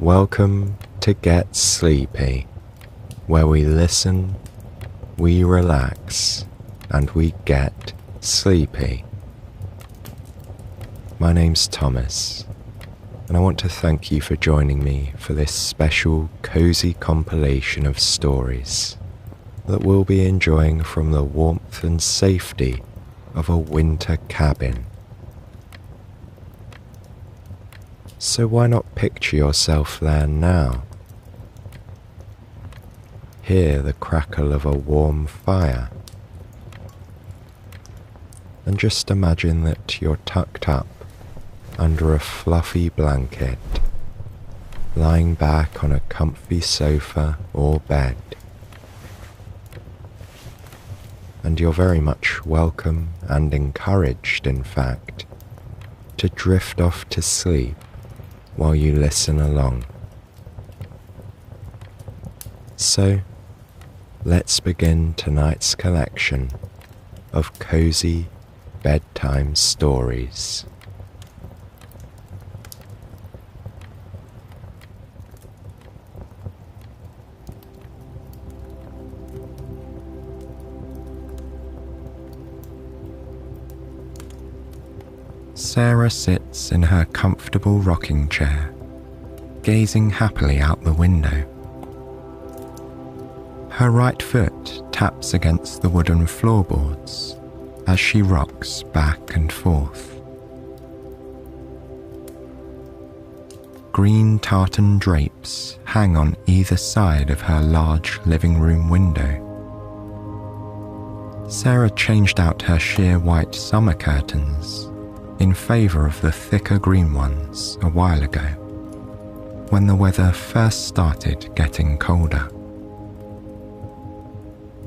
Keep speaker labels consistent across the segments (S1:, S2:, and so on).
S1: Welcome to Get Sleepy, where we listen, we relax, and we get sleepy. My name's Thomas, and I want to thank you for joining me for this special cozy compilation of stories that we'll be enjoying from the warmth and safety of a winter cabin. So why not picture yourself there now? Hear the crackle of a warm fire, and just imagine that you're tucked up under a fluffy blanket, lying back on a comfy sofa or bed. And you're very much welcome and encouraged, in fact, to drift off to sleep while you listen along. So, let's begin tonight's collection of cozy bedtime stories. Sarah sits in her comfortable rocking chair, gazing happily out the window. Her right foot taps against the wooden floorboards as she rocks back and forth. Green tartan drapes hang on either side of her large living room window. Sarah changed out her sheer white summer curtains in favour of the thicker green ones a while ago, when the weather first started getting colder.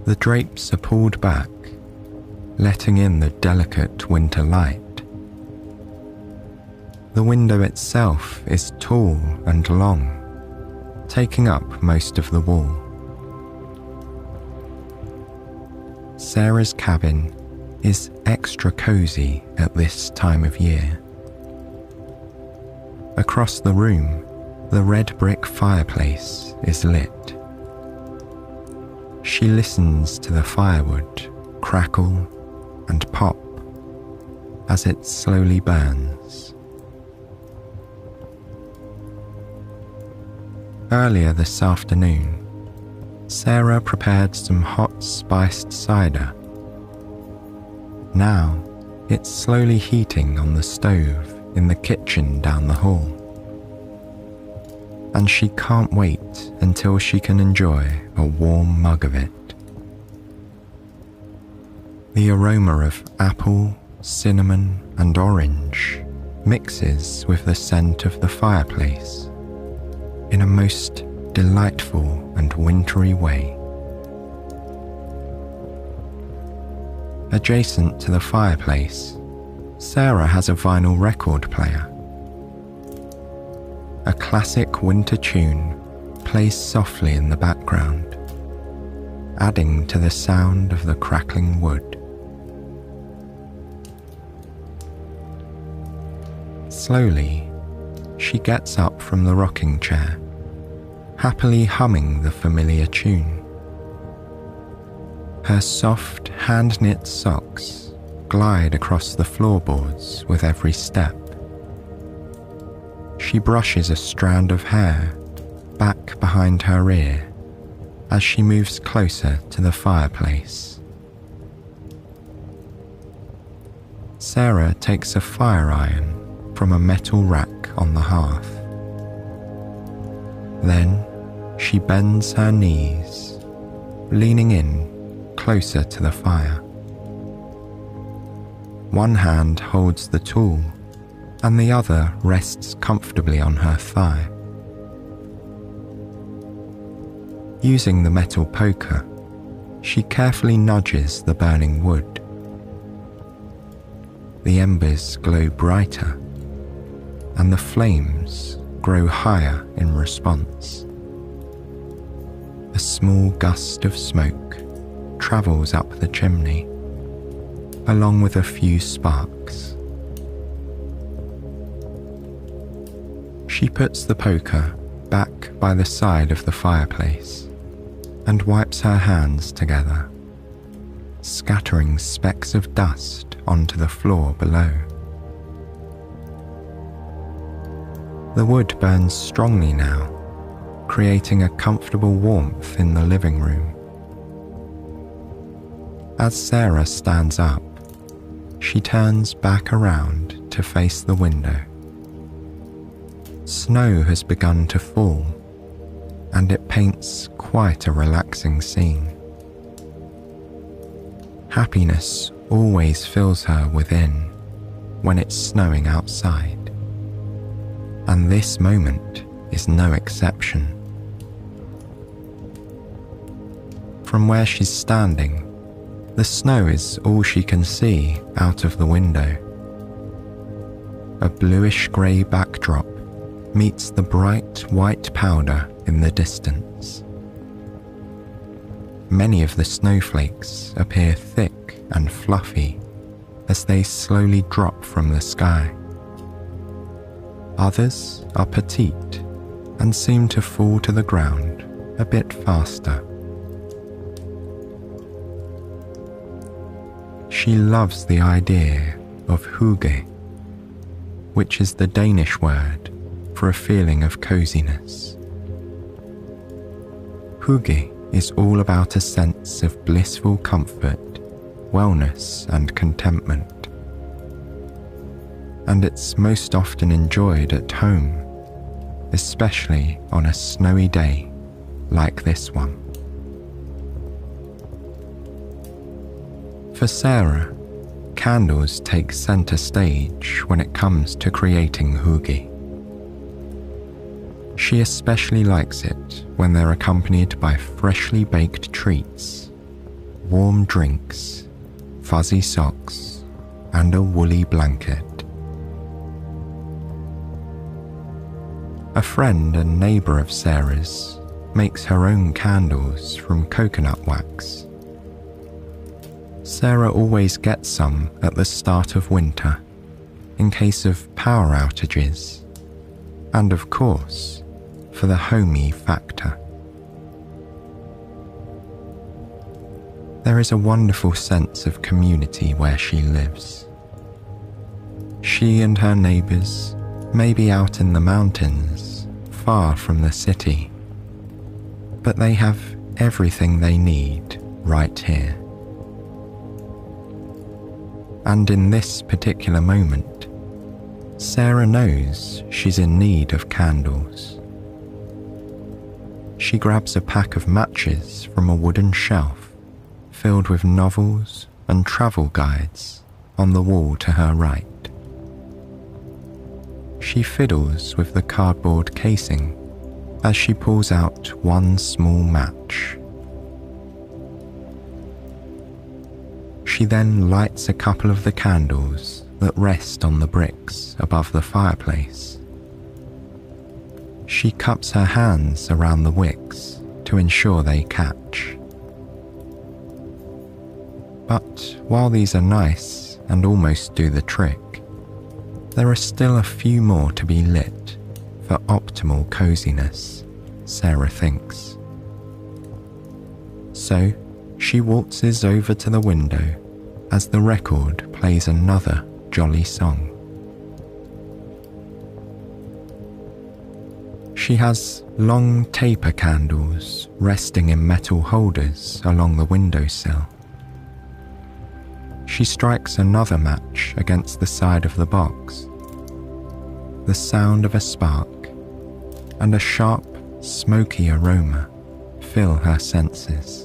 S1: The drapes are pulled back, letting in the delicate winter light. The window itself is tall and long, taking up most of the wall. Sarah's cabin is extra cozy at this time of year. Across the room, the red brick fireplace is lit. She listens to the firewood crackle and pop as it slowly burns. Earlier this afternoon, Sarah prepared some hot spiced cider. Now, it's slowly heating on the stove in the kitchen down the hall, and she can't wait until she can enjoy a warm mug of it. The aroma of apple, cinnamon, and orange mixes with the scent of the fireplace in a most delightful and wintry way. Adjacent to the fireplace, Sarah has a vinyl record player. A classic winter tune plays softly in the background, adding to the sound of the crackling wood. Slowly, she gets up from the rocking chair, happily humming the familiar tune. Her soft, hand-knit socks glide across the floorboards with every step. She brushes a strand of hair back behind her ear as she moves closer to the fireplace. Sarah takes a fire iron from a metal rack on the hearth. Then she bends her knees, leaning in closer to the fire. One hand holds the tool, and the other rests comfortably on her thigh. Using the metal poker, she carefully nudges the burning wood. The embers glow brighter, and the flames grow higher in response. A small gust of smoke travels up the chimney, along with a few sparks. She puts the poker back by the side of the fireplace and wipes her hands together, scattering specks of dust onto the floor below. The wood burns strongly now, creating a comfortable warmth in the living room. As Sarah stands up, she turns back around to face the window. Snow has begun to fall, and it paints quite a relaxing scene. Happiness always fills her within when it's snowing outside, and this moment is no exception. From where she's standing, the snow is all she can see out of the window. A bluish-grey backdrop meets the bright white powder in the distance. Many of the snowflakes appear thick and fluffy as they slowly drop from the sky. Others are petite and seem to fall to the ground a bit faster. She loves the idea of hygge, which is the Danish word for a feeling of coziness. Hygge is all about a sense of blissful comfort, wellness and contentment. And it's most often enjoyed at home, especially on a snowy day like this one. For Sarah, candles take center stage when it comes to creating hygge. She especially likes it when they're accompanied by freshly baked treats, warm drinks, fuzzy socks, and a woolly blanket. A friend and neighbour of Sarah's makes her own candles from coconut wax. Sarah always gets some at the start of winter, in case of power outages, and of course, for the homey factor. There is a wonderful sense of community where she lives. She and her neighbours may be out in the mountains, far from the city, but they have everything they need right here. And in this particular moment, Sarah knows she's in need of candles. She grabs a pack of matches from a wooden shelf filled with novels and travel guides on the wall to her right. She fiddles with the cardboard casing as she pulls out one small match. She then lights a couple of the candles that rest on the bricks above the fireplace. She cups her hands around the wicks to ensure they catch. But while these are nice and almost do the trick, there are still a few more to be lit for optimal coziness, Sarah thinks. So she waltzes over to the window as the record plays another jolly song. She has long taper candles resting in metal holders along the windowsill. She strikes another match against the side of the box. The sound of a spark and a sharp, smoky aroma fill her senses.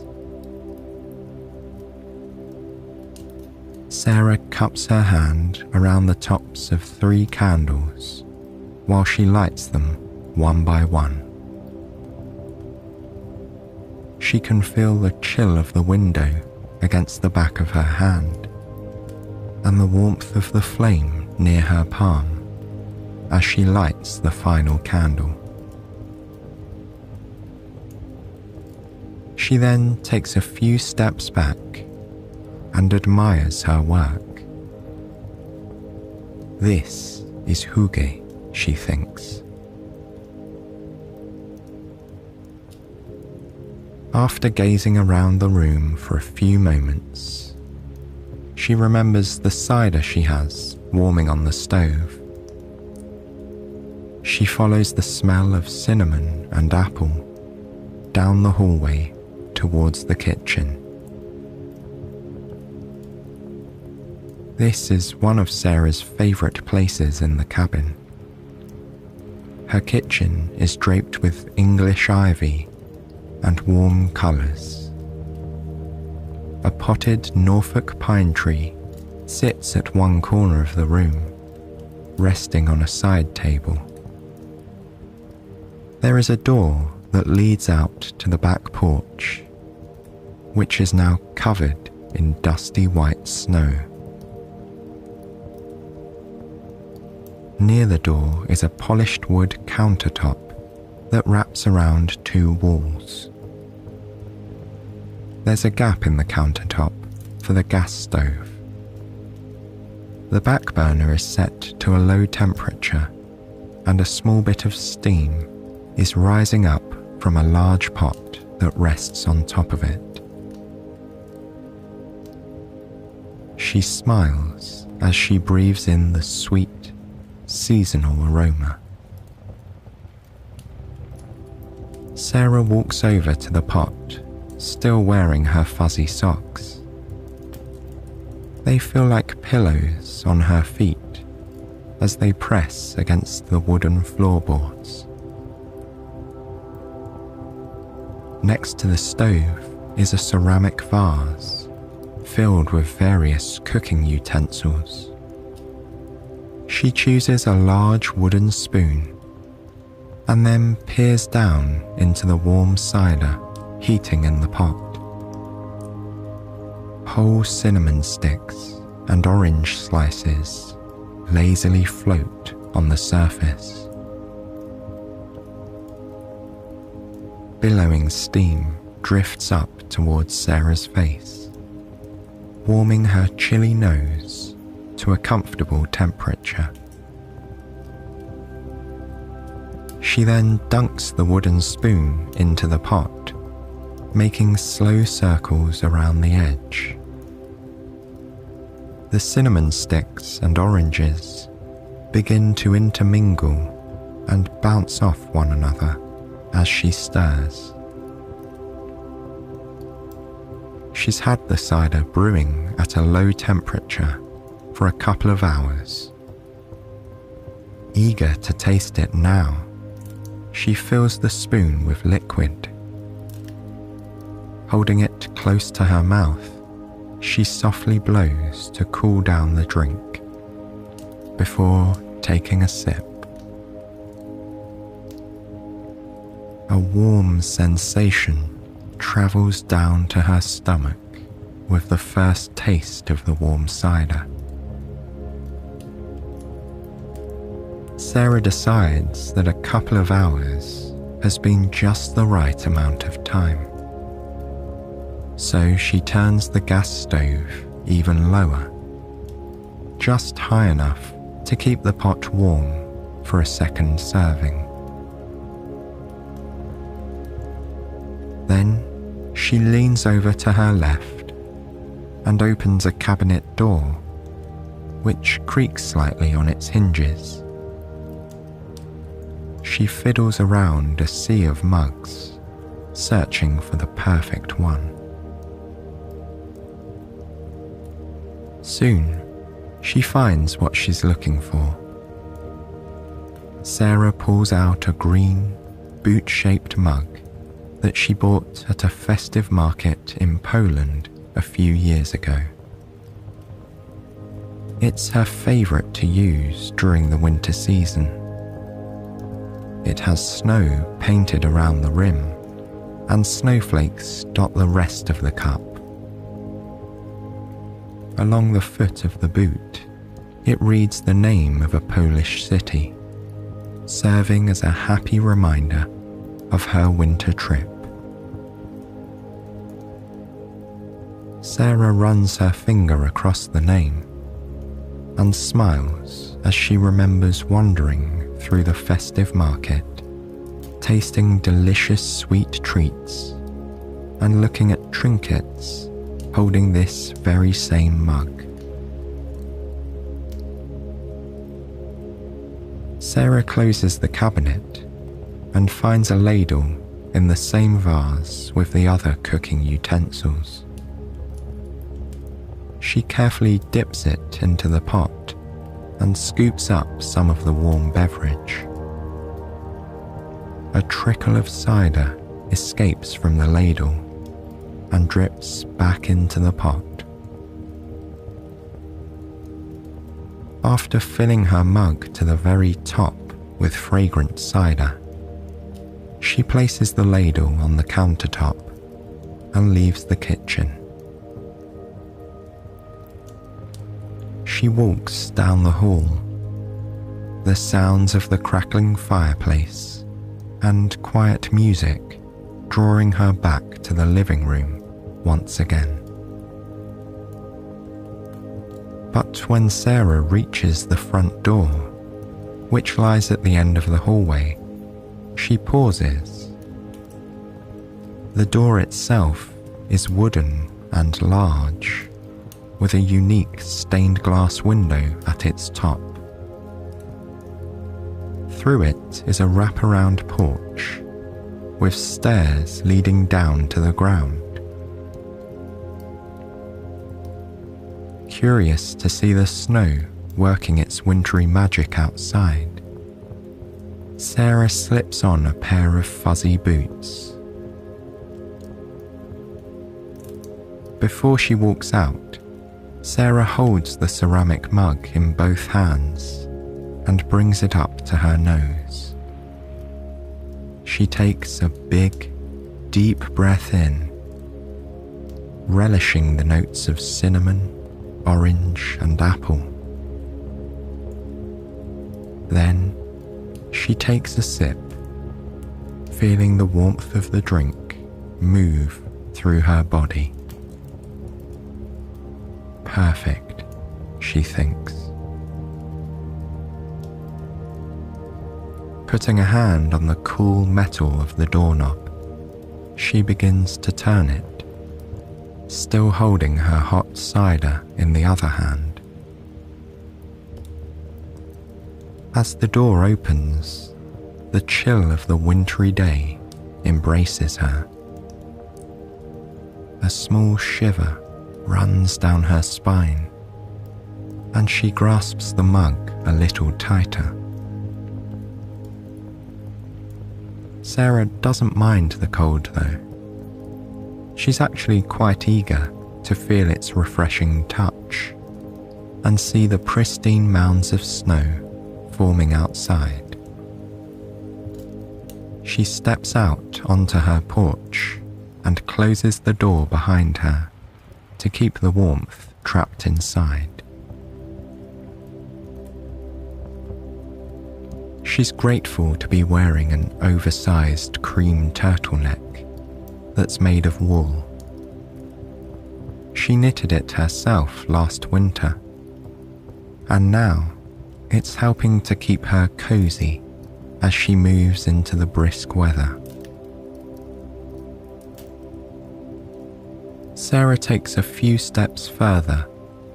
S1: Sarah cups her hand around the tops of 3 candles while she lights them one by one. She can feel the chill of the window against the back of her hand and the warmth of the flame near her palm as she lights the final candle. She then takes a few steps back and admires her work. This is hygge, she thinks. After gazing around the room for a few moments, she remembers the cider she has warming on the stove. She follows the smell of cinnamon and apple down the hallway towards the kitchen. This is one of Sarah's favourite places in the cabin. Her kitchen is draped with English ivy and warm colours. A potted Norfolk pine tree sits at one corner of the room, resting on a side table. There is a door that leads out to the back porch, which is now covered in dusty white snow. Near the door is a polished wood countertop that wraps around two walls. There's a gap in the countertop for the gas stove. The back burner is set to a low temperature, and a small bit of steam is rising up from a large pot that rests on top of it. She smiles as she breathes in the sweet, seasonal aroma. Sarah walks over to the pot, still wearing her fuzzy socks. They feel like pillows on her feet as they press against the wooden floorboards. Next to the stove is a ceramic vase filled with various cooking utensils. She chooses a large wooden spoon and then peers down into the warm cider heating in the pot. Whole cinnamon sticks and orange slices lazily float on the surface. Billowing steam drifts up towards Sarah's face, warming her chilly nose to a comfortable temperature. She then dunks the wooden spoon into the pot, making slow circles around the edge. The cinnamon sticks and oranges begin to intermingle and bounce off one another as she stirs. She's had the cider brewing at a low temperature for a couple of hours. Eager to taste it now, she fills the spoon with liquid. Holding it close to her mouth, she softly blows to cool down the drink before taking a sip. A warm sensation travels down to her stomach with the first taste of the warm cider. Sarah decides that a couple of hours has been just the right amount of time. So she turns the gas stove even lower, just high enough to keep the pot warm for a second serving. Then she leans over to her left and opens a cabinet door, which creaks slightly on its hinges. She fiddles around a sea of mugs, searching for the perfect one. Soon, she finds what she's looking for. Sarah pulls out a green, boot-shaped mug that she bought at a festive market in Poland a few years ago. It's her favourite to use during the winter season. It has snow painted around the rim, and snowflakes dot the rest of the cup. Along the foot of the boot, it reads the name of a Polish city, serving as a happy reminder of her winter trip. Sarah runs her finger across the name and smiles as she remembers wandering through the festive market, tasting delicious sweet treats and looking at trinkets holding this very same mug. Sarah closes the cabinet and finds a ladle in the same vase with the other cooking utensils. She carefully dips it into the pot and scoops up some of the warm beverage. A trickle of cider escapes from the ladle and drips back into the pot. After filling her mug to the very top with fragrant cider, she places the ladle on the countertop and leaves the kitchen. She walks down the hall, the sounds of the crackling fireplace and quiet music drawing her back to the living room once again. But when Sarah reaches the front door, which lies at the end of the hallway, she pauses. The door itself is wooden and large, with a unique stained glass window at its top. Through it is a wraparound porch, with stairs leading down to the ground. Curious to see the snow working its wintry magic outside, Sarah slips on a pair of fuzzy boots. Before she walks out, Sarah holds the ceramic mug in both hands and brings it up to her nose. She takes a big, deep breath in, relishing the notes of cinnamon, orange, and apple. Then she takes a sip, feeling the warmth of the drink move through her body. Perfect, she thinks. Putting a hand on the cool metal of the doorknob, she begins to turn it, still holding her hot cider in the other hand. As the door opens, the chill of the wintry day embraces her. A small shiver runs down her spine, and she grasps the mug a little tighter. Sarah doesn't mind the cold though. She's actually quite eager to feel its refreshing touch and see the pristine mounds of snow forming outside. She steps out onto her porch and closes the door behind her to keep the warmth trapped inside. She's grateful to be wearing an oversized cream turtleneck that's made of wool. She knitted it herself last winter, and now it's helping to keep her cozy as she moves into the brisk weather. Sarah takes a few steps further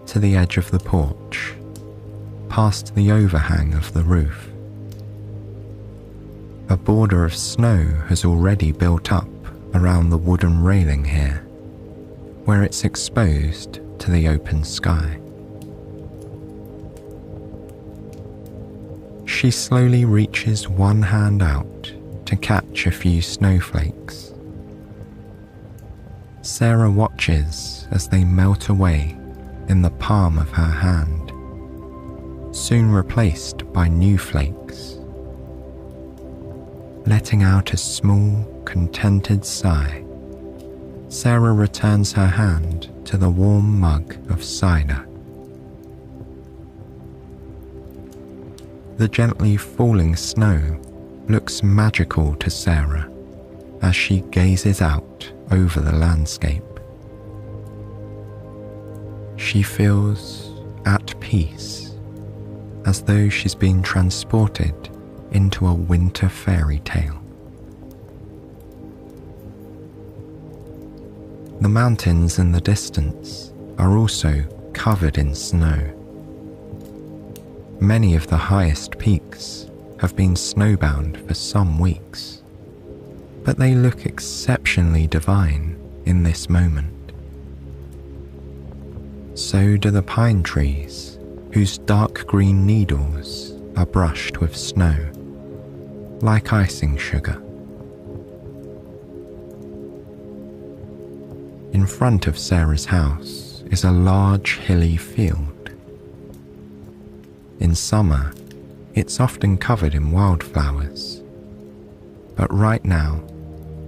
S1: to the edge of the porch, past the overhang of the roof. A border of snow has already built up around the wooden railing here, where it's exposed to the open sky. She slowly reaches one hand out to catch a few snowflakes. Sarah watches as they melt away in the palm of her hand, soon replaced by new flakes. Letting out a small, contented sigh, Sarah returns her hand to the warm mug of cider. The gently falling snow looks magical to Sarah as she gazes out over the landscape. She feels at peace, as though she's been transported into a winter fairy tale. The mountains in the distance are also covered in snow. Many of the highest peaks have been snowbound for some weeks, but they look exceptionally divine in this moment. So do the pine trees, whose dark green needles are brushed with snow, like icing sugar. In front of Sarah's house is a large hilly field. In summer, it's often covered in wildflowers, but right now,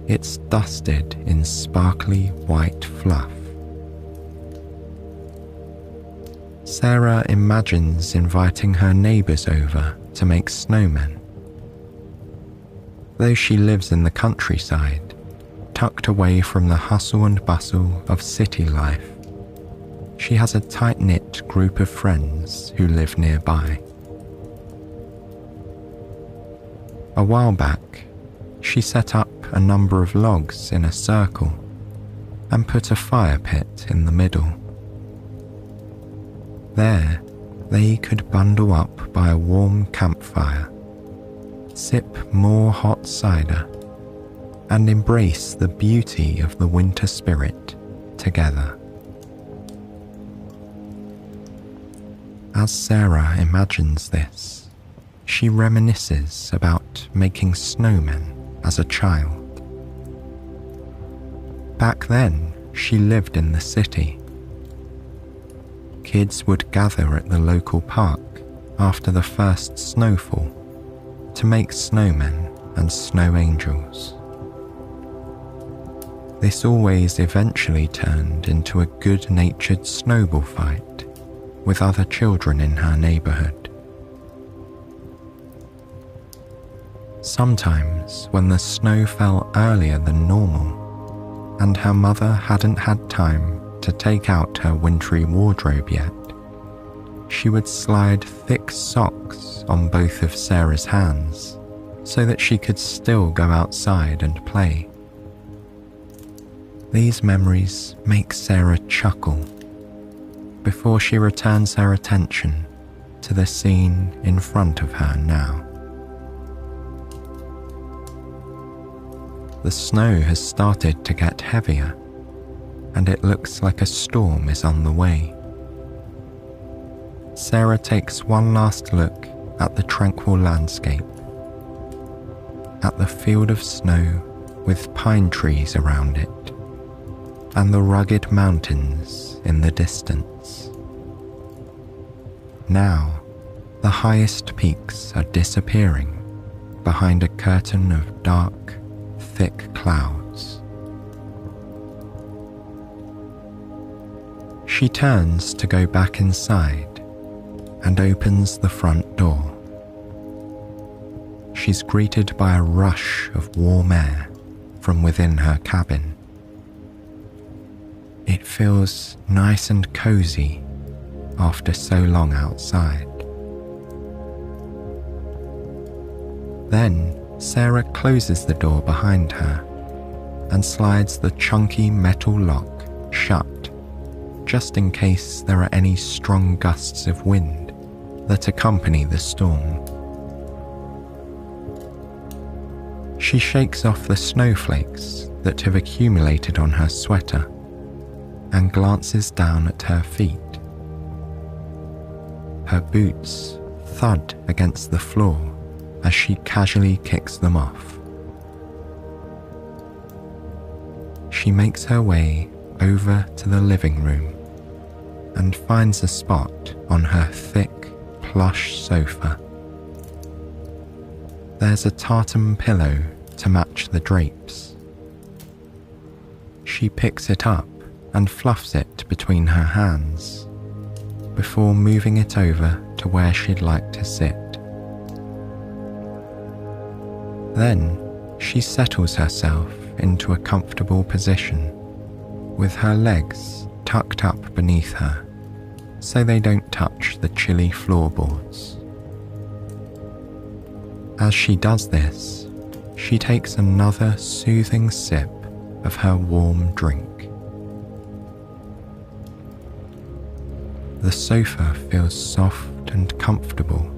S1: it's dusted in sparkly white fluff. Sarah imagines inviting her neighbours over to make snowmen. Though she lives in the countryside, tucked away from the hustle and bustle of city life, she has a tight-knit group of friends who live nearby. A while back, she set up a number of logs in a circle and put a fire pit in the middle. There, they could bundle up by a warm campfire, sip more hot cider, and embrace the beauty of the winter spirit together. As Sarah imagines this, she reminisces about making snowmen as a child. Back then, she lived in the city. Kids would gather at the local park after the first snowfall to make snowmen and snow angels. This always eventually turned into a good-natured snowball fight with other children in her neighbourhood. Sometimes, when the snow fell earlier than normal, and her mother hadn't had time to take out her wintry wardrobe yet, she would slide thick socks on both of Sarah's hands so that she could still go outside and play. These memories make Sarah chuckle before she returns her attention to the scene in front of her now. The snow has started to get heavier, and it looks like a storm is on the way. Sarah takes one last look at the tranquil landscape, at the field of snow with pine trees around it, and the rugged mountains in the distance. Now, the highest peaks are disappearing behind a curtain of dark, thick clouds. She turns to go back inside and opens the front door. She's greeted by a rush of warm air from within her cabin. It feels nice and cozy after so long outside. Then Sarah closes the door behind her and slides the chunky metal lock shut, just in case there are any strong gusts of wind that accompany the storm. She shakes off the snowflakes that have accumulated on her sweater and glances down at her feet. Her boots thud against the floor as she casually kicks them off. She makes her way over to the living room and finds a spot on her thick, plush sofa. There's a tartan pillow to match the drapes. She picks it up and fluffs it between her hands before moving it over to where she'd like to sit. Then she settles herself into a comfortable position with her legs tucked up beneath her so they don't touch the chilly floorboards. As she does this, she takes another soothing sip of her warm drink The sofa feels soft and comfortable.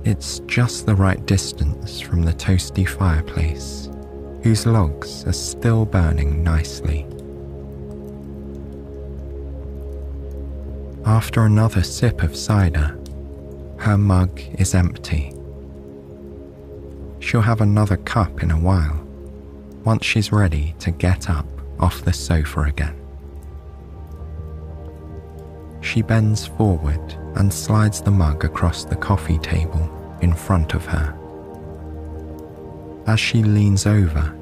S1: It's just the right distance from the toasty fireplace, whose logs are still burning nicely. After another sip of cider, her mug is empty. She'll have another cup in a while, once she's ready to get up off the sofa again. She bends forward and slides the mug across the coffee table in front of her. As she leans over,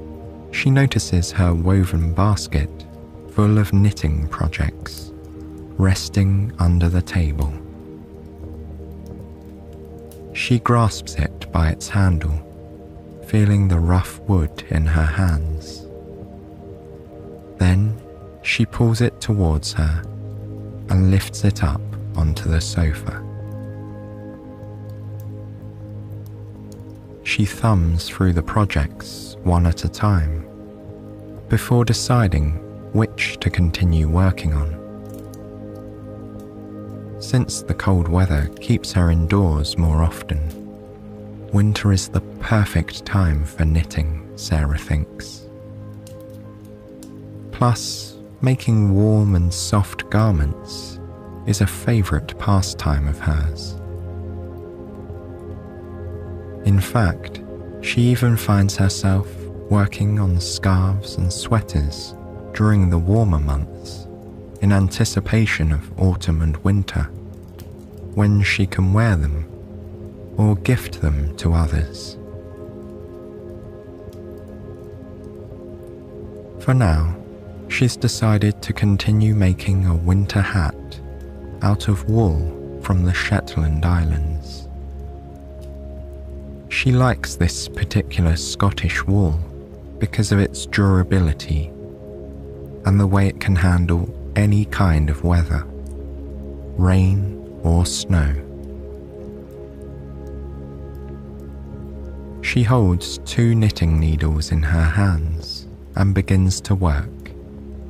S1: she notices her woven basket full of knitting projects resting under the table. She grasps it by its handle, feeling the rough wood in her hands. Then she pulls it towards her and lifts it up onto the sofa. She thumbs through the projects one at a time before deciding which to continue working on. Since the cold weather keeps her indoors more often, winter is the perfect time for knitting, Sarah thinks. Plus, making warm and soft garments is a favourite pastime of hers. In fact, she even finds herself working on scarves and sweaters during the warmer months in anticipation of autumn and winter, when she can wear them or gift them to others. For now, she's decided to continue making a winter hat out of wool from the Shetland Islands. She likes this particular Scottish wool because of its durability and the way it can handle any kind of weather, rain or snow. She holds 2 knitting needles in her hands and begins to work,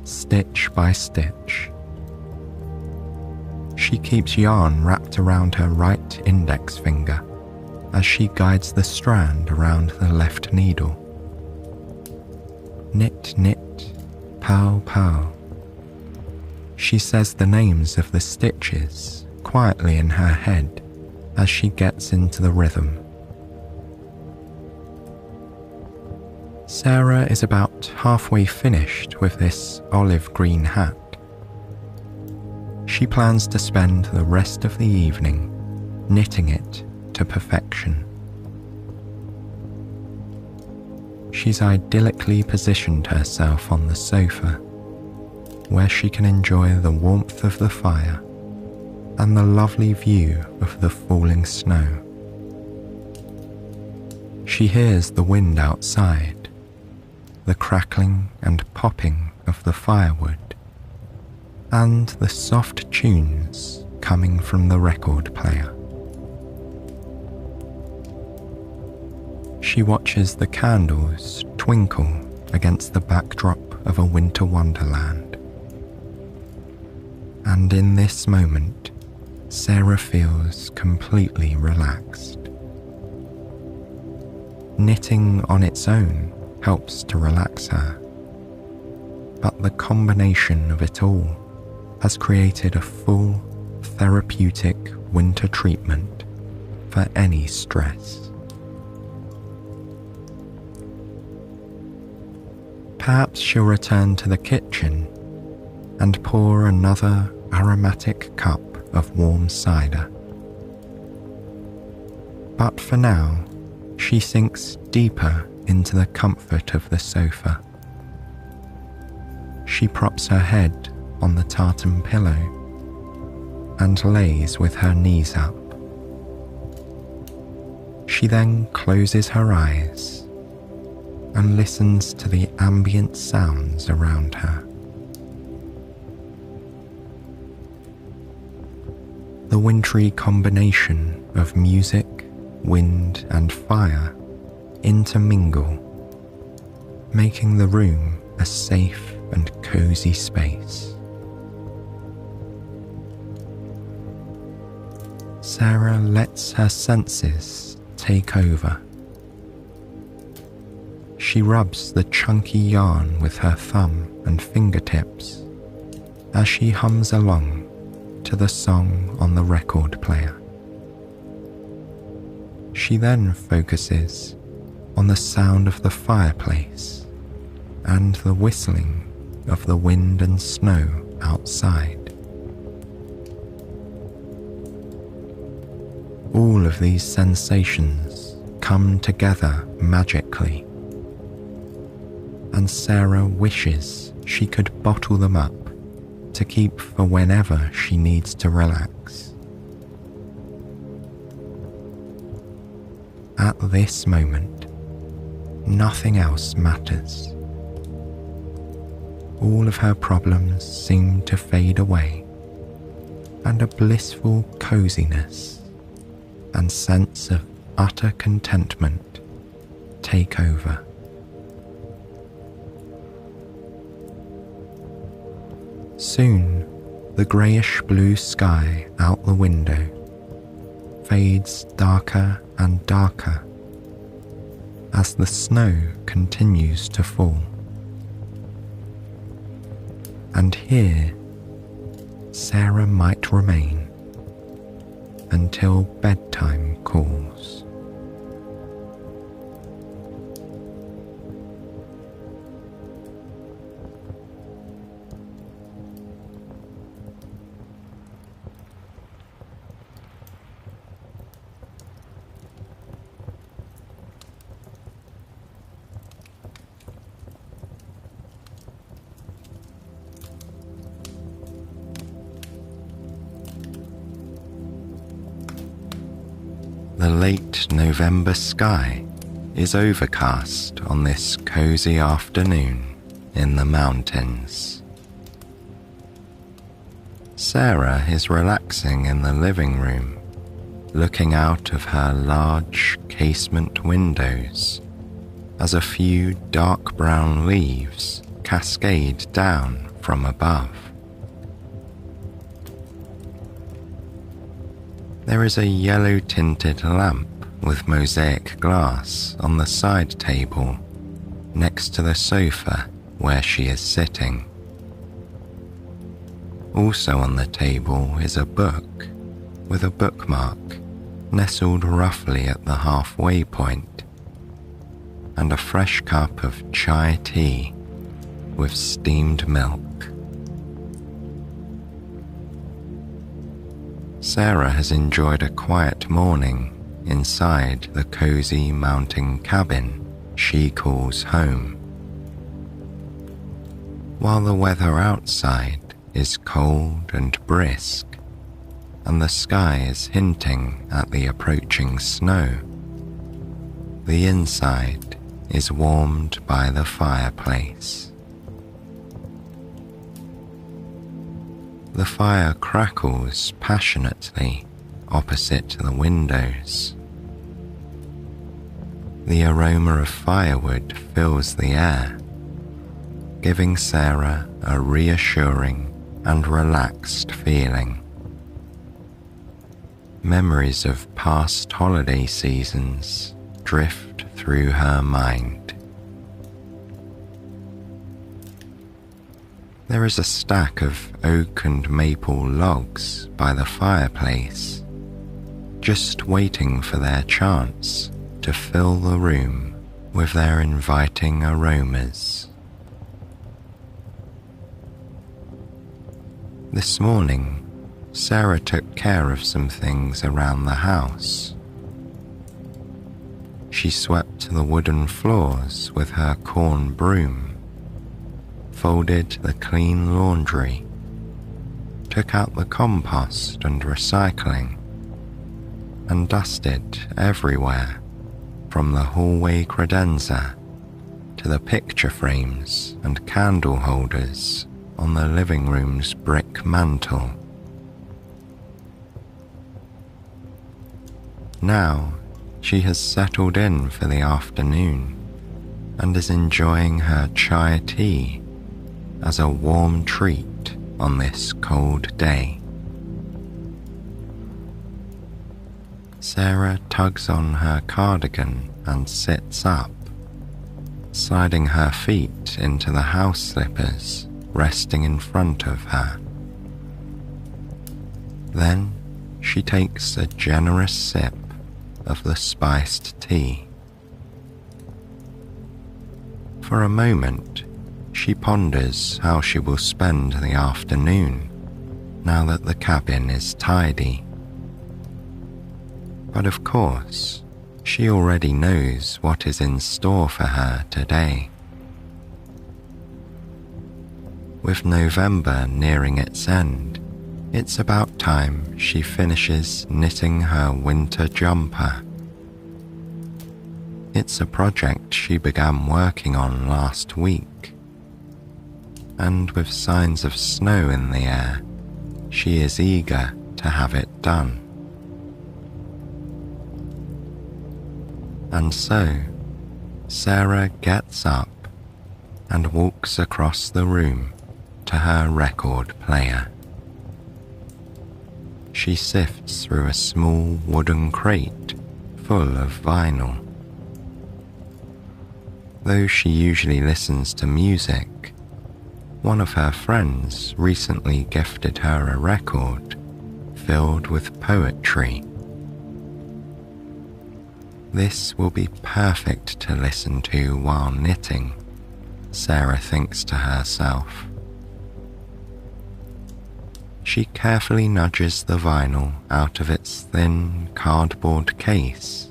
S1: stitch by stitch. She keeps yarn wrapped around her right index finger as she guides the strand around the left needle. Knit, knit, purl, purl. She says the names of the stitches quietly in her head as she gets into the rhythm. Sarah is about halfway finished with this olive green hat. She plans to spend the rest of the evening knitting it to perfection. She's idyllically positioned herself on the sofa, where she can enjoy the warmth of the fire and the lovely view of the falling snow. She hears the wind outside, the crackling and popping of the firewood, and the soft tunes coming from the record player. She watches the candles twinkle against the backdrop of a winter wonderland. And in this moment, Sarah feels completely relaxed. Knitting on its own helps to relax her, but the combination of it all has created a full, therapeutic winter treatment for any stress. Perhaps she'll return to the kitchen and pour another aromatic cup of warm cider. But for now, she sinks deeper into the comfort of the sofa. She props her head on the tartan pillow and lays with her knees up. She then closes her eyes and listens to the ambient sounds around her. The wintry combination of music, wind, and fire intermingle, making the room a safe and cozy space. Sarah lets her senses take over. She rubs the chunky yarn with her thumb and fingertips as she hums along to the song on the record player. She then focuses on the sound of the fireplace and the whistling of the wind and snow outside. All of these sensations come together magically, and Sarah wishes she could bottle them up to keep for whenever she needs to relax. At this moment, nothing else matters. All of her problems seem to fade away, and a blissful coziness and sense of utter contentment take over. Soon, the greyish-blue sky out the window fades darker and darker as the snow continues to fall. And here, Sarah might remain until bedtime calls. The late November sky is overcast on this cozy afternoon in the mountains. Sarah is relaxing in the living room, looking out of her large casement windows as a few dark brown leaves cascade down from above. There is a yellow-tinted lamp with mosaic glass on the side table next to the sofa where she is sitting. Also on the table is a book with a bookmark nestled roughly at the halfway point, and a fresh cup of chai tea with steamed milk. Sarah has enjoyed a quiet morning inside the cozy mountain cabin she calls home. While the weather outside is cold and brisk, and the sky is hinting at the approaching snow, the inside is warmed by the fireplace. The fire crackles passionately opposite the windows. The aroma of firewood fills the air, giving Sarah a reassuring and relaxed feeling. Memories of past holiday seasons drift through her mind. There is a stack of oak and maple logs by the fireplace, just waiting for their chance to fill the room with their inviting aromas. This morning, Sarah took care of some things around the house. She swept the wooden floors with her corn broom, folded the clean laundry, took out the compost and recycling, and dusted everywhere from the hallway credenza to the picture frames and candle holders on the living room's brick mantel. Now she has settled in for the afternoon and is enjoying her chai tea as a warm treat on this cold day. Sarah tugs on her cardigan and sits up, sliding her feet into the house slippers resting in front of her. Then she takes a generous sip of the spiced tea. For a moment, she ponders how she will spend the afternoon now that the cabin is tidy. But of course, she already knows what is in store for her today. With November nearing its end, it's about time she finishes knitting her winter jumper. It's a project she began working on last week, and with signs of snow in the air, she is eager to have it done. And so, Sarah gets up and walks across the room to her record player. She sifts through a small wooden crate full of vinyl. Though she usually listens to music, one of her friends recently gifted her a record filled with poetry. This will be perfect to listen to while knitting, Sarah thinks to herself. She carefully nudges the vinyl out of its thin cardboard case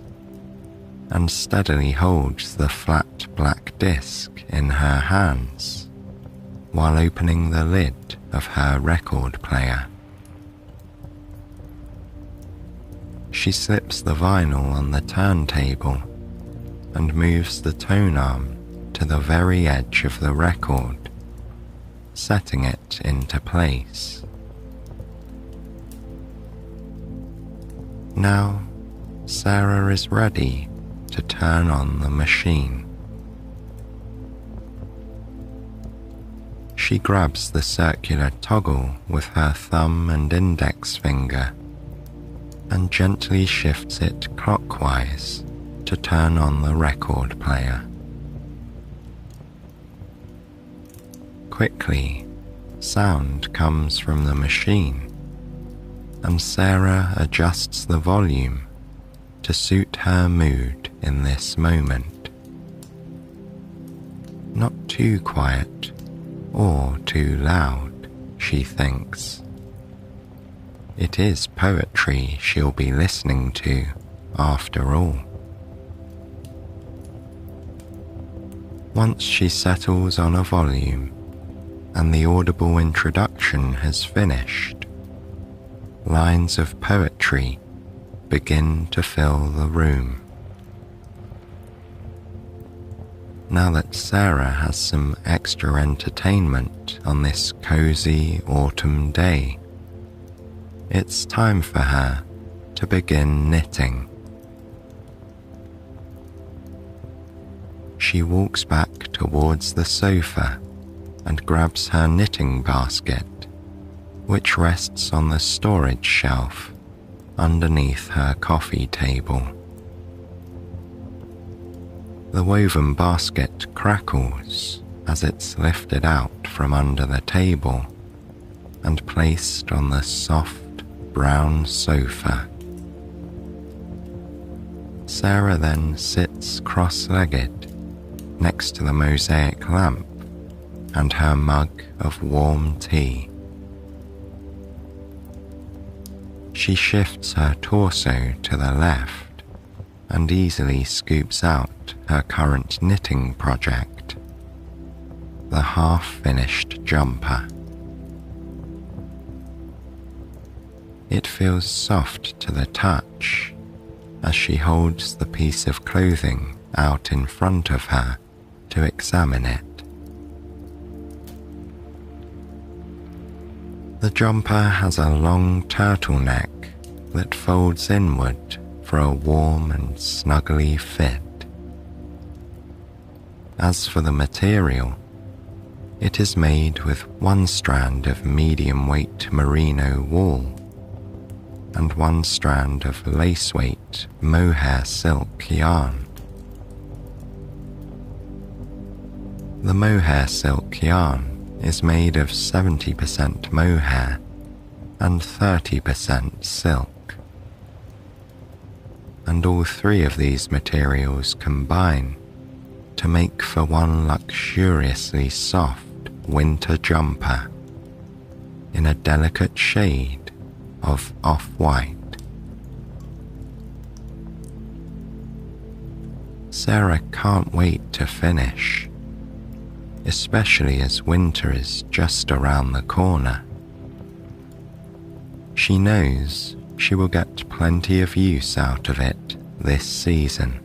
S1: and steadily holds the flat black disc in her hands while opening the lid of her record player. She slips the vinyl on the turntable and moves the tone arm to the very edge of the record, setting it into place. Now, Sarah is ready to turn on the machine. She grabs the circular toggle with her thumb and index finger and gently shifts it clockwise to turn on the record player. Quickly, sound comes from the machine, and Sarah adjusts the volume to suit her mood in this moment. Not too quiet or too loud, she thinks. It is poetry she'll be listening to, after all. Once she settles on a volume and the audible introduction has finished, lines of poetry begin to fill the room. Now that Sarah has some extra entertainment on this cozy autumn day, it's time for her to begin knitting. She walks back towards the sofa and grabs her knitting basket, which rests on the storage shelf underneath her coffee table. The woven basket crackles as it's lifted out from under the table and placed on the soft brown sofa. Sarah then sits cross-legged next to the mosaic lamp and her mug of warm tea. She shifts her torso to the left and easily scoops out her current knitting project, the half-finished jumper. It feels soft to the touch as she holds the piece of clothing out in front of her to examine it. The jumper has a long turtleneck that folds inward for a warm and snuggly fit. As for the material, it is made with one strand of medium-weight merino wool and 1 strand of lace-weight mohair silk yarn. The mohair silk yarn is made of 70% mohair and 30% silk, and all 3 of these materials combine to make for one luxuriously soft winter jumper in a delicate shade of off-white. Sarah can't wait to finish, especially as winter is just around the corner. She knows she will get plenty of use out of it this season.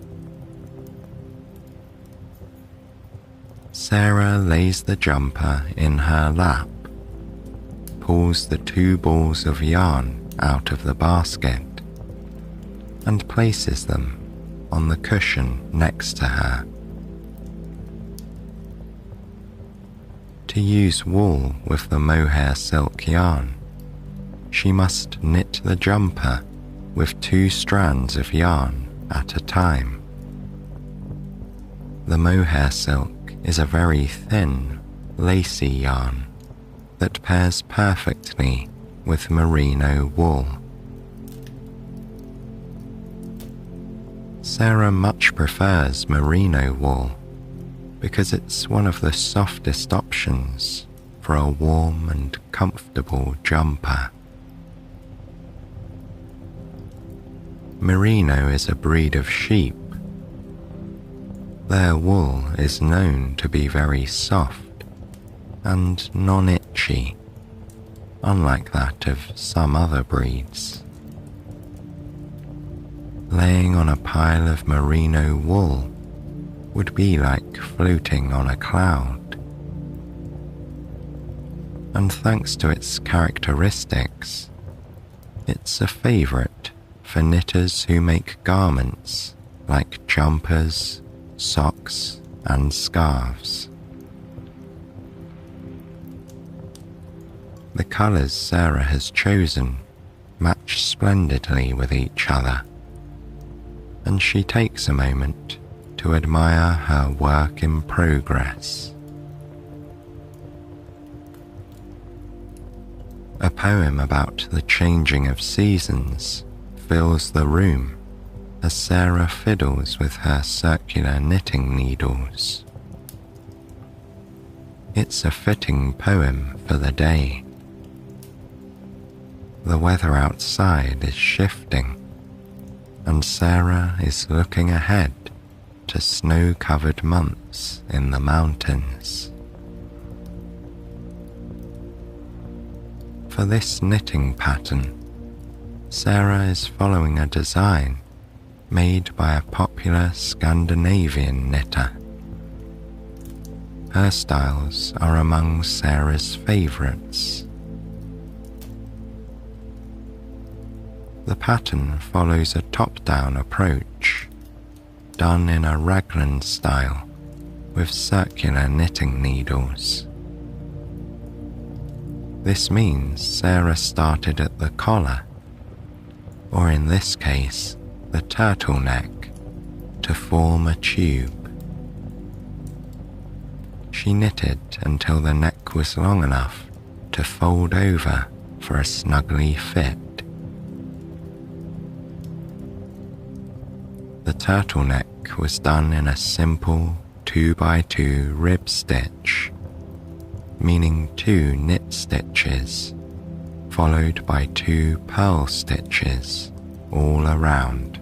S1: Sarah lays the jumper in her lap, pulls the 2 balls of yarn out of the basket, and places them on the cushion next to her. To use wool with the mohair silk yarn, she must knit the jumper with 2 strands of yarn at a time. The mohair silk is a very thin, lacy yarn that pairs perfectly with merino wool. Sarah much prefers merino wool because it's one of the softest options for a warm and comfortable jumper. Merino is a breed of sheep. Their wool is known to be very soft and non-itchy, unlike that of some other breeds. Laying on a pile of merino wool would be like floating on a cloud. And thanks to its characteristics, it's a favorite for knitters who make garments like jumpers, socks, and scarves. The colours Sarah has chosen match splendidly with each other, and she takes a moment to admire her work in progress. A poem about the changing of seasons fills the room as Sarah fiddles with her circular knitting needles. It's a fitting poem for the day. The weather outside is shifting, and Sarah is looking ahead to snow-covered months in the mountains. For this knitting pattern, Sarah is following a design made by a popular Scandinavian knitter. Her styles are among Sarah's favourites. The pattern follows a top-down approach, done in a raglan style with circular knitting needles. This means Sarah started at the collar, or in this case, the turtleneck, to form a tube. She knitted until the neck was long enough to fold over for a snugly fit. The turtleneck was done in a simple 2x2 rib stitch, meaning 2 knit stitches, followed by 2 purl stitches all around.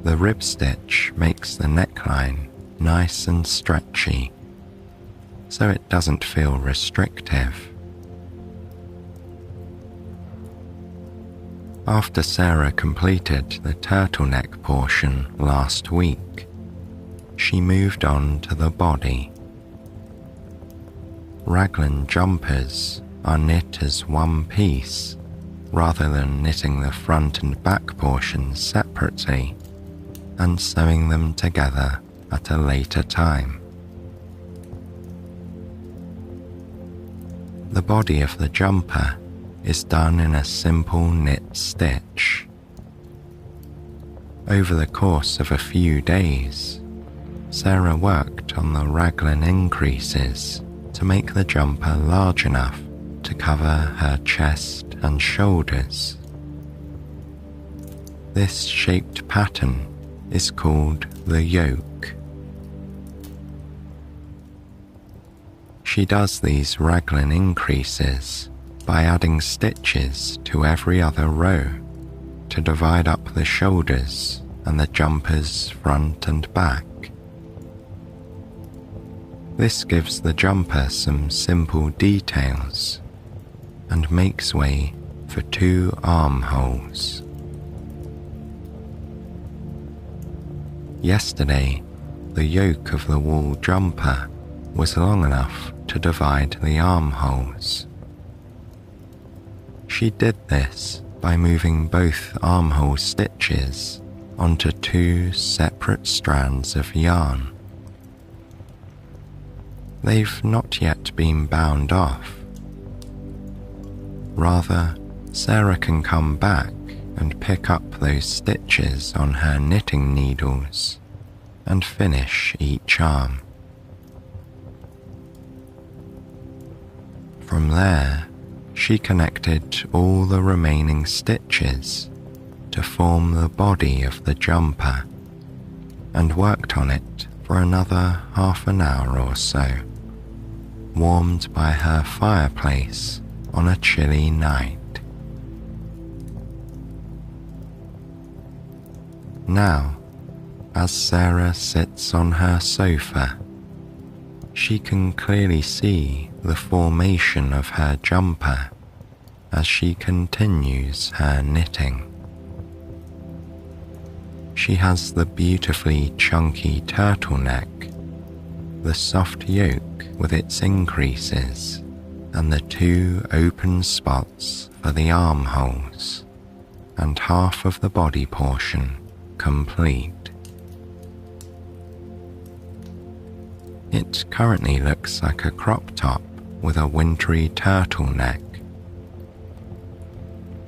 S1: The rib stitch makes the neckline nice and stretchy, so it doesn't feel restrictive. After Sarah completed the turtleneck portion last week, she moved on to the body. Raglan jumpers are knit as one piece, rather than knitting the front and back portions separately and sewing them together at a later time. The body of the jumper is done in a simple knit stitch. Over the course of a few days, Sarah worked on the raglan increases to make the jumper large enough to cover her chest and shoulders. This shaped pattern is called the yoke. She does these raglan increases by adding stitches to every other row to divide up the shoulders and the jumper's front and back. This gives the jumper some simple details and makes way for 2 armholes. Yesterday, the yoke of the wool jumper was long enough to divide the armholes. She did this by moving both armhole stitches onto 2 separate strands of yarn. They've not yet been bound off. Rather, Sarah can come back and pick up those stitches on her knitting needles and finish each arm. From there, she connected all the remaining stitches to form the body of the jumper and worked on it for another half an hour or so, warmed by her fireplace on a chilly night. Now, as Sarah sits on her sofa, she can clearly see the formation of her jumper as she continues her knitting. She has the beautifully chunky turtleneck, the soft yoke with its increases, and the 2 open spots for the armholes, and half of the body portion complete. It currently looks like a crop top with a wintry turtleneck.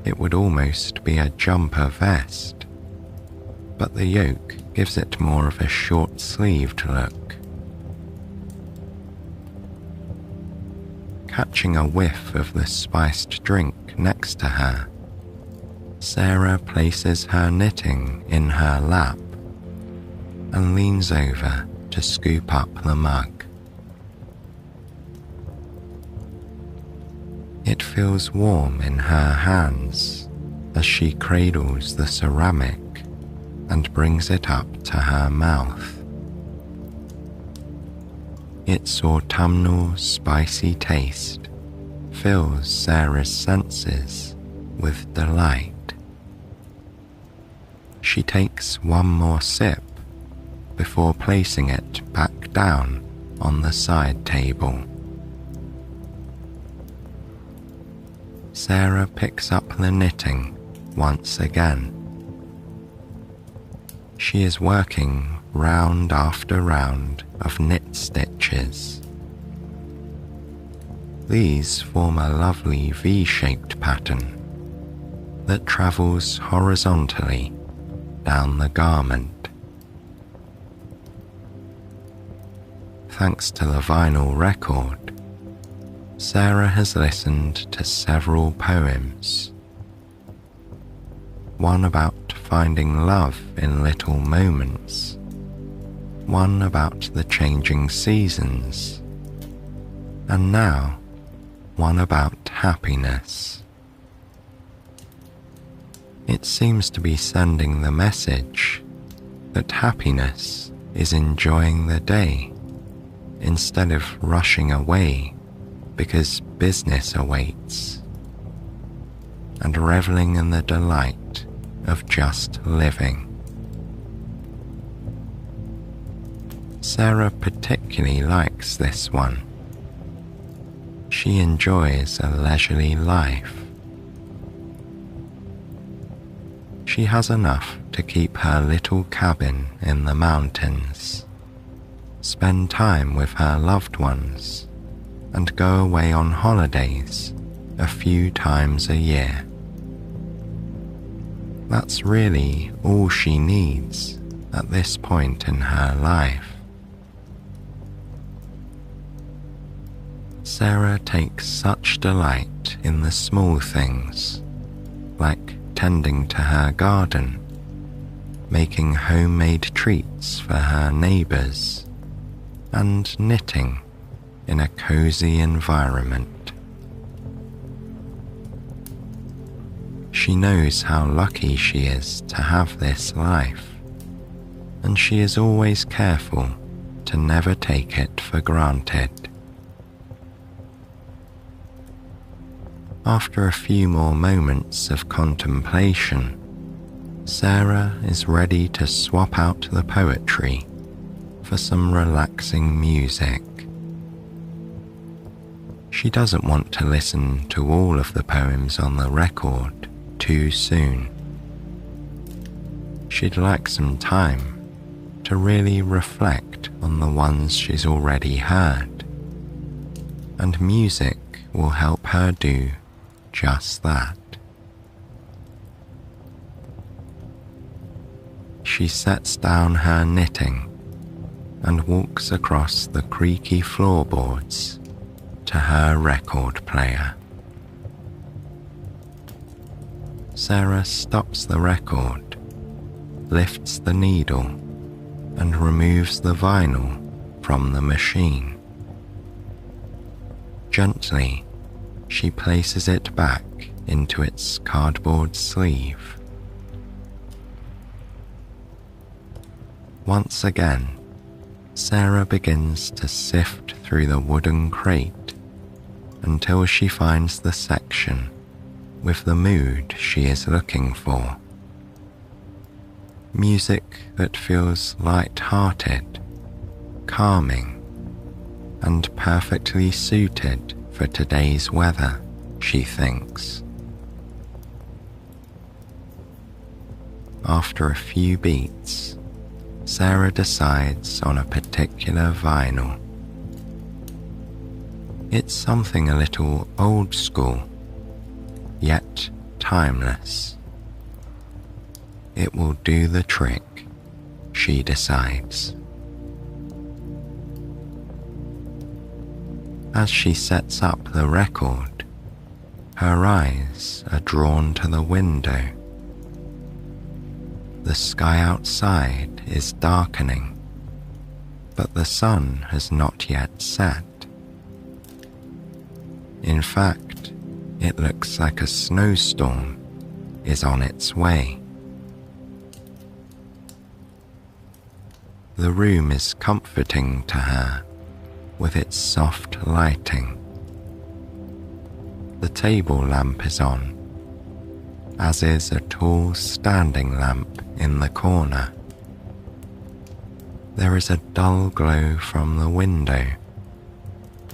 S1: It would almost be a jumper vest, but the yoke gives it more of a short-sleeved look. Catching a whiff of the spiced drink next to her, Sarah places her knitting in her lap and leans over to scoop up the mug. It feels warm in her hands as she cradles the ceramic and brings it up to her mouth. Its autumnal spicy taste fills Sarah's senses with delight. She takes one more sip before placing it back down on the side table. Sarah picks up the knitting once again. She is working round after round of knit stitches. These form a lovely V-shaped pattern that travels horizontally down the garment. Thanks to the vinyl record, Sarah has listened to several poems. One about finding love in little moments, one about the changing seasons, and now one about happiness. It seems to be sending the message that happiness is enjoying the day instead of rushing away because business awaits, and reveling in the delight of just living. Sarah particularly likes this one. She enjoys a leisurely life. She has enough to keep her little cabin in the mountains, spend time with her loved ones, and go away on holidays a few times a year. That's really all she needs at this point in her life. Sarah takes such delight in the small things, like tending to her garden, making homemade treats for her neighbours, and knitting in a cozy environment. She knows how lucky she is to have this life, and she is always careful to never take it for granted. After a few more moments of contemplation, Sarah is ready to swap out the poetry for some relaxing music. She doesn't want to listen to all of the poems on the record too soon. She'd like some time to really reflect on the ones she's already heard, and music will help her do just that. She sets down her knitting and walks across the creaky floorboards to her record player. Sarah stops the record, lifts the needle, and removes the vinyl from the machine. Gently, she places it back into its cardboard sleeve. Once again, Sarah begins to sift through the wooden crate until she finds the section with the mood she is looking for. Music that feels light-hearted, calming, and perfectly suited for today's weather, she thinks. After a few beats, Sarah decides on a particular vinyl. It's something a little old school, yet timeless. It will do the trick, she decides. As she sets up the record, her eyes are drawn to the window. The sky outside is darkening, but the sun has not yet set. In fact, it looks like a snowstorm is on its way. The room is comforting to her with its soft lighting. The table lamp is on, as is a tall standing lamp in the corner. There is a dull glow from the window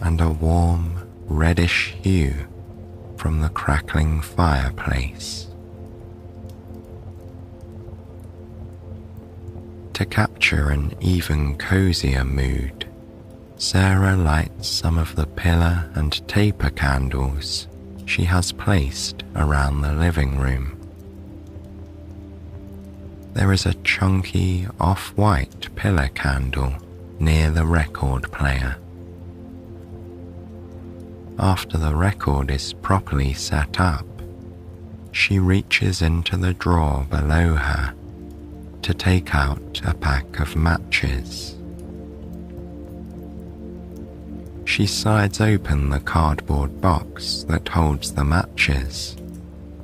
S1: and a warm reddish hue from the crackling fireplace. To capture an even cozier mood, Sarah lights some of the pillar and taper candles she has placed around the living room. There is a chunky off-white pillar candle near the record player. After the record is properly set up, she reaches into the drawer below her to take out a pack of matches. She slides open the cardboard box that holds the matches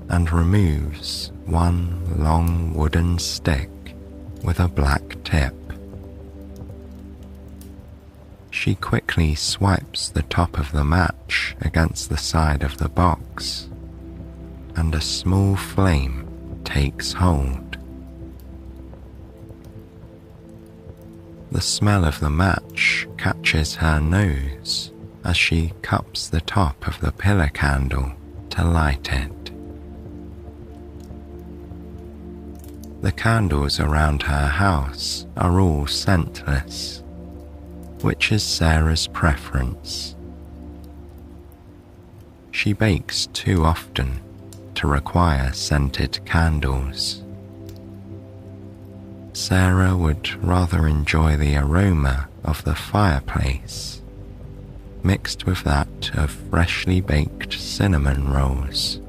S1: and removes one long wooden stick with a black tip. She quickly swipes the top of the match against the side of the box, and a small flame takes hold. The smell of the match catches her nose as she cups the top of the pillar candle to light it. The candles around her house are all scentless, which is Sarah's preference. She bakes too often to require scented candles. Sarah would rather enjoy the aroma of the fireplace, mixed with that of freshly baked cinnamon rolls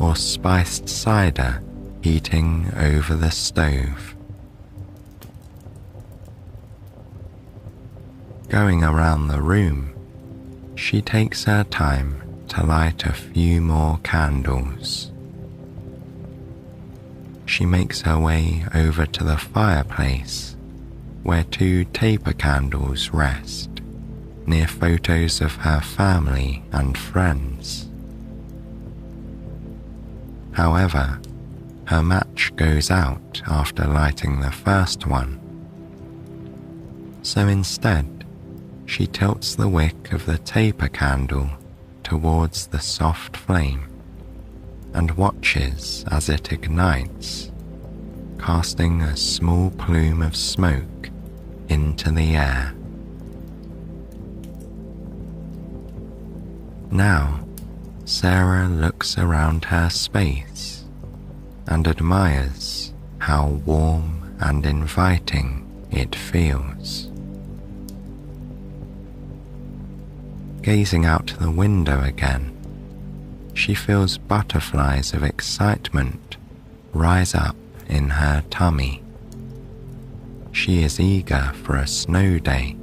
S1: or spiced cider heating over the stove. Going around the room, she takes her time to light a few more candles. She makes her way over to the fireplace where 2 taper candles rest near photos of her family and friends. However, her match goes out after lighting the first one, so instead she tilts the wick of the taper candle towards the soft flame and watches as it ignites, casting a small plume of smoke into the air. Now, Sarah looks around her space and admires how warm and inviting it feels. Gazing out the window again, she feels butterflies of excitement rise up in her tummy. She is eager for a snow day,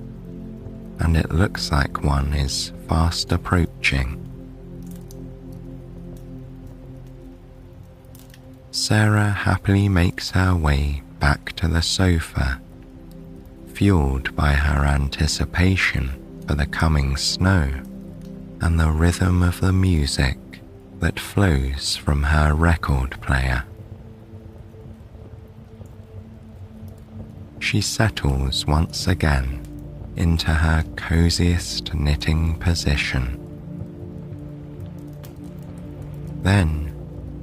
S1: and it looks like one is fast approaching. Sarah happily makes her way back to the sofa, fueled by her anticipation for the coming snow and the rhythm of the music that flows from her record player. She settles once again into her coziest knitting position. Then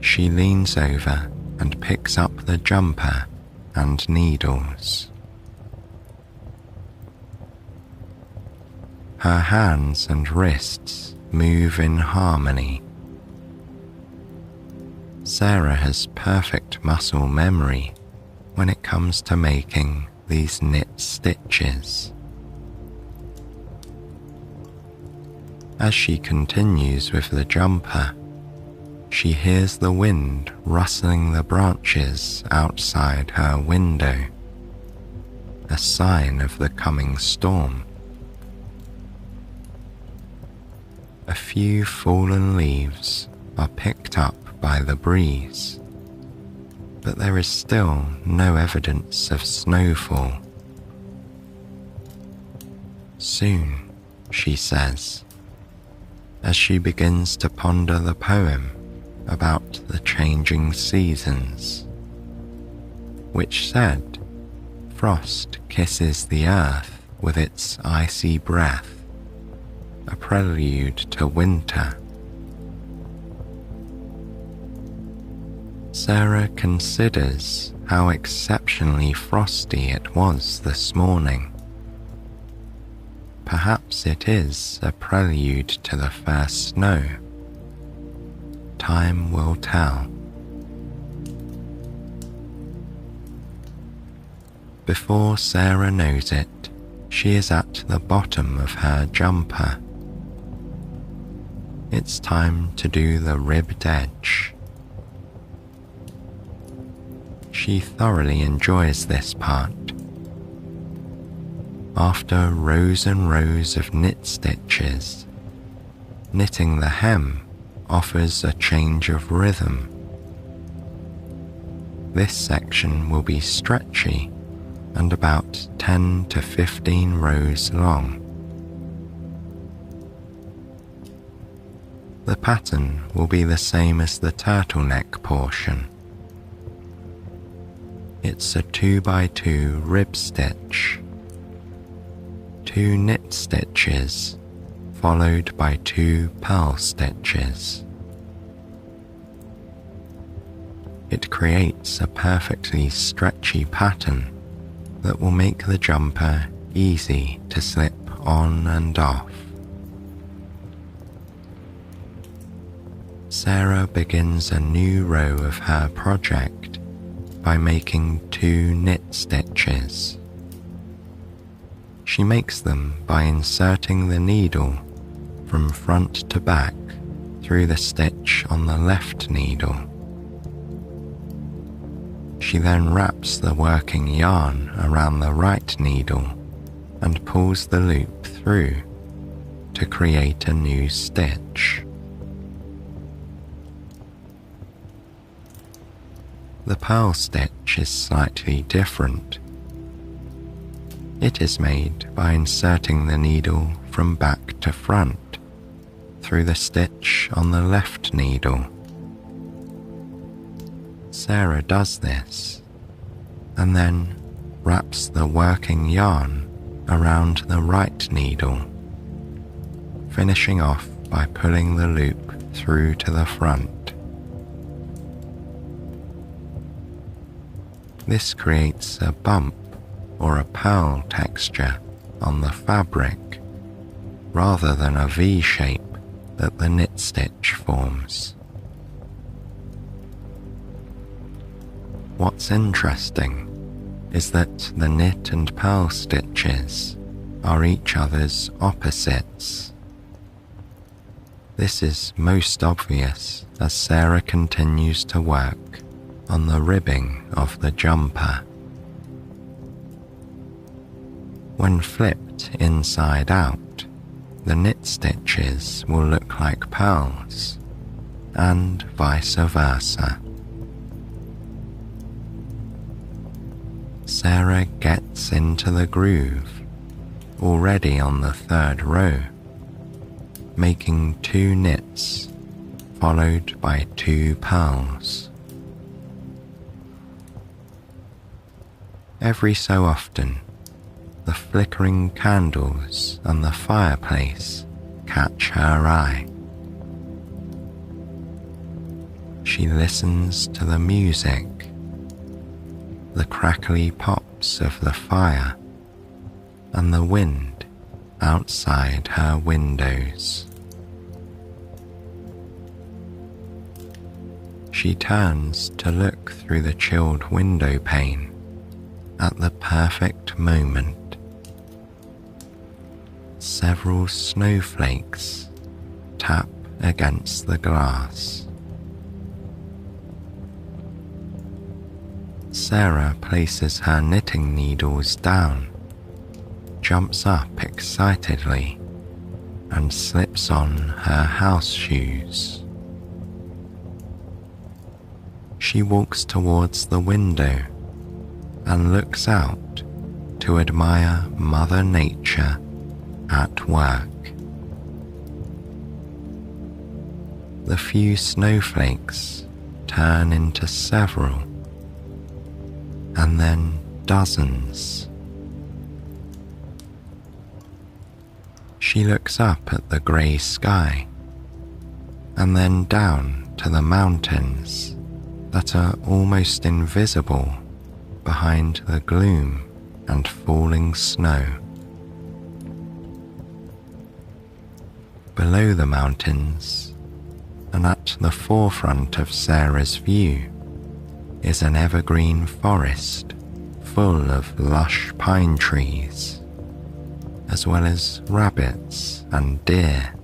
S1: she leans over and picks up the jumper and needles. Her hands and wrists move in harmony. Sarah has perfect muscle memory when it comes to making these knit stitches. As she continues with the jumper, she hears the wind rustling the branches outside her window, a sign of the coming storm. A few fallen leaves are picked up by the breeze, but there is still no evidence of snowfall. Soon, she says, as she begins to ponder the poem about the changing seasons, which said, "Frost kisses the earth with its icy breath, a prelude to winter." Sarah considers how exceptionally frosty it was this morning. Perhaps it is a prelude to the first snow. Time will tell. Before Sarah knows it, she is at the bottom of her jumper. It's time to do the ribbed edge. She thoroughly enjoys this part. After rows and rows of knit stitches, knitting the hem offers a change of rhythm. This section will be stretchy and about 10 to 15 rows long. The pattern will be the same as the turtleneck portion. It's a 2x2 rib stitch, 2 knit stitches followed by 2 purl stitches. It creates a perfectly stretchy pattern that will make the jumper easy to slip on and off. Sarah begins a new row of her project by making 2 knit stitches. She makes them by inserting the needle from front to back through the stitch on the left needle. She then wraps the working yarn around the right needle and pulls the loop through to create a new stitch. The purl stitch is slightly different. It is made by inserting the needle from back to front through the stitch on the left needle. Sarah does this and then wraps the working yarn around the right needle, finishing off by pulling the loop through to the front. This creates a bump or a purl texture on the fabric rather than a V shape that the knit stitch forms. What's interesting is that the knit and purl stitches are each other's opposites. This is most obvious as Sarah continues to work on the ribbing of the jumper. When flipped inside out, the knit stitches will look like pearls, and vice versa. Sarah gets into the groove, already on the 3rd row, making 2 knits, followed by 2 pearls. Every so often, the flickering candles and the fireplace catch her eye. She listens to the music, the crackly pops of the fire, and the wind outside her windows. She turns to look through the chilled window pane at the perfect moment. Several snowflakes tap against the glass. Sarah places her knitting needles down, jumps up excitedly, and slips on her house shoes. She walks towards the window and looks out to admire Mother Nature at work. The few snowflakes turn into several, and then dozens. She looks up at the grey sky, and then down to the mountains that are almost invisible behind the gloom and falling snow. Below the mountains, and at the forefront of Sarah's view, is an evergreen forest full of lush pine trees, as well as rabbits and deer.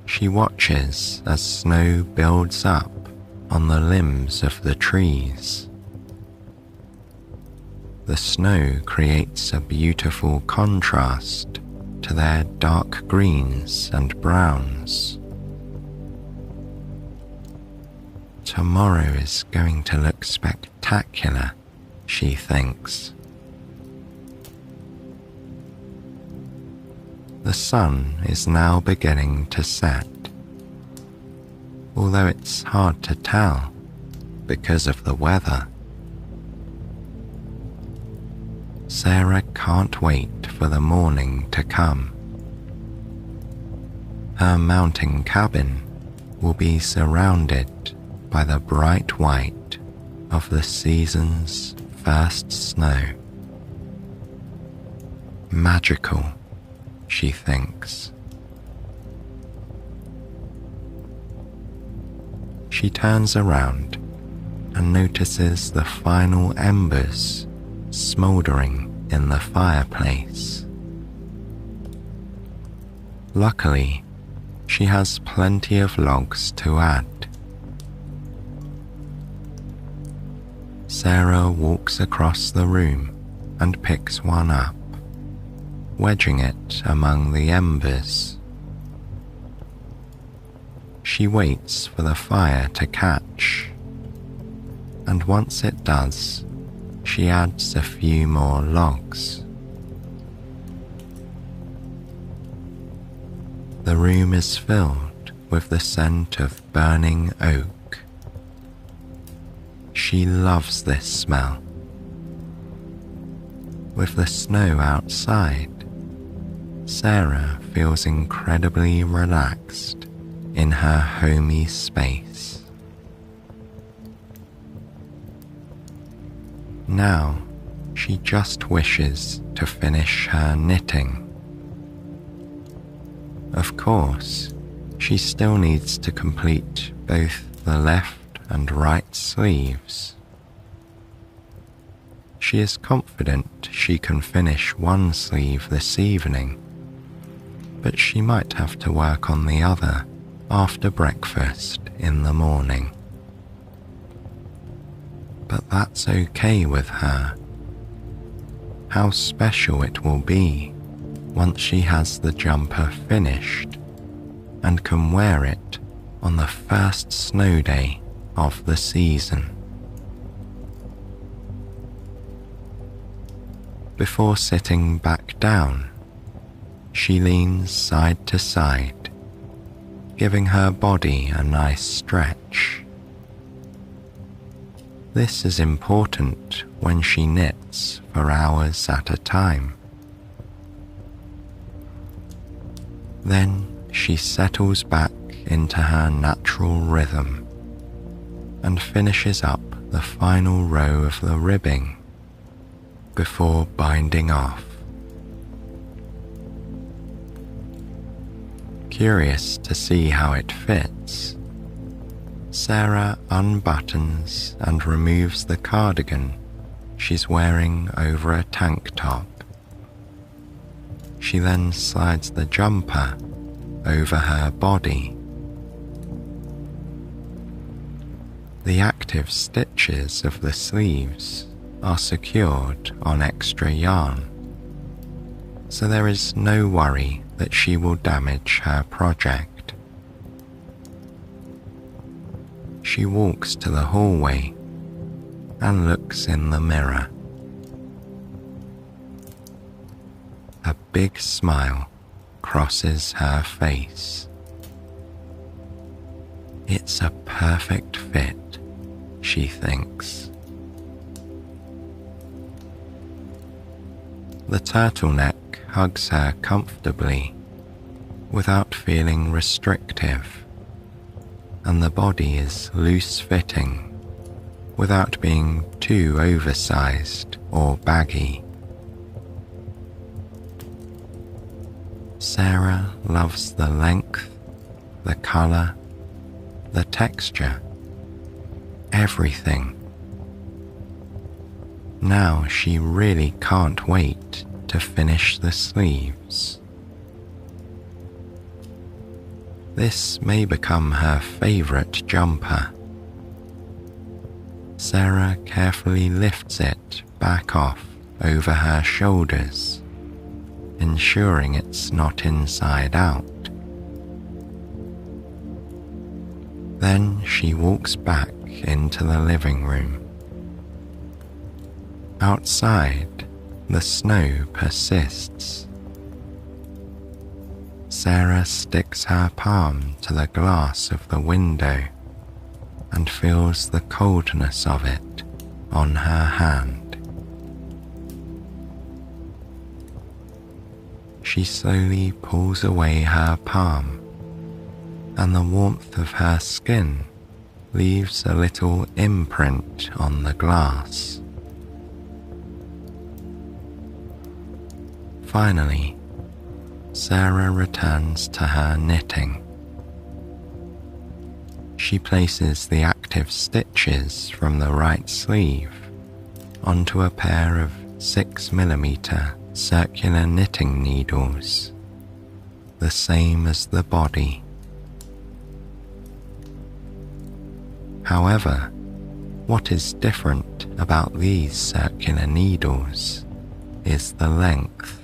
S1: She watches as snow builds up on the limbs of the trees. The snow creates a beautiful contrast to their dark greens and browns. Tomorrow is going to look spectacular, she thinks. The sun is now beginning to set, although it's hard to tell because of the weather. Sarah can't wait for the morning to come. Her mountain cabin will be surrounded by the bright white of the season's first snow. Magical, she thinks. she turns around and notices the final embers smouldering in the fireplace. Luckily, she has plenty of logs to add. Sarah walks across the room and picks one up, wedging it among the embers. She waits for the fire to catch, and once it does, she adds a few more logs. The room is filled with the scent of burning oak. She loves this smell. With the snow outside, Sarah feels incredibly relaxed in her homey space. Now, she just wishes to finish her knitting. Of course, she still needs to complete both the left and right sleeves. She is confident she can finish one sleeve this evening, but she might have to work on the other after breakfast in the morning. But that's okay with her. How special it will be once she has the jumper finished and can wear it on the first snow day of the season. Before sitting back down, she leans side to side, giving her body a nice stretch. This is important when she knits for hours at a time. Then she settles back into her natural rhythm and finishes up the final row of the ribbing before binding off. Curious to see how it fits, Sarah unbuttons and removes the cardigan she's wearing over a tank top. She then slides the jumper over her body. The active stitches of the sleeves are secured on extra yarn, so there is no worry that she will damage her project. She walks to the hallway and looks in the mirror. A big smile crosses her face. It's a perfect fit, she thinks. The turtleneck hugs her comfortably without feeling restrictive, and the body is loose-fitting without being too oversized or baggy. Sarah loves the length, the color, the texture, everything. Now she really can't wait to finish the sleeves. This may become her favorite jumper. Sarah carefully lifts it back off over her shoulders, ensuring it's not inside out. Then she walks back into the living room. Outside, the snow persists. Sarah sticks her palm to the glass of the window and feels the coldness of it on her hand. She slowly pulls away her palm, and the warmth of her skin leaves a little imprint on the glass. Finally, Sarah returns to her knitting. She places the active stitches from the right sleeve onto a pair of 6mm circular knitting needles, the same as the body. However, what is different about these circular needles is the length.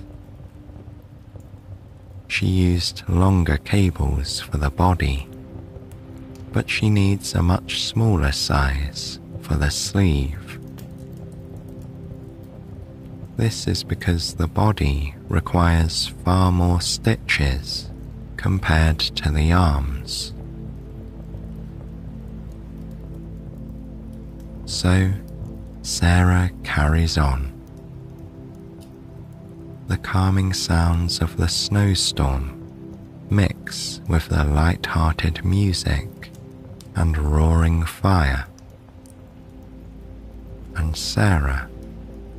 S1: She used longer cables for the body, but she needs a much smaller size for the sleeve. This is because the body requires far more stitches compared to the arms. So, Sarah carries on. The calming sounds of the snowstorm mix with the light-hearted music and roaring fire, and Sarah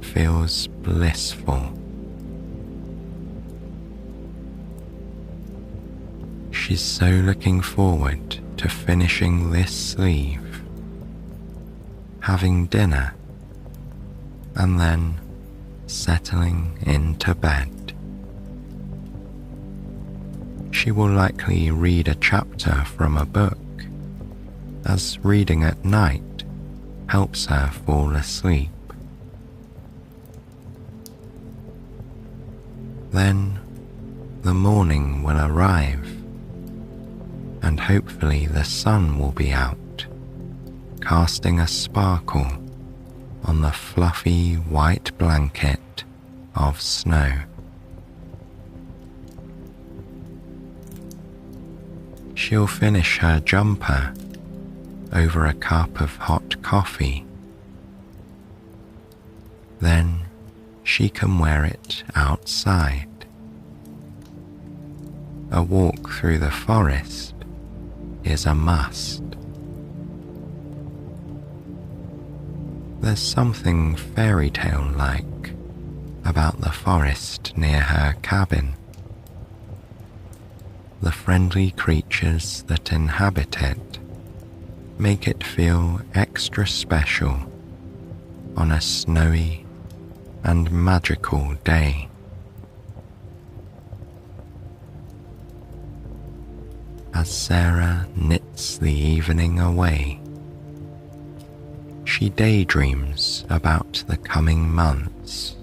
S1: feels blissful. She's so looking forward to finishing this sleeve, having dinner, and then settling into bed. She will likely read a chapter from a book, as reading at night helps her fall asleep. Then the morning will arrive, and hopefully the sun will be out, casting a sparkle on the fluffy white blanket of snow. She'll finish her jumper over a cup of hot coffee. Then she can wear it outside. A walk through the forest is a must. There's something fairy tale-like about the forest near her cabin. The friendly creatures that inhabit it make it feel extra special on a snowy and magical day. As Sarah knits the evening away, she daydreams about the coming months.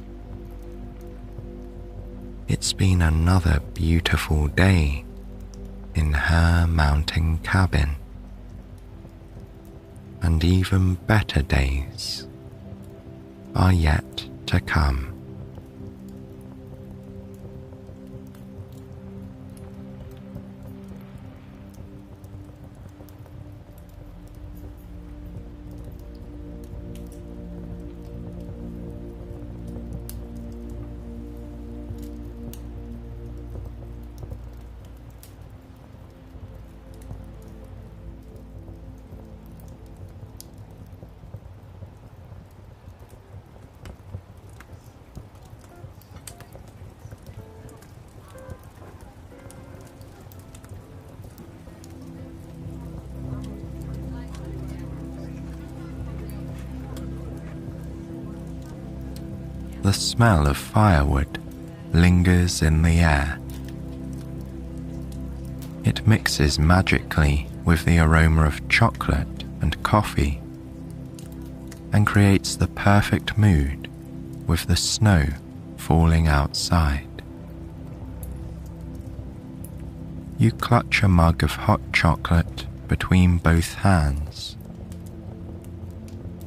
S1: It's been another beautiful day in her mountain cabin, and even better days are yet to come. The smell of firewood lingers in the air. It mixes magically with the aroma of chocolate and coffee, and creates the perfect mood with the snow falling outside. You clutch a mug of hot chocolate between both hands.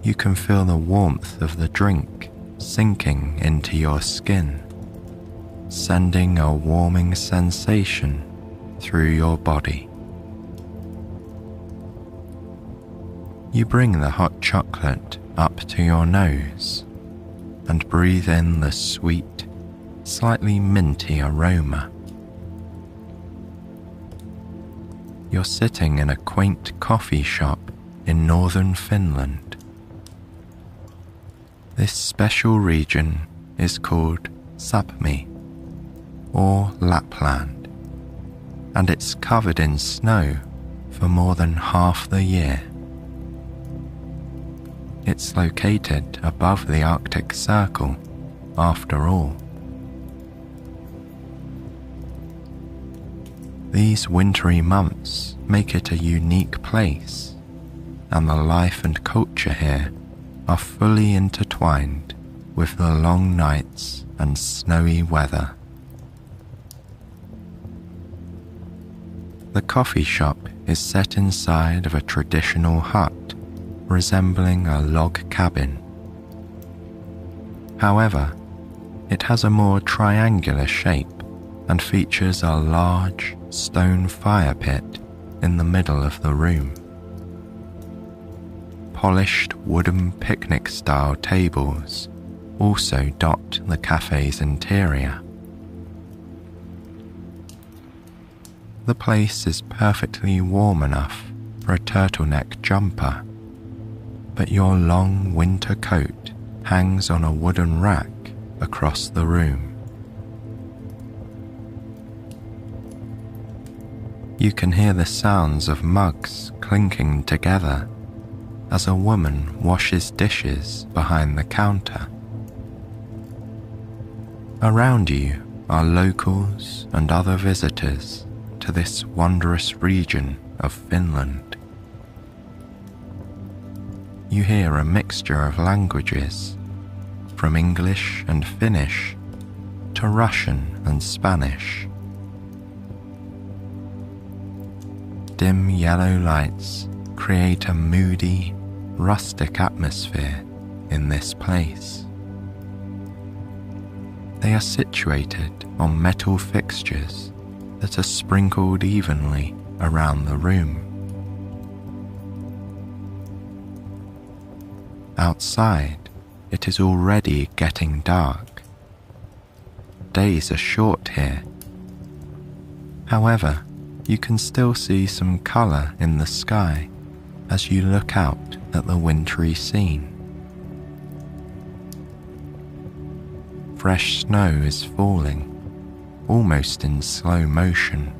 S1: You can feel the warmth of the drink sinking into your skin, sending a warming sensation through your body. You bring the hot chocolate up to your nose and breathe in the sweet, slightly minty aroma. You're sitting in a quaint coffee shop in northern Finland. This special region is called Sapmi, or Lapland, and it's covered in snow for more than half the year. It's located above the Arctic Circle, after all. These wintry months make it a unique place, and the life and culture here are fully intertwined with the long nights and snowy weather. The coffee shop is set inside of a traditional hut resembling a log cabin. However, it has a more triangular shape and features a large stone fire pit in the middle of the room. Polished wooden picnic-style tables also dot the cafe's interior. The place is perfectly warm enough for a turtleneck jumper, but your long winter coat hangs on a wooden rack across the room. You can hear the sounds of mugs clinking together as a woman washes dishes behind the counter. Around you are locals and other visitors to this wondrous region of Finland. You hear a mixture of languages, from English and Finnish to Russian and Spanish. Dim yellow lights create a moody, rustic atmosphere in this place. They are situated on metal fixtures that are sprinkled evenly around the room. Outside, it is already getting dark. Days are short here. However, you can still see some colour in the sky as you look out at the wintry scene. Fresh snow is falling, almost in slow motion,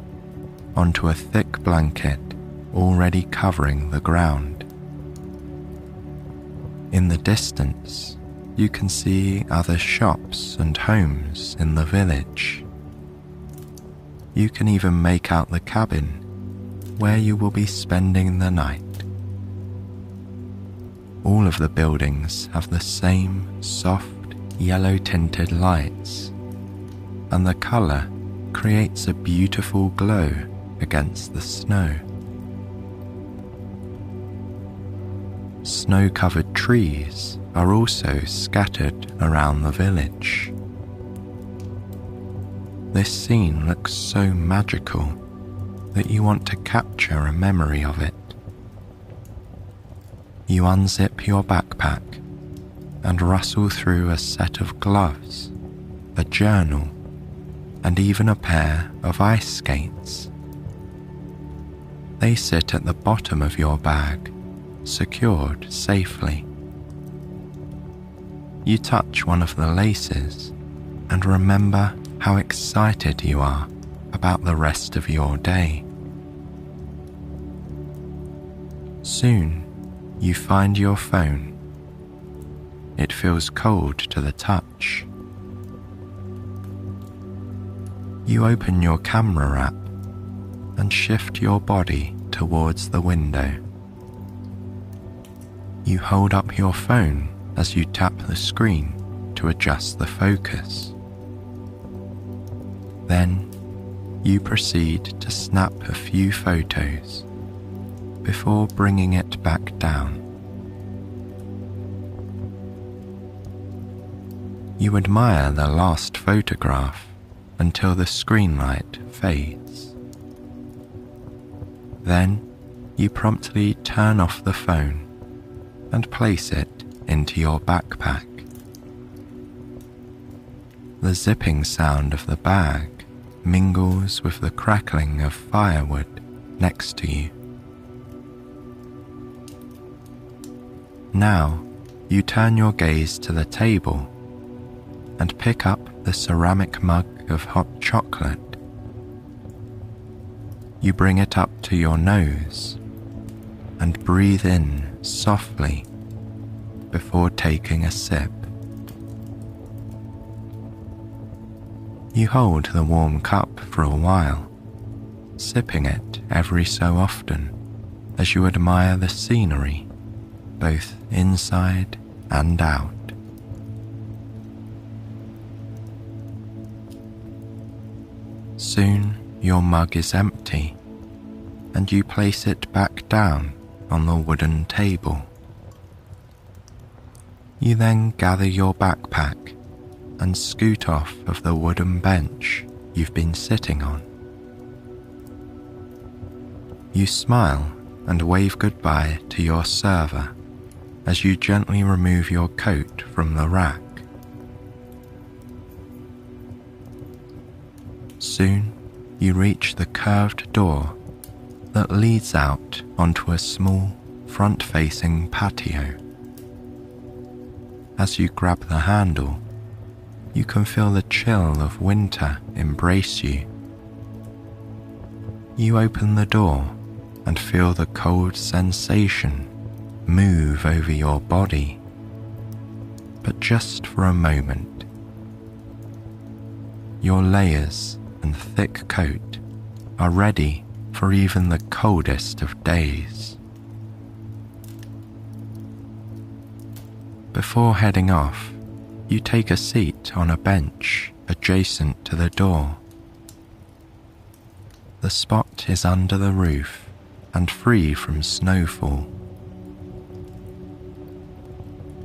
S1: onto a thick blanket already covering the ground. In the distance, you can see other shops and homes in the village. You can even make out the cabin where you will be spending the night. All of the buildings have the same soft yellow-tinted lights, and the colour creates a beautiful glow against the snow. Snow-covered trees are also scattered around the village. This scene looks so magical that you want to capture a memory of it. You unzip your backpack and rustle through a set of gloves, a journal, and even a pair of ice skates. They sit at the bottom of your bag, secured safely. You touch one of the laces and remember how excited you are about the rest of your day. Soon, you find your phone. It feels cold to the touch. You open your camera app and shift your body towards the window. You hold up your phone as you tap the screen to adjust the focus. Then, you proceed to snap a few photos before bringing it back down. You admire the last photograph until the screen light fades. Then, you promptly turn off the phone and place it into your backpack. The zipping sound of the bag mingles with the crackling of firewood next to you. Now, you turn your gaze to the table and pick up the ceramic mug of hot chocolate. you bring it up to your nose and breathe in softly before taking a sip. You hold the warm cup for a while, sipping it every so often as you admire the scenery, both inside and out. Soon your mug is empty, and you place it back down on the wooden table. You then gather your backpack and scoot off of the wooden bench you've been sitting on. You smile and wave goodbye to your server as you gently remove your coat from the rack. Soon you reach the curved door that leads out onto a small front-facing patio. As you grab the handle, you can feel the chill of winter embrace you. You open the door and feel the cold sensation move over your body, but just for a moment. Your layers and thick coat are ready for even the coldest of days. Before heading off, you take a seat on a bench adjacent to the door. The spot is under the roof and free from snowfall.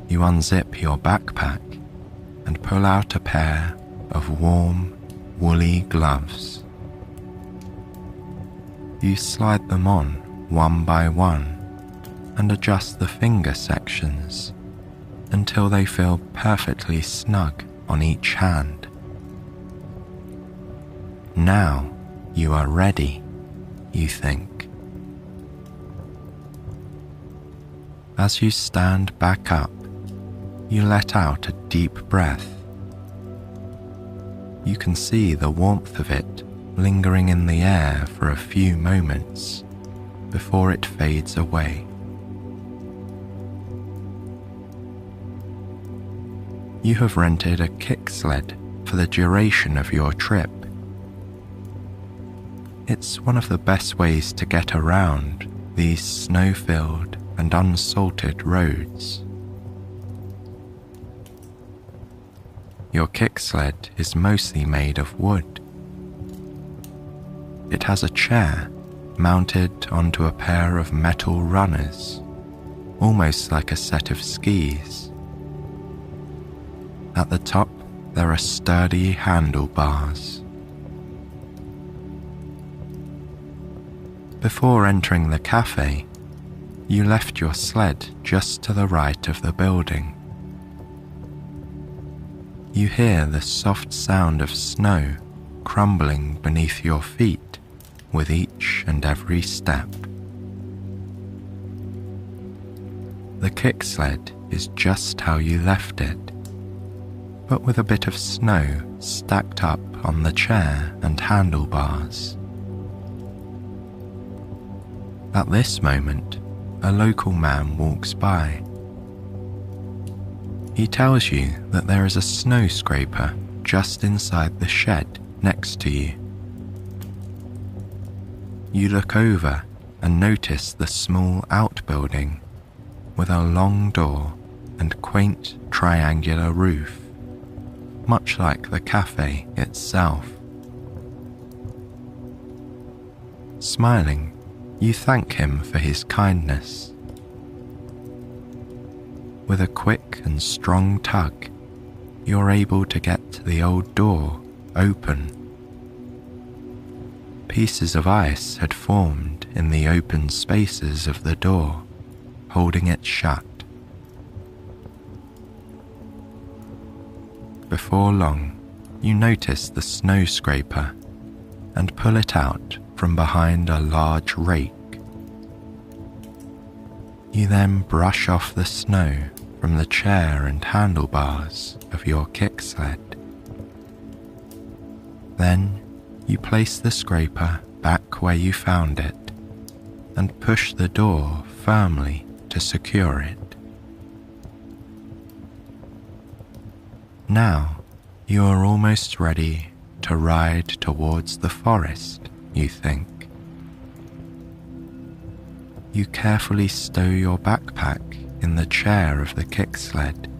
S1: You unzip your backpack and pull out a pair of warm, woolly gloves. You slide them on one by one and adjust the finger sections until they feel perfectly snug on each hand. Now you are ready, you think. As you stand back up, you let out a deep breath. You can see the warmth of it lingering in the air for a few moments before it fades away. You have rented a kick sled for the duration of your trip. It's one of the best ways to get around these snow-filled and unsalted roads. Your kick sled is mostly made of wood. It has a chair mounted onto a pair of metal runners, almost like a set of skis. At the top, there are sturdy handlebars. Before entering the cafe, you left your sled just to the right of the building. You hear the soft sound of snow crumbling beneath your feet with each and every step. The kick sled is just how you left it, but with a bit of snow stacked up on the chair and handlebars. At this moment, a local man walks by. He tells you that there is a snow scraper just inside the shed next to you. You look over and notice the small outbuilding with a long door and quaint triangular roof, much like the cafe itself. Smiling, you thank him for his kindness. With a quick and strong tug, you're able to get the old door open. Pieces of ice had formed in the open spaces of the door, holding it shut. Before long, you notice the snow scraper and pull it out from behind a large rake. You then brush off the snow from the chair and handlebars of your kick sled. Then you place the scraper back where you found it and push the door firmly to secure it. Now you are almost ready to ride towards the forest, you think. You carefully stow your backpack in the chair of the kick sled,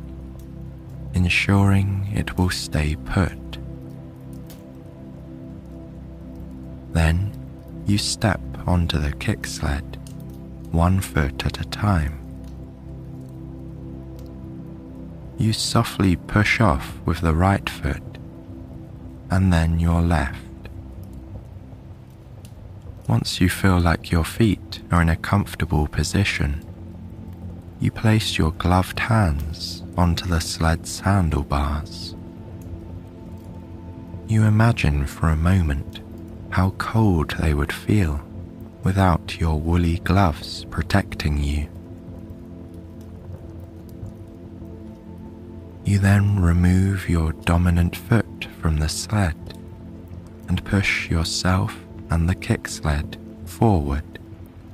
S1: ensuring it will stay put. Then you step onto the kick sled, 1 foot at a time. You softly push off with the right foot and then your left. Once you feel like your feet are in a comfortable position, you place your gloved hands onto the sled's handlebars. You imagine for a moment how cold they would feel without your woolly gloves protecting you. You then remove your dominant foot from the sled and push yourself and the kick sled forward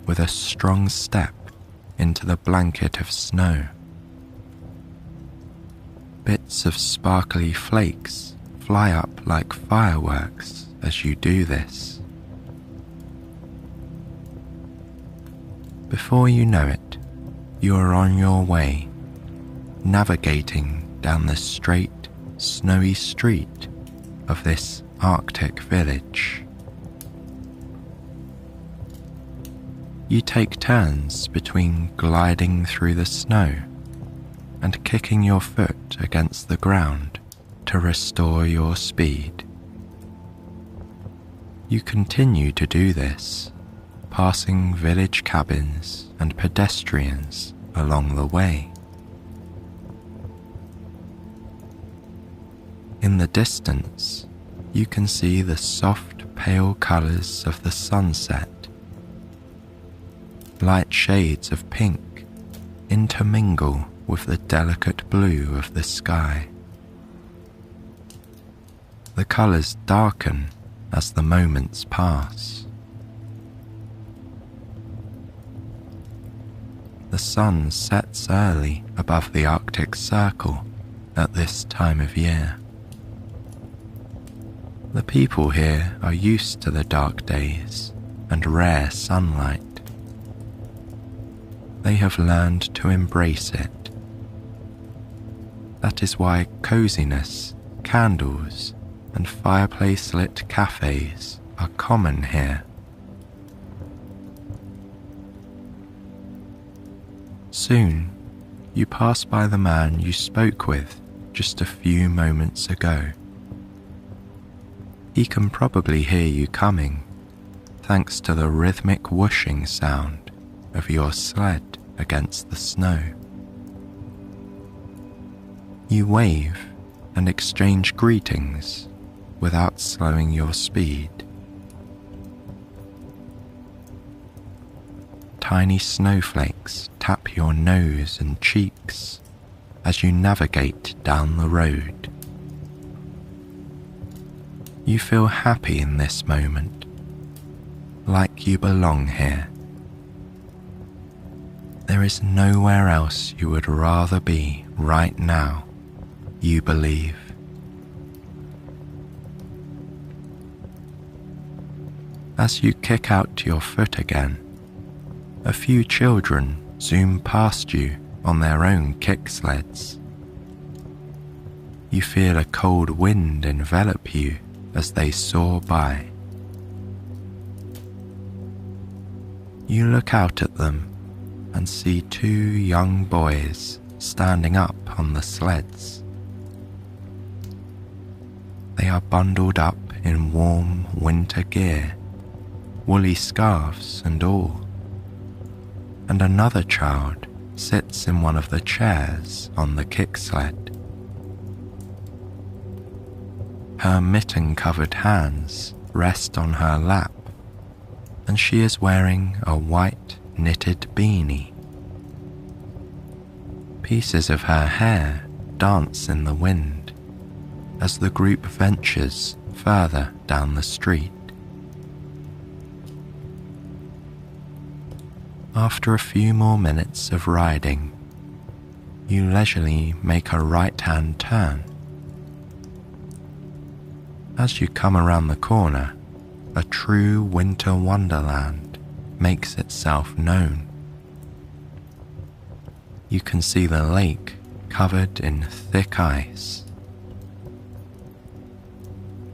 S1: with a strong step into the blanket of snow. Bits of sparkly flakes fly up like fireworks as you do this. Before you know it, you are on your way, navigating down the straight, snowy street of this Arctic village. You take turns between gliding through the snow and kicking your foot against the ground to restore your speed. You continue to do this, passing village cabins and pedestrians along the way. In the distance, you can see the soft, pale colours of the sunset. Light shades of pink intermingle with the delicate blue of the sky. The colours darken as the moments pass. The sun sets early above the Arctic Circle at this time of year. The people here are used to the dark days and rare sunlight. They have learned to embrace it. That is why coziness, candles, and fireplace-lit cafes are common here. Soon, you pass by the man you spoke with just a few moments ago. He can probably hear you coming, thanks to the rhythmic whooshing sound of your sled against the snow. You wave and exchange greetings without slowing your speed. Tiny snowflakes tap your nose and cheeks as you navigate down the road. You feel happy in this moment, like you belong here. There is nowhere else you would rather be right now, you believe. As you kick out your foot again, a few children zoom past you on their own kick sleds. You feel a cold wind envelop you as they soar by. You look out at them and see 2 young boys standing up on the sleds. They are bundled up in warm winter gear, woolly scarves and all, and another child sits in one of the chairs on the kick sled. Her mitten-covered hands rest on her lap, and she is wearing a white knitted beanie. Pieces of her hair dance in the wind as the group ventures further down the street. After a few more minutes of riding, you leisurely make a right-hand turn. As you come around the corner, a true winter wonderland makes itself known. You can see the lake covered in thick ice.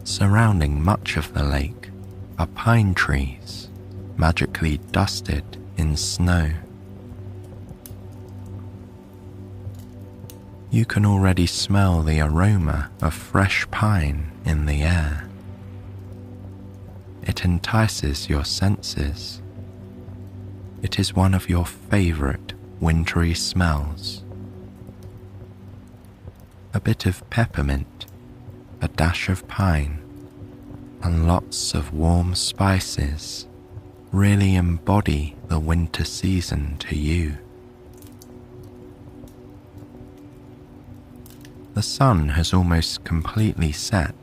S1: Surrounding much of the lake are pine trees, magically dusted in snow. You can already smell the aroma of fresh pine in the air. It entices your senses. It is one of your favorite wintry smells. A bit of peppermint, a dash of pine, and lots of warm spices really embody the winter season to you. The sun has almost completely set,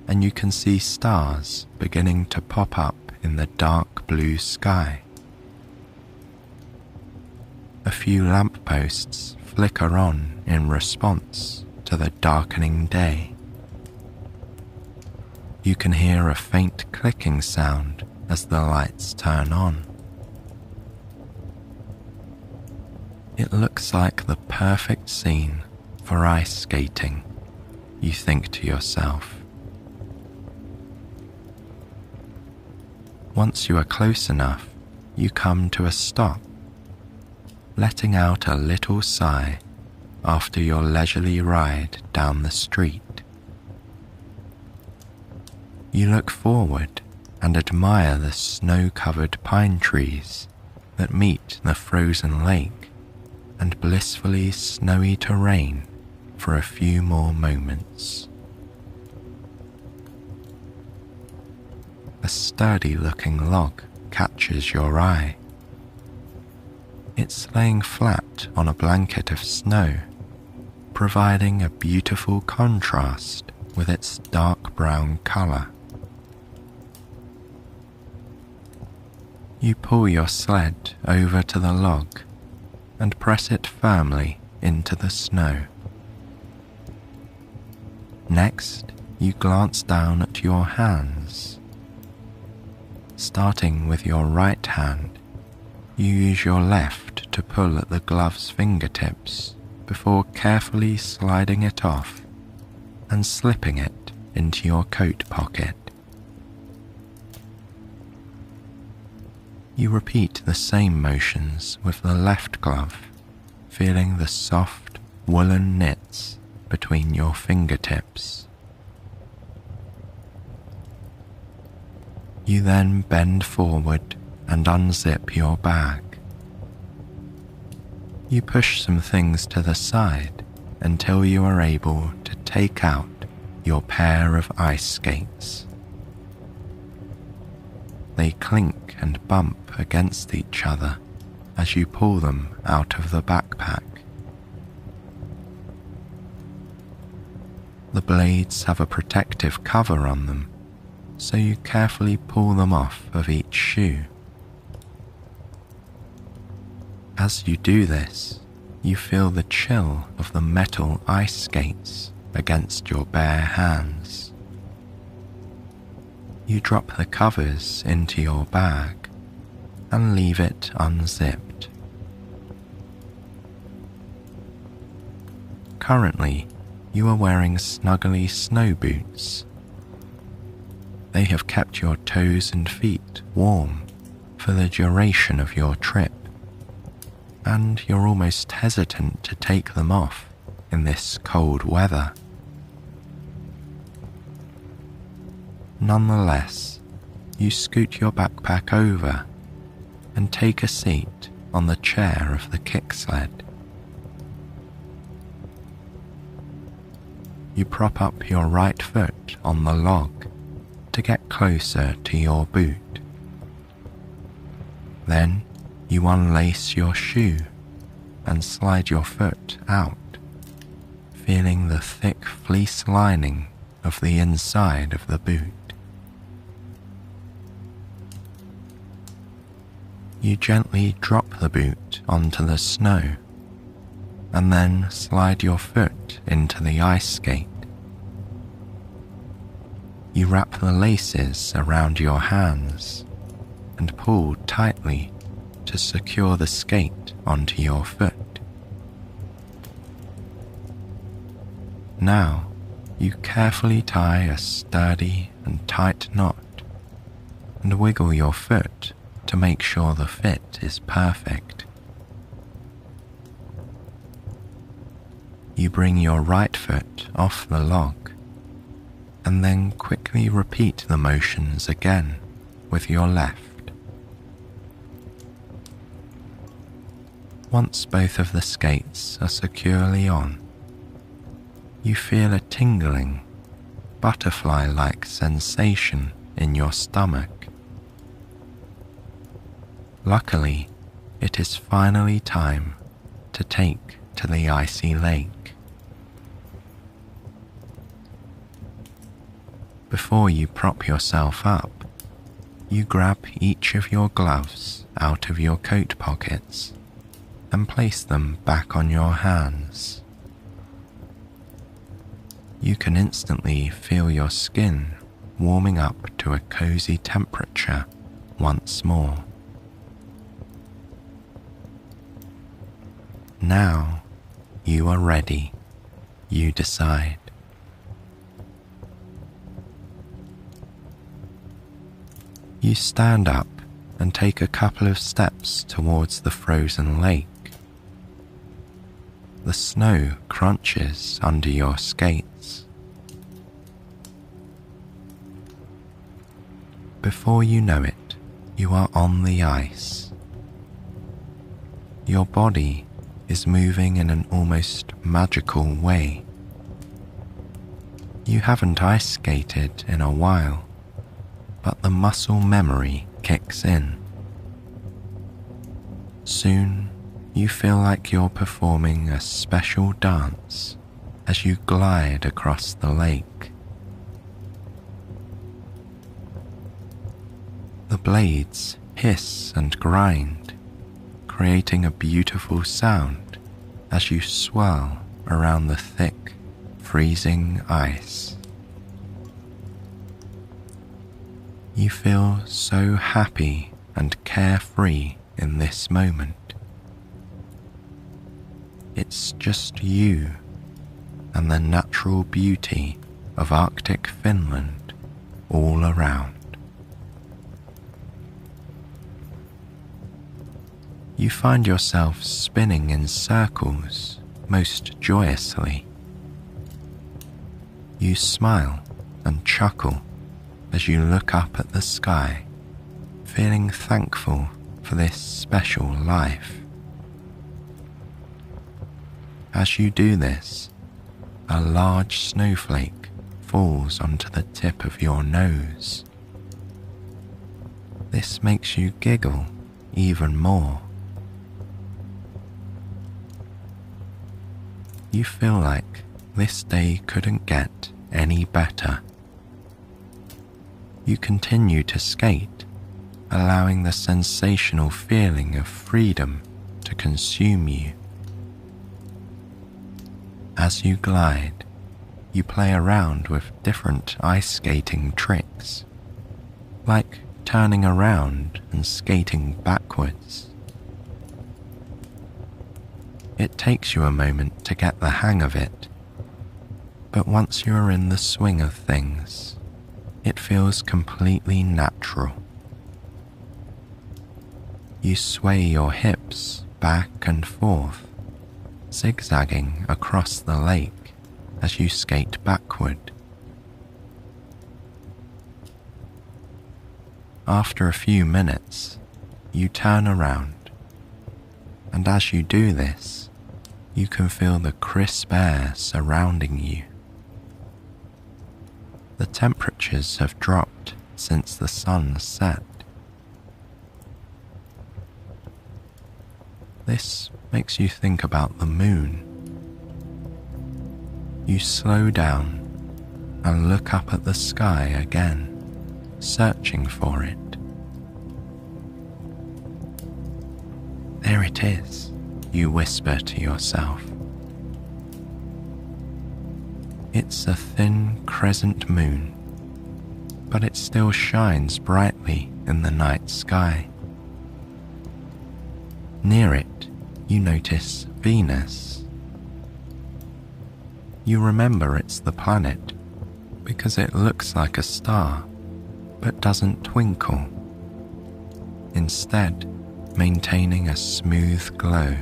S1: and you can see stars beginning to pop up in the dark blue sky. A few lampposts flicker on in response to the darkening day. You can hear a faint clicking sound as the lights turn on. It looks like the perfect scene for ice skating, you think to yourself. Once you are close enough, you come to a stop, letting out a little sigh after your leisurely ride down the street. You look forward and admire the snow-covered pine trees that meet the frozen lake and blissfully snowy terrain for a few more moments. A sturdy-looking log catches your eye. It's laying flat on a blanket of snow, providing a beautiful contrast with its dark brown color. You pull your sled over to the log and press it firmly into the snow. Next, you glance down at your hands. Starting with your right hand, you use your left to pull at the glove's fingertips before carefully sliding it off and slipping it into your coat pocket. You repeat the same motions with the left glove, feeling the soft woolen knits between your fingertips. You then bend forward and unzip your bag. You push some things to the side until you are able to take out your pair of ice skates. They clink and bump against each other as you pull them out of the backpack. The blades have a protective cover on them, so you carefully pull them off of each shoe. As you do this, you feel the chill of the metal ice skates against your bare hands. You drop the covers into your bag and leave it unzipped. Currently, you are wearing snuggly snow boots. They have kept your toes and feet warm for the duration of your trip, and you're almost hesitant to take them off in this cold weather. Nonetheless, you scoot your backpack over and take a seat on the chair of the kicksled. You prop up your right foot on the log to get closer to your boot. Then you unlace your shoe and slide your foot out, feeling the thick fleece lining of the inside of the boot. You gently drop the boot onto the snow and then slide your foot into the ice skate. You wrap the laces around your hands and pull tightly to secure the skate onto your foot. Now, you carefully tie a sturdy and tight knot and wiggle your foot to make sure the fit is perfect. You bring your right foot off the log and then quickly repeat the motions again with your left. Once both of the skates are securely on, you feel a tingling, butterfly-like sensation in your stomach. Luckily, it is finally time to take to the icy lake. Before you prop yourself up, you grab each of your gloves out of your coat pockets and place them back on your hands. You can instantly feel your skin warming up to a cozy temperature once more. Now you are ready, you decide. You stand up and take a couple of steps towards the frozen lake. The snow crunches under your skates. Before you know it, you are on the ice. Your body is moving in an almost magical way. You haven't ice skated in a while, but the muscle memory kicks in. Soon, you feel like you're performing a special dance as you glide across the lake. The blades hiss and grind, creating a beautiful sound as you swirl around the thick, freezing ice. You feel so happy and carefree in this moment. It's just you and the natural beauty of Arctic Finland all around. You find yourself spinning in circles most joyously. You smile and chuckle as you look up at the sky, feeling thankful for this special life. As you do this, a large snowflake falls onto the tip of your nose. This makes you giggle even more. You feel like this day couldn't get any better. You continue to skate, allowing the sensational feeling of freedom to consume you. As you glide, you play around with different ice skating tricks, like turning around and skating backwards. It takes you a moment to get the hang of it, but once you are in the swing of things, it feels completely natural. You sway your hips back and forth, zigzagging across the lake as you skate backward. After a few minutes, you turn around, and as you do this, you can feel the crisp air surrounding you. The temperatures have dropped since the sun set. This makes you think about the moon. You slow down and look up at the sky again, searching for it. There it is, you whisper to yourself. It's a thin crescent moon, but it still shines brightly in the night sky. Near it, you notice Venus. You remember it's the planet because it looks like a star, but doesn't twinkle, instead maintaining a smooth glow.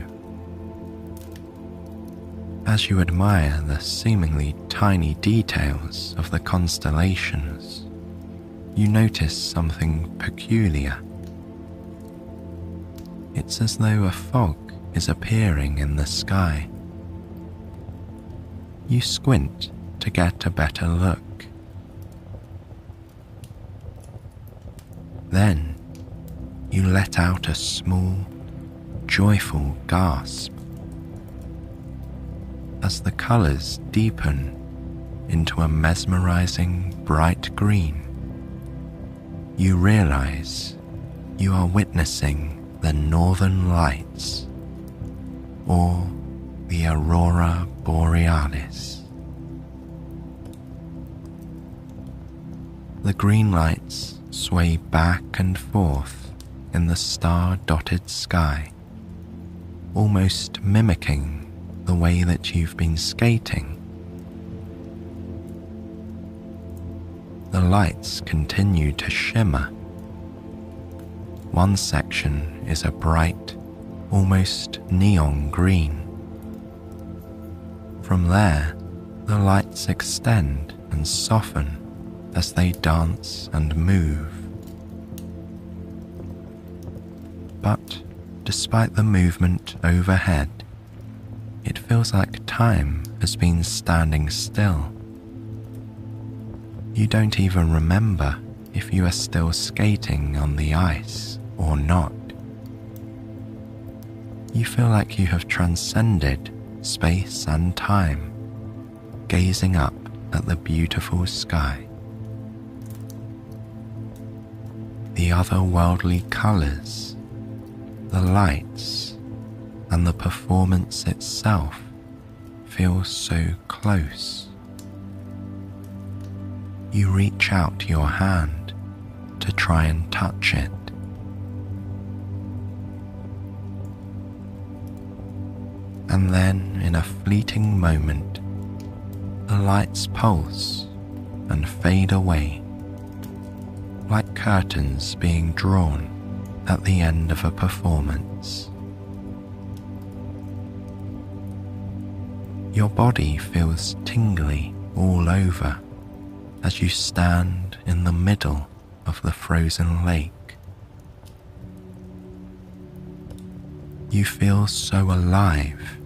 S1: As you admire the seemingly tiny details of the constellations, you notice something peculiar. It's as though a fog is appearing in the sky. You squint to get a better look. Then you let out a small, joyful gasp as the colours deepen into a mesmerizing bright green. You realise you are witnessing the Northern Lights, or the Aurora Borealis. The green lights sway back and forth in the star-dotted sky, almost mimicking the way that you've been skating. The lights continue to shimmer. One section is a bright, almost neon green. From there, the lights extend and soften as they dance and move. But despite the movement overhead, it feels like time has been standing still. You don't even remember if you are still skating on the ice or not. You feel like you have transcended space and time, gazing up at the beautiful sky. The otherworldly colours, the lights, and the performance itself feel so close. You reach out your hand to try and touch it. And then, in a fleeting moment, the lights pulse and fade away, like curtains being drawn at the end of a performance. Your body feels tingly all over as you stand in the middle of the frozen lake. You feel so alive,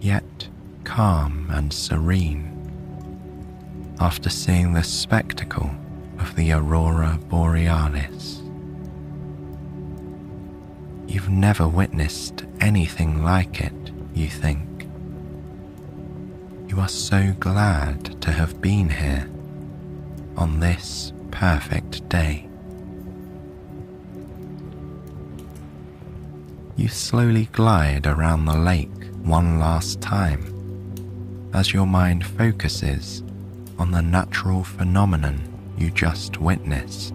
S1: yet calm and serene, after seeing the spectacle of the Aurora Borealis. You've never witnessed anything like it, you think. You are so glad to have been here on this perfect day. You slowly glide around the lake one last time as your mind focuses on the natural phenomenon you just witnessed.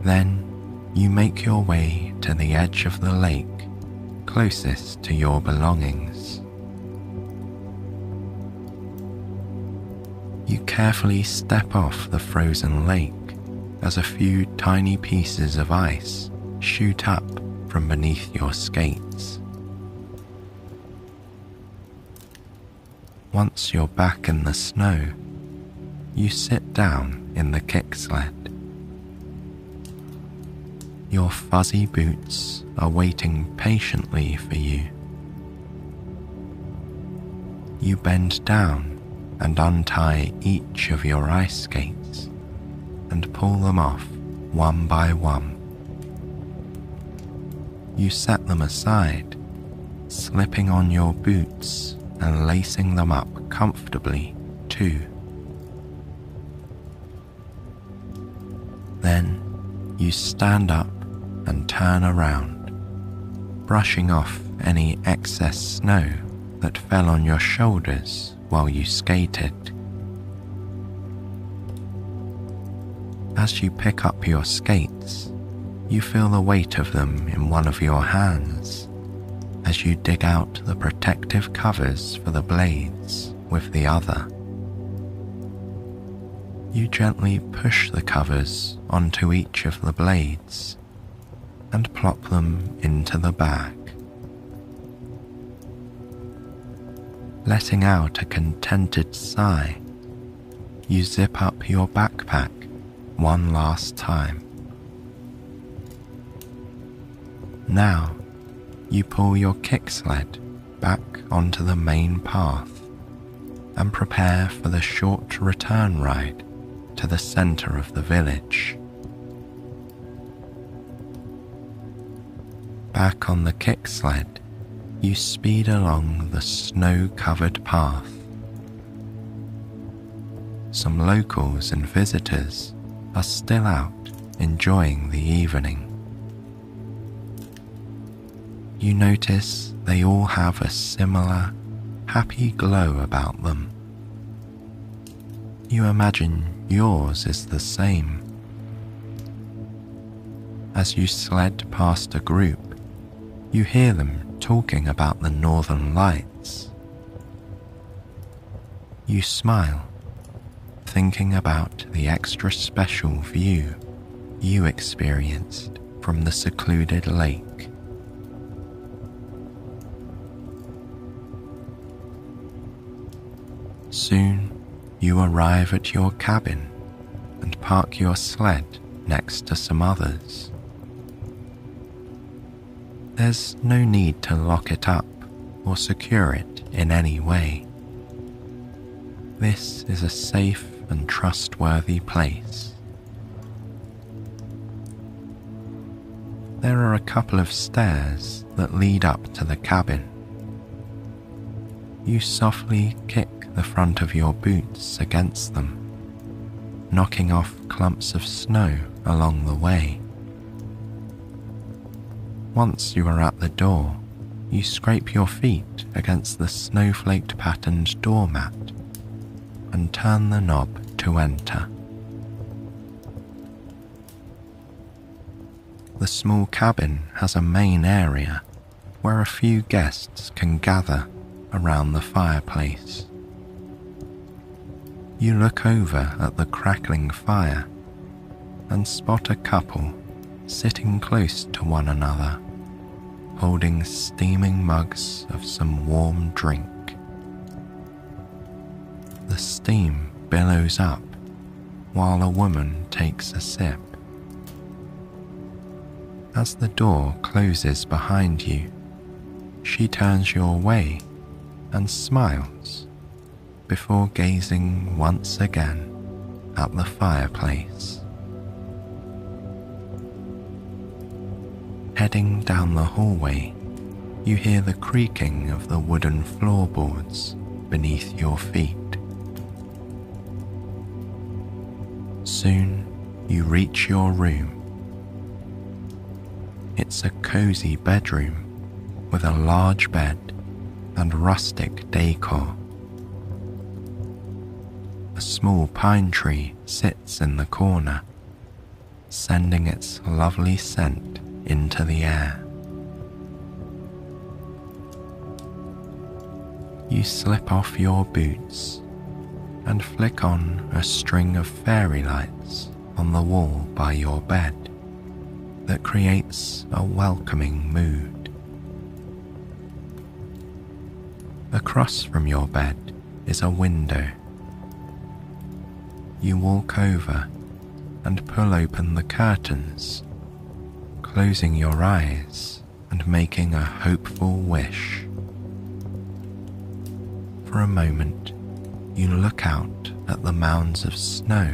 S1: Then you make your way to the edge of the lake closest to your belongings. You carefully step off the frozen lake as a few tiny pieces of ice shoot up from beneath your skates. Once you're back in the snow, you sit down in the kicksled. Your fuzzy boots are waiting patiently for you. You bend down and untie each of your ice skates and pull them off one by one. You set them aside, slipping on your boots and lacing them up comfortably too. Then you stand up and turn around, brushing off any excess snow that fell on your shoulders while you skated. As you pick up your skates, you feel the weight of them in one of your hands as you dig out the protective covers for the blades with the other. You gently push the covers onto each of the blades and plop them into the bag. Letting out a contented sigh, you zip up your backpack one last time. Now, you pull your kick sled back onto the main path and prepare for the short return ride to the center of the village. Back on the kick sled, you speed along the snow-covered path. Some locals and visitors are still out enjoying the evening. You notice they all have a similar, happy glow about them. You imagine yours is the same. As you sled past a group, you hear them talking about the northern lights. You smile, thinking about the extra special view you experienced from the secluded lake. Soon, you arrive at your cabin and park your sled next to some others. There's no need to lock it up or secure it in any way. This is a safe and trustworthy place. There are a couple of stairs that lead up to the cabin. You softly kick the front of your boots against them, knocking off clumps of snow along the way. Once you are at the door, you scrape your feet against the snowflaked patterned doormat and turn the knob to enter. The small cabin has a main area where a few guests can gather around the fireplace. You look over at the crackling fire and spot a couple sitting close to one another, holding steaming mugs of some warm drink. The steam billows up while a woman takes a sip. As the door closes behind you, she turns your way and smiles before gazing once again at the fireplace. Heading down the hallway, you hear the creaking of the wooden floorboards beneath your feet. Soon you reach your room. It's a cozy bedroom with a large bed and rustic decor. A small pine tree sits in the corner, sending its lovely scent into the air. You slip off your boots and flick on a string of fairy lights on the wall by your bed that creates a welcoming mood. Across from your bed is a window. You walk over and pull open the curtains, closing your eyes and making a hopeful wish. For a moment, you look out at the mounds of snow,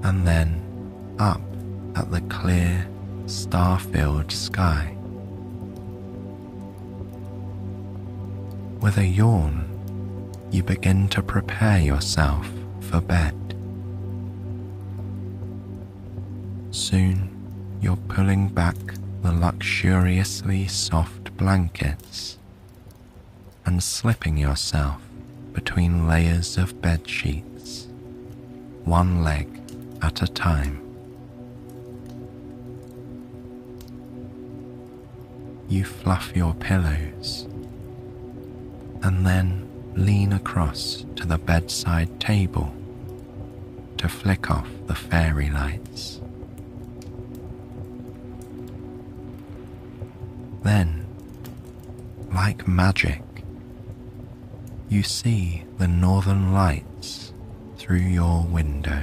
S1: and then up at the clear, star-filled sky. With a yawn, you begin to prepare yourself for bed. Soon, You're pulling back the luxuriously soft blankets and slipping yourself between layers of bed sheets, one leg at a time. You fluff your pillows and then lean across to the bedside table to flick off the fairy lights. Then, like magic, you see the northern lights through your window.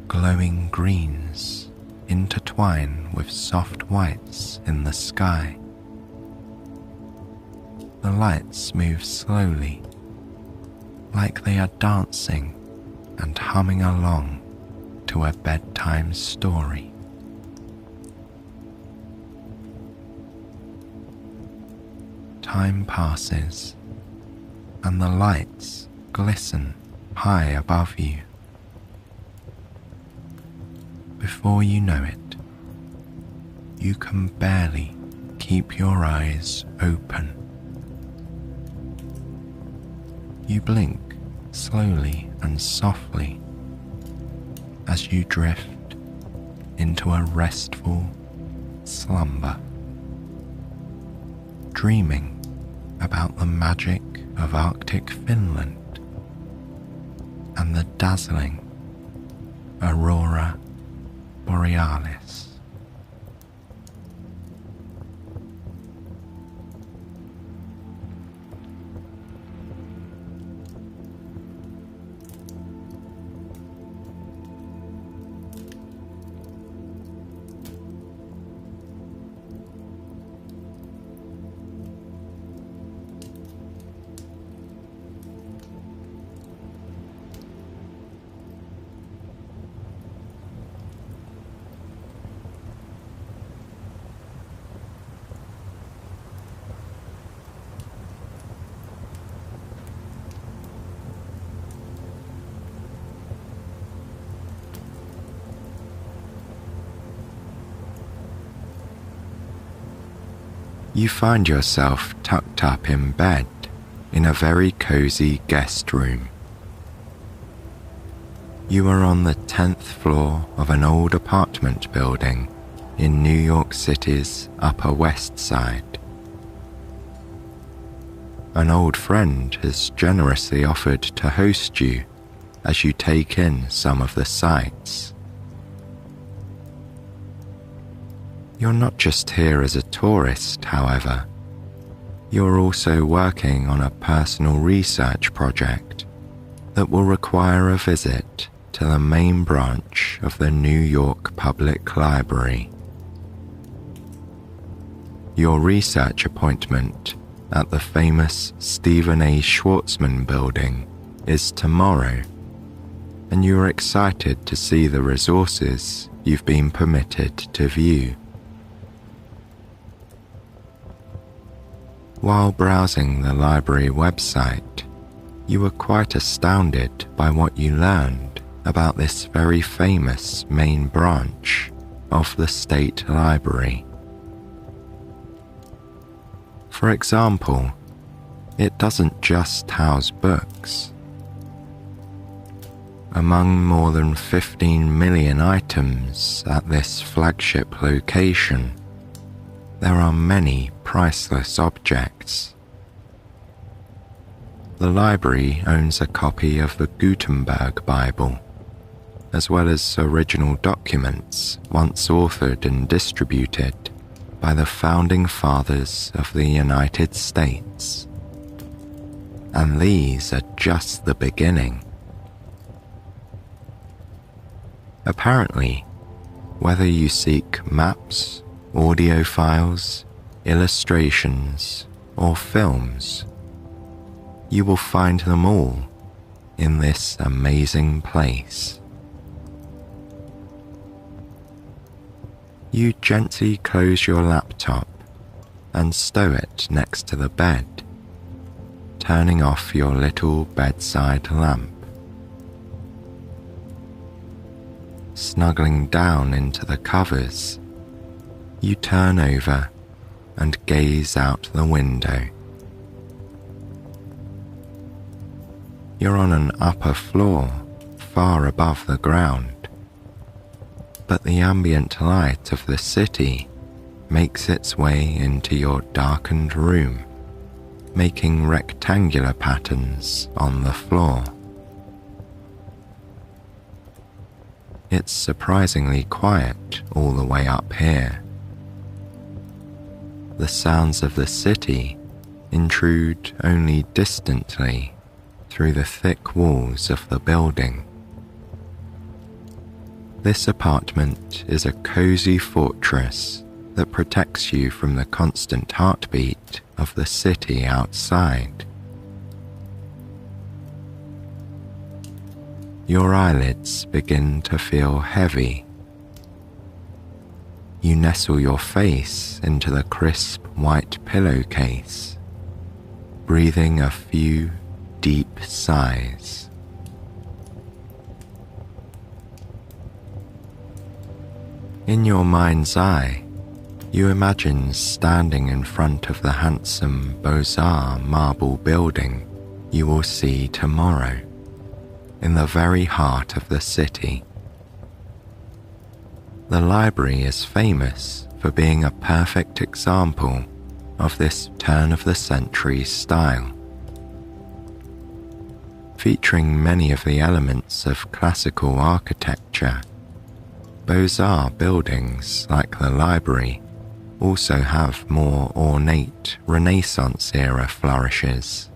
S1: Glowing greens intertwine with soft whites in the sky. The lights move slowly, like they are dancing and humming along to a bedtime story. Time passes, and the lights glisten high above you. Before you know it, you can barely keep your eyes open. You blink slowly and softly as you drift into a restful slumber, dreaming about the magic of Arctic Finland and the dazzling aurora borealis. You find yourself tucked up in bed in a very cozy guest room. You are on the 10th floor of an old apartment building in New York City's Upper West Side. An old friend has generously offered to host you as you take in some of the sights. You're not just here as a tourist, however. You're also working on a personal research project that will require a visit to the main branch of the New York Public Library. Your research appointment at the famous Stephen A. Schwarzman building is tomorrow, and you're excited to see the resources you've been permitted to view. While browsing the library website, you were quite astounded by what you learned about this very famous main branch of the State Library. For example, it doesn't just house books. Among more than 15 million items at this flagship location, there are many priceless objects. The library owns a copy of the Gutenberg Bible, as well as original documents once authored and distributed by the founding fathers of the United States. And these are just the beginning. Apparently, whether you seek maps, audio files, illustrations, or films, you will find them all in this amazing place. You gently close your laptop and stow it next to the bed, turning off your little bedside lamp. Snuggling down into the covers, you turn over and gaze out the window. You're on an upper floor far above the ground, but the ambient light of the city makes its way into your darkened room, making rectangular patterns on the floor. It's surprisingly quiet all the way up here. The sounds of the city intrude only distantly through the thick walls of the building. This apartment is a cozy fortress that protects you from the constant heartbeat of the city outside. Your eyelids begin to feel heavy. You nestle your face into the crisp white pillowcase, breathing a few deep sighs. In your mind's eye, you imagine standing in front of the handsome Beaux-Arts marble building you will see tomorrow, in the very heart of the city. The library is famous for being a perfect example of this turn-of-the-century style. Featuring many of the elements of classical architecture, Beaux-Arts buildings like the library also have more ornate Renaissance-era flourishes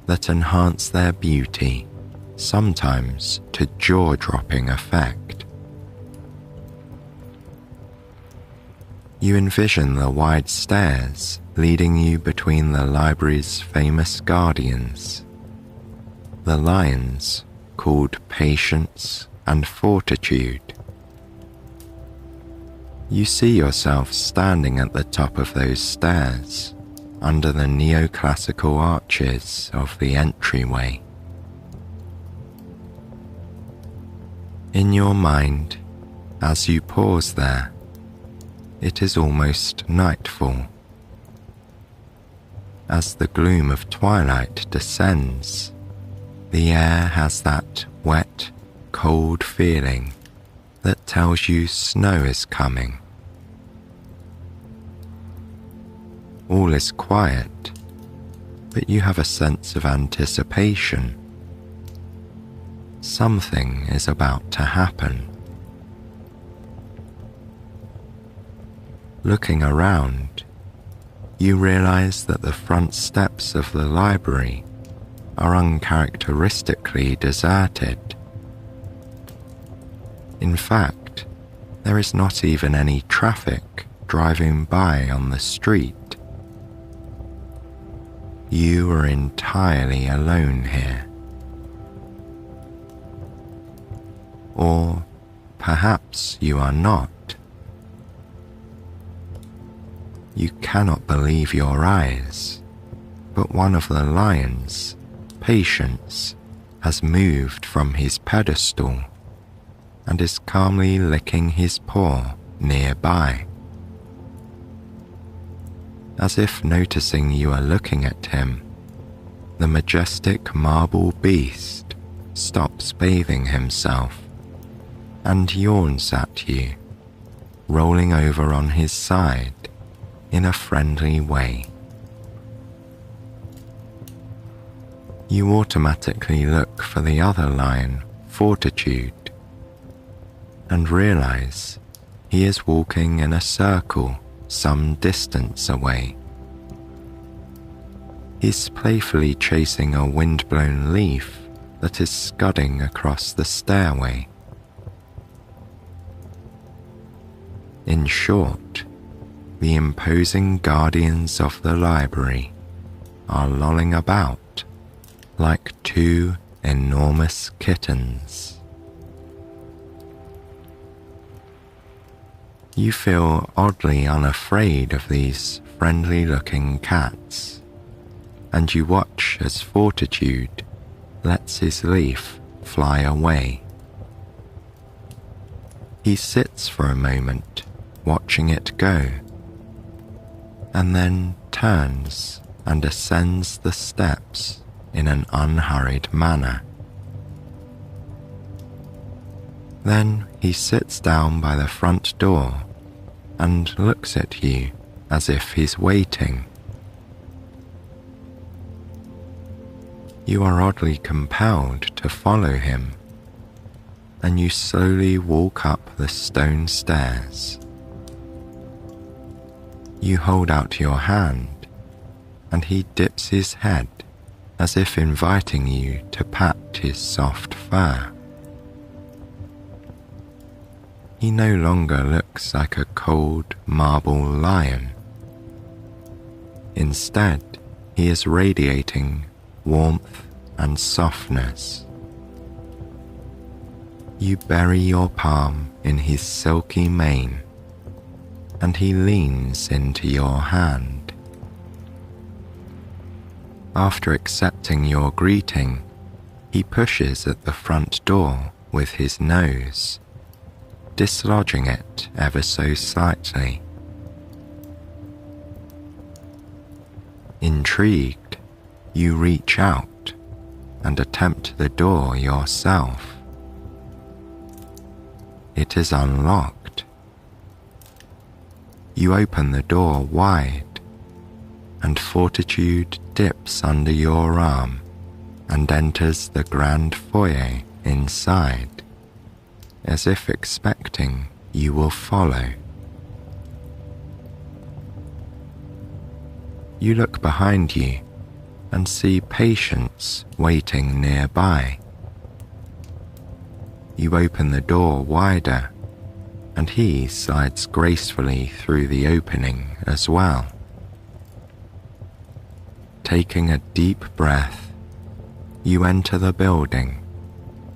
S1: that enhance their beauty, sometimes to jaw-dropping effect. You envision the wide stairs leading you between the library's famous guardians, the lions called Patience and Fortitude. You see yourself standing at the top of those stairs under the neoclassical arches of the entryway. In your mind, as you pause there, it is almost nightfall. As the gloom of twilight descends, the air has that wet, cold feeling that tells you snow is coming. All is quiet, but you have a sense of anticipation. Something is about to happen. Looking around, you realize that the front steps of the library are uncharacteristically deserted. In fact, there is not even any traffic driving by on the street. You are entirely alone here. Or perhaps you are not. You cannot believe your eyes, but one of the lions, Patience, has moved from his pedestal and is calmly licking his paw nearby. As if noticing you are looking at him, the majestic marble beast stops bathing himself and yawns at you, rolling over on his side in a friendly way. You automatically look for the other lion, Fortitude, and realize he is walking in a circle some distance away. He's playfully chasing a wind-blown leaf that is scudding across the stairway. In short, the imposing guardians of the library are lolling about like two enormous kittens. You feel oddly unafraid of these friendly-looking cats, and you watch as Fortitude lets his leaf fly away. He sits for a moment, watching it go, and then turns and ascends the steps in an unhurried manner. Then he sits down by the front door and looks at you as if he's waiting. You are oddly compelled to follow him, and you slowly walk up the stone stairs. You hold out your hand, and he dips his head as if inviting you to pat his soft fur. He no longer looks like a cold marble lion. Instead, he is radiating warmth and softness. You bury your palm in his silky mane, and he leans into your hand. After accepting your greeting, he pushes at the front door with his nose, dislodging it ever so slightly. Intrigued, you reach out and attempt the door yourself. It is unlocked. You open the door wide, and fortitude dips under your arm and enters the grand foyer inside, as if expecting you will follow. You look behind you and see Patience waiting nearby. You open the door wider, and he slides gracefully through the opening as well. Taking a deep breath, you enter the building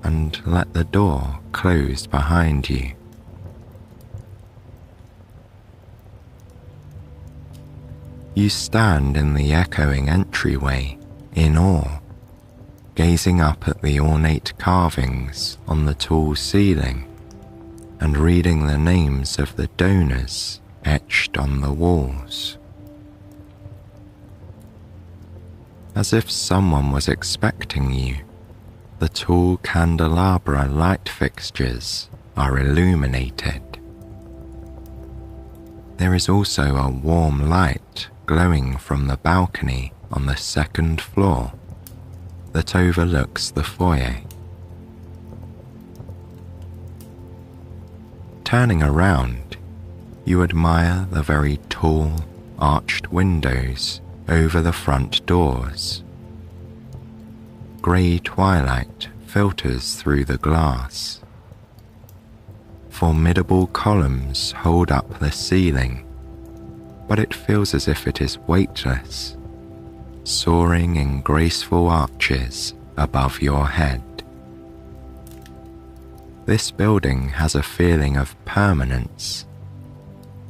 S1: and let the door close behind you. You stand in the echoing entryway in awe, gazing up at the ornate carvings on the tall ceiling and reading the names of the donors etched on the walls. As if someone was expecting you, the tall candelabra light fixtures are illuminated. There is also a warm light glowing from the balcony on the second floor that overlooks the foyer. Turning around, you admire the very tall, arched windows over the front doors. Grey twilight filters through the glass. Formidable columns hold up the ceiling, but it feels as if it is weightless, soaring in graceful arches above your head. This building has a feeling of permanence,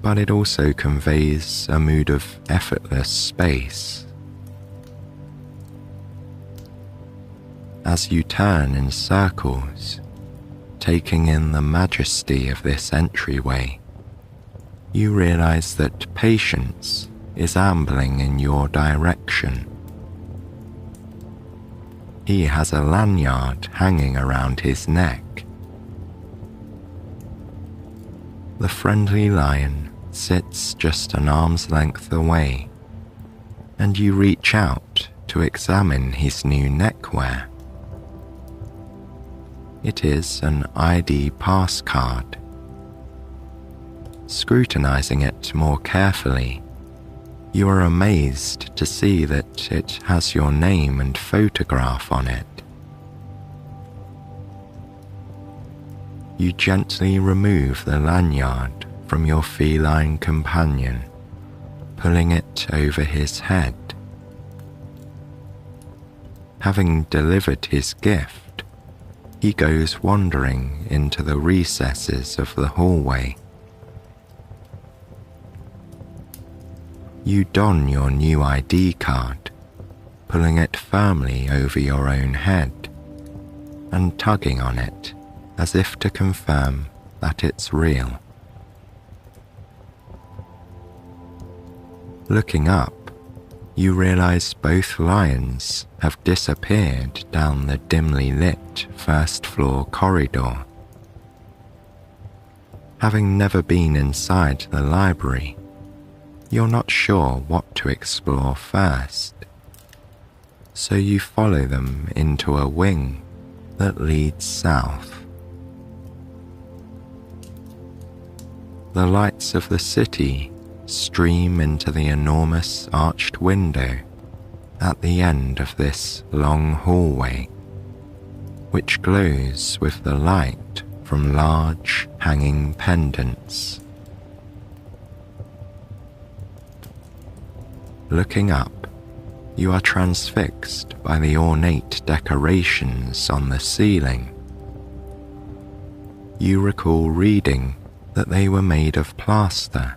S1: but it also conveys a mood of effortless space. As you turn in circles, taking in the majesty of this entryway, you realize that Patience is ambling in your direction. He has a lanyard hanging around his neck. The friendly lion sits just an arm's length away, and you reach out to examine his new neckwear. It is an ID pass card. Scrutinizing it more carefully, you are amazed to see that it has your name and photograph on it. You gently remove the lanyard from your feline companion, pulling it over his head. Having delivered his gift, he goes wandering into the recesses of the hallway. You don your new ID card, pulling it firmly over your own head and tugging on it as if to confirm that it's real. Looking up, you realize both lions have disappeared down the dimly lit first-floor corridor. Having never been inside the library, you're not sure what to explore first, so you follow them into a wing that leads south. The lights of the city stream into the enormous arched window at the end of this long hallway, which glows with the light from large hanging pendants. Looking up, you are transfixed by the ornate decorations on the ceiling. You recall reading that they were made of plaster,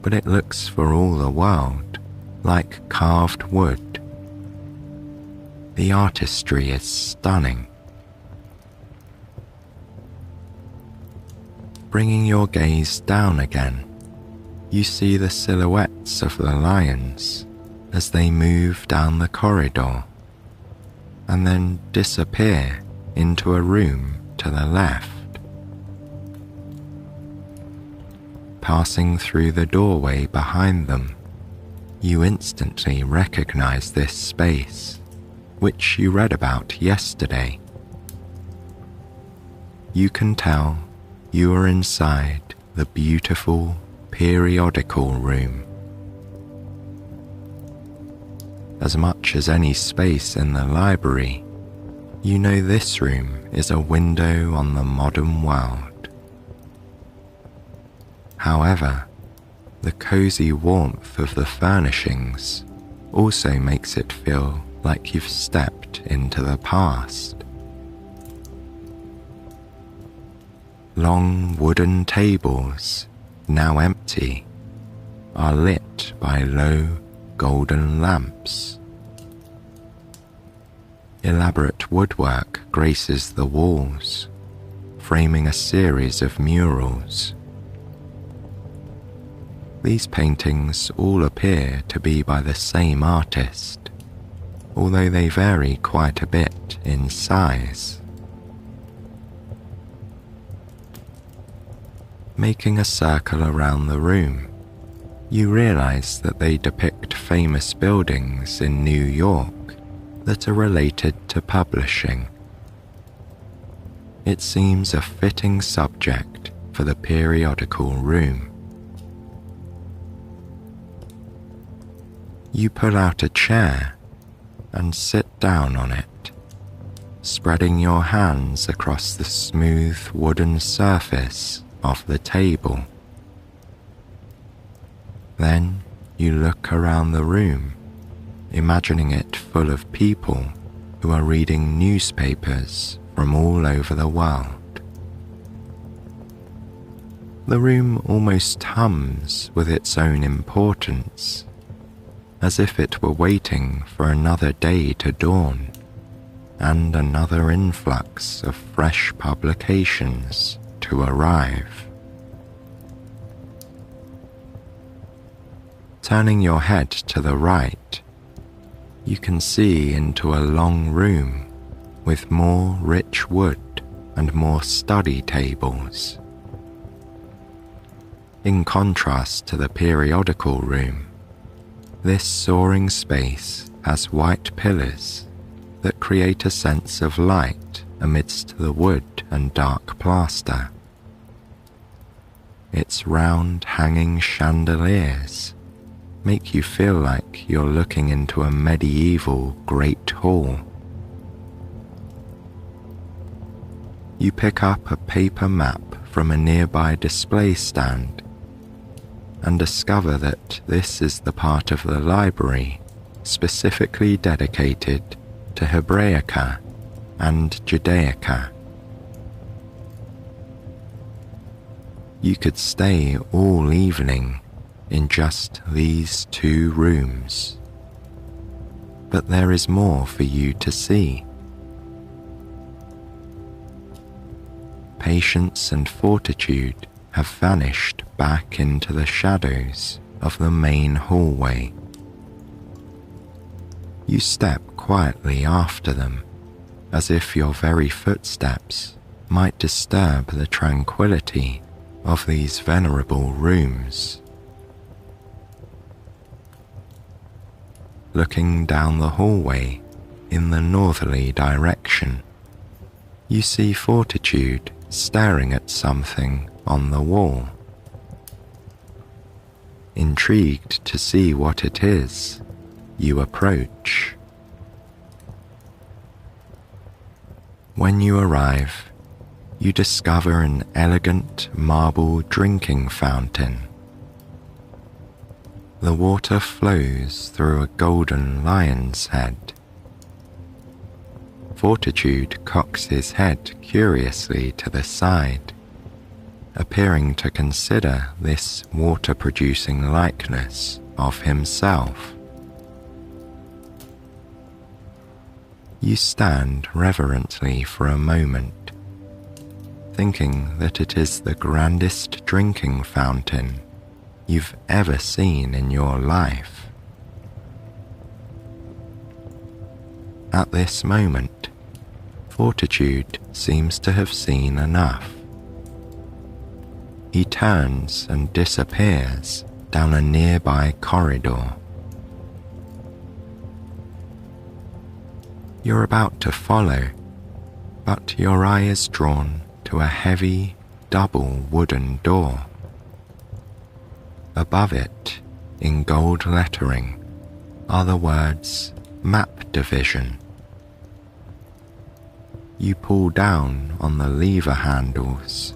S1: but it looks for all the world like carved wood. The artistry is stunning. Bringing your gaze down again, you see the silhouettes of the lions as they move down the corridor and then disappear into a room to the left. Passing through the doorway behind them, you instantly recognize this space, which you read about yesterday. You can tell you are inside the beautiful periodical room. As much as any space in the library, you know this room is a window on the modern world. However, the cozy warmth of the furnishings also makes it feel like you've stepped into the past. Long wooden tables, now empty, are lit by low golden lamps. Elaborate woodwork graces the walls, framing a series of murals. These paintings all appear to be by the same artist, although they vary quite a bit in size. Making a circle around the room, you realize that they depict famous buildings in New York that are related to publishing. It seems a fitting subject for the periodical room. You pull out a chair and sit down on it, spreading your hands across the smooth wooden surface of the table. Then you look around the room, imagining it full of people who are reading newspapers from all over the world. The room almost hums with its own importance, as if it were waiting for another day to dawn and another influx of fresh publications to arrive. Turning your head to the right, you can see into a long room with more rich wood and more study tables. In contrast to the periodical room, this soaring space has white pillars that create a sense of light amidst the wood and dark plaster. Its round hanging chandeliers make you feel like you're looking into a medieval great hall. You pick up a paper map from a nearby display stand and discover that this is the part of the library specifically dedicated to Hebraica and Judaica. You could stay all evening in just these two rooms, but there is more for you to see. Patience and fortitude have vanished back into the shadows of the main hallway. You step quietly after them, as if your very footsteps might disturb the tranquility of these venerable rooms. Looking down the hallway in the northerly direction, you see Fortitude staring at something on the wall. Intrigued to see what it is, you approach. When you arrive, you discover an elegant marble drinking fountain. The water flows through a golden lion's head. Fortitude cocks his head curiously to the side, appearing to consider this water-producing likeness of himself. You stand reverently for a moment, thinking that it is the grandest drinking fountain you've ever seen in your life. At this moment, Fortitude seems to have seen enough. He turns and disappears down a nearby corridor. You're about to follow, but your eye is drawn to a heavy, double wooden door. Above it, in gold lettering, are the words Map Division. You pull down on the lever handles,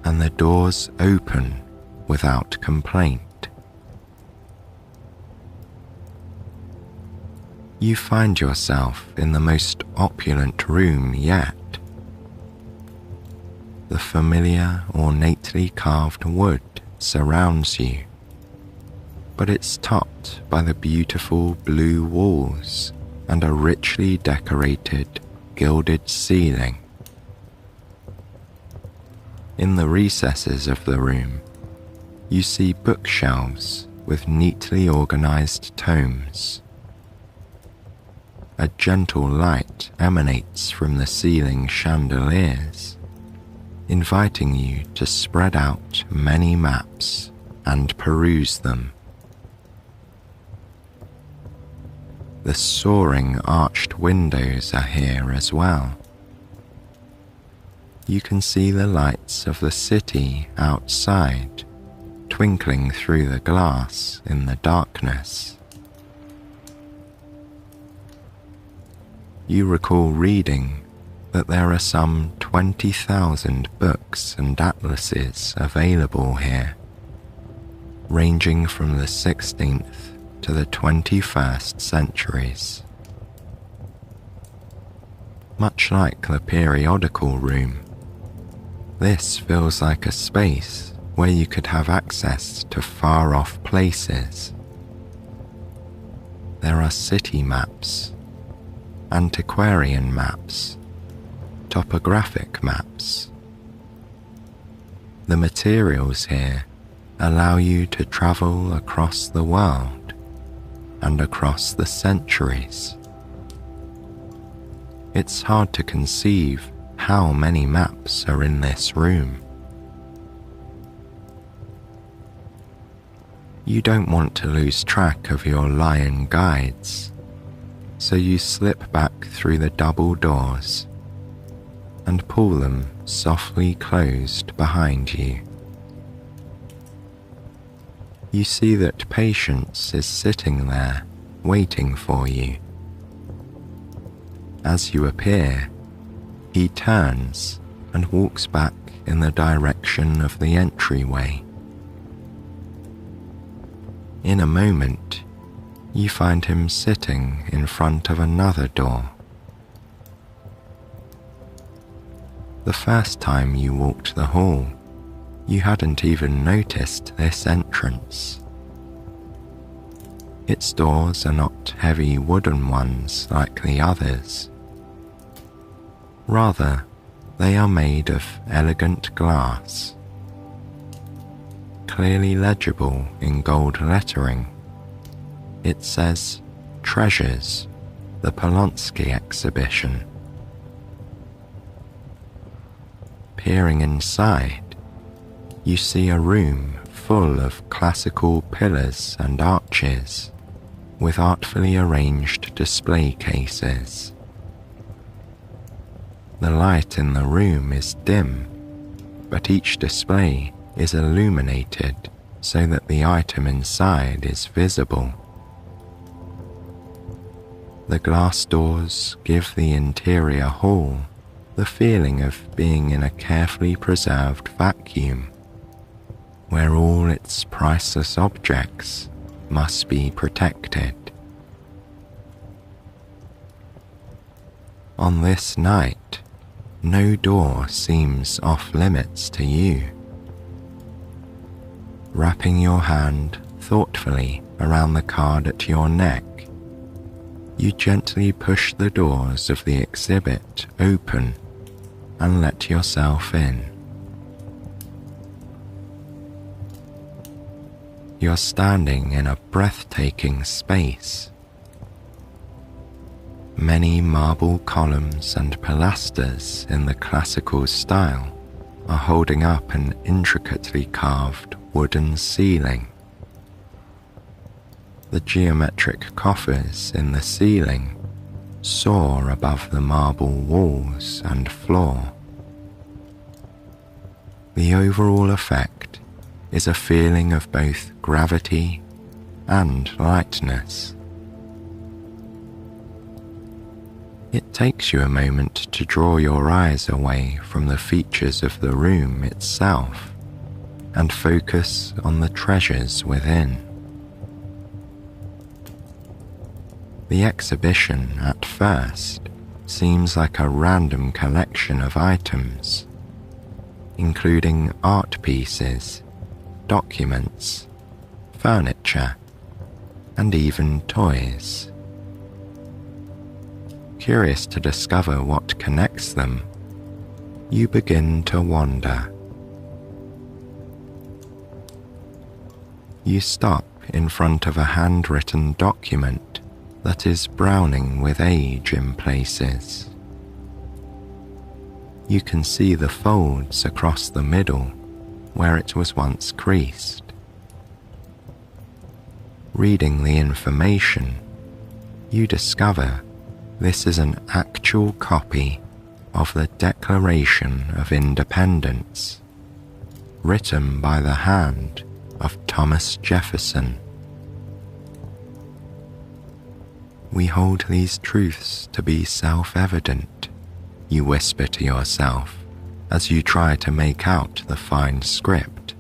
S1: and the doors open without complaint. You find yourself in the most opulent room yet. The familiar, ornately carved wood surrounds you, but it's topped by the beautiful blue walls and a richly decorated, gilded ceiling. In the recesses of the room, you see bookshelves with neatly organized tomes. A gentle light emanates from the ceiling chandeliers, inviting you to spread out many maps and peruse them. The soaring arched windows are here as well. You can see the lights of the city outside, twinkling through the glass in the darkness. You recall reading that there are some 20,000 books and atlases available here, ranging from the 16th to the 21st centuries. Much like the periodical room, this feels like a space where you could have access to far-off places. There are city maps, antiquarian maps, topographic maps. The materials here allow you to travel across the world and across the centuries. It's hard to conceive how many maps are in this room. You don't want to lose track of your lion guides, so you slip back through the double doors and pull them softly closed behind you. You see that Patience is sitting there, waiting for you. As you appear, he turns and walks back in the direction of the entryway. In a moment, you find him sitting in front of another door. The first time you walked the hall, you hadn't even noticed this entrance. Its doors are not heavy wooden ones like the others. Rather, They are made of elegant glass, clearly legible in gold lettering. It says, "Treasures, the Polonsky exhibition." Peering inside, you see a room full of classical pillars and arches with artfully arranged display cases. The light in the room is dim, but each display is illuminated so that the item inside is visible. The glass doors give the interior hall the feeling of being in a carefully preserved vacuum, where all its priceless objects must be protected. On this night, no door seems off-limits to you. Wrapping your hand thoughtfully around the card at your neck, you gently push the doors of the exhibit open and let yourself in. You're standing in a breathtaking space. Many marble columns and pilasters in the classical style are holding up an intricately carved wooden ceiling. The geometric coffers in the ceiling soar above the marble walls and floor. The overall effect is a feeling of both gravity and lightness. It takes you a moment to draw your eyes away from the features of the room itself and focus on the treasures within. The exhibition at first seems like a random collection of items, including art pieces, documents, furniture, and even toys. Curious to discover what connects them, you begin to wander. You stop in front of a handwritten document that is browning with age in places. You can see the folds across the middle where it was once creased. Reading the information, you discover this is an actual copy of the Declaration of Independence, written by the hand of Thomas Jefferson. We hold these truths to be self-evident, you whisper to yourself as you try to make out the fine script.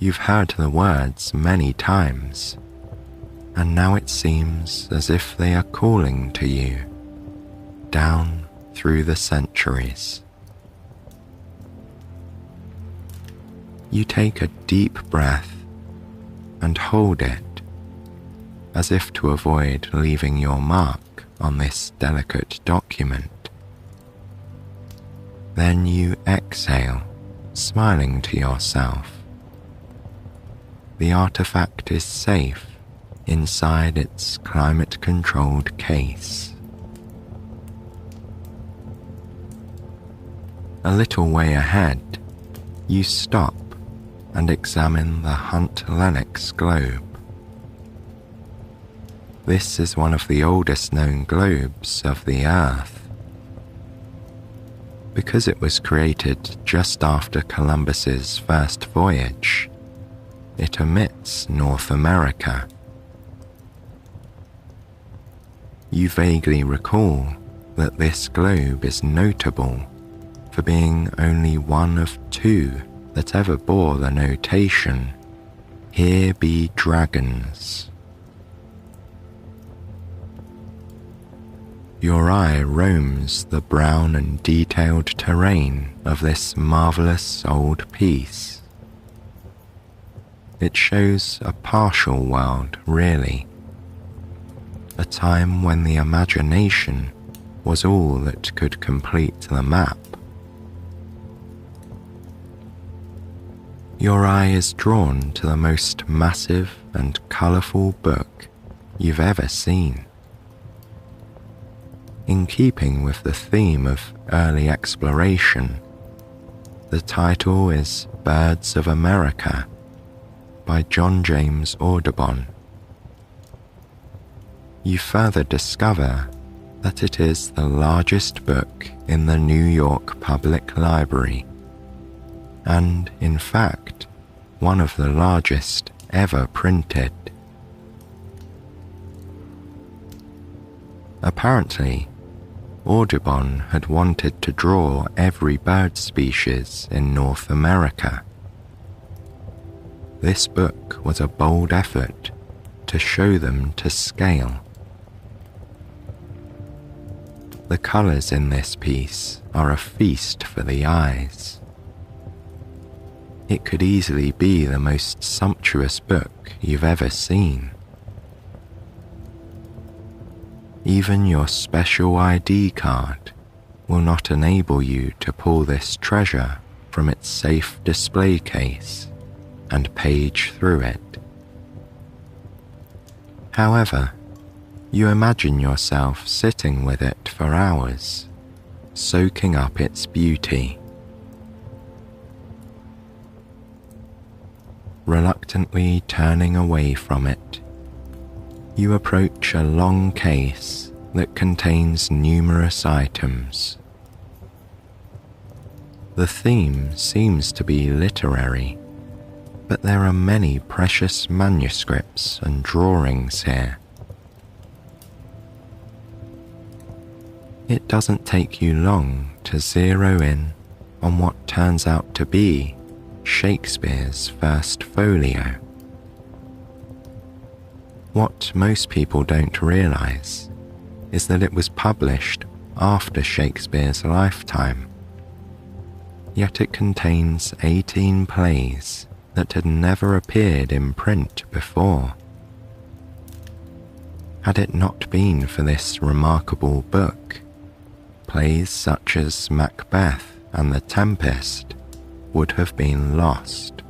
S1: You've heard the words many times, and now it seems as if they are calling to you down through the centuries. You take a deep breath and hold it, as if to avoid leaving your mark on this delicate document. Then you exhale, smiling to yourself. The artifact is safe inside its climate-controlled case. A little way ahead, you stop and examine the Hunt Lennox globe. This is one of the oldest known globes of the Earth. Because it was created just after Columbus's first voyage, it omits North America. You vaguely recall that this globe is notable for being only one of two that ever bore the notation, "Here be dragons." Your eye roams the brown and detailed terrain of this marvelous old piece. It shows a partial world, really, a time when the imagination was all that could complete the map. Your eye is drawn to the most massive and colourful book you've ever seen. In keeping with the theme of early exploration, the title is Birds of America by John James Audubon. You further discover that it is the largest book in the New York Public Library, and in fact, one of the largest ever printed. Apparently, Audubon had wanted to draw every bird species in North America. This book was a bold effort to show them to scale. The colours in this piece are a feast for the eyes. It could easily be the most sumptuous book you've ever seen. Even your special ID card will not enable you to pull this treasure from its safe display case and page through it. However, you imagine yourself sitting with it for hours, soaking up its beauty. Reluctantly turning away from it, you approach a long case that contains numerous items. The theme seems to be literary, but there are many precious manuscripts and drawings here. It doesn't take you long to zero in on what turns out to be Shakespeare's first folio. What most people don't realise is that it was published after Shakespeare's lifetime, yet it contains 18 plays that had never appeared in print before. Had it not been for this remarkable book, plays such as Macbeth and The Tempest would have been lost.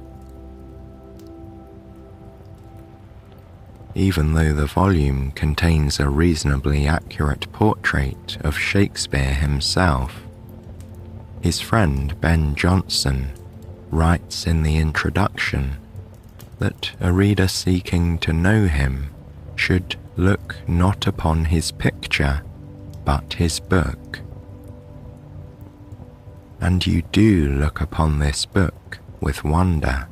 S1: Even though the volume contains a reasonably accurate portrait of Shakespeare himself, his friend Ben Jonson writes in the introduction that a reader seeking to know him should look not upon his picture, but his book. And you do look upon this book with wonder,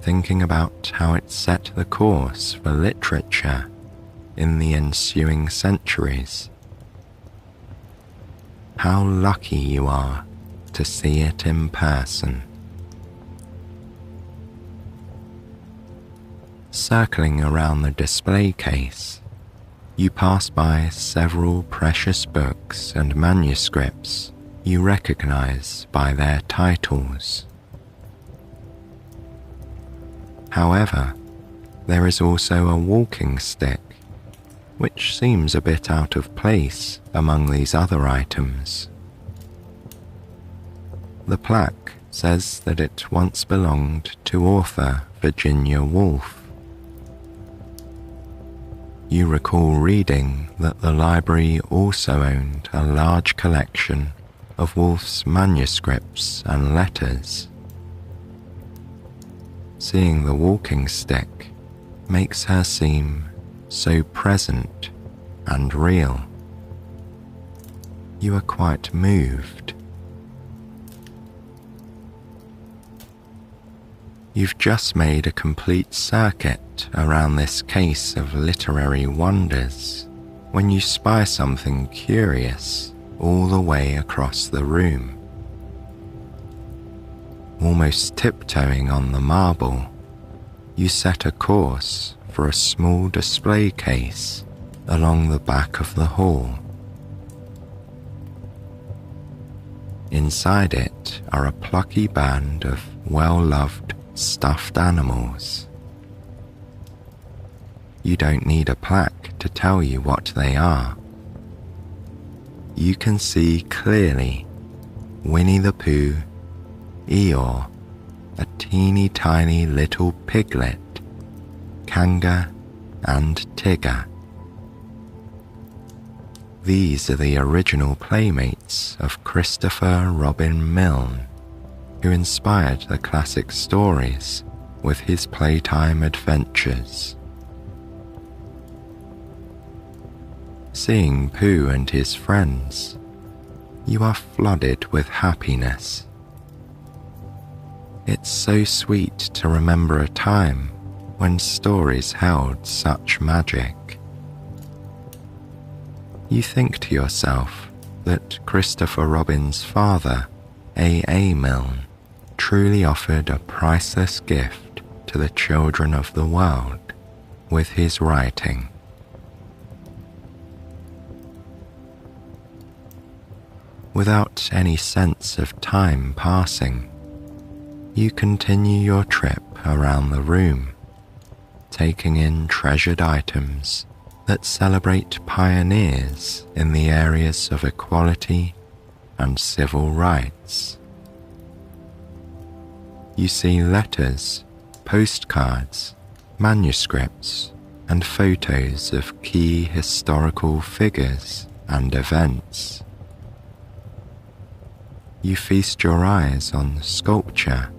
S1: thinking about how it set the course for literature in the ensuing centuries. How lucky you are to see it in person. Circling around the display case, you pass by several precious books and manuscripts you recognize by their titles. However, there is also a walking stick, which seems a bit out of place among these other items. The plaque says that it once belonged to author Virginia Woolf. You recall reading that the library also owned a large collection of Woolf's manuscripts and letters. Seeing the walking stick makes her seem so present and real. You are quite moved. You've just made a complete circuit around this case of literary wonders when you spy something curious all the way across the room. Almost tiptoeing on the marble, you set a course for a small display case along the back of the hall. Inside it are a plucky band of well-loved stuffed animals. You don't need a plaque to tell you what they are. you can see clearly Winnie the Pooh, Eeyore, a teeny tiny little piglet, Kanga, and Tigger. These are the original playmates of Christopher Robin Milne, who inspired the classic stories with his playtime adventures. Seeing Pooh and his friends, you are flooded with happiness. It's so sweet to remember a time when stories held such magic. You think to yourself that Christopher Robin's father, A. Milne, truly offered a priceless gift to the children of the world with his writing. Without any sense of time passing, you continue your trip around the room, taking in treasured items that celebrate pioneers in the areas of equality and civil rights. You see letters, postcards, manuscripts, and photos of key historical figures and events. You feast your eyes on sculpture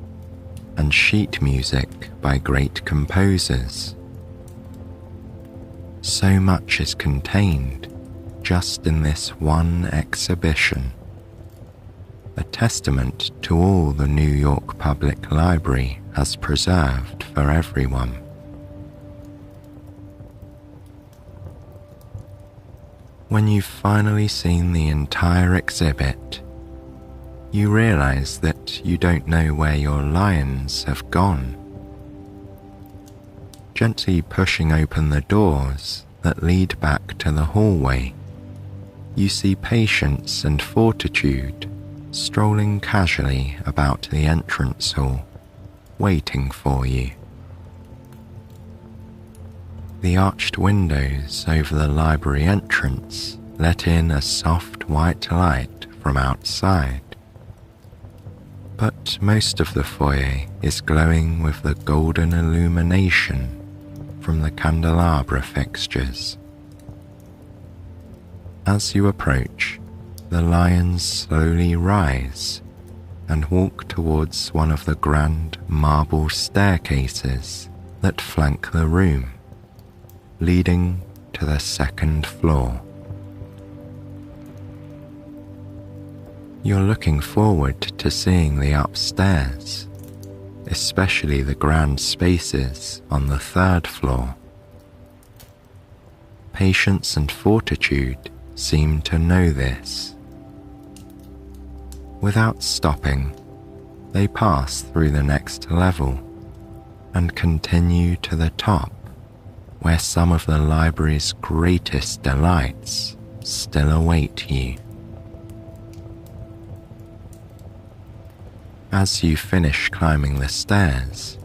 S1: and sheet music by great composers. So much is contained just in this one exhibition, a testament to all the New York Public Library has preserved for everyone. When you've finally seen the entire exhibit, you realize that you don't know where your lions have gone. Gently pushing open the doors that lead back to the hallway, you see Patience and Fortitude strolling casually about the entrance hall, waiting for you. The arched windows over the library entrance let in a soft white light from outside, but most of the foyer is glowing with the golden illumination from the candelabra fixtures. As you approach, the lions slowly rise and walk towards one of the grand marble staircases that flank the room, leading to the second floor. You're looking forward to seeing the upstairs, especially the grand spaces on the third floor. Patience and Fortitude seem to know this. Without stopping, they pass through the next level and continue to the top, where some of the library's greatest delights still await you. As you finish climbing the stairs,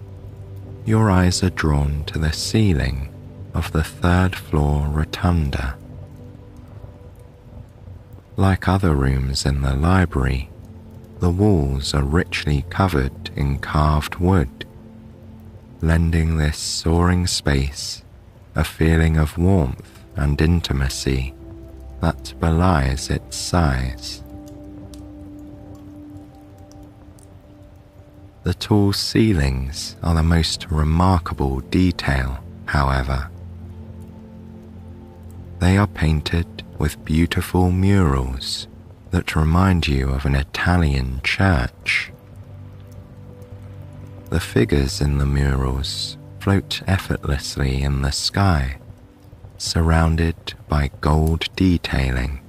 S1: your eyes are drawn to the ceiling of the third floor rotunda. Like other rooms in the library, the walls are richly covered in carved wood, lending this soaring space a feeling of warmth and intimacy that belies its size. The tall ceilings are the most remarkable detail, however. They are painted with beautiful murals that remind you of an Italian church. The figures in the murals float effortlessly in the sky, surrounded by gold detailing.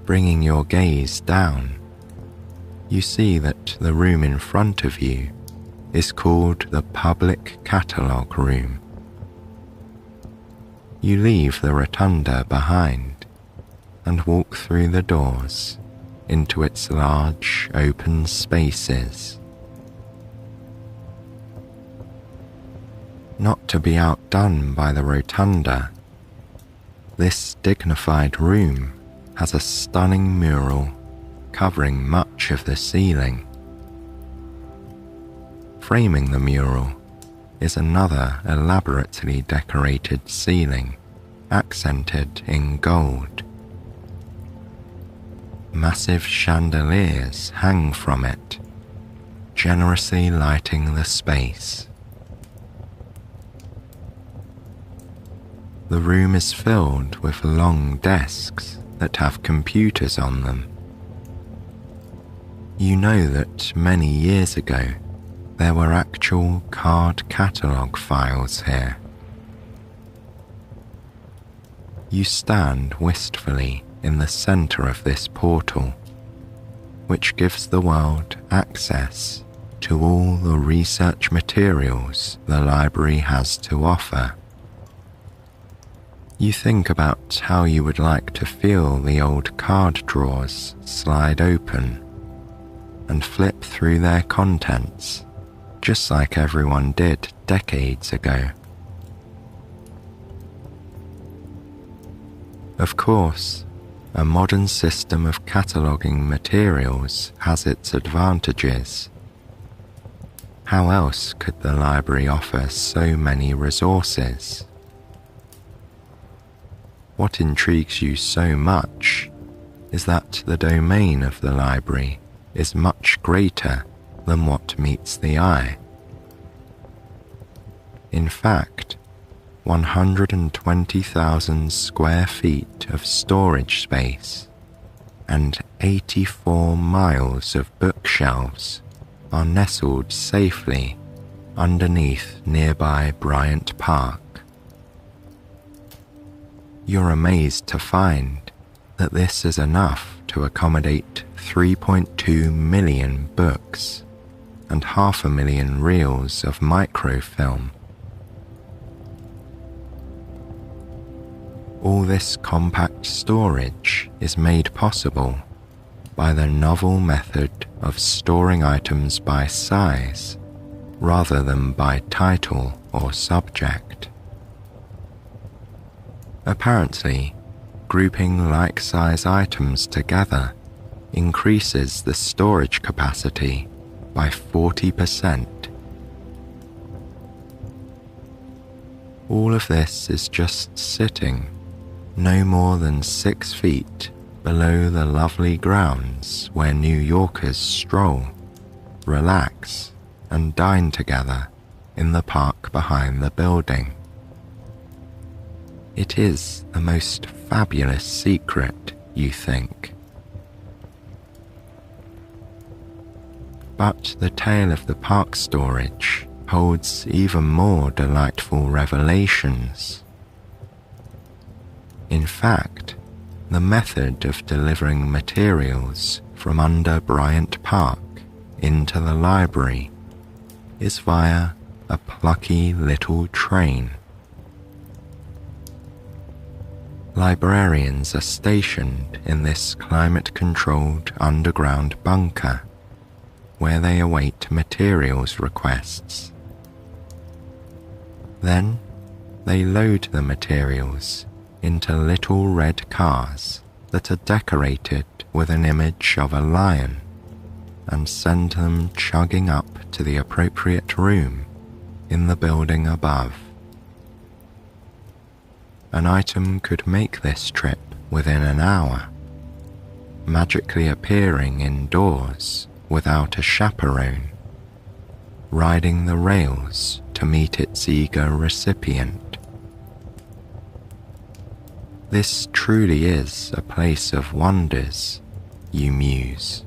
S1: Bringing your gaze down, you see that the room in front of you is called the Public Catalogue Room. You leave the rotunda behind and walk through the doors into its large open spaces. Not to be outdone by the rotunda, This dignified room has a stunning mural covering much of the ceiling. Framing the mural is another elaborately decorated ceiling accented in gold. Massive chandeliers hang from it, generously lighting the space. The room is filled with long desks that have computers on them. You know that many years ago there were actual card catalogue files here. You stand wistfully in the centre of this portal, which gives the world access to all the research materials the library has to offer. You think about how you would like to feel the old card drawers slide open and flip through their contents, just like everyone did decades ago. Of course, a modern system of cataloguing materials has its advantages. How else could the library offer so many resources? What intrigues you so much is that the domain of the library is much greater than what meets the eye. In fact, 120,000 square feet of storage space and 84 miles of bookshelves are nestled safely underneath nearby Bryant Park. You're amazed to find that this is enough to accommodate 3.2 million books and 500,000 reels of microfilm. All this compact storage is made possible by the novel method of storing items by size rather than by title or subject. Apparently, grouping like-size items together increases the storage capacity by 40%. All of this is just sitting no more than 6 feet below the lovely grounds where New Yorkers stroll, relax, and dine together in the park behind the building. It is the most fabulous secret, you think. But the tale of the park storage holds even more delightful revelations. In fact, the method of delivering materials from under Bryant Park into the library is via a plucky little train. Librarians are stationed in this climate-controlled underground bunker where they await materials requests. Then they load the materials into little red cars that are decorated with an image of a lion and send them chugging up to the appropriate room in the building above. An item could make this trip within an hour, magically appearing indoors without a chaperone, riding the rails to meet its eager recipient. This truly is a place of wonders, you muse.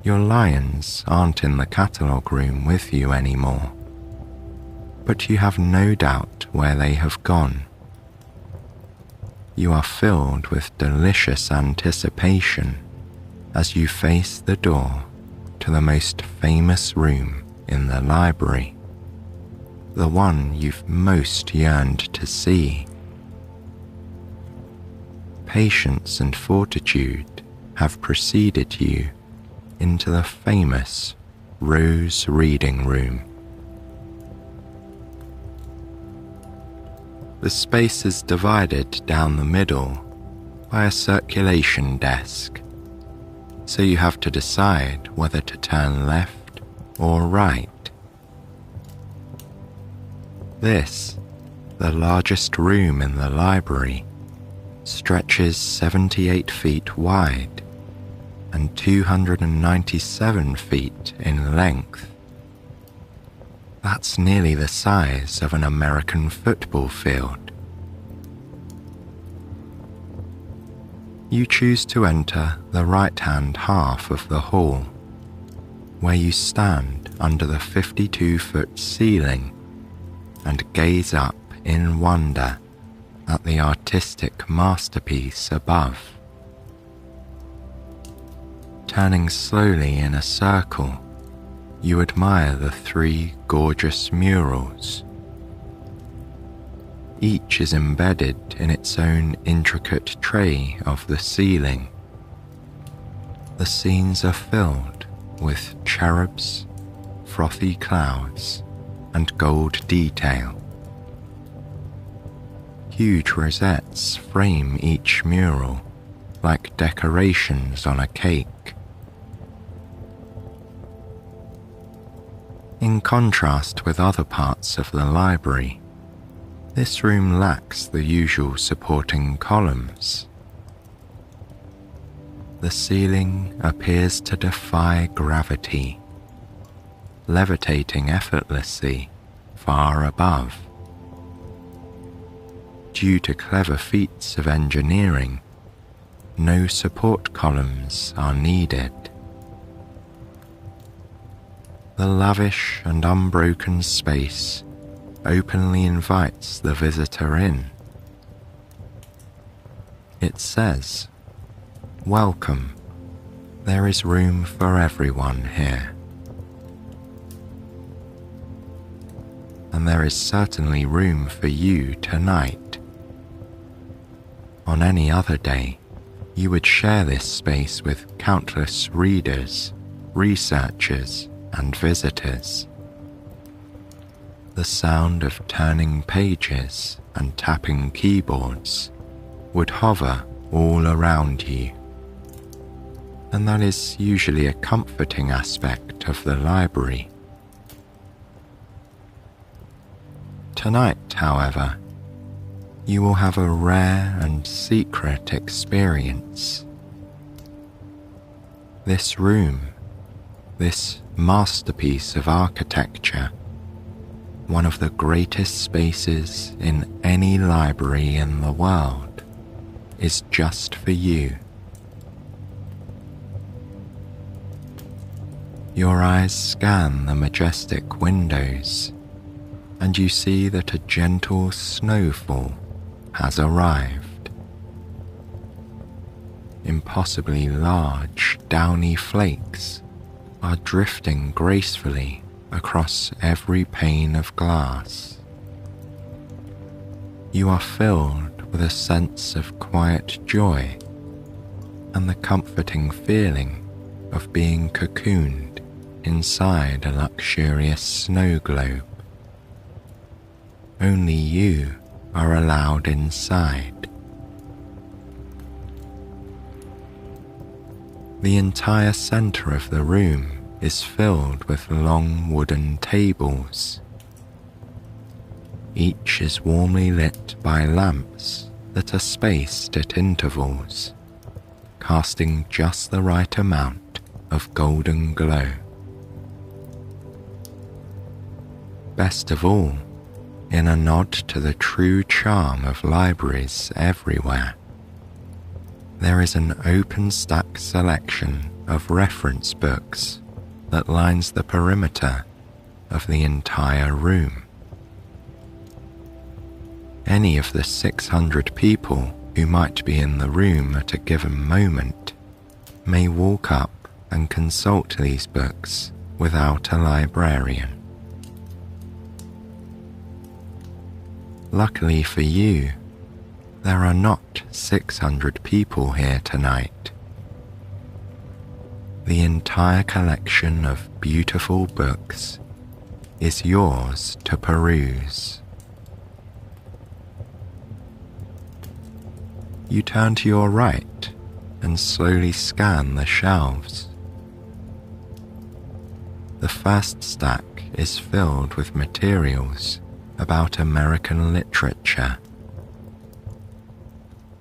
S1: Your lions aren't in the catalogue room with you anymore, but you have no doubt where they have gone. You are filled with delicious anticipation as you face the door to the most famous room in the library, the one you've most yearned to see. Patience and fortitude have preceded you into the famous Rose Reading Room. The space is divided down the middle by a circulation desk, so you have to decide whether to turn left or right. This, the largest room in the library, stretches 78 feet wide and 297 feet in length. That's nearly the size of an American football field. You choose to enter the right-hand half of the hall, where you stand under the 52-foot ceiling and gaze up in wonder at the artistic masterpiece above. Turning slowly in a circle, you admire the 3 gorgeous murals. Each is embedded in its own intricate tray of the ceiling. The scenes are filled with cherubs, frothy clouds, and gold detail. Huge rosettes frame each mural like decorations on a cake. In contrast with other parts of the library, this room lacks the usual supporting columns. The ceiling appears to defy gravity, levitating effortlessly far above. Due to clever feats of engineering, no support columns are needed. The lavish and unbroken space openly invites the visitor in. It says, "Welcome, there is room for everyone here." And there is certainly room for you tonight. On any other day, you would share this space with countless readers, researchers, and visitors. The sound of turning pages and tapping keyboards would hover all around you, and that is usually a comforting aspect of the library. Tonight, however, you will have a rare and secret experience. This room, this masterpiece of architecture, one of the greatest spaces in any library in the world, is just for you. Your eyes scan the majestic windows, and you see that a gentle snowfall has arrived. Impossibly large, downy flakes are drifting gracefully across every pane of glass. You are filled with a sense of quiet joy and the comforting feeling of being cocooned inside a luxurious snow globe. Only you are allowed inside. The entire center of the room is filled with long wooden tables. Each is warmly lit by lamps that are spaced at intervals, casting just the right amount of golden glow. Best of all, in a nod to the true charm of libraries everywhere, there is an open-stack selection of reference books that lines the perimeter of the entire room. Any of the 600 people who might be in the room at a given moment may walk up and consult these books without a librarian. Luckily for you, there are not 600 people here tonight. The entire collection of beautiful books is yours to peruse. You turn to your right and slowly scan the shelves. The first stack is filled with materials about American literature.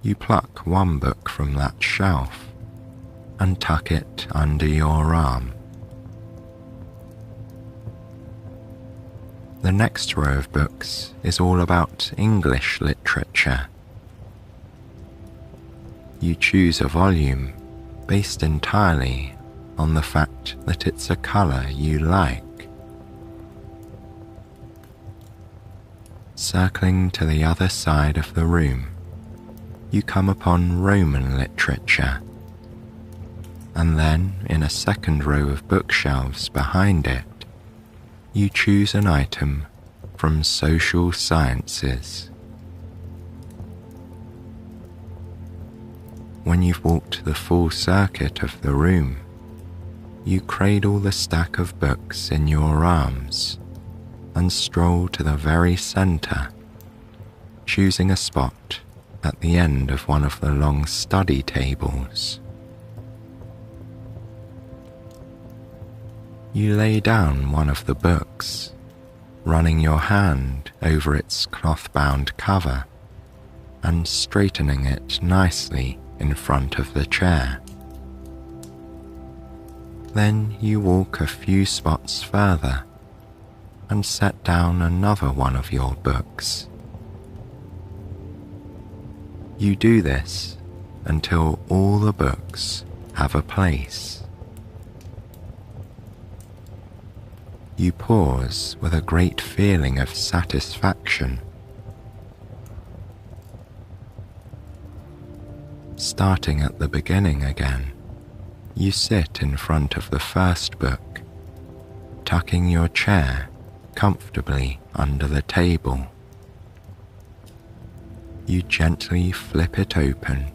S1: You pluck one book from that shelf and tuck it under your arm. The next row of books is all about English literature. You choose a volume based entirely on the fact that it's a colour you like. Circling to the other side of the room, you come upon Roman literature, and then in a second row of bookshelves behind it, you choose an item from social sciences. When you've walked the full circuit of the room, you cradle the stack of books in your arms and stroll to the very centre, choosing a spot at the end of one of the long study tables. You lay down one of the books, running your hand over its cloth-bound cover and straightening it nicely in front of the chair. Then you walk a few spots further and set down another one of your books. You do this until all the books have a place. You pause with a great feeling of satisfaction. Starting at the beginning again, you sit in front of the first book, tucking your chair comfortably under the table. You gently flip it open,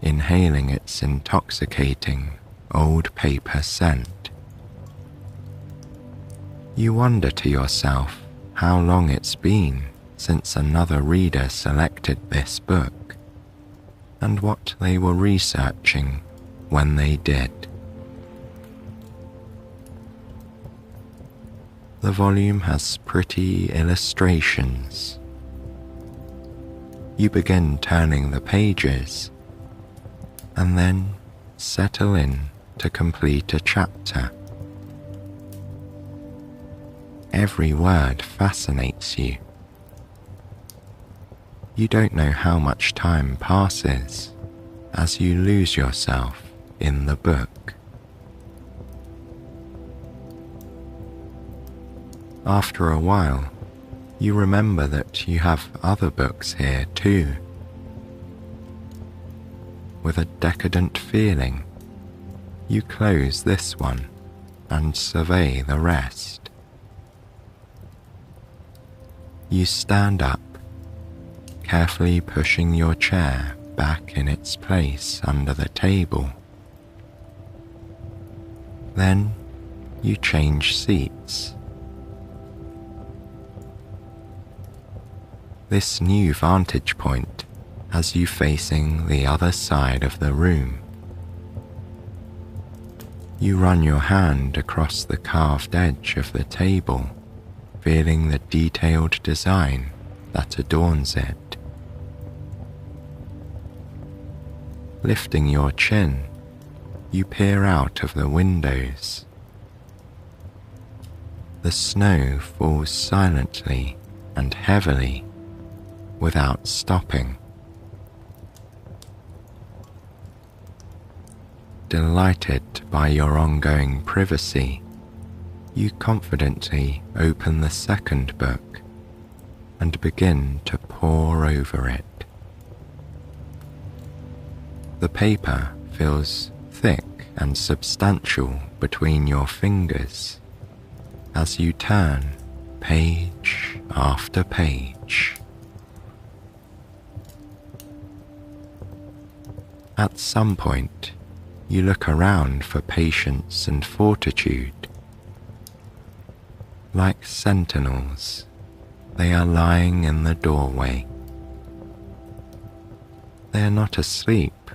S1: inhaling its intoxicating old paper scent. You wonder to yourself how long it's been since another reader selected this book, and what they were researching when they did. The volume has pretty illustrations. You begin turning the pages, and then settle in to complete a chapter. Every word fascinates you. You don't know how much time passes as you lose yourself in the book. After a while, you remember that you have other books here too. With a decadent feeling, you close this one and survey the rest. You stand up, carefully pushing your chair back in its place under the table. Then you change seats. This new vantage point has you facing the other side of the room. You run your hand across the carved edge of the table, feeling the detailed design that adorns it. Lifting your chin, you peer out of the windows. The snow falls silently and heavily, without stopping. Delighted by your ongoing privacy, you confidently open the second book and begin to pore over it. The paper feels thick and substantial between your fingers as you turn page after page. At some point, you look around for patience and fortitude. Like sentinels, they are lying in the doorway. They are not asleep,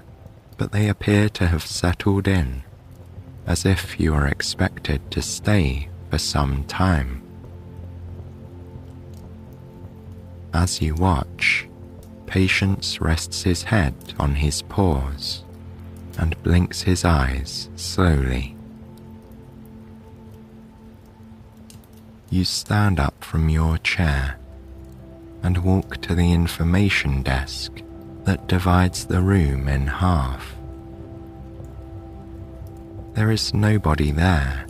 S1: but they appear to have settled in, as if you are expected to stay for some time. As you watch, Patience rests his head on his paws and blinks his eyes slowly. You stand up from your chair and walk to the information desk that divides the room in half. There is nobody there,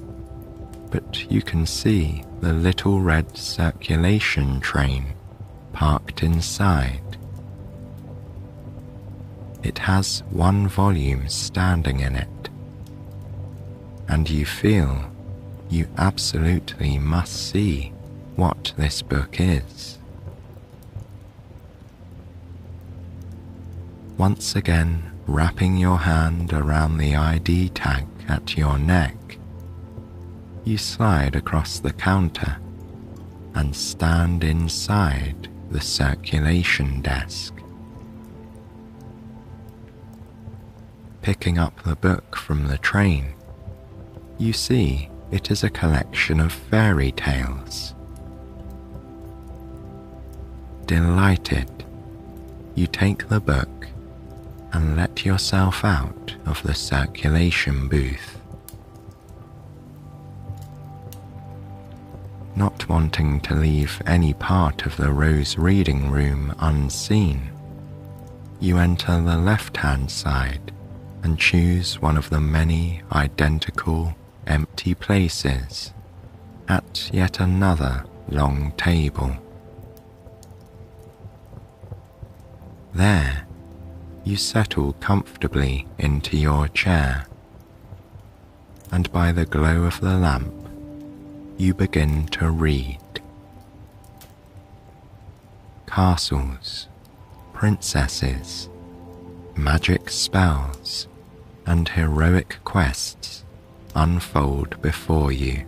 S1: but you can see the little red circulation train parked inside. It has one volume standing in it, and you feel you absolutely must see what this book is. Once again, wrapping your hand around the ID tag at your neck, you slide across the counter and stand inside the circulation desk. Picking up the book from the train, you see it is a collection of fairy tales. Delighted, you take the book and let yourself out of the circulation booth. Not wanting to leave any part of the Rose reading room unseen, you enter the left-hand side and choose one of the many identical empty places at yet another long table. There, you settle comfortably into your chair, and by the glow of the lamp, you begin to read. Castles, princesses, magic spells, and heroic quests unfold before you.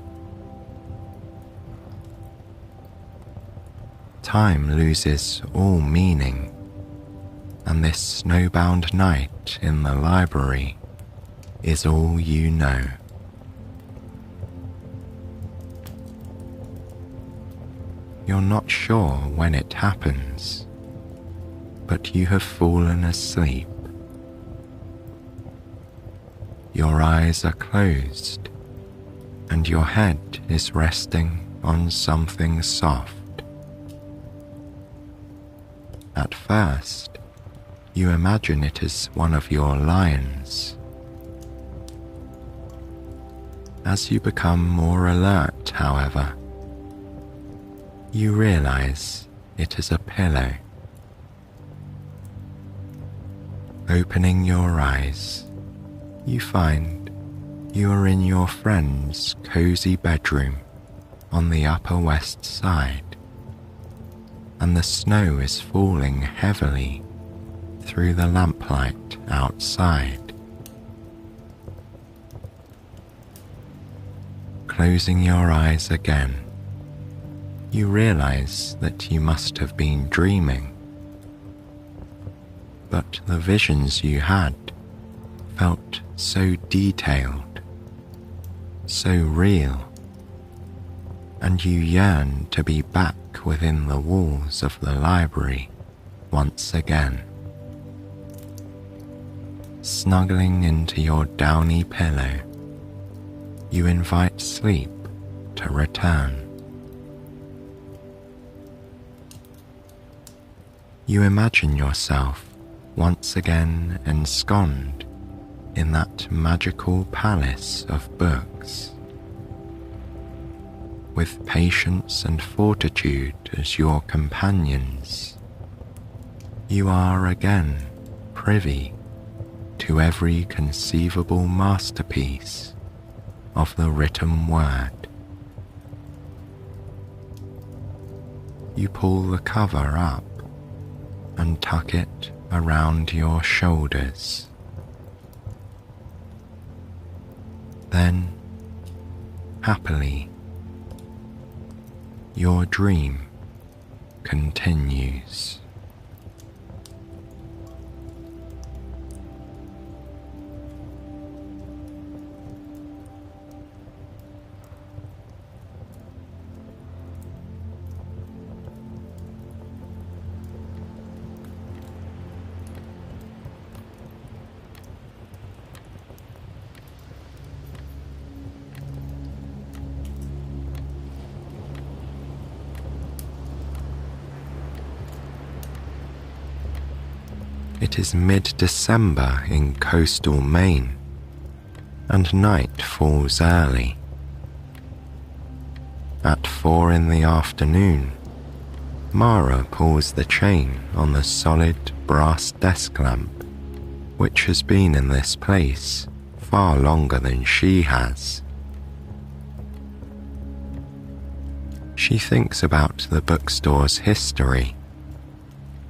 S1: Time loses all meaning, and this snowbound night in the library is all you know. You're not sure when it happens, but you have fallen asleep. Your eyes are closed, and your head is resting on something soft. At first, you imagine it is one of your lions. As you become more alert, however, you realize it is a pillow. Opening your eyes, you find you are in your friend's cozy bedroom on the Upper West Side, and the snow is falling heavily through the lamplight outside. Closing your eyes again, you realize that you must have been dreaming, but the visions you had felt so detailed, so real, and you yearn to be back within the walls of the library once again. Snuggling into your downy pillow, you invite sleep to return. You imagine yourself once again ensconced in that magical palace of books. With patience and fortitude as your companions, you are again privy to every conceivable masterpiece of the written word. You pull the cover up and tuck it around your shoulders. Then, happily, your dream continues. It is mid-December in coastal Maine, and night falls early. At 4 in the afternoon, Mara pulls the chain on the solid brass desk lamp, which has been in this place far longer than she has. She thinks about the bookstore's history,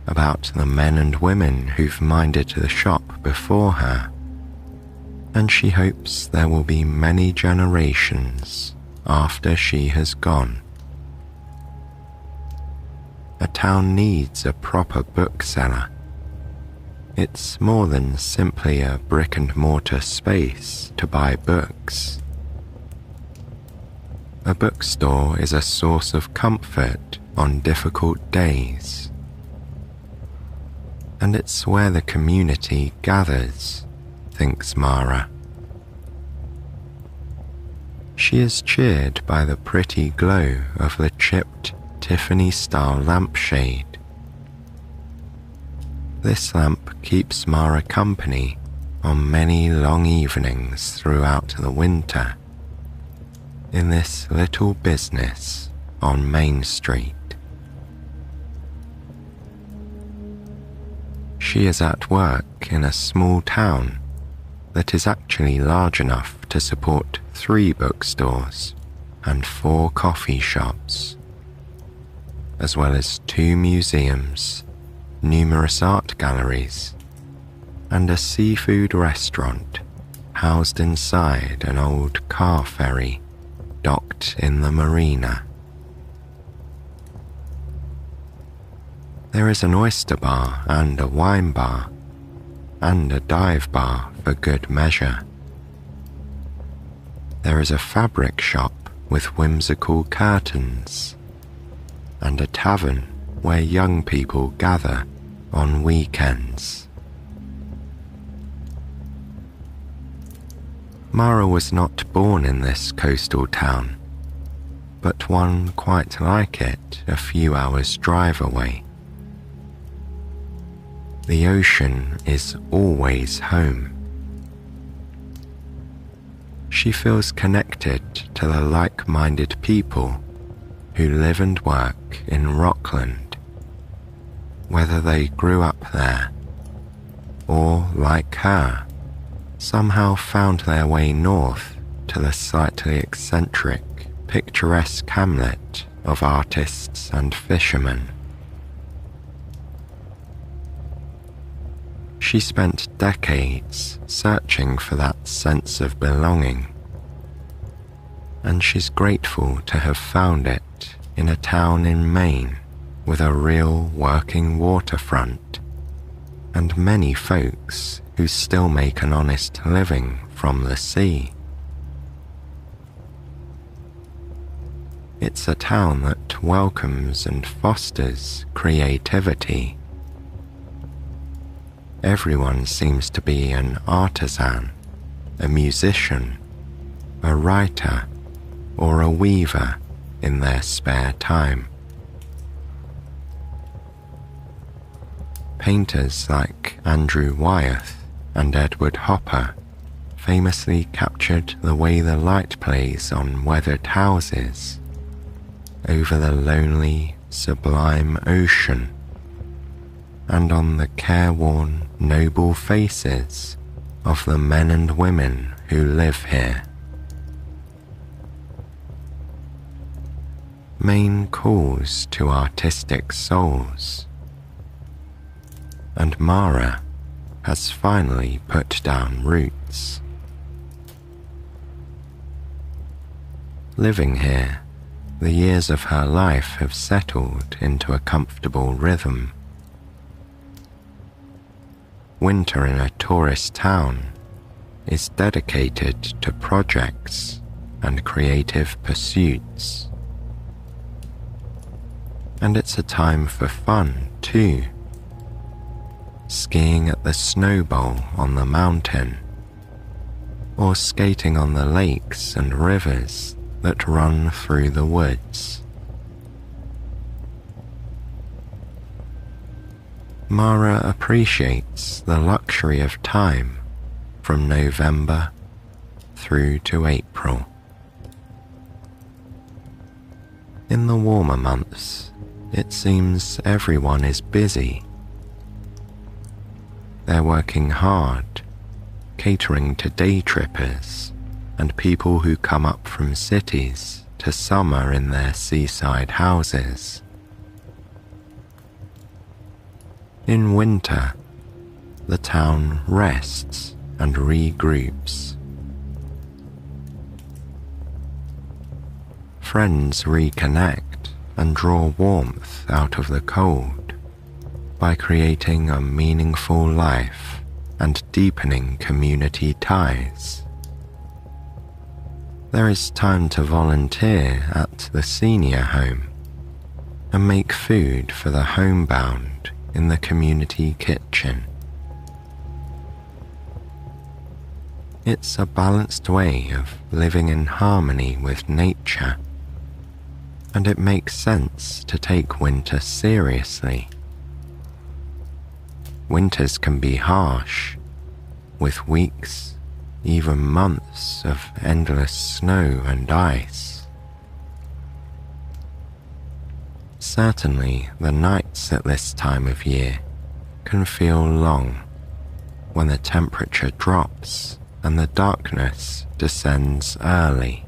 S1: about the men and women who've minded the shop before her, and she hopes there will be many generations after she has gone. A town needs a proper bookseller. It's more than simply a brick-and-mortar space to buy books. A bookstore is a source of comfort on difficult days, and it's where the community gathers, thinks Mara. She is cheered by the pretty glow of the chipped Tiffany-style lampshade. This lamp keeps Mara company on many long evenings throughout the winter in this little business on Main Street. She is at work in a small town that is actually large enough to support 3 bookstores and 4 coffee shops, as well as 2 museums, numerous art galleries, and a seafood restaurant housed inside an old car ferry docked in the marina. There is an oyster bar and a wine bar, and a dive bar for good measure. There is a fabric shop with whimsical curtains, and a tavern where young people gather on weekends. Mara was not born in this coastal town, but one quite like it a few hours' drive away. The ocean is always home. She feels connected to the like-minded people who live and work in Rockland, whether they grew up there or, like her, somehow found their way north to the slightly eccentric, picturesque hamlet of artists and fishermen. She spent decades searching for that sense of belonging, and she's grateful to have found it in a town in Maine with a real working waterfront and many folks who still make an honest living from the sea. It's a town that welcomes and fosters creativity. Everyone seems to be an artisan, a musician, a writer, or a weaver in their spare time. Painters like Andrew Wyeth and Edward Hopper famously captured the way the light plays on weathered houses over the lonely, sublime ocean, and on the careworn, noble faces of the men and women who live here. Maine calls to artistic souls, and Mara has finally put down roots. Living here, the years of her life have settled into a comfortable rhythm. Winter in a tourist town is dedicated to projects and creative pursuits. And it's a time for fun too. Skiing at the snow bowl on the mountain, or skating on the lakes and rivers that run through the woods. Mara appreciates the luxury of time from November through to April. In the warmer months, it seems everyone is busy. They're working hard, catering to day trippers and people who come up from cities to summer in their seaside houses. In winter, the town rests and regroups. Friends reconnect and draw warmth out of the cold by creating a meaningful life and deepening community ties. There is time to volunteer at the senior home and make food for the homebound in the community kitchen. It's a balanced way of living in harmony with nature, and it makes sense to take winter seriously. Winters can be harsh, with weeks, even months of endless snow and ice. Certainly, the nights at this time of year can feel long when the temperature drops and the darkness descends early.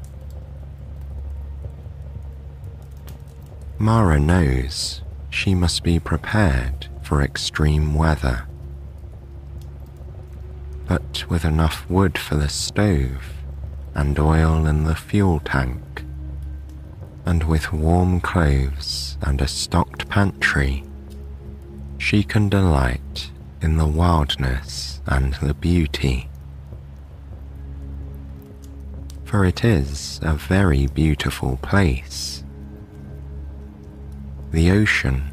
S1: Mara knows she must be prepared for extreme weather. But with enough wood for the stove and oil in the fuel tank, and with warm clothes and a stocked pantry, she can delight in the wildness and the beauty. For it is a very beautiful place. The ocean,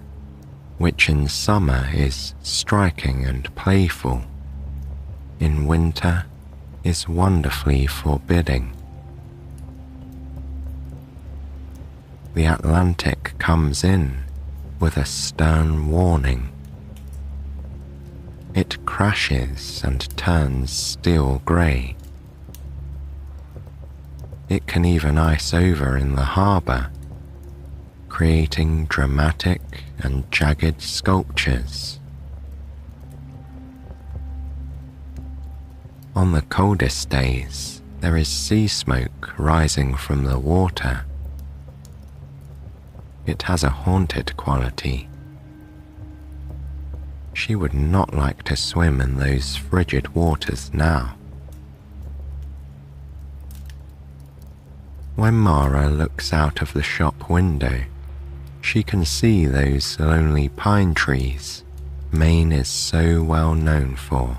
S1: which in summer is striking and playful, in winter is wonderfully forbidding. The Atlantic comes in with a stern warning. It crashes and turns steel grey. It can even ice over in the harbour, creating dramatic and jagged sculptures. On the coldest days, there is sea smoke rising from the water. It has a haunted quality. She would not like to swim in those frigid waters now. When Mara looks out of the shop window, she can see those lonely pine trees Maine is so well known for,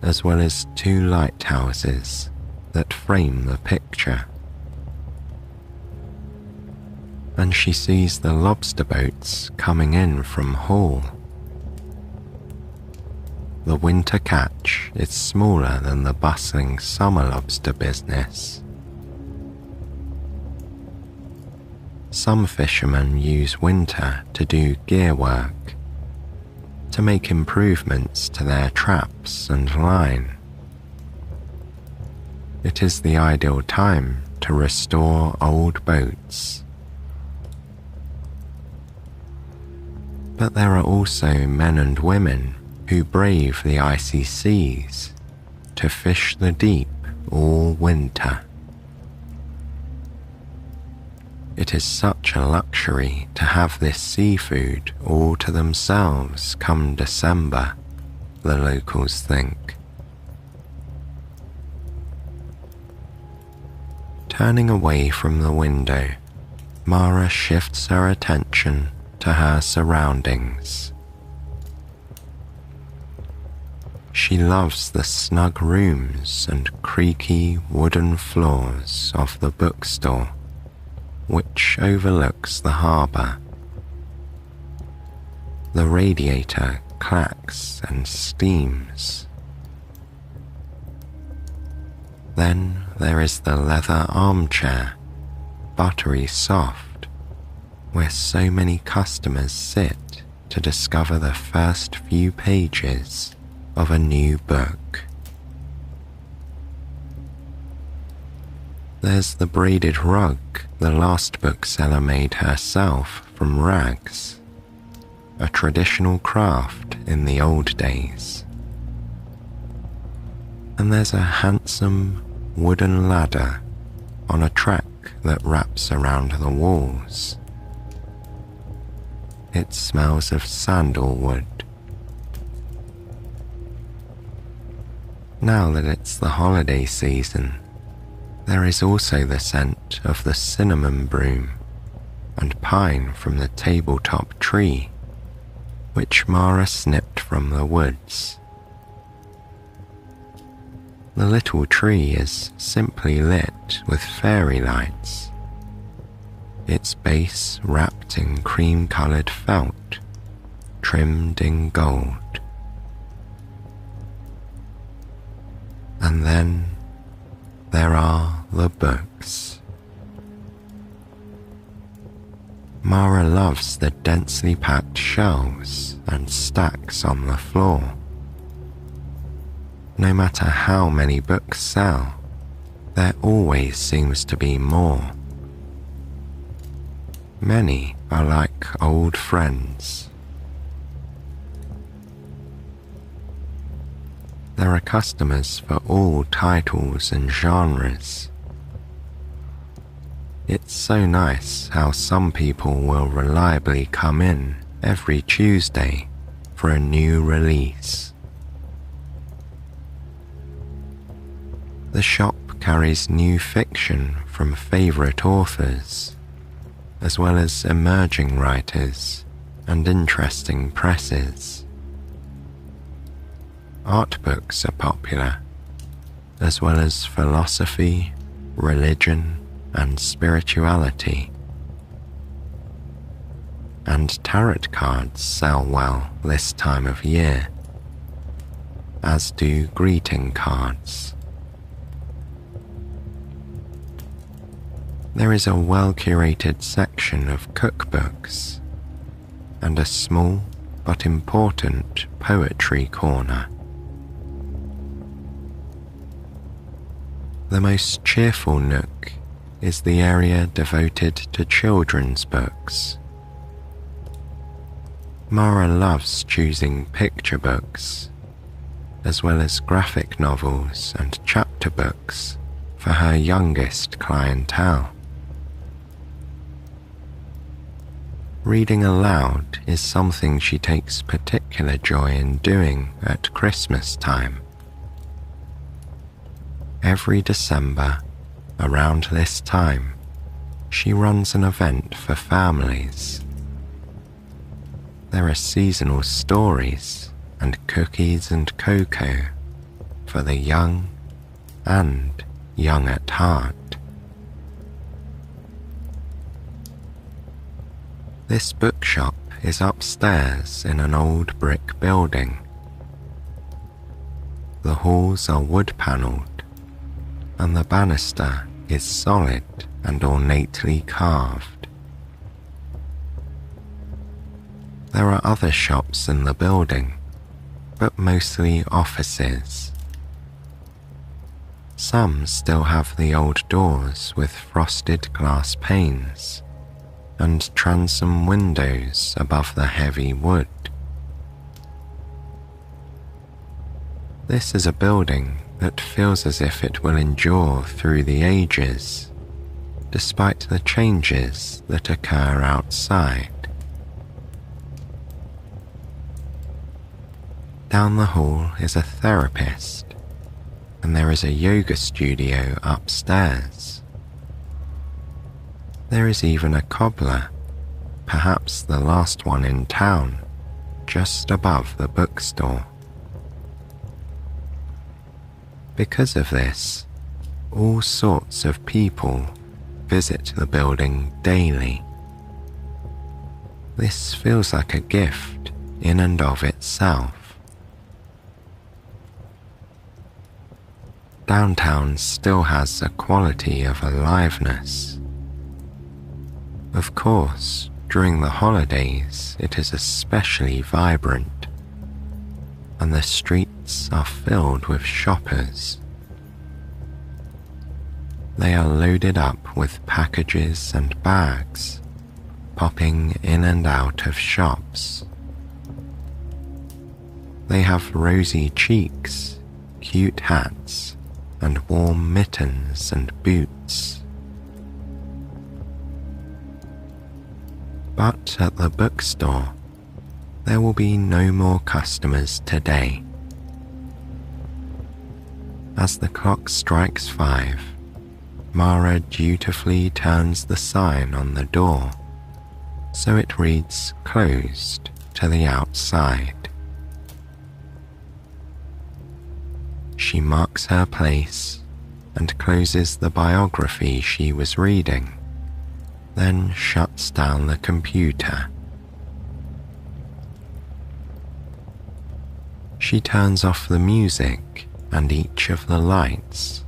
S1: as well as 2 lighthouses that frame the picture. And she sees the lobster boats coming in from Hull. The winter catch is smaller than the bustling summer lobster business. Some fishermen use winter to do gear work, to make improvements to their traps and line. It is the ideal time to restore old boats. But there are also men and women who brave the icy seas to fish the deep all winter. It is such a luxury to have this seafood all to themselves come December, the locals think. Turning away from the window, Mara shifts her attention to her surroundings. She loves the snug rooms and creaky wooden floors of the bookstore, which overlooks the harbour. The radiator clacks and steams. Then there is the leather armchair, buttery soft, where so many customers sit to discover the first few pages of a new book. There's the braided rug the last bookseller made herself from rags, a traditional craft in the old days. And there's a handsome wooden ladder on a track that wraps around the walls. It smells of sandalwood. Now that it's the holiday season, there is also the scent of the cinnamon broom and pine from the tabletop tree, which Mara snipped from the woods. The little tree is simply lit with fairy lights, its base wrapped in cream-coloured felt, trimmed in gold. And then there are the books. Mara loves the densely packed shelves and stacks on the floor. No matter how many books sell, there always seems to be more. Many are like old friends. There are customers for all titles and genres. It's so nice how some people will reliably come in every Tuesday for a new release. The shop carries new fiction from favourite authors, as well as emerging writers and interesting presses. Art books are popular, as well as philosophy, religion, and spirituality. And tarot cards sell well this time of year, as do greeting cards. There is a well-curated section of cookbooks and a small but important poetry corner. The most cheerful nook is the area devoted to children's books. Mara loves choosing picture books, as well as graphic novels and chapter books for her youngest clientele. Reading aloud is something she takes particular joy in doing at Christmas time. Every December, around this time, she runs an event for families. There are seasonal stories and cookies and cocoa for the young and young at heart. This bookshop is upstairs in an old brick building. The halls are wood-panelled, and the banister is solid and ornately carved. There are other shops in the building, but mostly offices. Some still have the old doors with frosted glass panes and transom windows above the heavy wood. This is a building that feels as if it will endure through the ages, despite the changes that occur outside. Down the hall is a therapist, and there is a yoga studio upstairs. There is even a cobbler, perhaps the last one in town, just above the bookstore. Because of this, all sorts of people visit the building daily. This feels like a gift in and of itself. Downtown still has a quality of aliveness. Of course, During the holidays, it is especially vibrant, and the streets are filled with shoppers. They are loaded up with packages and bags, popping in and out of shops. They have rosy cheeks, cute hats, and warm mittens and boots. But at the bookstore, there will be no more customers today. As the clock strikes 5, Mara dutifully turns the sign on the door so it reads closed to the outside. She marks her place and closes the biography she was reading, then shuts down the computer. She turns off the music and each of the lights.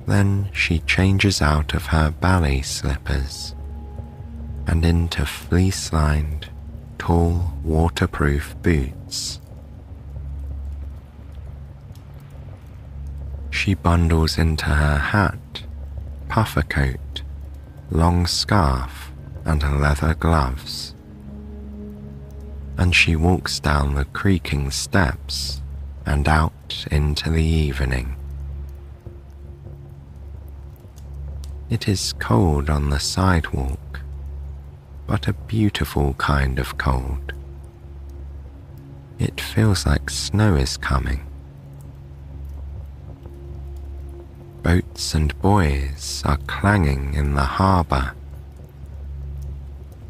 S1: Then she changes out of her ballet slippers and into fleece-lined, tall, waterproof boots. She bundles into her hat, puffer coat, long scarf, and leather gloves, and she walks down the creaking steps and out into the evening. It is cold on the sidewalk, but a beautiful kind of cold. It feels like snow is coming. Boats and buoys are clanging in the harbour.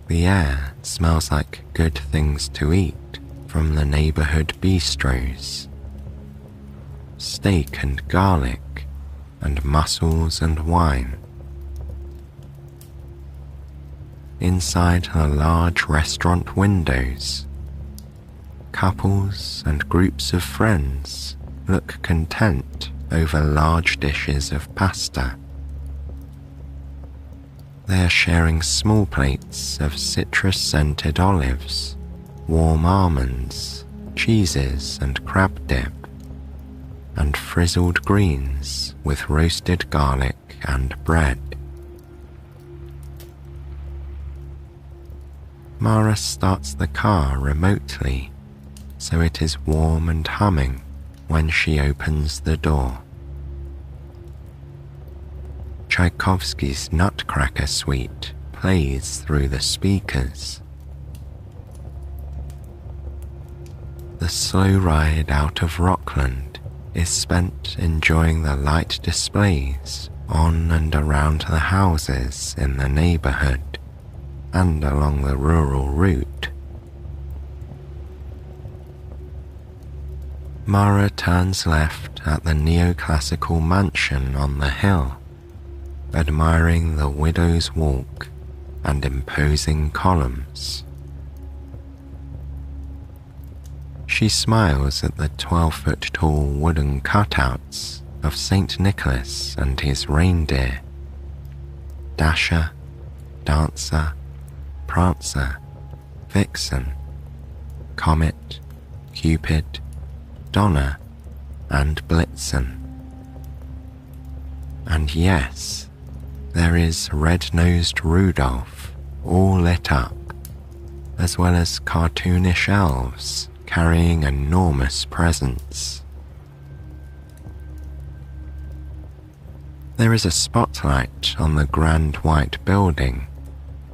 S1: The air smells like good things to eat from the neighbourhood bistros. Steak and garlic, and mussels and wine. Inside the large restaurant windows, couples and groups of friends look content over large dishes of pasta. They are sharing small plates of citrus-scented olives, warm almonds, cheeses and crab dip, and frizzled greens with roasted garlic and bread. Mara starts the car remotely, so it is warm and humming when she opens the door. Tchaikovsky's Nutcracker Suite plays through the speakers. The slow ride out of Rockland is spent enjoying the light displays on and around the houses in the neighbourhood and along the rural route. Mara turns left at the neoclassical mansion on the hill, admiring the Widow's Walk and imposing columns. She smiles at the 12-foot-tall wooden cutouts of St. Nicholas and his reindeer, Dasher, Dancer, Prancer, Vixen, Comet, Cupid, Donner, and Blitzen. And yes, there is red-nosed Rudolph, all lit up, as well as cartoonish elves carrying enormous presents. There is a spotlight on the grand white building,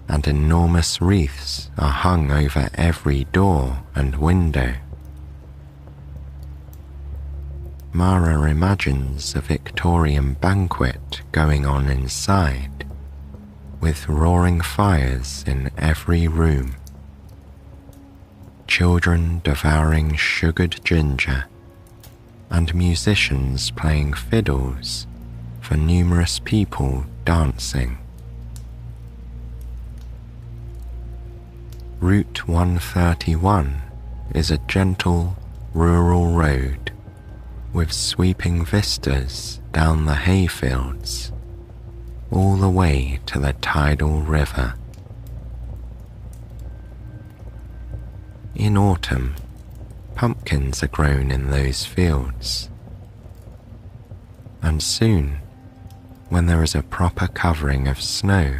S1: and enormous wreaths are hung over every door and window. Mara imagines a Victorian banquet going on inside, with roaring fires in every room, children devouring sugared ginger, and musicians playing fiddles for numerous people dancing. Route 131 is a gentle, rural road with sweeping vistas down the hayfields all the way to the tidal river. In autumn, pumpkins are grown in those fields. And soon, when there is a proper covering of snow,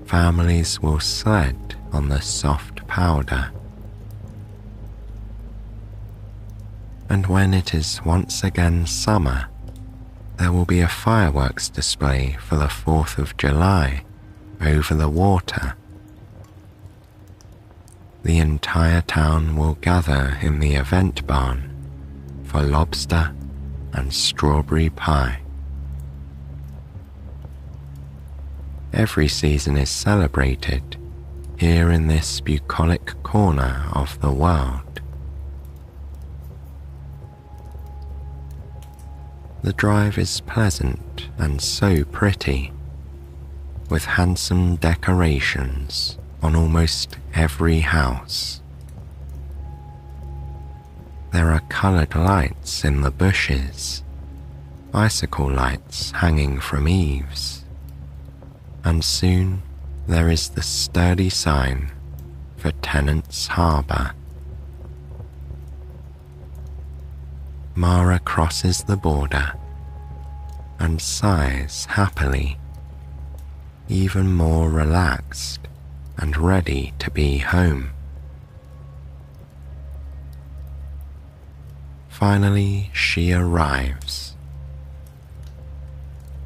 S1: families will sled on the soft powder. And when it is once again summer, there will be a fireworks display for the 4th of July over the water. The entire town will gather in the event barn for lobster and strawberry pie. Every season is celebrated here in this bucolic corner of the world. The drive is pleasant and so pretty, with handsome decorations on almost every house. There are coloured lights in the bushes, bicycle lights hanging from eaves, and soon there is the sturdy sign for Tennant's Harbour. Mara crosses the border and sighs happily, even more relaxed and ready to be home. Finally, she arrives.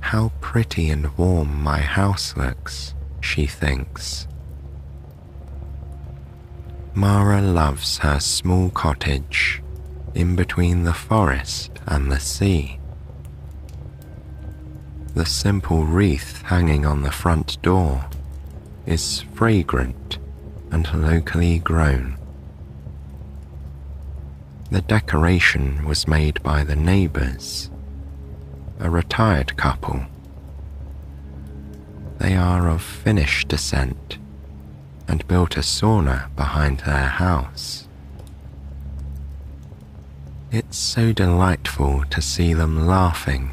S1: How pretty and warm my house looks, she thinks. Mara loves her small cottage in between the forest and the sea. The simple wreath hanging on the front door is fragrant and locally grown. The decoration was made by the neighbours, a retired couple. They are of Finnish descent and built a sauna behind their house. It's so delightful to see them laughing,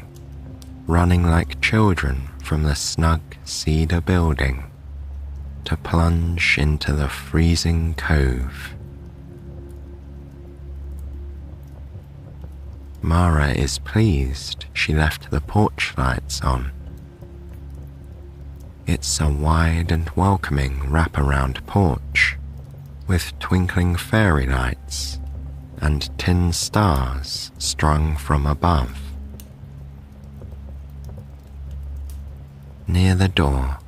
S1: running like children from the snug cedar building to plunge into the freezing cove. Mara is pleased she left the porch lights on. It's a wide and welcoming wraparound porch with twinkling fairy lights and tin stars strung from above. Near the door,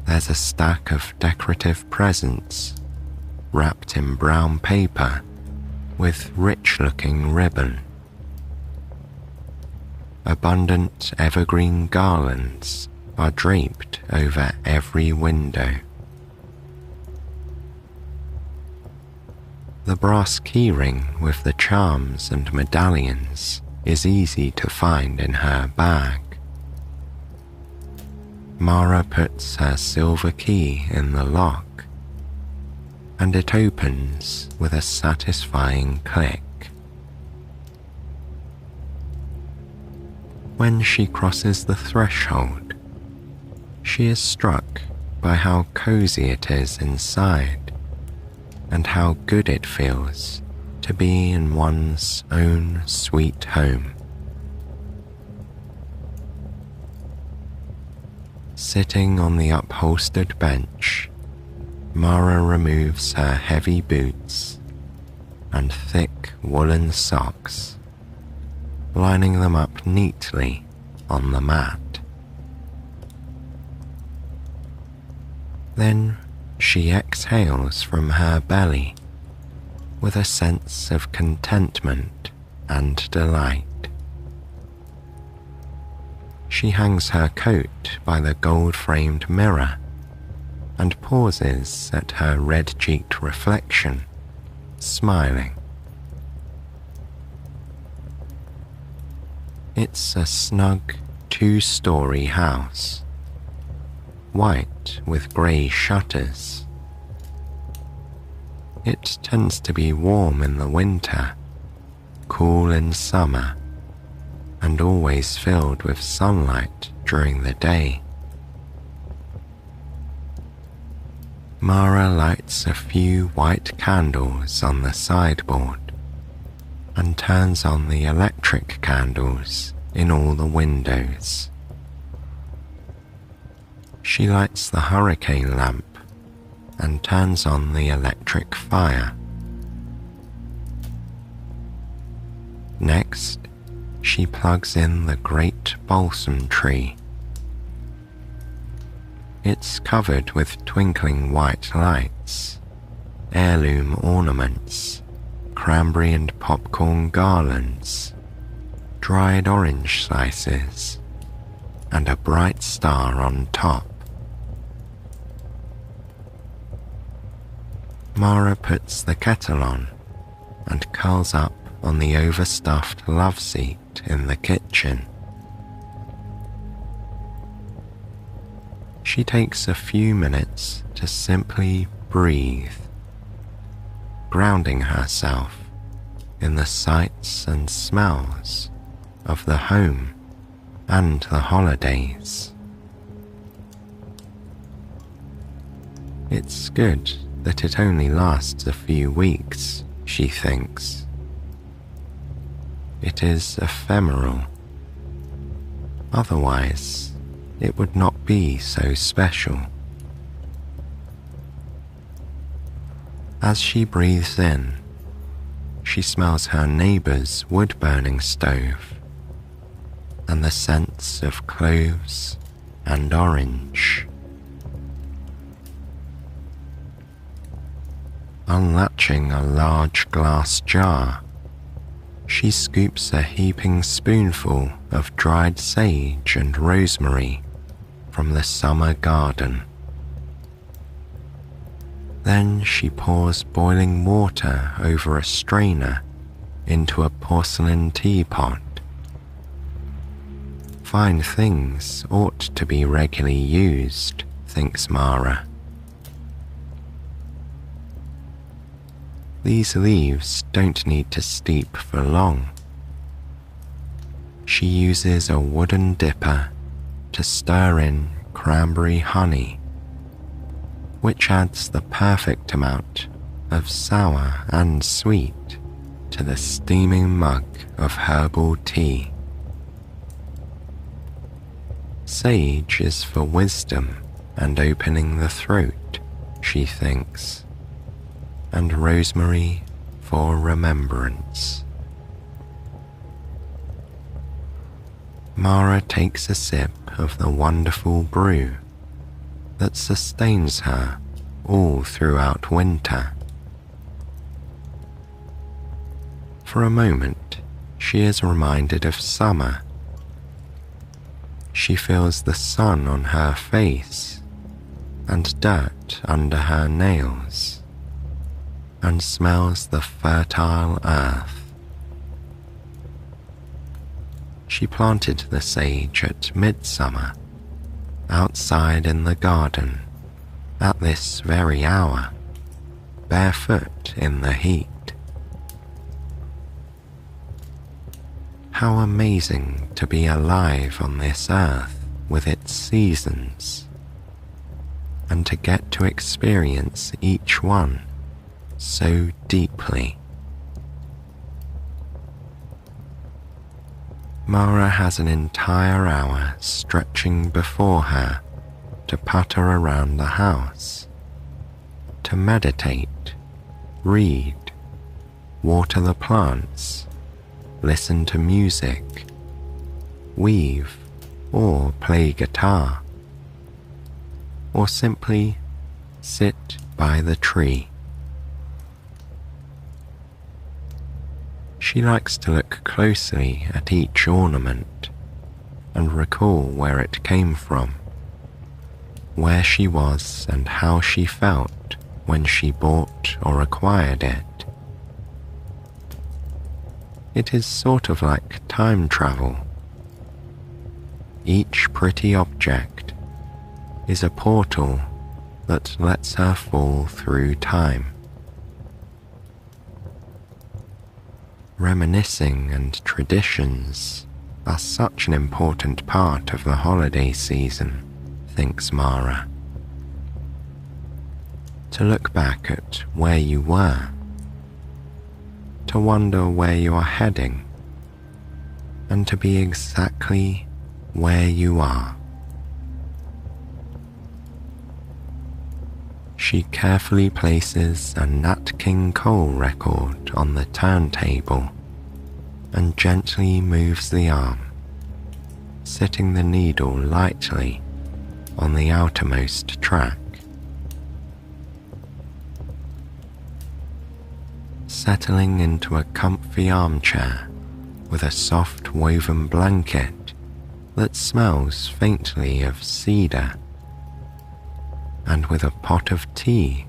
S1: there's a stack of decorative presents wrapped in brown paper with rich-looking ribbon. Abundant evergreen garlands are draped over every window. The brass keyring with the charms and medallions is easy to find in her bag. Mara puts her silver key in the lock, and it opens with a satisfying click. When she crosses the threshold, she is struck by how cozy it is inside and how good it feels to be in one's own sweet home. Sitting on the upholstered bench, Mara removes her heavy boots and thick woolen socks, lining them up neatly on the mat. Then she exhales from her belly with a sense of contentment and delight. She hangs her coat by the gold-framed mirror and pauses at her red-cheeked reflection, smiling. It's a snug two-story house, white with grey shutters. It tends to be warm in the winter, cool in summer, and always filled with sunlight during the day. Mara lights a few white candles on the sideboard and turns on the electric candles in all the windows. She lights the hurricane lamp and turns on the electric fire. Next, she plugs in the great balsam tree. It's covered with twinkling white lights, heirloom ornaments, cranberry and popcorn garlands, dried orange slices, and a bright star on top. Mara puts the kettle on and curls up on the overstuffed love seat in the kitchen. She takes a few minutes to simply breathe, grounding herself in the sights and smells of the home and the holidays. It's good that it only lasts a few weeks, she thinks. It is ephemeral. Otherwise, it would not be so special. As she breathes in, she smells her neighbour's wood-burning stove and the scents of cloves and orange. Unlatching a large glass jar, she scoops a heaping spoonful of dried sage and rosemary from the summer garden. Then she pours boiling water over a strainer into a porcelain teapot. Fine things ought to be regularly used, thinks Mara. These leaves don't need to steep for long. She uses a wooden dipper to stir in cranberry honey, which adds the perfect amount of sour and sweet to the steaming mug of herbal tea. Sage is for wisdom and opening the throat, she thinks, and rosemary for remembrance. Mara takes a sip of the wonderful brew that sustains her all throughout winter. For a moment, she is reminded of summer. She feels the sun on her face and dirt under her nails, and smells the fertile earth. She planted the sage at midsummer, outside in the garden, at this very hour, barefoot in the heat. How amazing to be alive on this earth with its seasons, and to get to experience each one so deeply. Mara has an entire hour stretching before her to putter around the house, to meditate, read, water the plants, listen to music, weave or play guitar, or simply sit by the tree. She likes to look closely at each ornament and recall where it came from, where she was and how she felt when she bought or acquired it. It is sort of like time travel. Each pretty object is a portal that lets her fall through time. Reminiscing and traditions are such an important part of the holiday season, thinks Mara. to look back at where you were, to wonder where you are heading, and to be exactly where you are. She carefully places a Nat King Cole record on the turntable and gently moves the arm, sitting the needle lightly on the outermost track. Settling into a comfy armchair with a soft woven blanket that smells faintly of cedar, and with a pot of tea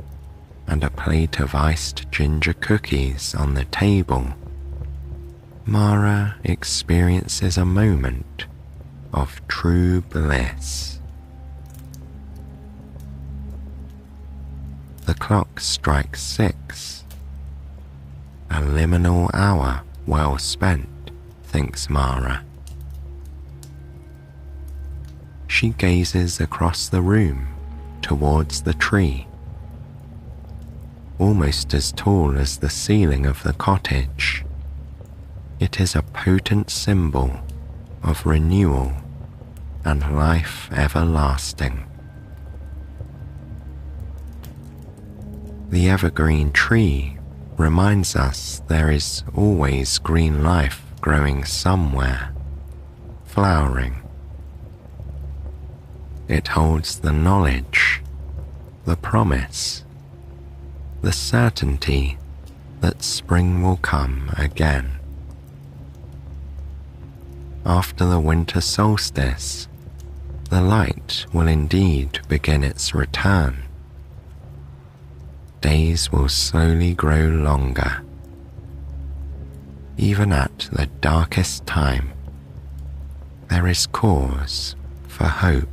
S1: and a plate of iced ginger cookies on the table, Mara experiences a moment of true bliss. The clock strikes 6. A liminal hour well spent, thinks Mara. She gazes across the room towards the tree, almost as tall as the ceiling of the cottage. It is a potent symbol of renewal and life everlasting. The evergreen tree reminds us there is always green life growing somewhere, flowering. It holds the knowledge, the promise, the certainty that spring will come again. After the winter solstice, the light will indeed begin its return. Days will slowly grow longer. Even at the darkest time, there is cause for hope.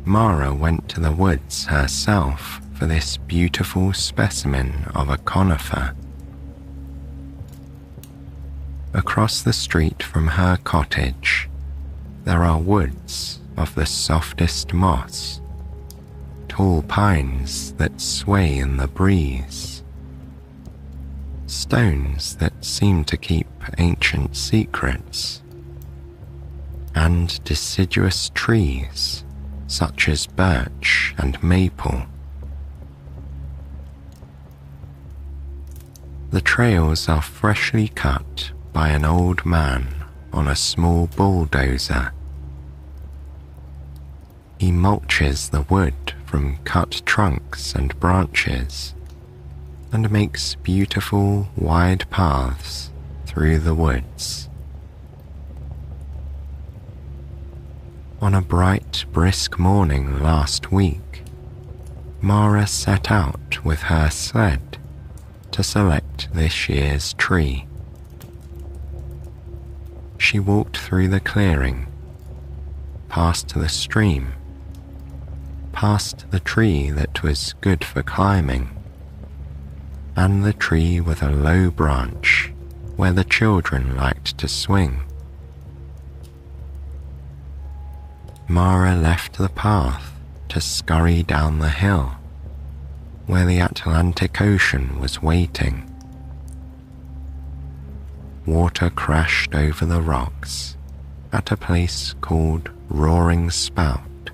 S1: Mara went to the woods herself for this beautiful specimen of a conifer. Across the street from her cottage, there are woods of the softest moss, tall pines that sway in the breeze, stones that seem to keep ancient secrets, and deciduous trees such as birch and maple. The trails are freshly cut by an old man on a small bulldozer. He mulches the wood from cut trunks and branches and makes beautiful wide paths through the woods. On a bright, brisk morning last week, Mara set out with her sled to select this year's tree. She walked through the clearing, past the stream, past the tree that was good for climbing, and the tree with a low branch where the children liked to swing. Mara left the path to scurry down the hill, where the Atlantic Ocean was waiting. Water crashed over the rocks at a place called Roaring Spout.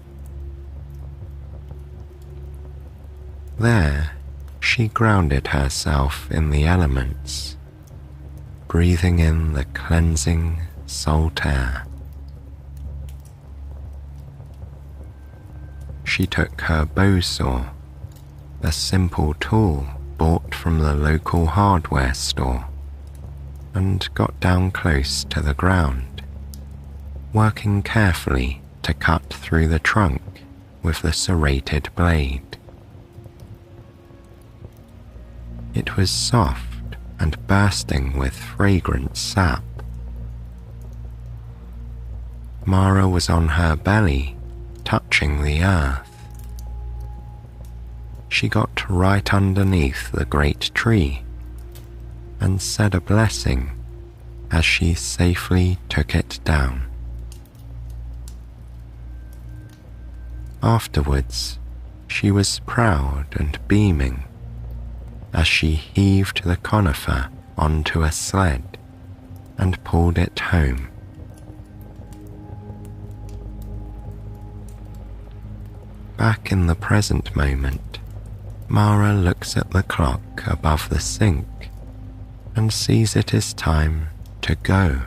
S1: There, she grounded herself in the elements, breathing in the cleansing salt air. She took her bow saw, a simple tool bought from the local hardware store, and got down close to the ground, working carefully to cut through the trunk with the serrated blade. It was soft and bursting with fragrant sap. Mara was on her belly, touching the earth. She got right underneath the great tree and said a blessing as she safely took it down. Afterwards, she was proud and beaming as she heaved the conifer onto a sled and pulled it home. Back in the present moment, Mara looks at the clock above the sink and sees it is time to go.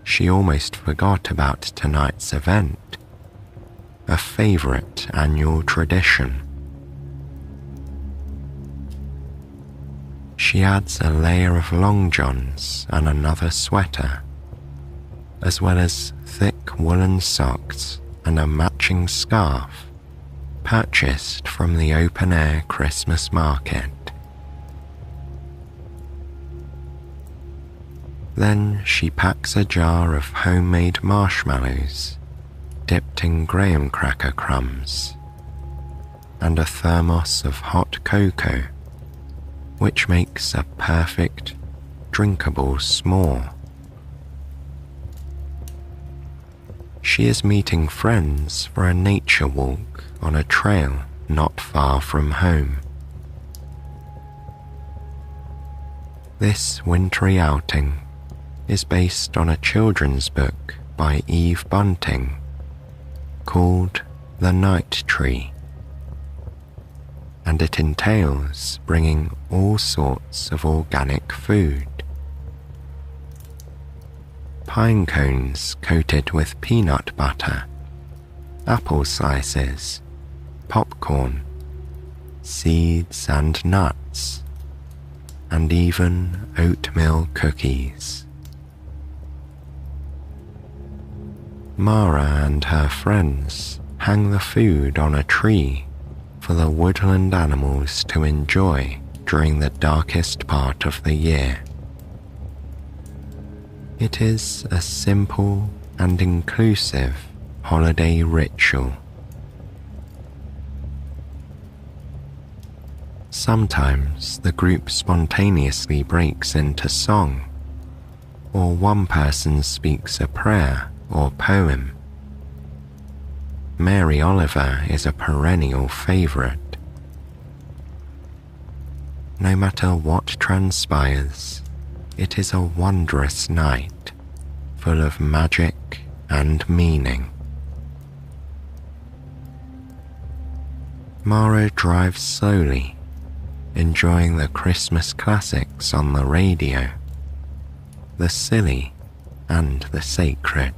S1: She almost forgot about tonight's event, a favourite annual tradition. She adds a layer of long johns and another sweater, as well as thick woolen socks and a matching scarf purchased from the open-air Christmas market. Then she packs a jar of homemade marshmallows dipped in graham cracker crumbs and a thermos of hot cocoa, which makes a perfect, drinkable s'more. She is meeting friends for a nature walk on a trail not far from home. This wintry outing is based on a children's book by Eve Bunting called The Night Tree, and it entails bringing all sorts of organic food. Pine cones coated with peanut butter, apple slices, popcorn, seeds and nuts, and even oatmeal cookies. Mara and her friends hang the food on a tree for the woodland animals to enjoy during the darkest part of the year. It is a simple and inclusive holiday ritual. Sometimes the group spontaneously breaks into song, or one person speaks a prayer or poem. Mary Oliver is a perennial favourite. No matter what transpires, it is a wondrous night, full of magic and meaning. Mara drives slowly, enjoying the Christmas classics on the radio, the silly and the sacred.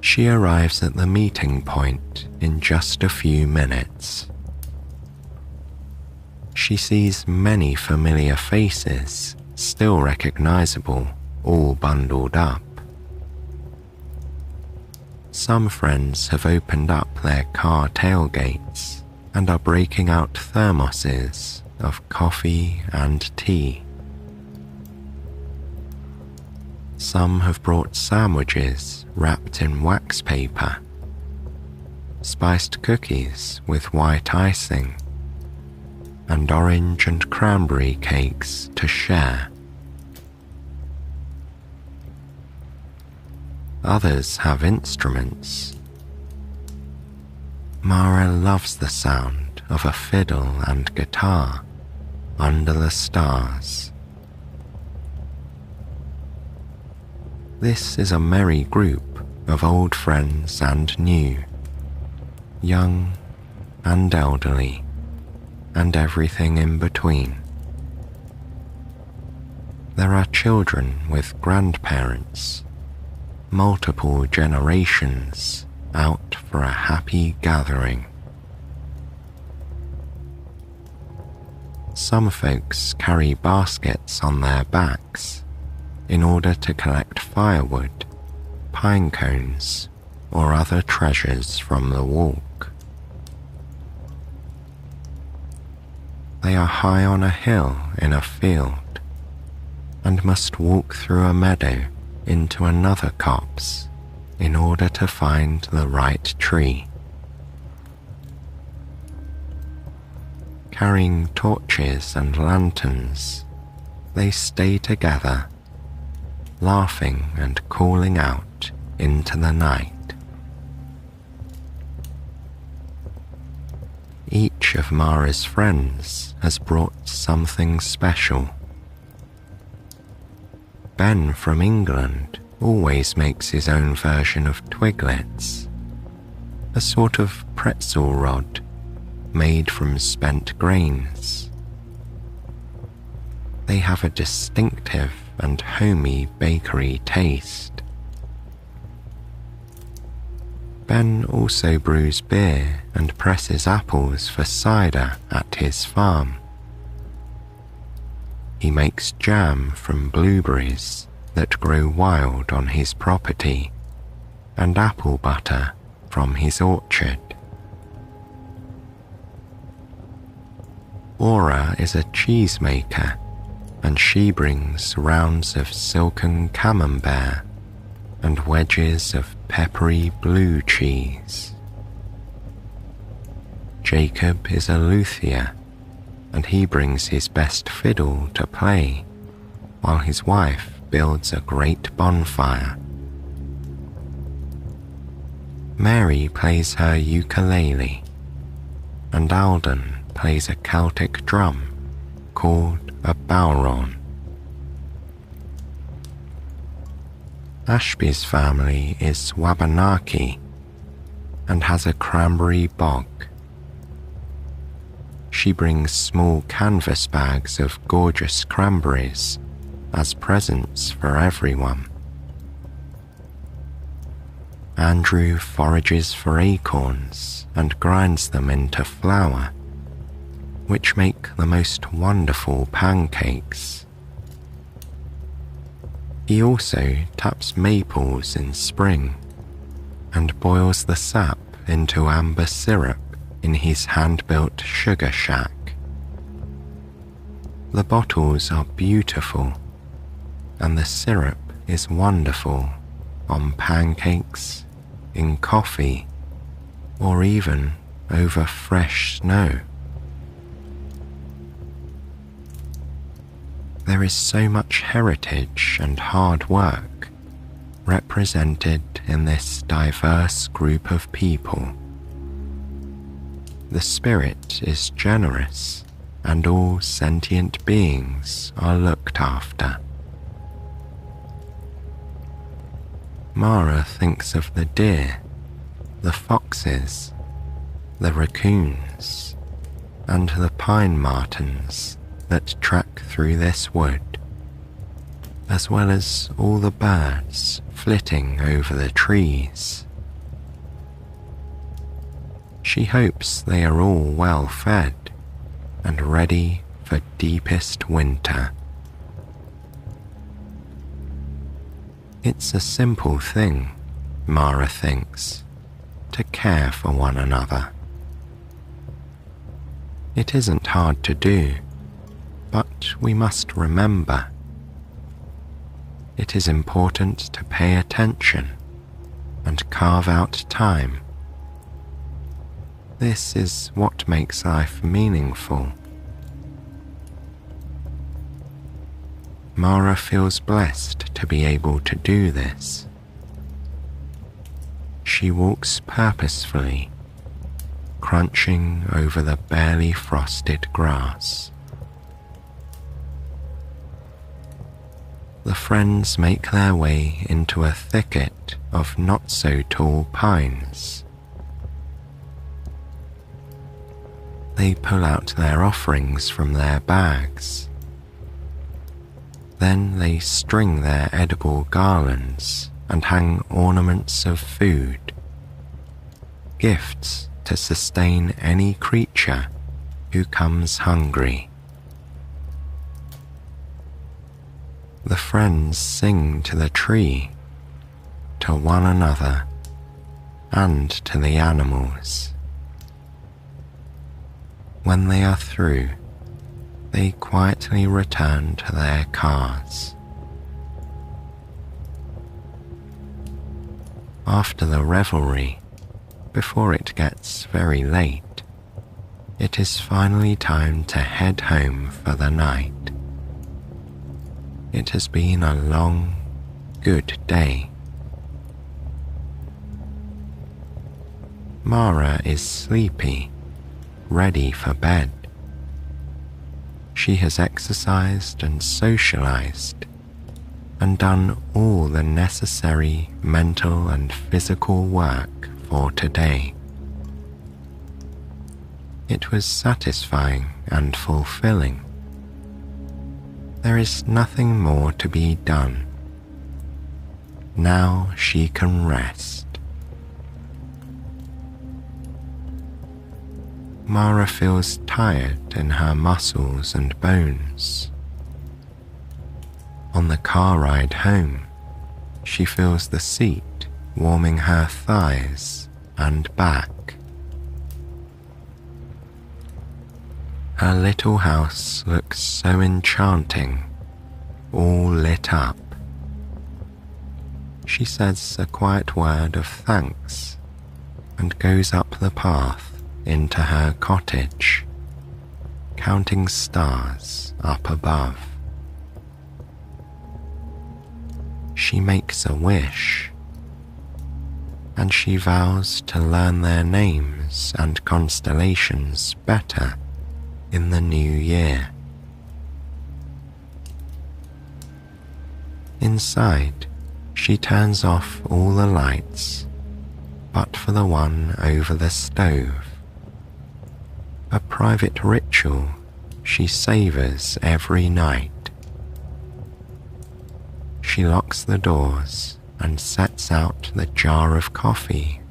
S1: She arrives at the meeting point in just a few minutes. She sees many familiar faces, still recognizable, all bundled up. Some friends have opened up their car tailgates and are breaking out thermoses of coffee and tea. Some have brought sandwiches wrapped in wax paper, spiced cookies with white icing, and orange and cranberry cakes to share. Others have instruments. Mara loves the sound of a fiddle and guitar under the stars. This is a merry group of old friends and new, young and elderly, and everything in between. There are children with grandparents, multiple generations out for a happy gathering. Some folks carry baskets on their backs in order to collect firewood, pine cones, or other treasures from the walk. They are high on a hill in a field and must walk through a meadow into another copse in order to find the right tree. Carrying torches and lanterns, they stay together, laughing and calling out into the night. Each of Mara's friends has brought something special. Ben from England always makes his own version of twiglets, a sort of pretzel rod made from spent grains. They have a distinctive and homey bakery taste. Ben also brews beer and presses apples for cider at his farm. He makes jam from blueberries that grow wild on his property and apple butter from his orchard. Aura is a cheesemaker, and she brings rounds of silken camembert and wedges of peppery blue cheese. Jacob is a luthier, and he brings his best fiddle to play, while his wife builds a great bonfire. Mary plays her ukulele, and Alden plays a Celtic drum called a bowron. Ashby's family is Wabanaki and has a cranberry bog. She brings small canvas bags of gorgeous cranberries as presents for everyone. Andrew forages for acorns and grinds them into flour, which make the most wonderful pancakes. He also taps maples in spring and boils the sap into amber syrup in his hand-built sugar shack. The bottles are beautiful, and the syrup is wonderful on pancakes, in coffee, or even over fresh snow. There is so much heritage and hard work represented in this diverse group of people. The spirit is generous, and all sentient beings are looked after. Mara thinks of the deer, the foxes, the raccoons, and the pine martens that track through this wood, as well as all the birds flitting over the trees. She hopes they are all well fed and ready for deepest winter. It's a simple thing, Mara thinks, to care for one another. It isn't hard to do, but we must remember. It is important to pay attention and carve out time. This is what makes life meaningful. Mara feels blessed to be able to do this. She walks purposefully, crunching over the barely frosted grass. The friends make their way into a thicket of not-so-tall pines. They pull out their offerings from their bags. Then they string their edible garlands and hang ornaments of food, gifts to sustain any creature who comes hungry. The friends sing to the tree, to one another, and to the animals. When they are through, they quietly return to their cars. After the revelry, before it gets very late, it is finally time to head home for the night. It has been a long, good day, Mara is sleepy, ready for bed. She has exercised and socialized and done all the necessary mental and physical work for today. It was satisfying and fulfilling. There is nothing more to be done. Now she can rest. Mara feels tired in her muscles and bones. On the car ride home, she feels the seat warming her thighs and back. Her little house looks so enchanting, all lit up. She says a quiet word of thanks and goes up the path into her cottage, counting stars up above. She makes a wish, and she vows to learn their names and constellations better in the new year. Inside, she turns off all the lights but for the one over the stove, a private ritual she savors every night. She locks the doors and sets out the jar of coffee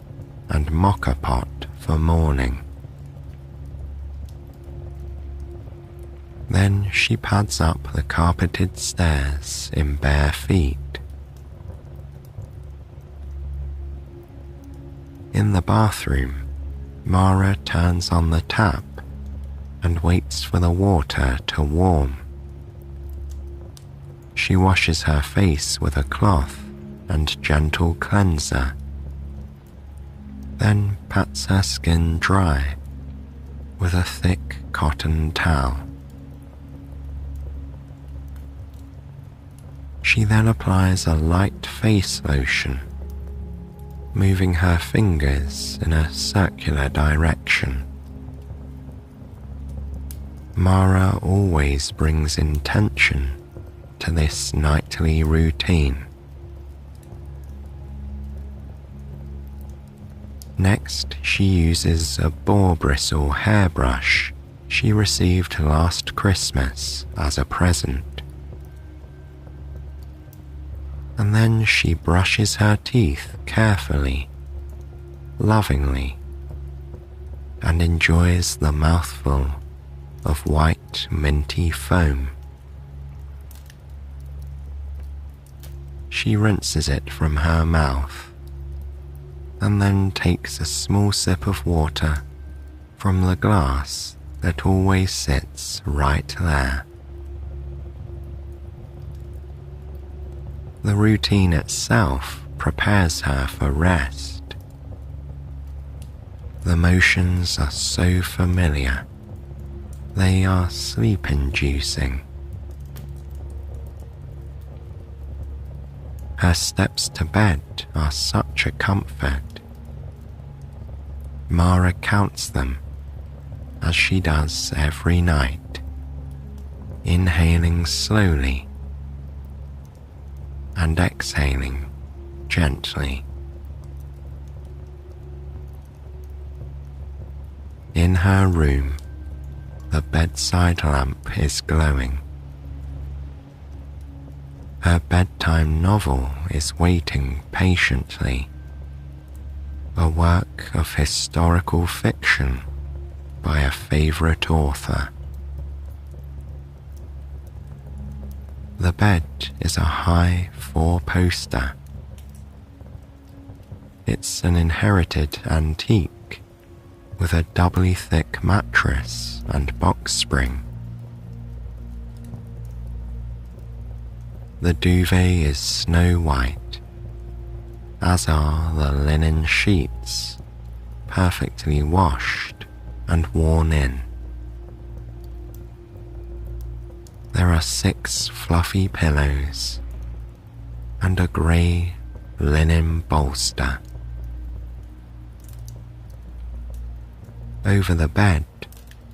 S1: and mocha pot for morning. Then she pads up the carpeted stairs in bare feet. In the bathroom, Mara turns on the tap and waits for the water to warm. She washes her face with a cloth and gentle cleanser, then pats her skin dry with a thick cotton towel. She then applies a light face lotion, moving her fingers in a circular direction. Mara always brings intention to this nightly routine. Next, she uses a boar bristle hairbrush she received last Christmas as a present. And then she brushes her teeth carefully, lovingly, and enjoys the mouthful of white minty foam. She rinses it from her mouth and then takes a small sip of water from the glass that always sits right there. The routine itself prepares her for rest. The motions are so familiar, they are sleep-inducing. Her steps to bed are such a comfort. Mara counts them, as she does every night, inhaling slowly and exhaling gently. In her room, the bedside lamp is glowing. Her bedtime novel is waiting patiently, a work of historical fiction by a favorite author. The bed is a high four-poster. It's an inherited antique with a doubly thick mattress and box spring. The duvet is snow white, as are the linen sheets, perfectly washed and worn in. There are 6 fluffy pillows and a grey linen bolster. Over the bed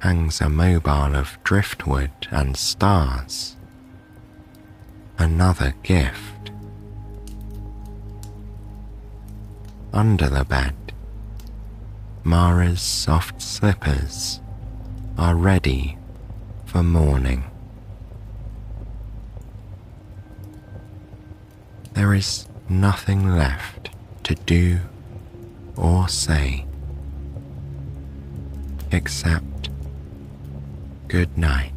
S1: hangs a mobile of driftwood and stars. Another gift. Under the bed, Mara's soft slippers are ready for morning. There is nothing left to do or say except good night.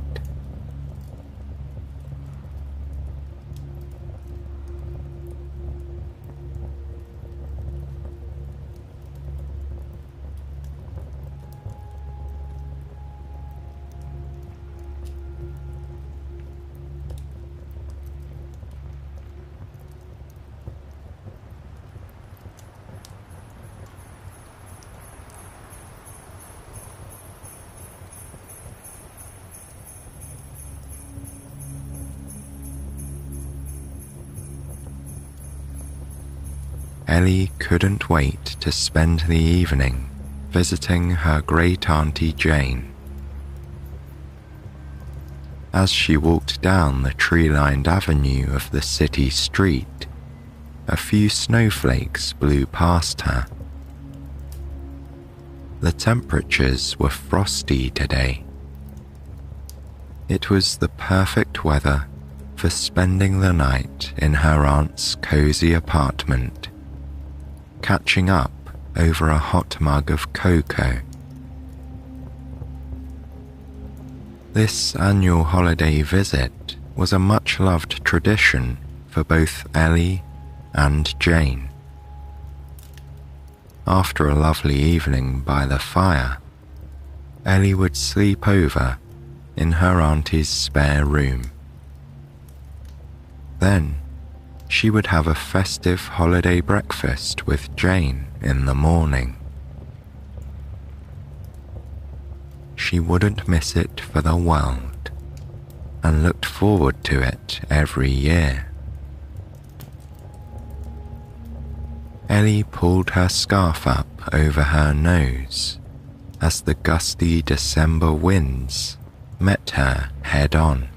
S1: Ellie couldn't wait to spend the evening visiting her great-auntie Jane. As she walked down the tree-lined avenue of the city street, a few snowflakes blew past her. The temperatures were frosty today. It was the perfect weather for spending the night in her aunt's cozy apartment, catching up over a hot mug of cocoa. This annual holiday visit was a much-loved tradition for both Ellie and Jane. After a lovely evening by the fire, Ellie would sleep over in her auntie's spare room. Then she would have a festive holiday breakfast with Jane in the morning. She wouldn't miss it for the world and looked forward to it every year. Ellie pulled her scarf up over her nose as the gusty December winds met her head-on.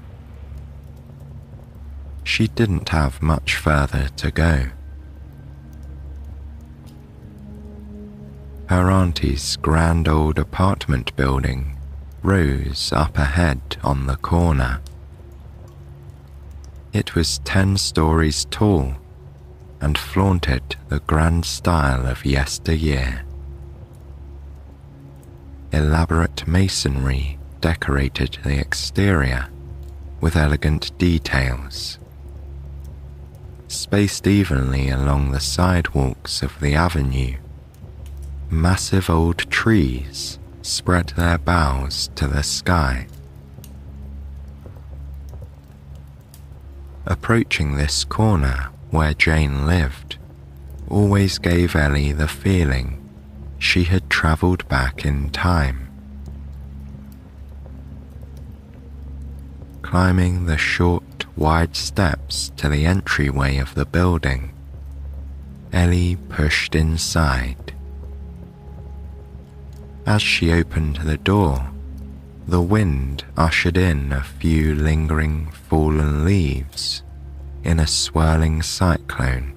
S1: She didn't have much further to go. Her auntie's grand old apartment building rose up ahead on the corner. It was 10 stories tall and flaunted the grand style of yesteryear. Elaborate masonry decorated the exterior with elegant details. Spaced evenly along the sidewalks of the avenue, massive old trees spread their boughs to the sky. Approaching this corner where Jane lived always gave Ellie the feeling she had travelled back in time. Climbing the short, wide steps to the entryway of the building, Ellie pushed inside. As she opened the door, the wind ushered in a few lingering fallen leaves in a swirling cyclone.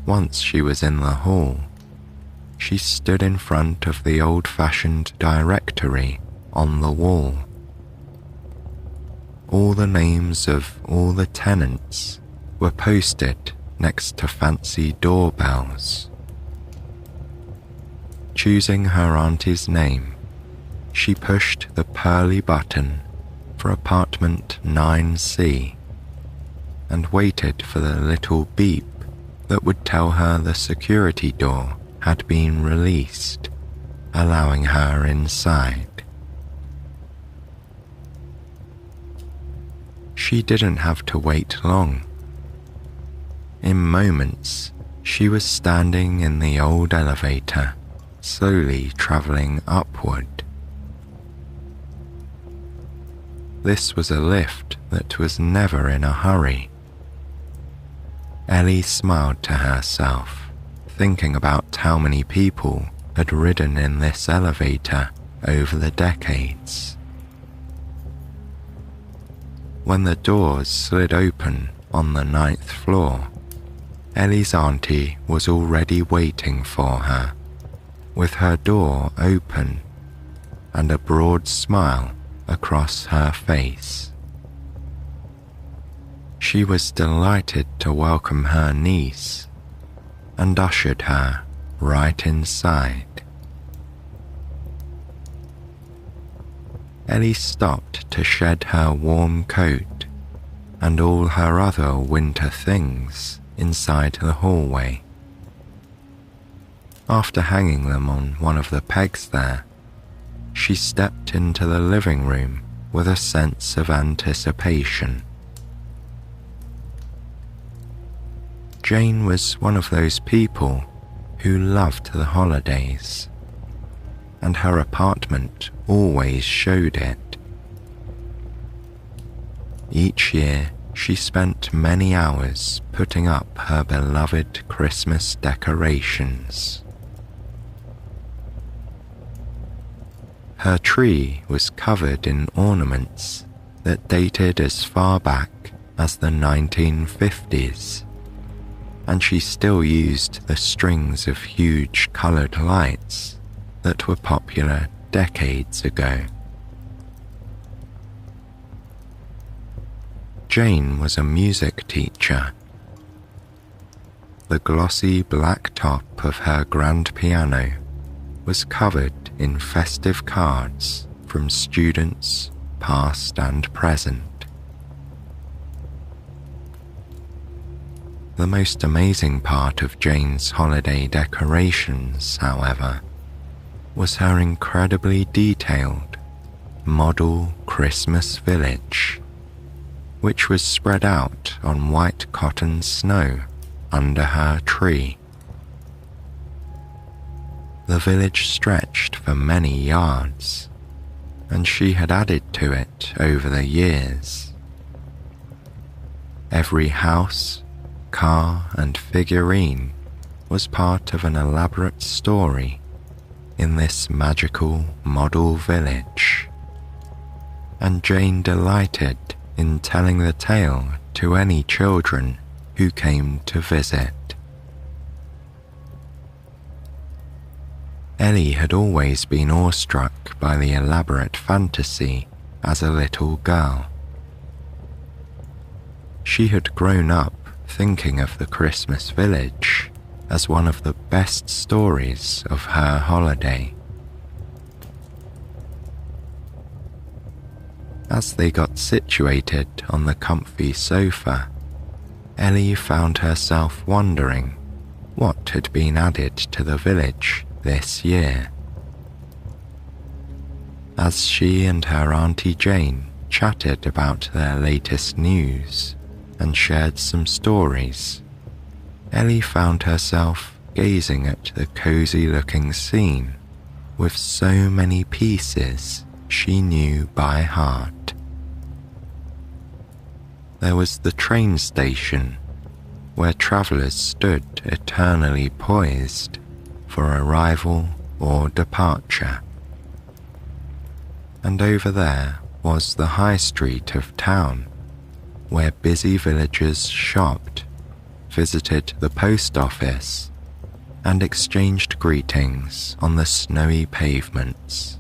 S1: Once she was in the hall, she stood in front of the old-fashioned directory on the wall. All the names of all the tenants were posted next to fancy doorbells. Choosing her auntie's name, she pushed the pearly button for apartment 9C and waited for the little beep that would tell her the security door had been released, allowing her inside. She didn't have to wait long. In moments, she was standing in the old elevator, slowly travelling upward. This was a lift that was never in a hurry. Ellie smiled to herself, thinking about how many people had ridden in this elevator over the decades. When the doors slid open on the 9th floor, Ellie's auntie was already waiting for her, with her door open and a broad smile across her face. She was delighted to welcome her niece and ushered her right inside. Ellie stopped to shed her warm coat and all her other winter things inside the hallway. After hanging them on one of the pegs there, she stepped into the living room with a sense of anticipation. Jane was one of those people who loved the holidays, and her apartment always showed it. Each year, she spent many hours putting up her beloved Christmas decorations. Her tree was covered in ornaments that dated as far back as the 1950s, and she still used the strings of huge coloured lights that were popular decades ago. Jane was a music teacher. The glossy black top of her grand piano was covered in festive cards from students past and present. The most amazing part of Jane's holiday decorations, however, was her incredibly detailed model Christmas village, which was spread out on white cotton snow under her tree. The village stretched for many yards, and she had added to it over the years. Every house, car, and figurine was part of an elaborate story in this magical model village, and Jane delighted in telling the tale to any children who came to visit. Ellie had always been awestruck by the elaborate fantasy as a little girl. She had grown up thinking of the Christmas village as one of the best stories of her holiday. As they got situated on the comfy sofa, Ellie found herself wondering what had been added to the village this year. As she and her Auntie Jane chatted about their latest news and shared some stories, Ellie found herself gazing at the cozy-looking scene with so many pieces she knew by heart. There was the train station, where travellers stood eternally poised for arrival or departure. And over there was the high street of town, where busy villagers shopped, visited the post office, and exchanged greetings on the snowy pavements.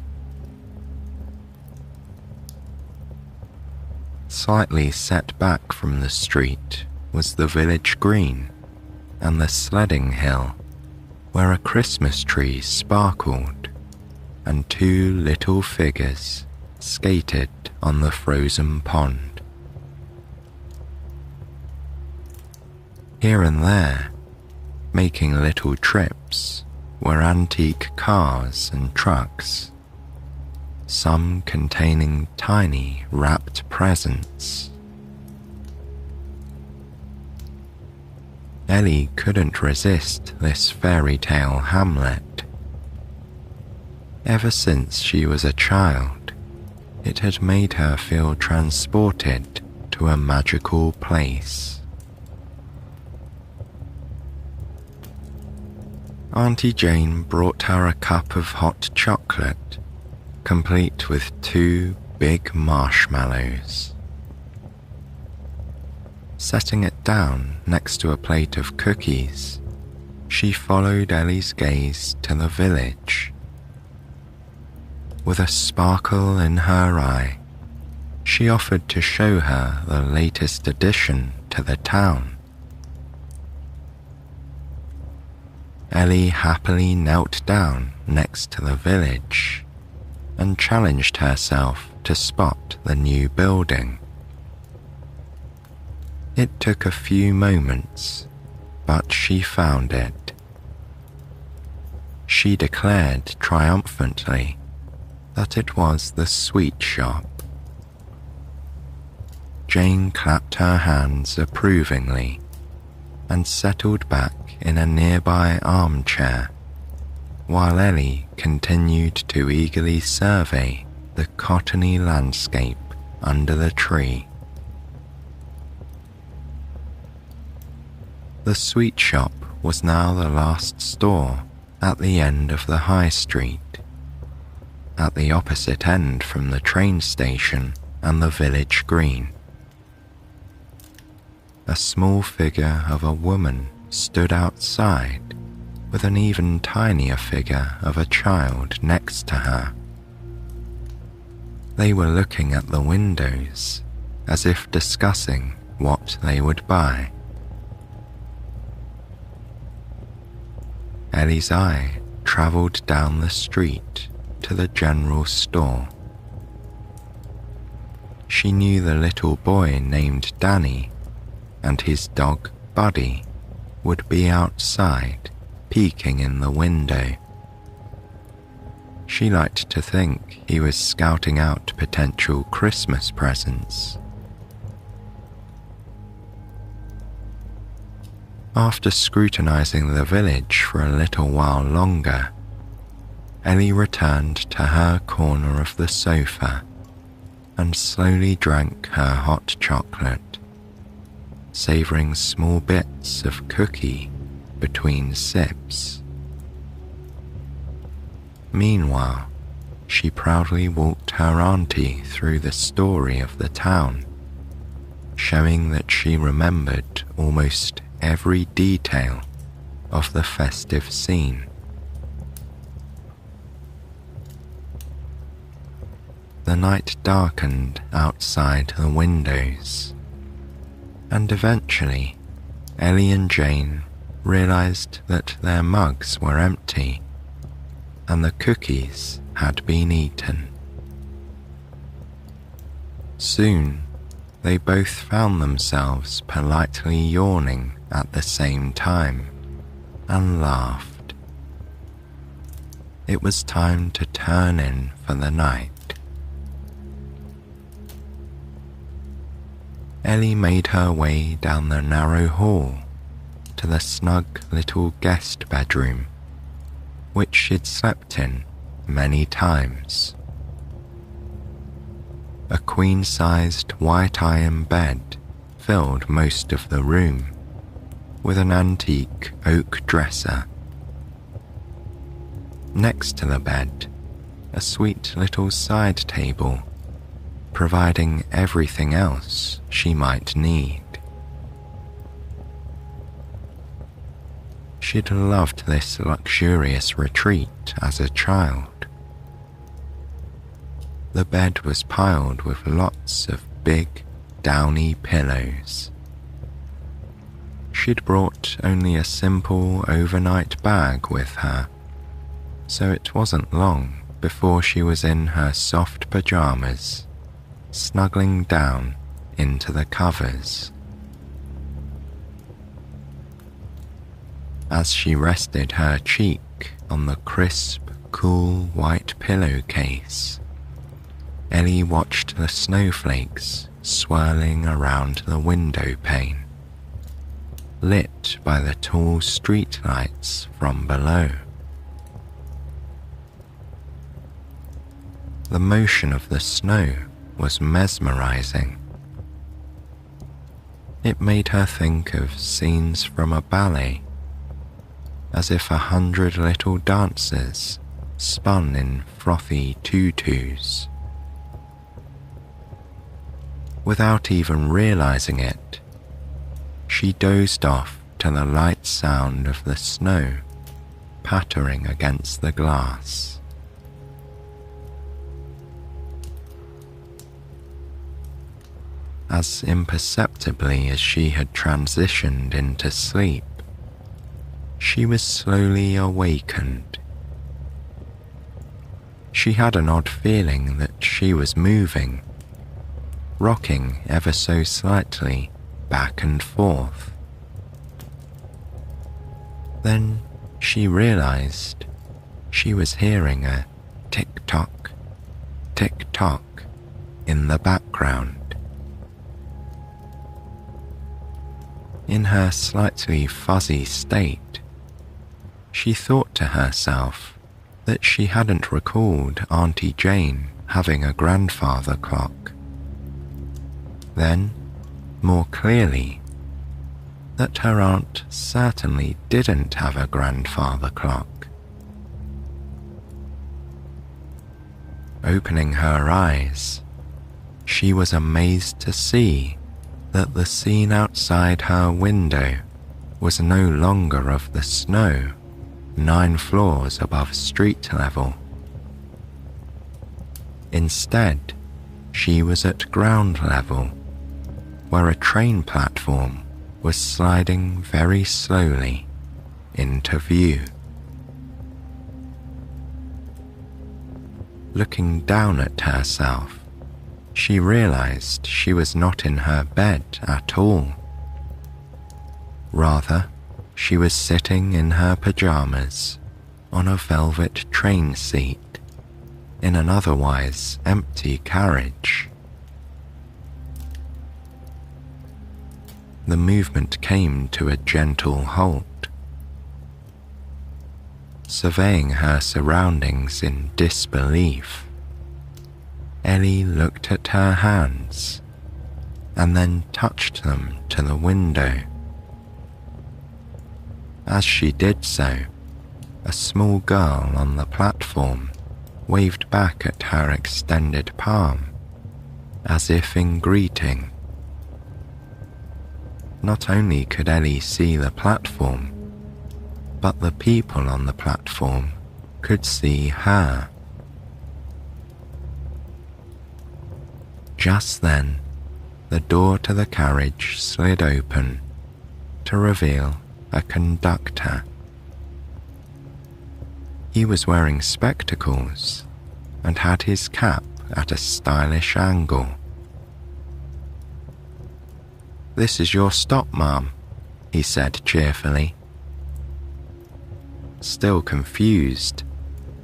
S1: Slightly set back from the street was the village green and the sledding hill, where a Christmas tree sparkled and two little figures skated on the frozen pond. Here and there, making little trips, were antique cars and trucks, some containing tiny wrapped presents. Ellie couldn't resist this fairy tale hamlet. Ever since she was a child, it had made her feel transported to a magical place. Auntie Jane brought her a cup of hot chocolate, complete with 2 big marshmallows. Setting it down next to a plate of cookies, she followed Ellie's gaze to the village. With a sparkle in her eye, she offered to show her the latest addition to the town. Ellie happily knelt down next to the village and challenged herself to spot the new building. It took a few moments, but she found it. She declared triumphantly that it was the sweet shop. Jane clapped her hands approvingly and settled back in a nearby armchair, while Ellie continued to eagerly survey the cottony landscape under the tree. The sweet shop was now the last store at the end of the high street, at the opposite end from the train station and the village green. A small figure of a woman stood outside with an even tinier figure of a child next to her. They were looking at the windows as if discussing what they would buy. Ellie's eye travelled down the street to the general store. She knew the little boy named Danny and his dog Buddy would be outside, peeking in the window. She liked to think he was scouting out potential Christmas presents. After scrutinizing the village for a little while longer, Ellie returned to her corner of the sofa and slowly drank her hot chocolate, savouring small bits of cookie between sips. Meanwhile, she proudly walked her auntie through the story of the town, showing that she remembered almost every detail of the festive scene. The night darkened outside the windows, and eventually Ellie and Jane realized that their mugs were empty and the cookies had been eaten. Soon, they both found themselves politely yawning at the same time and laughed. It was time to turn in for the night. Ellie made her way down the narrow hall to the snug little guest bedroom, which she'd slept in many times. A queen-sized white iron bed filled most of the room, with an antique oak dresser. Next to the bed, a sweet little side table, providing everything else she might need. She'd loved this luxurious retreat as a child. The bed was piled with lots of big, downy pillows. She'd brought only a simple overnight bag with her, so it wasn't long before she was in her soft pajamas, snuggling down into the covers. As she rested her cheek on the crisp, cool white pillowcase, Ellie watched the snowflakes swirling around the window pane, lit by the tall streetlights from below. The motion of the snow was mesmerizing. It made her think of scenes from a ballet, as if 100 little dancers spun in frothy tutus. Without even realizing it, she dozed off to the light sound of the snow pattering against the glass. As imperceptibly as she had transitioned into sleep, she was slowly awakened. She had an odd feeling that she was moving, rocking ever so slightly back and forth. Then she realized she was hearing a tick-tock, tick-tock in the background. In her slightly fuzzy state, she thought to herself that she hadn't recalled Auntie Jane having a grandfather clock. Then, more clearly, that her aunt certainly didn't have a grandfather clock. Opening her eyes, she was amazed to see that the scene outside her window was no longer of the snow 9 floors above street level. Instead, she was at ground level, where a train platform was sliding very slowly into view. Looking down at herself, she realized she was not in her bed at all. Rather, she was sitting in her pajamas on a velvet train seat in an otherwise empty carriage. The movement came to a gentle halt. Surveying her surroundings in disbelief, Ellie looked at her hands and then touched them to the window. As she did so, a small girl on the platform waved back at her extended palm, as if in greeting. Not only could Ellie see the platform, but the people on the platform could see her. Just then, the door to the carriage slid open to reveal a conductor. He was wearing spectacles and had his cap at a stylish angle. "This is your stop, ma'am," he said cheerfully. Still confused,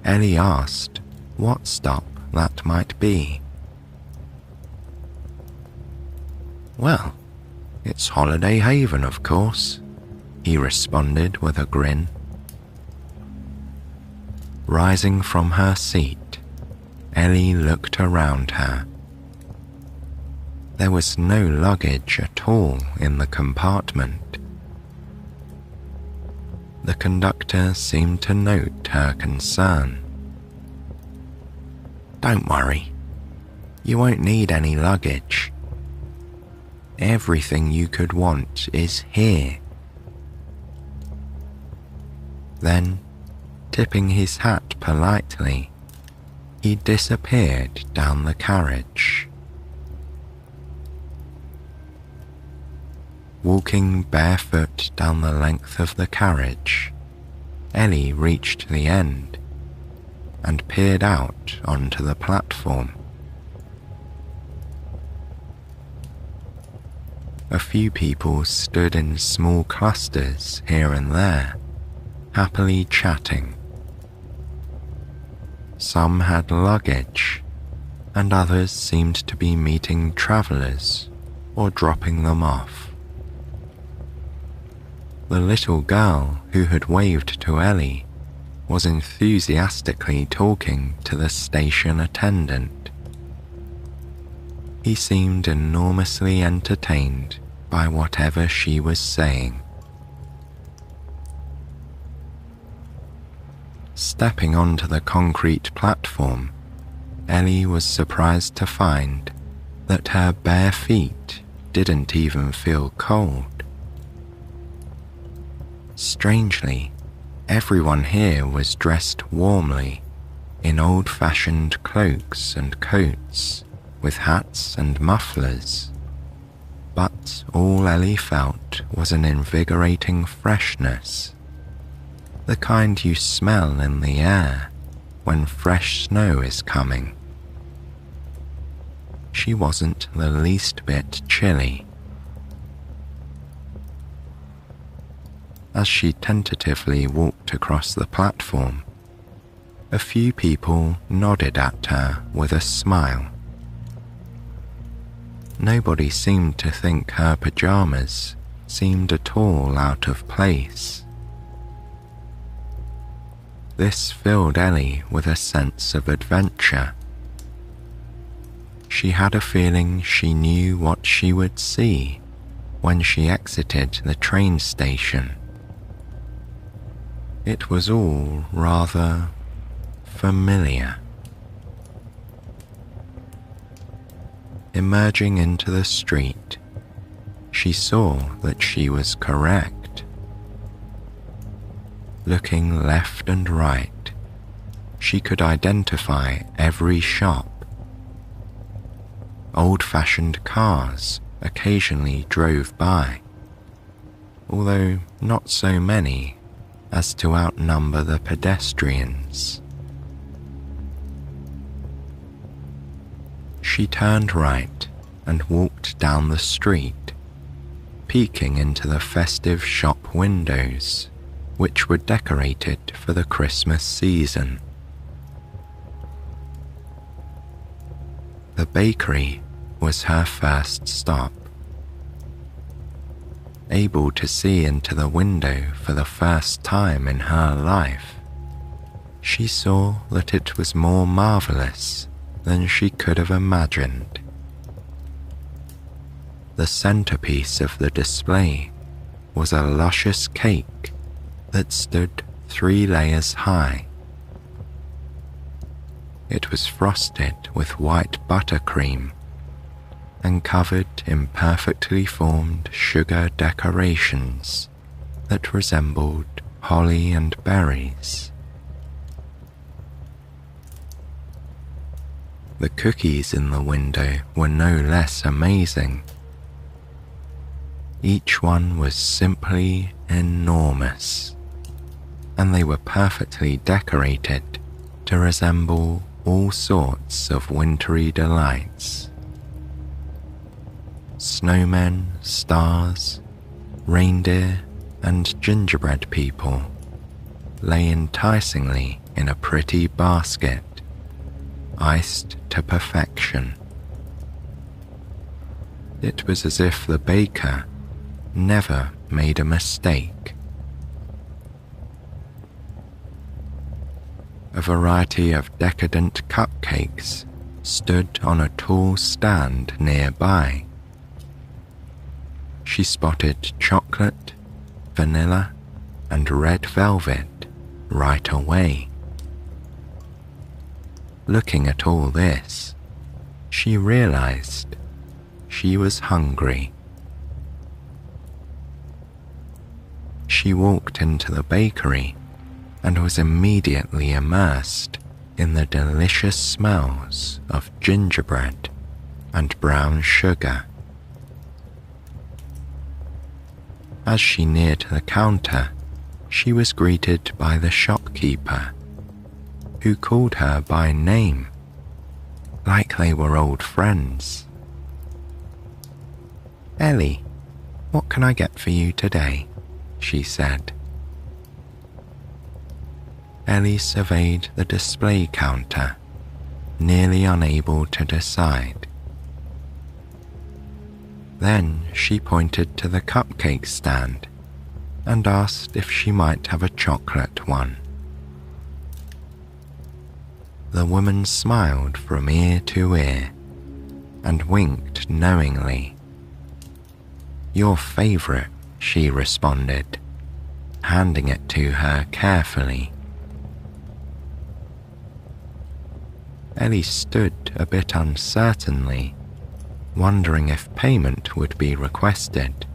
S1: Ellie asked what stop that might be. "Well, it's Holiday Haven, of course," he responded with a grin. Rising from her seat, Ellie looked around her. There was no luggage at all in the compartment. The conductor seemed to note her concern. "Don't worry, you won't need any luggage. Everything you could want is here." Then, tipping his hat politely, he disappeared down the carriage. Walking barefoot down the length of the carriage, Ellie reached the end and peered out onto the platform. A few people stood in small clusters here and there, happily chatting. Some had luggage, and others seemed to be meeting travellers or dropping them off. The little girl who had waved to Ellie was enthusiastically talking to the station attendant. He seemed enormously entertained by whatever she was saying. Stepping onto the concrete platform, Ellie was surprised to find that her bare feet didn't even feel cold. Strangely, everyone here was dressed warmly in old-fashioned cloaks and coats with hats and mufflers, but all Ellie felt was an invigorating freshness, the kind you smell in the air when fresh snow is coming. She wasn't the least bit chilly. As she tentatively walked across the platform, a few people nodded at her with a smile. Nobody seemed to think her pajamas seemed at all out of place. This filled Ellie with a sense of adventure. She had a feeling she knew what she would see when she exited the train station. It was all rather familiar. Emerging into the street, she saw that she was correct. Looking left and right, she could identify every shop. Old-fashioned cars occasionally drove by, although not so many as to outnumber the pedestrians. She turned right and walked down the street, peeking into the festive shop windows, which were decorated for the Christmas season. The bakery was her first stop. Able to see into the window for the first time in her life, she saw that it was more marvelous than she could have imagined. The centerpiece of the display was a luscious cake that stood 3 layers high. It was frosted with white buttercream and covered in perfectly formed sugar decorations that resembled holly and berries. The cookies in the window were no less amazing. Each one was simply enormous, and they were perfectly decorated to resemble all sorts of wintry delights. Snowmen, stars, reindeer, and gingerbread people lay enticingly in a pretty basket, iced to perfection. It was as if the baker never made a mistake. A variety of decadent cupcakes stood on a tall stand nearby. She spotted chocolate, vanilla, and red velvet right away. Looking at all this, she realized she was hungry. She walked into the bakery and was immediately immersed in the delicious smells of gingerbread and brown sugar. As she neared the counter, she was greeted by the shopkeeper, who called her by name, like they were old friends. "Ellie, what can I get for you today?" she said. Ellie surveyed the display counter, nearly unable to decide. Then she pointed to the cupcake stand and asked if she might have a chocolate one. The woman smiled from ear to ear and winked knowingly. "Your favorite," she responded, handing it to her carefully. Ellie stood a bit uncertainly, wondering if payment would be requested.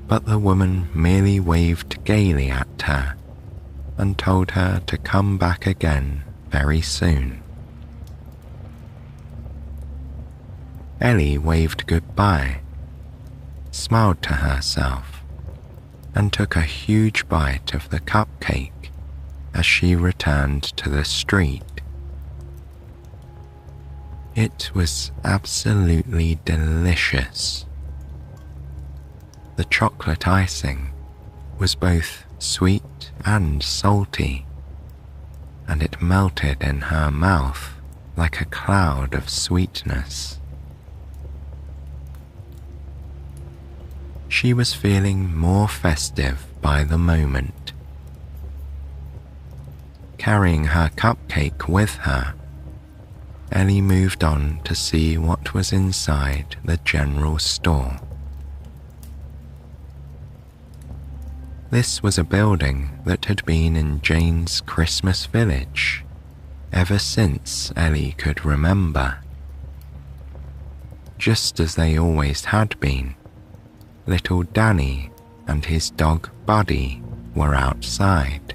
S1: But the woman merely waved gaily at her and told her to come back again very soon. Ellie waved goodbye, smiled to herself, and took a huge bite of the cupcake as she returned to the street. It was absolutely delicious. The chocolate icing was both sweet and salty, and it melted in her mouth like a cloud of sweetness. She was feeling more festive by the moment. Carrying her cupcake with her, Ellie moved on to see what was inside the general store. This was a building that had been in Jane's Christmas village ever since Ellie could remember. Just as they always had been, little Danny and his dog Buddy were outside.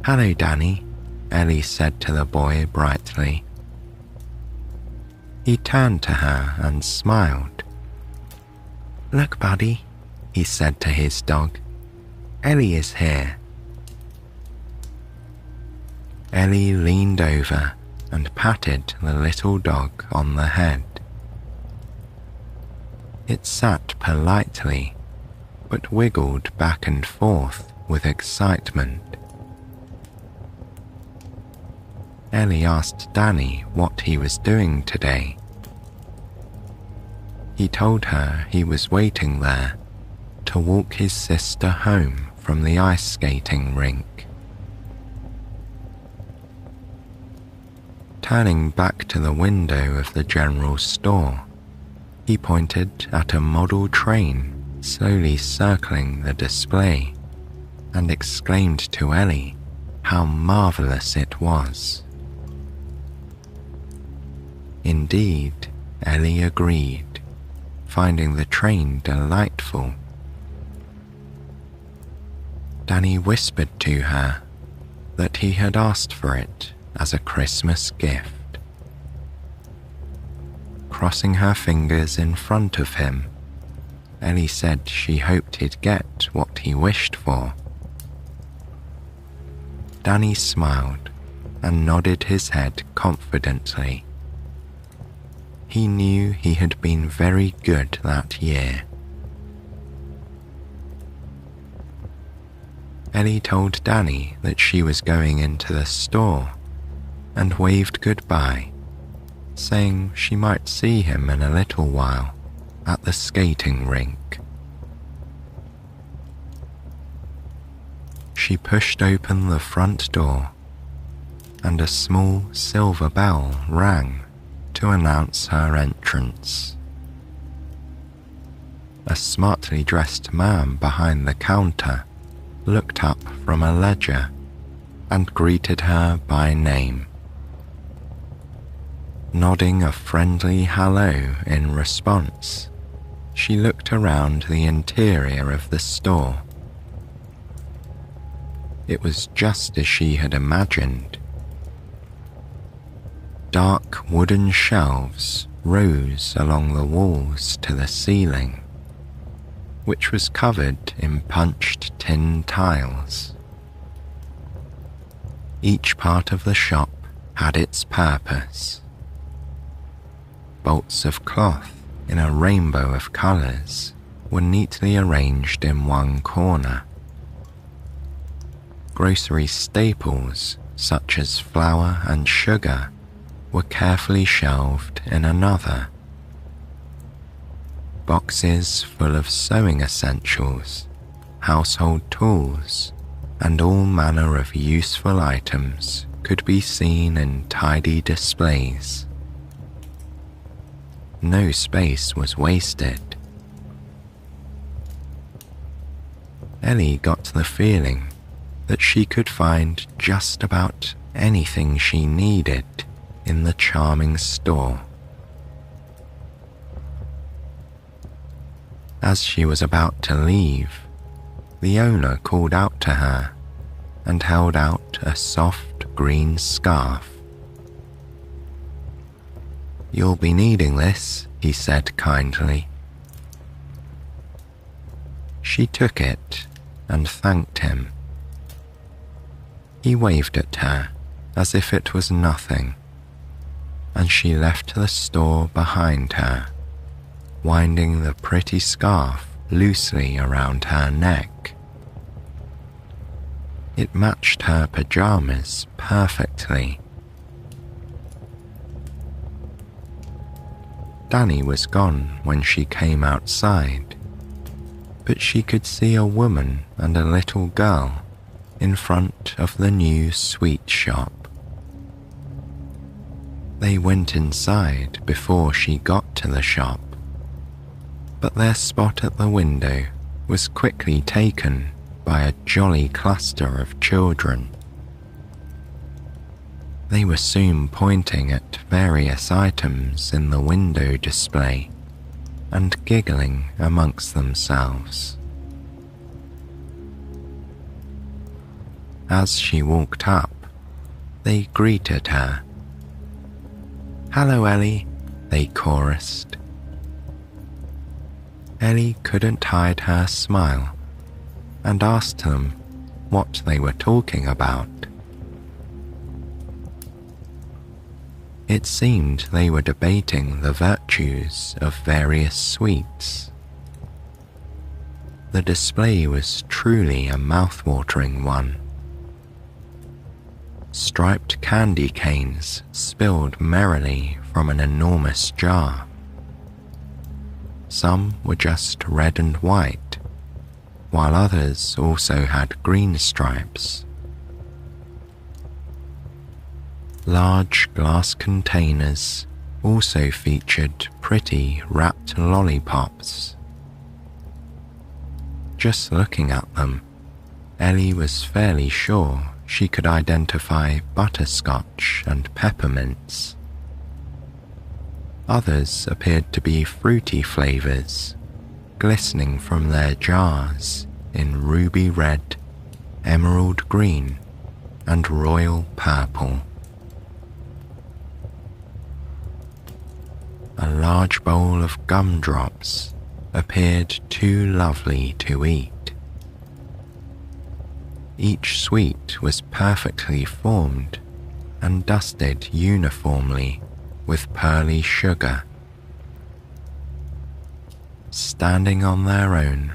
S1: "Hello, Danny," Ellie said to the boy brightly. He turned to her and smiled. "Look, Buddy," he said to his dog. "Ellie is here." Ellie leaned over and patted the little dog on the head. It sat politely, but wiggled back and forth with excitement. Ellie asked Danny what he was doing today. He told her he was waiting there to walk his sister home from the ice skating rink. Turning back to the window of the general store, he pointed at a model train slowly circling the display and exclaimed to Ellie how marvelous it was. Indeed, Ellie agreed, finding the train delightful. Danny whispered to her that he had asked for it as a Christmas gift. Crossing her fingers in front of him, Ellie said she hoped he'd get what he wished for. Danny smiled and nodded his head confidently. He knew he had been very good that year. Ellie told Danny that she was going into the store and waved goodbye, saying she might see him in a little while at the skating rink. She pushed open the front door, and a small silver bell rang to announce her entrance. A smartly dressed man behind the counter looked up from a ledger and greeted her by name. Nodding a friendly hello in response, she looked around the interior of the store. It was just as she had imagined. Dark wooden shelves rose along the walls to the ceiling, which was covered in punched tin tiles. Each part of the shop had its purpose. Bolts of cloth in a rainbow of colours were neatly arranged in one corner. Grocery staples such as flour and sugar were carefully shelved in another. Boxes full of sewing essentials, household tools, and all manner of useful items could be seen in tidy displays. No space was wasted. Ellie got the feeling that she could find just about anything she needed in the charming store. As she was about to leave, the owner called out to her and held out a soft green scarf. "You'll be needing this," he said kindly. She took it and thanked him. He waved at her as if it was nothing, and she left the store behind her, winding the pretty scarf loosely around her neck. It matched her pajamas perfectly. Danny was gone when she came outside, but she could see a woman and a little girl in front of the new sweet shop. They went inside before she got to the shop, but their spot at the window was quickly taken by a jolly cluster of children. They were soon pointing at various items in the window display and giggling amongst themselves. As she walked up, they greeted her. "Hello, Ellie," they chorused. Ellie couldn't hide her smile and asked them what they were talking about. It seemed they were debating the virtues of various sweets. The display was truly a mouth-watering one. Striped candy canes spilled merrily from an enormous jar. Some were just red and white, while others also had green stripes. Large glass containers also featured pretty wrapped lollipops. Just looking at them, Ellie was fairly sure she could identify butterscotch and peppermints. Others appeared to be fruity flavors, glistening from their jars in ruby red, emerald green, and royal purple. A large bowl of gumdrops appeared too lovely to eat. Each sweet was perfectly formed and dusted uniformly with pearly sugar. Standing on their own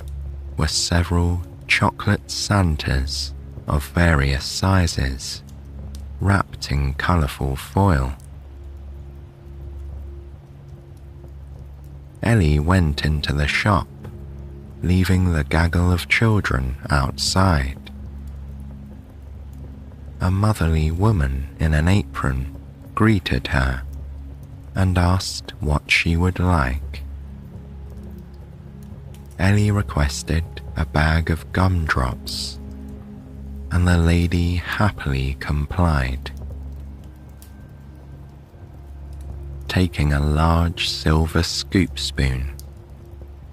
S1: were several chocolate Santas of various sizes, wrapped in colourful foil. Ellie went into the shop, leaving the gaggle of children outside. A motherly woman in an apron greeted her and asked what she would like. Ellie requested a bag of gumdrops, and the lady happily complied. Taking a large silver scoop spoon,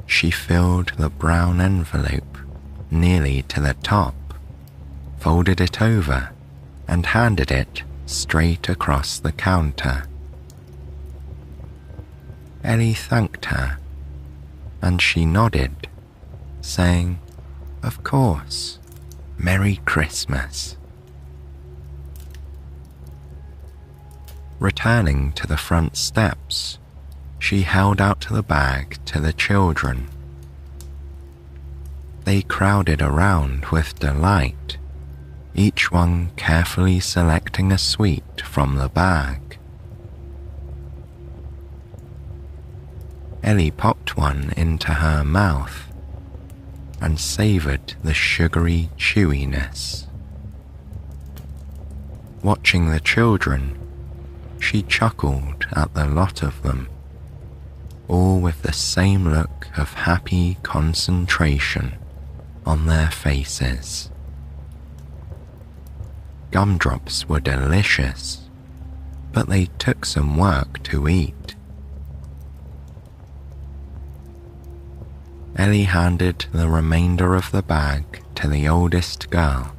S1: she filled the brown envelope nearly to the top, folded it over, and handed it straight across the counter. Ellie thanked her, and she nodded, saying, "Of course, Merry Christmas." Returning to the front steps, she held out the bag to the children. They crowded around with delight, each one carefully selecting a sweet from the bag. Ellie popped one into her mouth and savoured the sugary chewiness. Watching the children, she chuckled at the lot of them, all with the same look of happy concentration on their faces. gumdrops were delicious, but they took some work to eat. Ellie handed the remainder of the bag to the oldest girl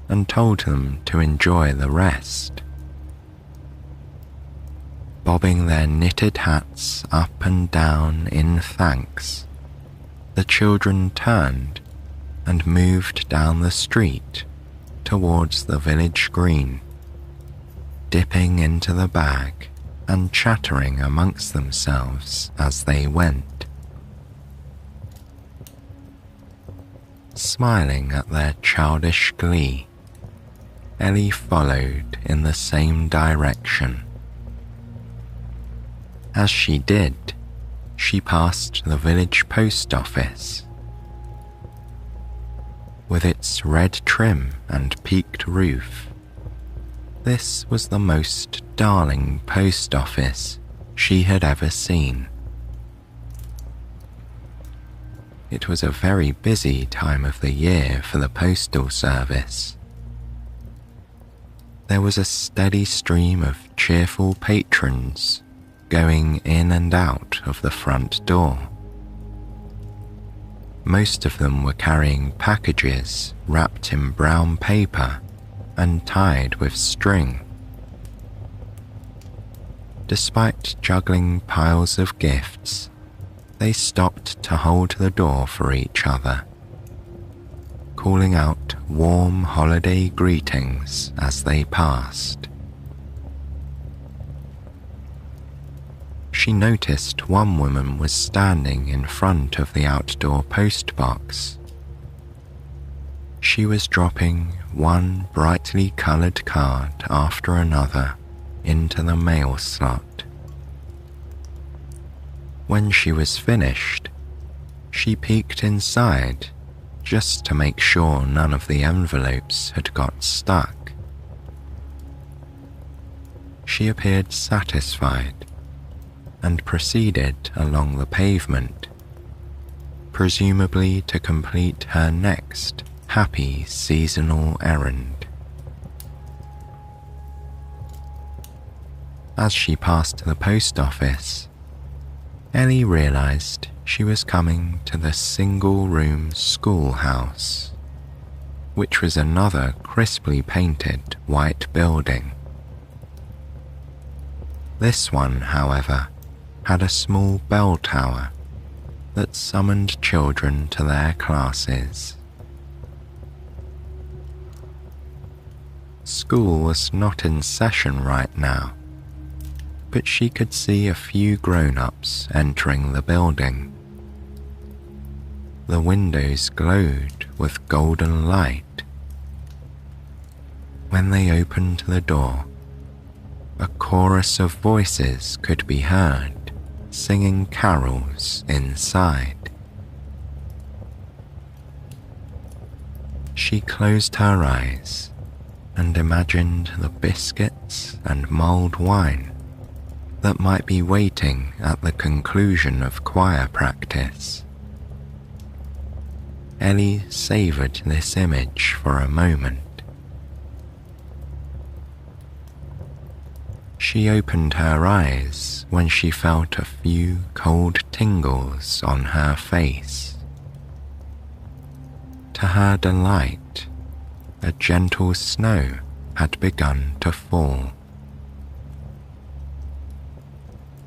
S1: and told them to enjoy the rest. Bobbing their knitted hats up and down in thanks, the children turned and moved down the street towards the village green, dipping into the bag and chattering amongst themselves as they went. Smiling at their childish glee, Ellie followed in the same direction. As she did, she passed the village post office. With its red trim and peaked roof, this was the most darling post office she had ever seen. It was a very busy time of the year for the postal service. There was a steady stream of cheerful patrons going in and out of the front door. Most of them were carrying packages wrapped in brown paper and tied with string. Despite juggling piles of gifts, they stopped to hold the door for each other, calling out warm holiday greetings as they passed. She noticed one woman was standing in front of the outdoor post box. She was dropping one brightly coloured card after another into the mail slot. When she was finished, she peeked inside just to make sure none of the envelopes had got stuck. She appeared satisfied and proceeded along the pavement, presumably to complete her next happy seasonal errand. As she passed the post office, Ellie realized she was coming to the single-room schoolhouse, which was another crisply painted white building. This one, however, had a small bell tower that summoned children to their classes. School was not in session right now, but she could see a few grown-ups entering the building. The windows glowed with golden light. When they opened the door, a chorus of voices could be heard singing carols inside. She closed her eyes and imagined the biscuits and mulled wine that might be waiting at the conclusion of choir practice. Ellie savoured this image for a moment. She opened her eyes when she felt a few cold tingles on her face. To her delight, a gentle snow had begun to fall.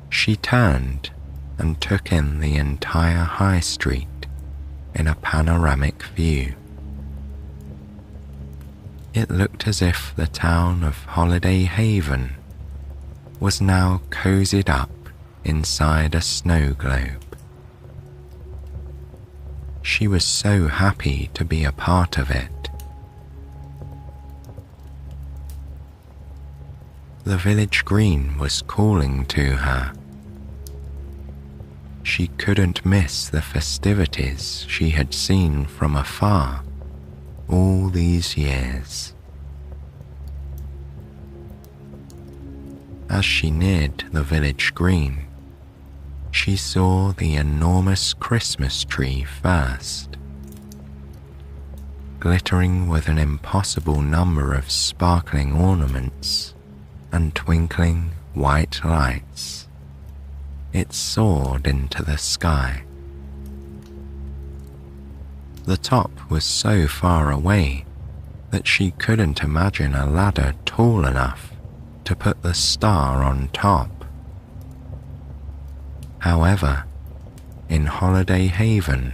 S1: She turned and took in the entire high street in a panoramic view. It looked as if the town of Holiday Haven was now cozied up inside a snow globe. She was so happy to be a part of it. The village green was calling to her. She couldn't miss the festivities she had seen from afar all these years. As she neared the village green, she saw the enormous Christmas tree first. glittering with an impossible number of sparkling ornaments and twinkling white lights, it soared into the sky. The top was so far away that she couldn't imagine a ladder tall enough to put the star on top. However, in Holiday Haven,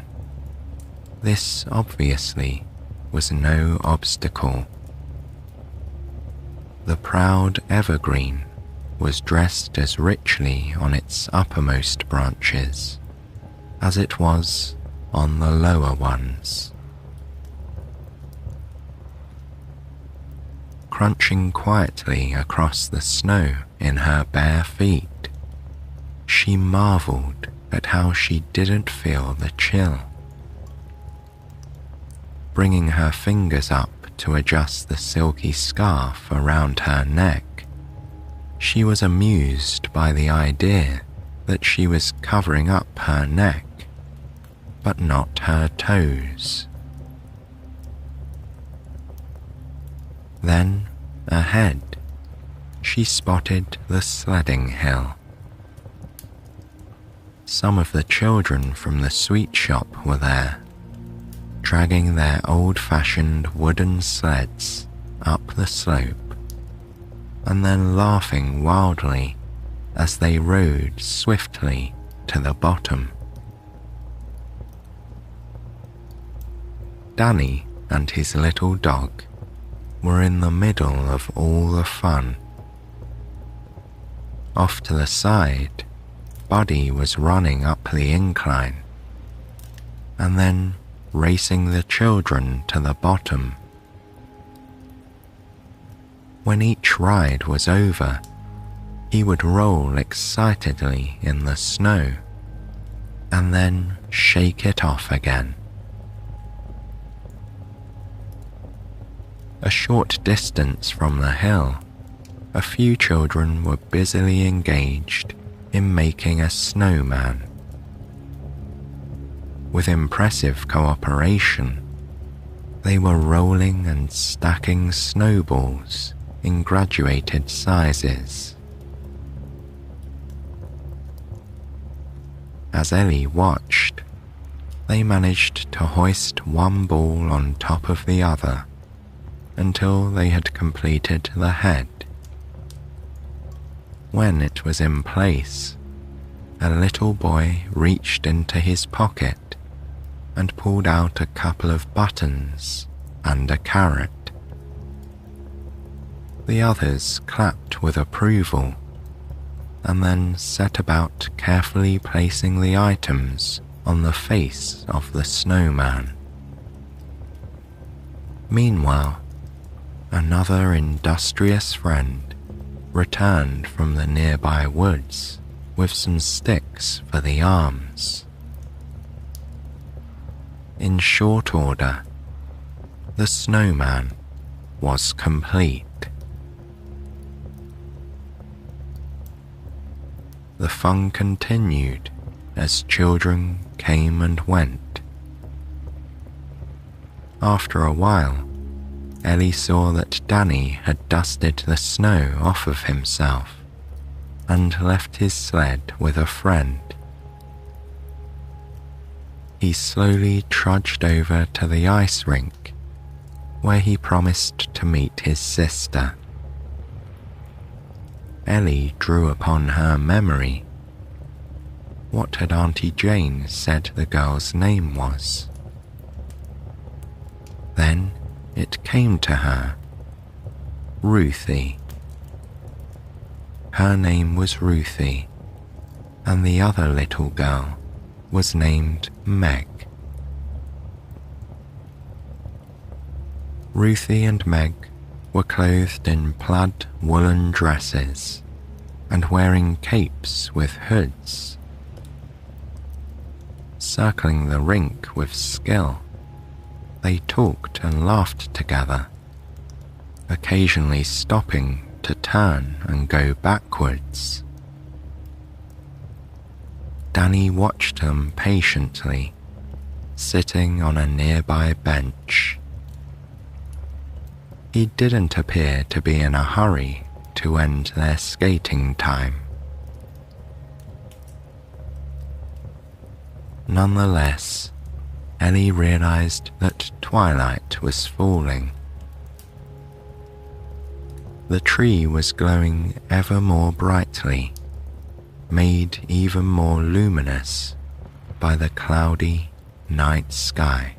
S1: this obviously was no obstacle. The proud evergreen was dressed as richly on its uppermost branches as it was on the lower ones. Crunching quietly across the snow in her bare feet, she marveled at how she didn't feel the chill. Bringing her fingers up to adjust the silky scarf around her neck, she was amused by the idea that she was covering up her neck, but not her toes. Then, ahead, she spotted the sledding hill. Some of the children from the sweet shop were there, dragging their old-fashioned wooden sleds up the slope, and then laughing wildly as they rode swiftly to the bottom. Danny and his little dog were in the middle of all the fun. Off to the side, Buddy was running up the incline, and then racing the children to the bottom. When each ride was over, he would roll excitedly in the snow, and then shake it off again. A short distance from the hill, a few children were busily engaged in making a snowman. With impressive cooperation, they were rolling and stacking snowballs in graduated sizes. As Ellie watched, they managed to hoist one ball on top of the other until they had completed the head. When it was in place, a little boy reached into his pocket and pulled out a couple of buttons and a carrot. The others clapped with approval and then set about carefully placing the items on the face of the snowman. Meanwhile, another industrious friend returned from the nearby woods with some sticks for the arms. In short order, the snowman was complete. The fun continued as children came and went. After a while, Ellie saw that Danny had dusted the snow off of himself and left his sled with a friend. He slowly trudged over to the ice rink, where he promised to meet his sister. Ellie drew upon her memory. What had Auntie Jane said the girl's name was? Then it came to her. Ruthie. Her name was Ruthie, and the other little girl was named Meg. Ruthie and Meg were clothed in plaid woolen dresses and wearing capes with hoods. Circling the rink with skill, they talked and laughed together, occasionally stopping to turn and go backwards. Danny watched them patiently, sitting on a nearby bench, He didn't appear to be in a hurry to end their skating time. Nonetheless, Ellie realized that twilight was falling. The tree was glowing ever more brightly, made even more luminous by the cloudy night sky.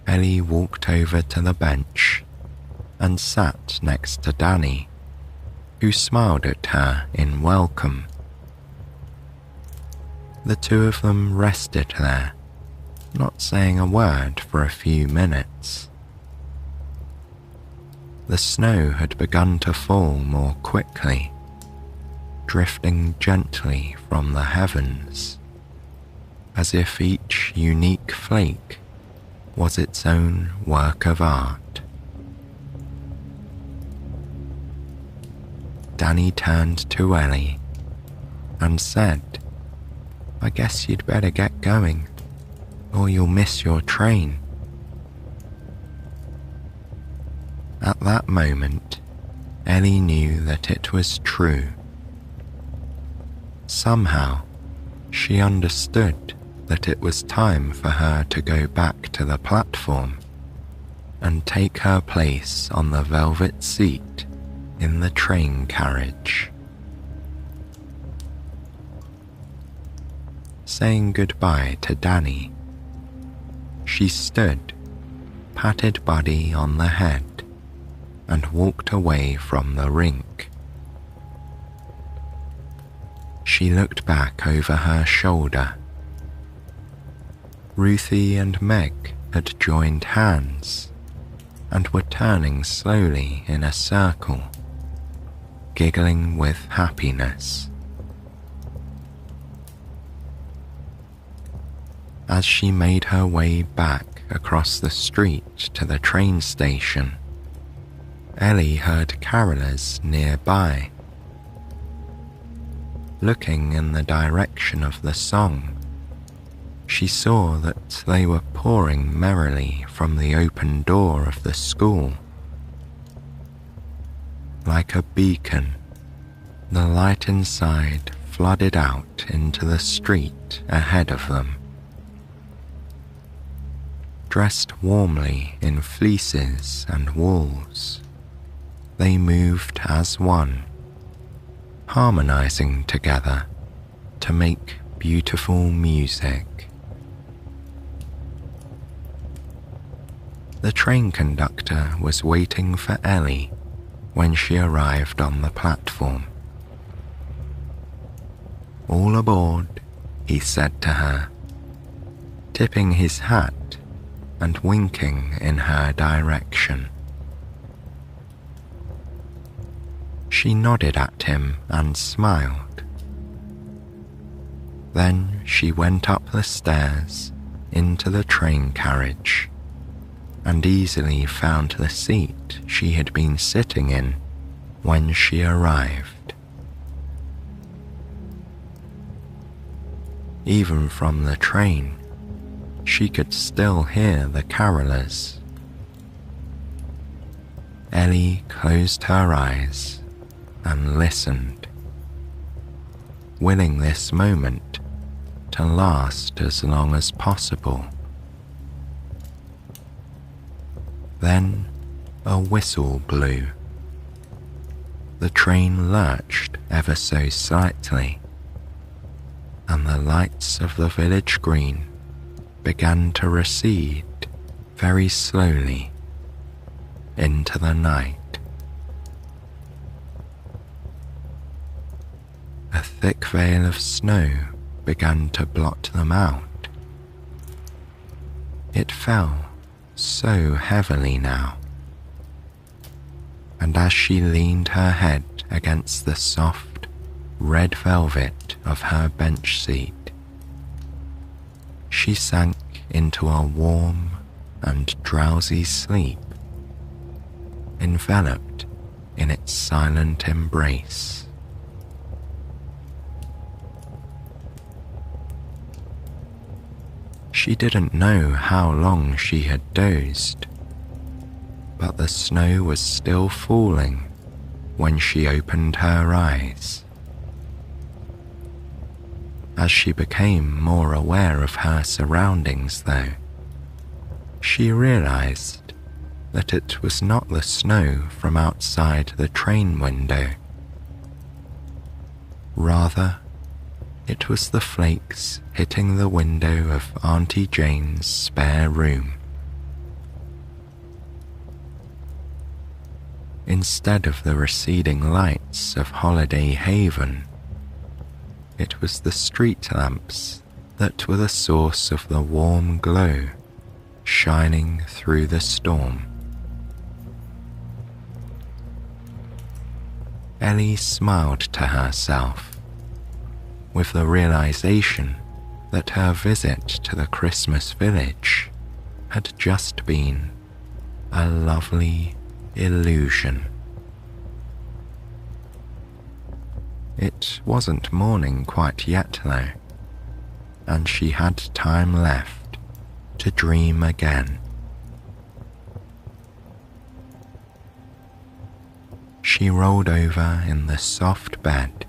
S1: Ellie walked over to the bench and sat next to Danny, who smiled at her in welcome. The two of them rested there, not saying a word for a few minutes. The snow had begun to fall more quickly, drifting gently from the heavens, as if each unique flake was its own work of art. Danny turned to Ellie and said, "I guess you'd better get going, or you'll miss your train." At that moment, Ellie knew that it was true. Somehow, she understood that it was time for her to go back to the platform and take her place on the velvet seat in the train carriage. Saying goodbye to Danny, she stood, patted Buddy on the head, and walked away from the rink. She looked back over her shoulder. Ruthie and Meg had joined hands and were turning slowly in a circle, giggling with happiness. As she made her way back across the street to the train station, Ellie heard carolers nearby. Looking in the direction of the song, she saw that they were pouring merrily from the open door of the school. Like a beacon, the light inside flooded out into the street ahead of them. Dressed warmly in fleeces and wools, they moved as one, harmonizing together to make beautiful music. The train conductor was waiting for Ellie when she arrived on the platform. "All aboard," he said to her, tipping his hat and winking in her direction. She nodded at him and smiled. Then she went up the stairs into the train carriage and easily found the seat she had been sitting in when she arrived. Even from the train, she could still hear the carolers. Ellie closed her eyes and listened, willing this moment to last as long as possible. Then a whistle blew. The train lurched ever so slightly, and the lights of the village green began to recede very slowly into the night. A thick veil of snow began to blot them out. It fell so heavily now, and as she leaned her head against the soft, red velvet of her bench seat, she sank into a warm and drowsy sleep, enveloped in its silent embrace. She didn't know how long she had dozed, but the snow was still falling when she opened her eyes. As she became more aware of her surroundings, though, she realized that it was not the snow from outside the train window. Rather, it was the flakes hitting the window of Auntie Jane's spare room. Instead of the receding lights of Holiday Haven, it was the street lamps that were the source of the warm glow shining through the storm. Ellie smiled to herself with the realization that her visit to the Christmas village had just been a lovely illusion. It wasn't morning quite yet though, and she had time left to dream again. She rolled over in the soft bed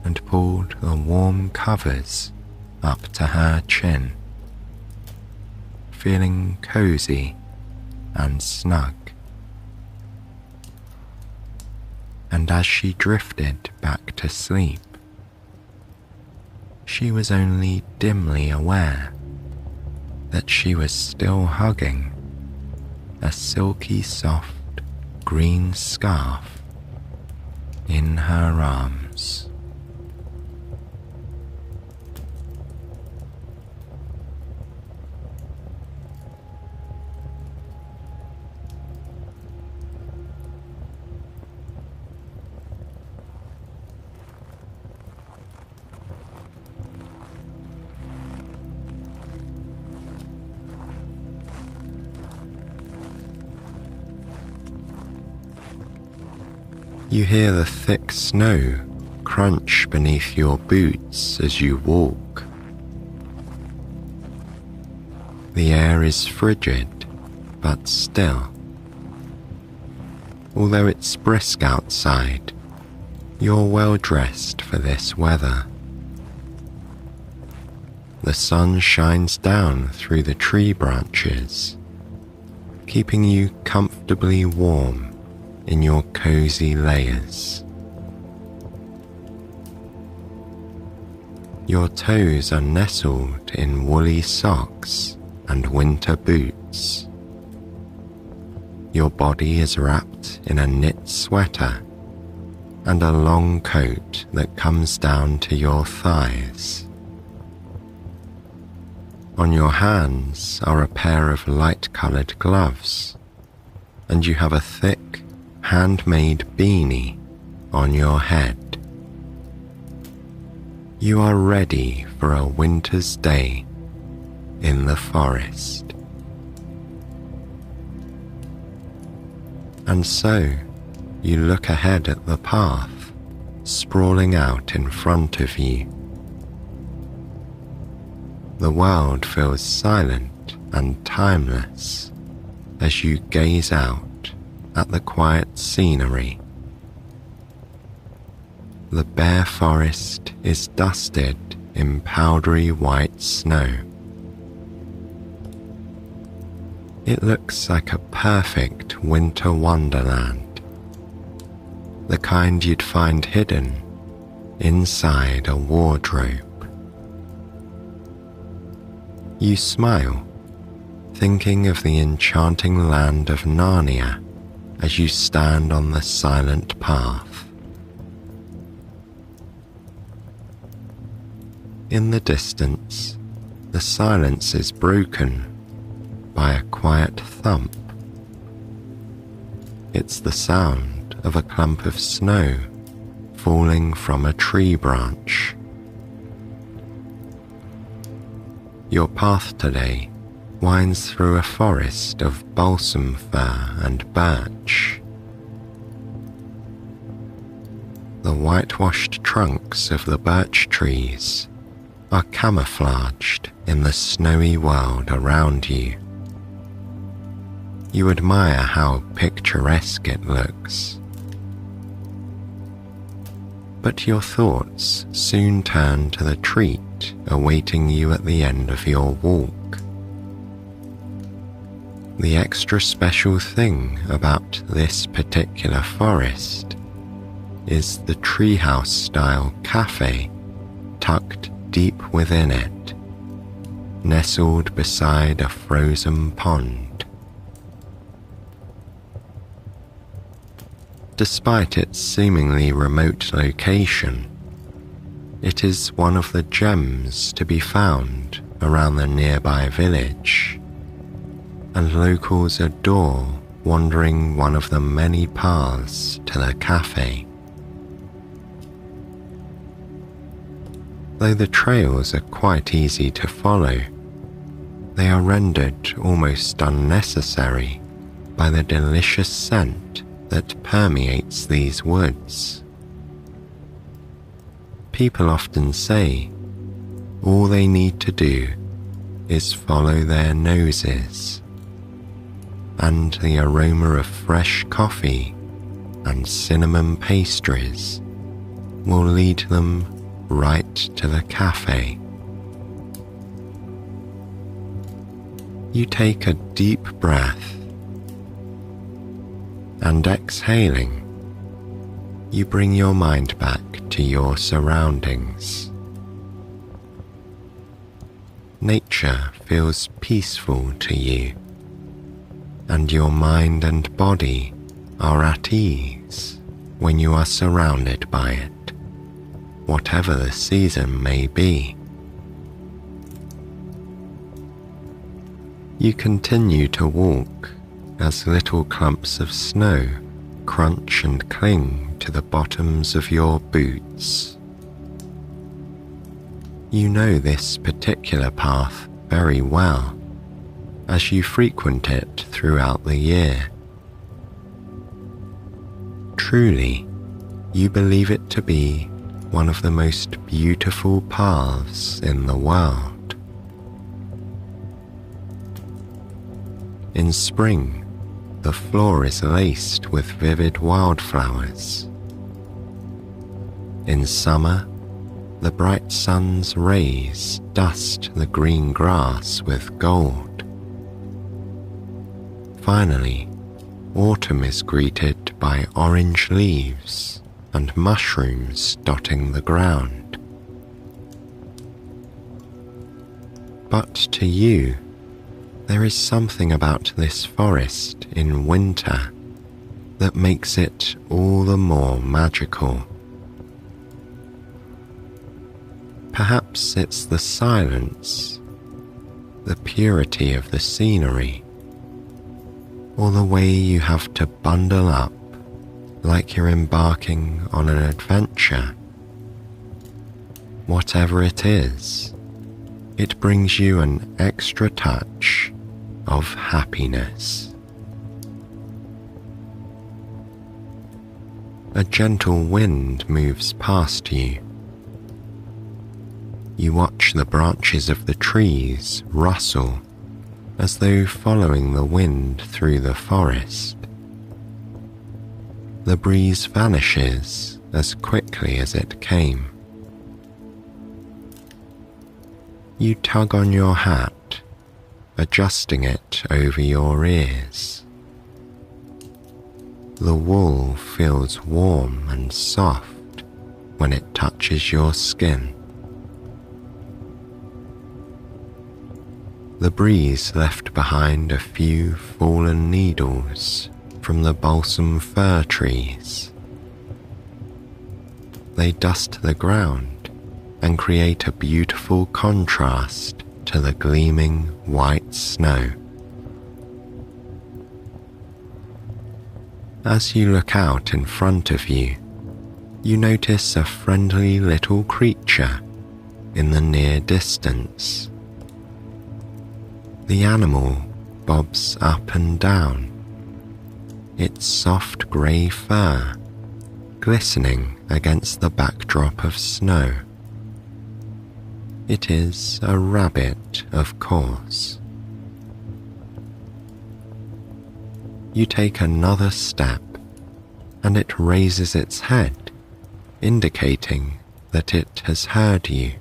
S1: and pulled the warm covers up to her chin, feeling cozy and snug. And as she drifted back to sleep, she was only dimly aware that she was still hugging a silky soft green scarf in her arms. You hear the thick snow crunch beneath your boots as you walk. The air is frigid but still. Although it's brisk outside, you're well dressed for this weather. The sun shines down through the tree branches, keeping you comfortably warm in your cozy layers. Your toes are nestled in woolly socks and winter boots. Your body is wrapped in a knit sweater and a long coat that comes down to your thighs. On your hands are a pair of light-colored gloves, and you have a thick, handmade beanie on your head. You are ready for a winter's day in the forest. And so you look ahead at the path sprawling out in front of you. The world feels silent and timeless as you gaze out at the quiet scenery. The bare forest is dusted in powdery white snow. It looks like a perfect winter wonderland, the kind you'd find hidden inside a wardrobe. You smile, thinking of the enchanting land of Narnia as you stand on the silent path. In the distance, the silence is broken by a quiet thump. It's the sound of a clump of snow falling from a tree branch. Your path today winds through a forest of balsam fir and birch. The whitewashed trunks of the birch trees are camouflaged in the snowy world around you. You admire how picturesque it looks. But your thoughts soon turn to the treat awaiting you at the end of your walk. The extra special thing about this particular forest is the treehouse-style cafe tucked deep within it, nestled beside a frozen pond. Despite its seemingly remote location, it is one of the gems to be found around the nearby village, and locals adore wandering one of the many paths to the cafe. Though the trails are quite easy to follow, they are rendered almost unnecessary by the delicious scent that permeates these woods. People often say all they need to do is follow their noses, and the aroma of fresh coffee and cinnamon pastries will lead them right to the cafe. You take a deep breath, and exhaling, you bring your mind back to your surroundings. Nature feels peaceful to you, and your mind and body are at ease when you are surrounded by it, whatever the season may be. You continue to walk as little clumps of snow crunch and cling to the bottoms of your boots. You know this particular path very well, as you frequent it throughout the year. Truly, you believe it to be one of the most beautiful paths in the world. In spring, the floor is laced with vivid wildflowers. In summer, the bright sun's rays dust the green grass with gold. Finally, autumn is greeted by orange leaves and mushrooms dotting the ground. But to you, there is something about this forest in winter that makes it all the more magical. Perhaps it's the silence, the purity of the scenery, or the way you have to bundle up like you're embarking on an adventure. Whatever it is, it brings you an extra touch of happiness. A gentle wind moves past you. You watch the branches of the trees rustle as though following the wind through the forest. The breeze vanishes as quickly as it came. You tug on your hat, adjusting it over your ears. The wool feels warm and soft when it touches your skin. The breeze left behind a few fallen needles from the balsam fir trees. They dust the ground and create a beautiful contrast to the gleaming white snow. As you look out in front of you, you notice a friendly little creature in the near distance. The animal bobs up and down, its soft grey fur glistening against the backdrop of snow. It is a rabbit, of course. You take another step, and it raises its head, indicating that it has heard you.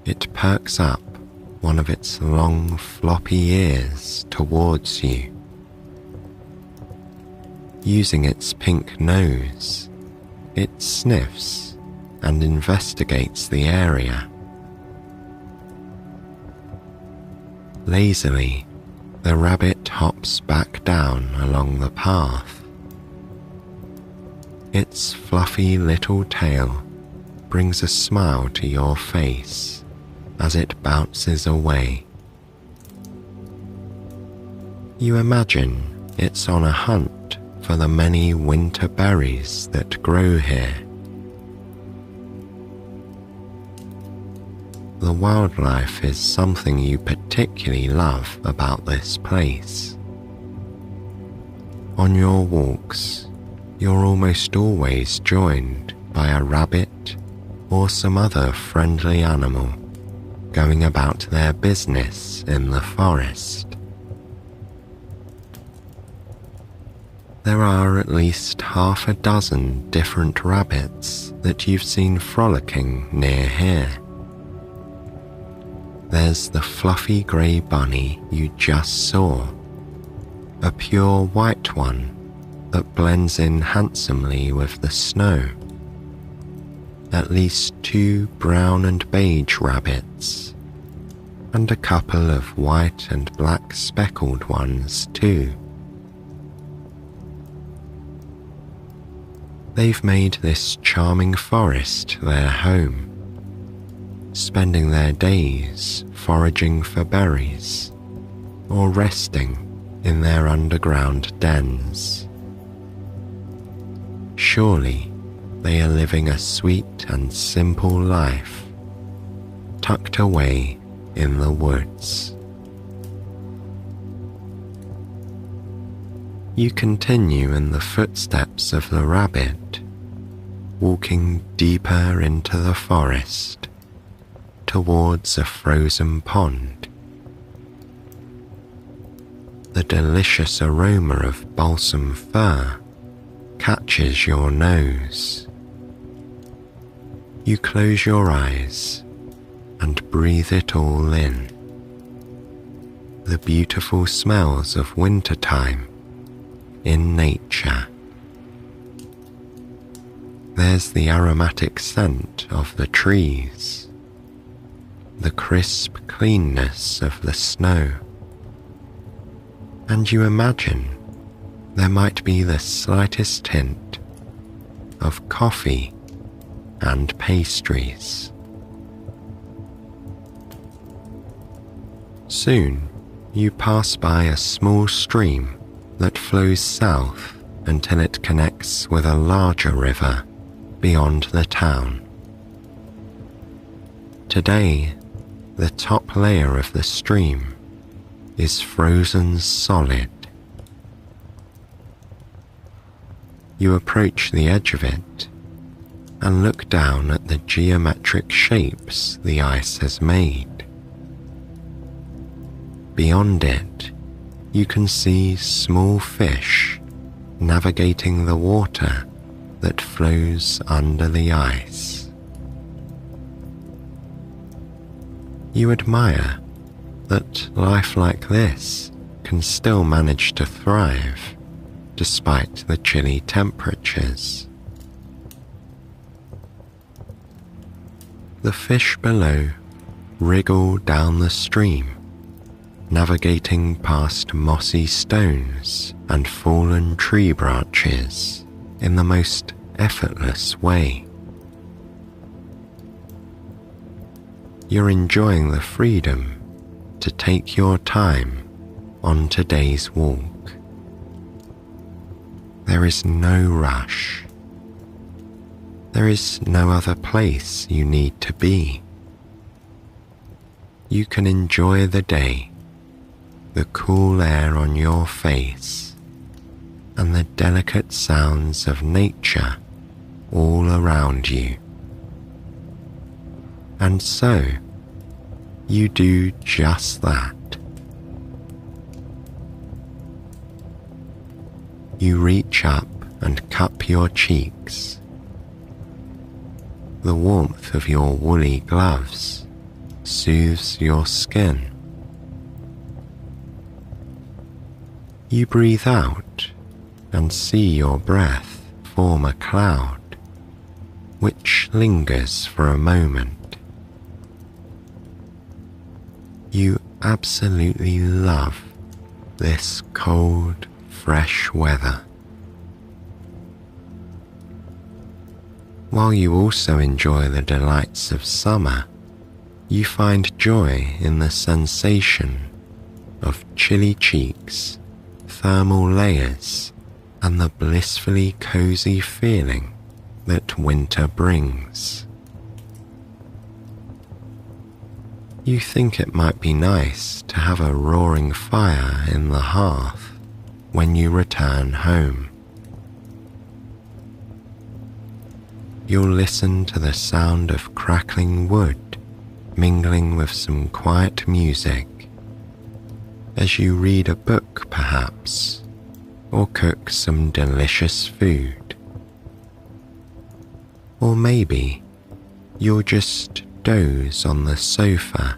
S1: It perks up one of its long, floppy ears towards you. Using its pink nose, it sniffs and investigates the area. Lazily, the rabbit hops back down along the path. Its fluffy little tail brings a smile to your face as it bounces away. You imagine it's on a hunt for the many winter berries that grow here. The wildlife is something you particularly love about this place. On your walks, you're almost always joined by a rabbit or some other friendly animal going about their business in the forest. There are at least half a dozen different rabbits that you've seen frolicking near here. There's the fluffy grey bunny you just saw, a pure white one that blends in handsomely with the snow. At least 2 brown and beige rabbits, and a couple of white and black speckled ones too. They've made this charming forest their home, spending their days foraging for berries or resting in their underground dens. Surely they are living a sweet and simple life, tucked away in the woods. You continue in the footsteps of the rabbit, walking deeper into the forest towards a frozen pond. The delicious aroma of balsam fir catches your nose. You close your eyes and breathe it all in. The beautiful smells of wintertime in nature. There's the aromatic scent of the trees, the crisp cleanness of the snow, and you imagine there might be the slightest hint of coffee and pastries. Soon you pass by a small stream that flows south until it connects with a larger river beyond the town. Today, the top layer of the stream is frozen solid. You approach the edge of it and look down at the geometric shapes the ice has made. Beyond it, you can see small fish navigating the water that flows under the ice. You admire that life like this can still manage to thrive despite the chilly temperatures. The fish below wriggle down the stream, navigating past mossy stones and fallen tree branches in the most effortless way. You're enjoying the freedom to take your time on today's walk. There is no rush. There is no other place you need to be. You can enjoy the day, the cool air on your face, and the delicate sounds of nature all around you. And so, you do just that. You reach up and cup your cheeks. The warmth of your woolly gloves soothes your skin. You breathe out and see your breath form a cloud, which lingers for a moment. You absolutely love this cold, fresh weather. While you also enjoy the delights of summer, you find joy in the sensation of chilly cheeks, thermal layers, and the blissfully cozy feeling that winter brings. You think it might be nice to have a roaring fire in the hearth when you return home. You'll listen to the sound of crackling wood mingling with some quiet music as you read a book perhaps, or cook some delicious food. Or maybe you'll just doze on the sofa,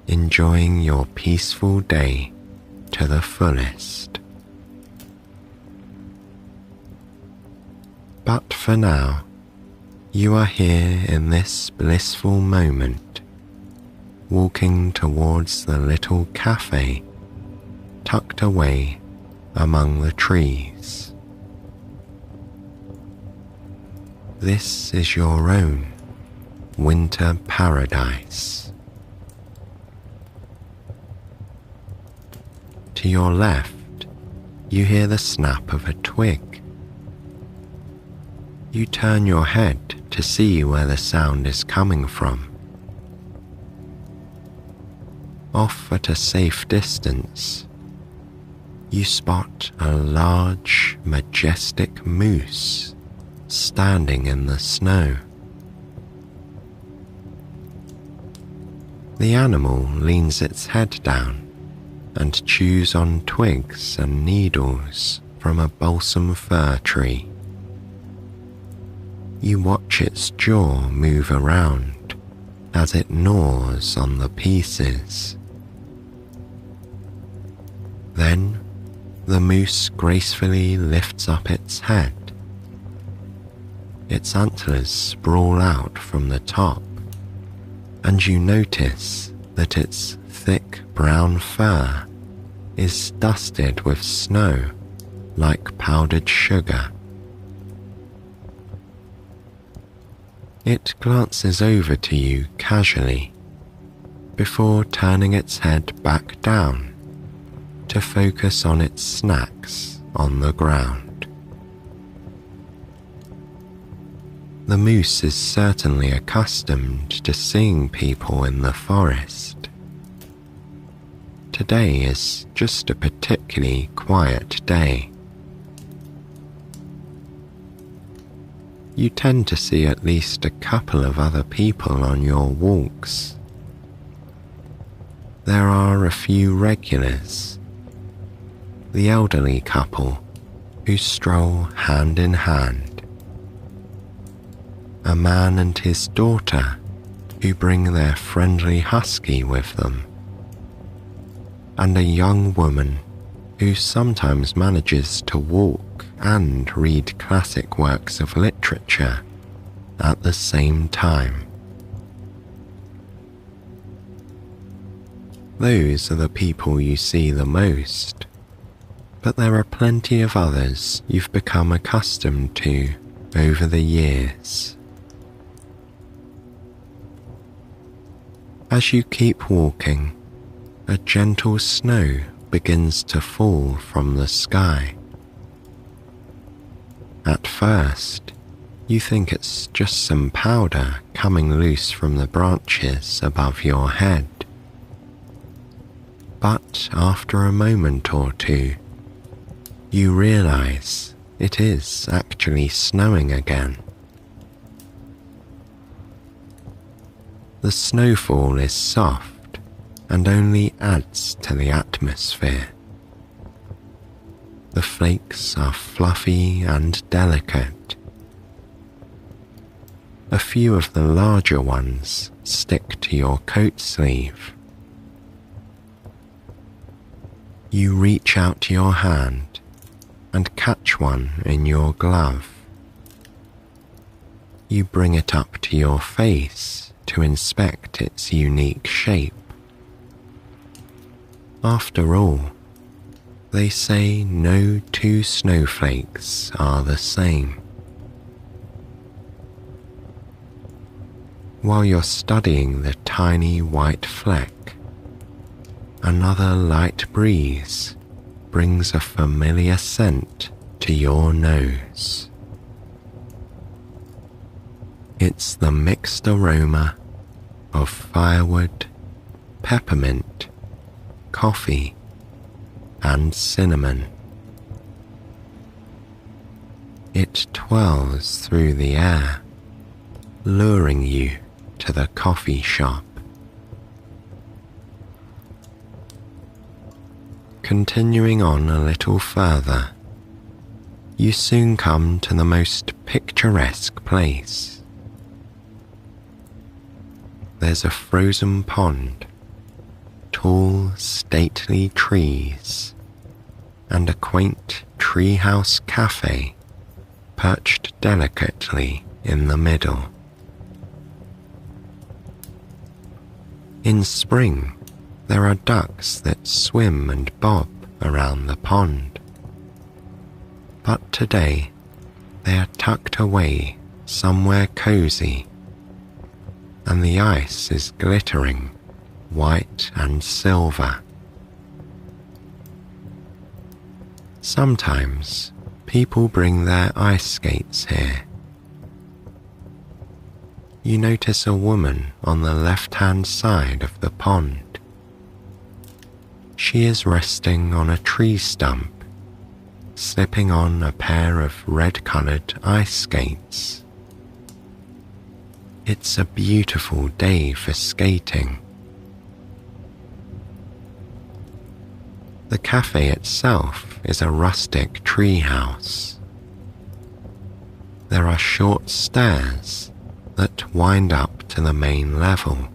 S1: enjoying your peaceful day to the fullest. But for now, you are here in this blissful moment, walking towards the little cafe tucked away among the trees. This is your own winter paradise. To your left, you hear the snap of a twig. You turn your head to see where the sound is coming from. Off at a safe distance, you spot a large, majestic moose standing in the snow. The animal leans its head down and chews on twigs and needles from a balsam fir tree. You watch its jaw move around as it gnaws on the pieces. Then the moose gracefully lifts up its head. Its antlers sprawl out from the top, and you notice that its thick brown fur is dusted with snow like powdered sugar. It glances over to you casually before turning its head back down to focus on its snacks on the ground. The moose is certainly accustomed to seeing people in the forest. Today is just a particularly quiet day. You tend to see at least a couple of other people on your walks. There are a few regulars. The elderly couple who stroll hand in hand. A man and his daughter who bring their friendly husky with them. And a young woman who sometimes manages to walk and read classic works of literature at the same time. Those are the people you see the most, but there are plenty of others you've become accustomed to over the years. As you keep walking, a gentle snow begins to fall from the sky. At first, you think it's just some powder coming loose from the branches above your head. But after a moment or two, you realize it is actually snowing again. The snowfall is soft and only adds to the atmosphere. The flakes are fluffy and delicate. A few of the larger ones stick to your coat sleeve. You reach out your hand and catch one in your glove. You bring it up to your face to inspect its unique shape. After all, they say no two snowflakes are the same. While you're studying the tiny white fleck, another light breeze brings a familiar scent to your nose. It's the mixed aroma of firewood, peppermint, coffee, and cinnamon. It twirls through the air, luring you to the coffee shop. Continuing on a little further, you soon come to the most picturesque place. There's a frozen pond, tall, stately trees, and a quaint treehouse cafe perched delicately in the middle. In spring, there are ducks that swim and bob around the pond. But today, they are tucked away somewhere cozy, and the ice is glittering white and silver. Sometimes people bring their ice skates here. You notice a woman on the left-hand side of the pond. She is resting on a tree stump, slipping on a pair of red-colored ice skates. It's a beautiful day for skating. The cafe itself is a rustic tree house. There are short stairs that wind up to the main level.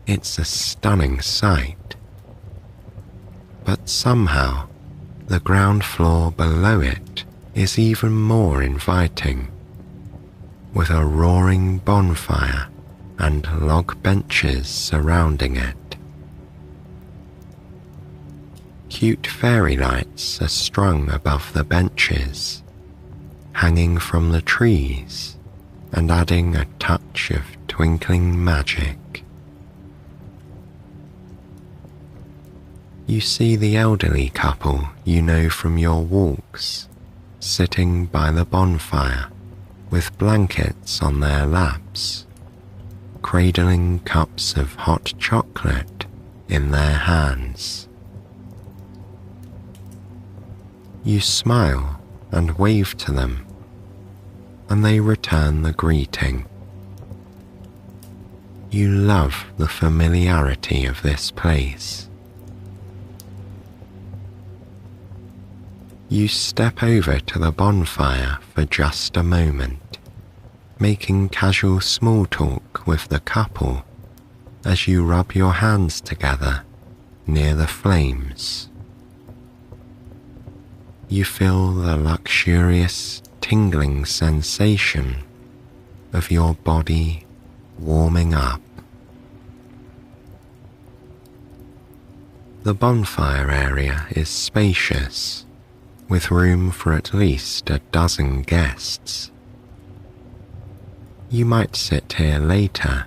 S1: It's a stunning sight, but somehow the ground floor below it is even more inviting, with a roaring bonfire and log benches surrounding it. Cute fairy lights are strung above the benches, hanging from the trees and adding a touch of twinkling magic. You see the elderly couple you know from your walks, sitting by the bonfire with blankets on their laps, cradling cups of hot chocolate in their hands. You smile and wave to them, and they return the greeting. You love the familiarity of this place. You step over to the bonfire for just a moment, making casual small talk with the couple as you rub your hands together near the flames. You feel the luxurious, tingling sensation of your body warming up. The bonfire area is spacious, with room for at least a dozen guests. You might sit here later,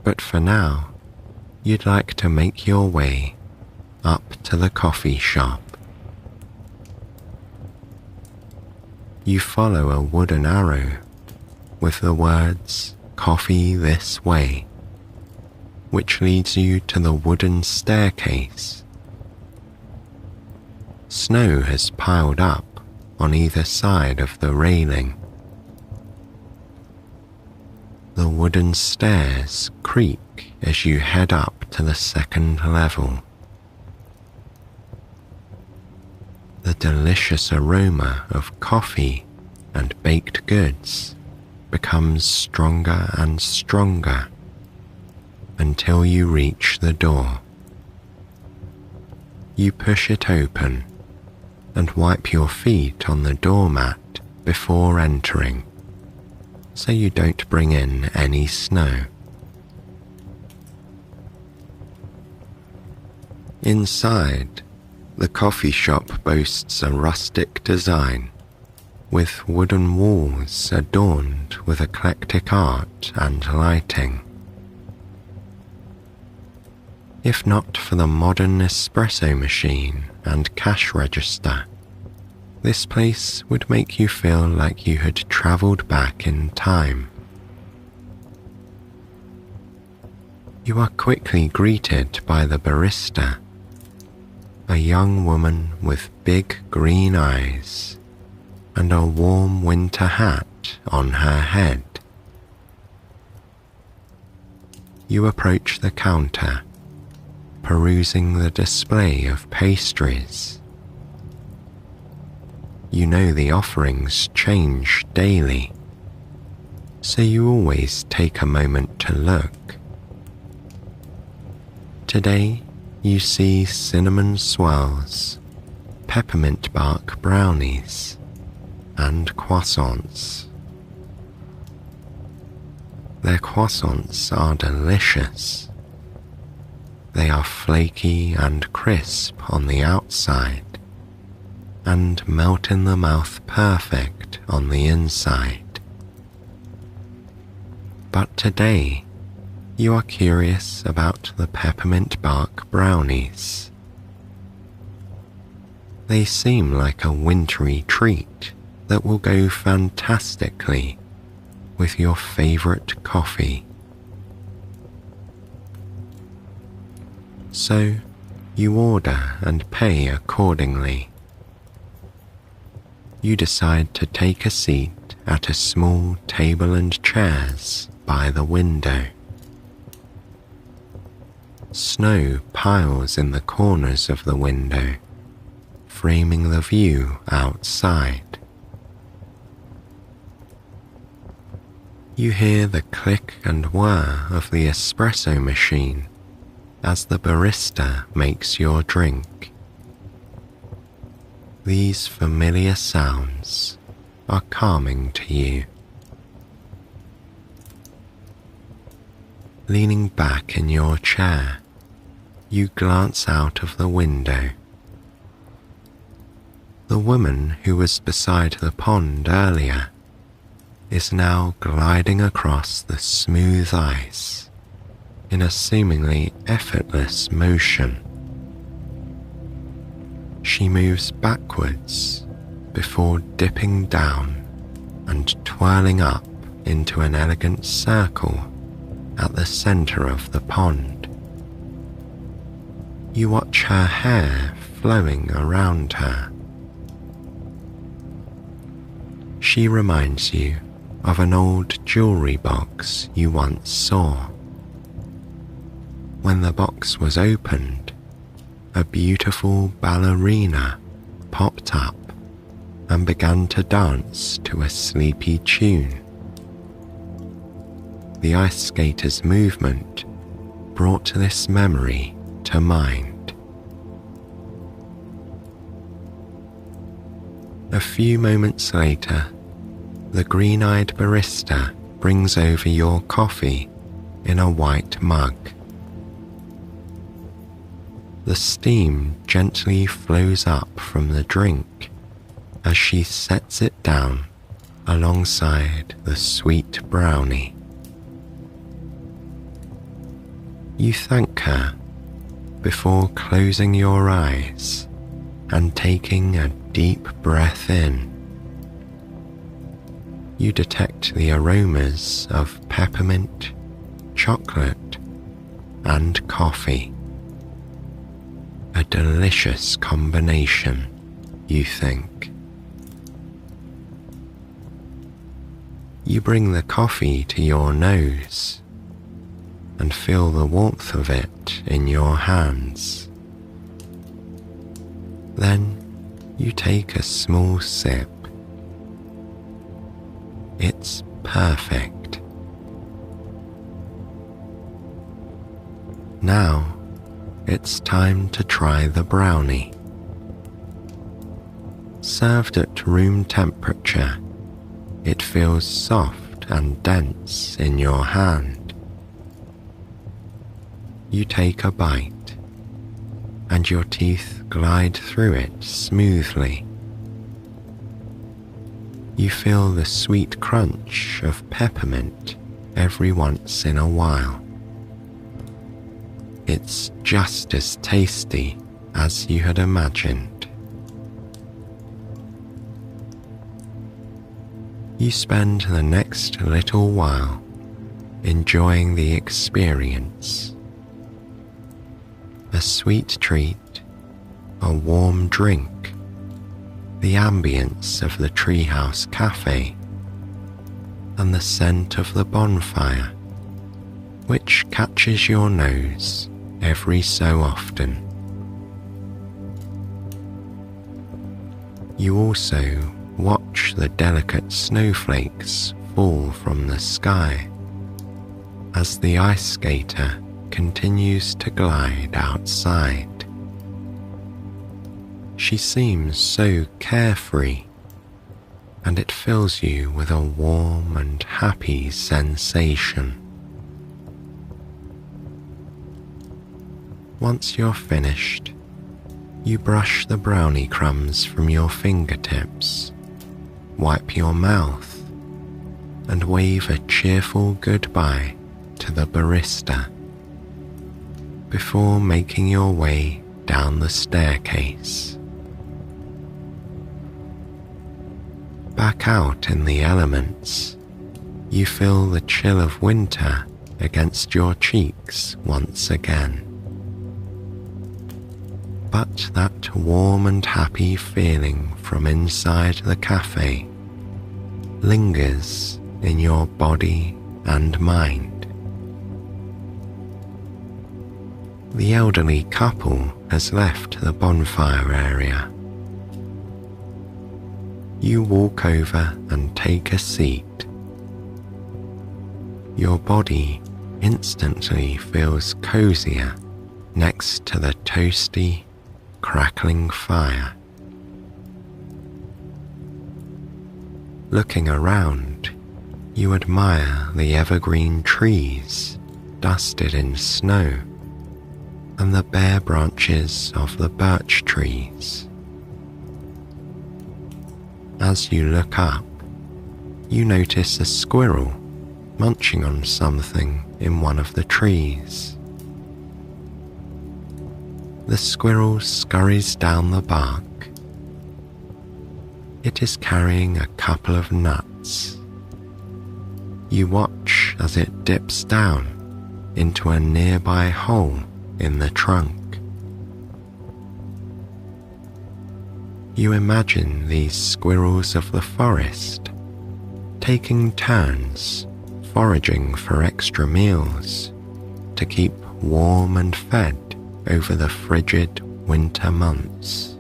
S1: but for now, you'd like to make your way up to the coffee shop. You follow a wooden arrow with the words "Coffee this way," which leads you to the wooden staircase. Snow has piled up on either side of the railing. The wooden stairs creak as you head up to the second level. The delicious aroma of coffee and baked goods becomes stronger and stronger until you reach the door. You push it open and wipe your feet on the doormat before entering, so you don't bring in any snow. Inside, the coffee shop boasts a rustic design, with wooden walls adorned with eclectic art and lighting. If not for the modern espresso machine and cash register, this place would make you feel like you had travelled back in time. You are quickly greeted by the barista, a young woman with big green eyes and a warm winter hat on her head. You approach the counter, perusing the display of pastries. You know the offerings change daily, so you always take a moment to look. Today you see cinnamon swirls, peppermint bark brownies, and croissants. Their croissants are delicious. They are flaky and crisp on the outside, and melt in the mouth perfect on the inside. But today, you are curious about the peppermint bark brownies. They seem like a wintry treat that will go fantastically with your favorite coffee. So, you order and pay accordingly. You decide to take a seat at a small table and chairs by the window. Snow piles in the corners of the window, framing the view outside. You hear the click and whir of the espresso machine as the barista makes your drink. These familiar sounds are calming to you. Leaning back in your chair, you glance out of the window. The woman who was beside the pond earlier is now gliding across the smooth ice in a seemingly effortless motion. She moves backwards before dipping down and twirling up into an elegant circle at the center of the pond. You watch her hair flowing around her. She reminds you of an old jewelry box you once saw. When the box was opened, a beautiful ballerina popped up and began to dance to a sleepy tune. The ice skater's movement brought this memory to mind. A few moments later, the green-eyed barista brings over your coffee in a white mug. The steam gently flows up from the drink as she sets it down alongside the sweet brownie. You thank her before closing your eyes and taking a deep breath in. You detect the aromas of peppermint, chocolate, and coffee. A delicious combination, you think. You bring the coffee to your nose and feel the warmth of it in your hands. Then you take a small sip. It's perfect. Now it's time to try the brownie. Served at room temperature, it feels soft and dense in your hand. You take a bite, and your teeth glide through it smoothly. You feel the sweet crunch of peppermint every once in a while. It's just as tasty as you had imagined. You spend the next little while enjoying the experience. A sweet treat, a warm drink, the ambience of the treehouse cafe, and the scent of the bonfire, which catches your nose every so often. You also watch the delicate snowflakes fall from the sky as the ice skater continues to glide outside. She seems so carefree, and it fills you with a warm and happy sensation. Once you're finished, you brush the brownie crumbs from your fingertips, wipe your mouth, and wave a cheerful goodbye to the barista before making your way down the staircase. Back out in the elements, you feel the chill of winter against your cheeks once again. But that warm and happy feeling from inside the cafe lingers in your body and mind. The elderly couple has left the bonfire area. You walk over and take a seat. Your body instantly feels cozier next to the toasty, crackling fire. Looking around, you admire the evergreen trees dusted in snow and the bare branches of the birch trees. As you look up, you notice a squirrel munching on something in one of the trees. The squirrel scurries down the bark. It is carrying a couple of nuts. You watch as it dips down into a nearby hole in the trunk. You imagine these squirrels of the forest taking turns foraging for extra meals to keep warm and fed over the frigid winter months.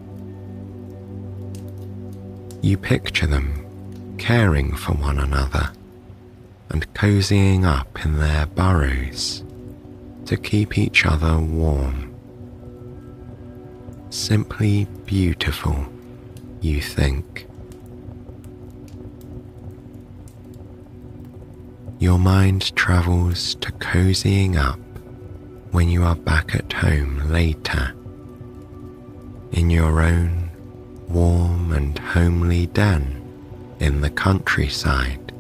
S1: You picture them caring for one another and cozying up in their burrows to keep each other warm. Simply beautiful, you think. Your mind travels to cozying up when you are back at home later, in your own warm and homely den in the countryside.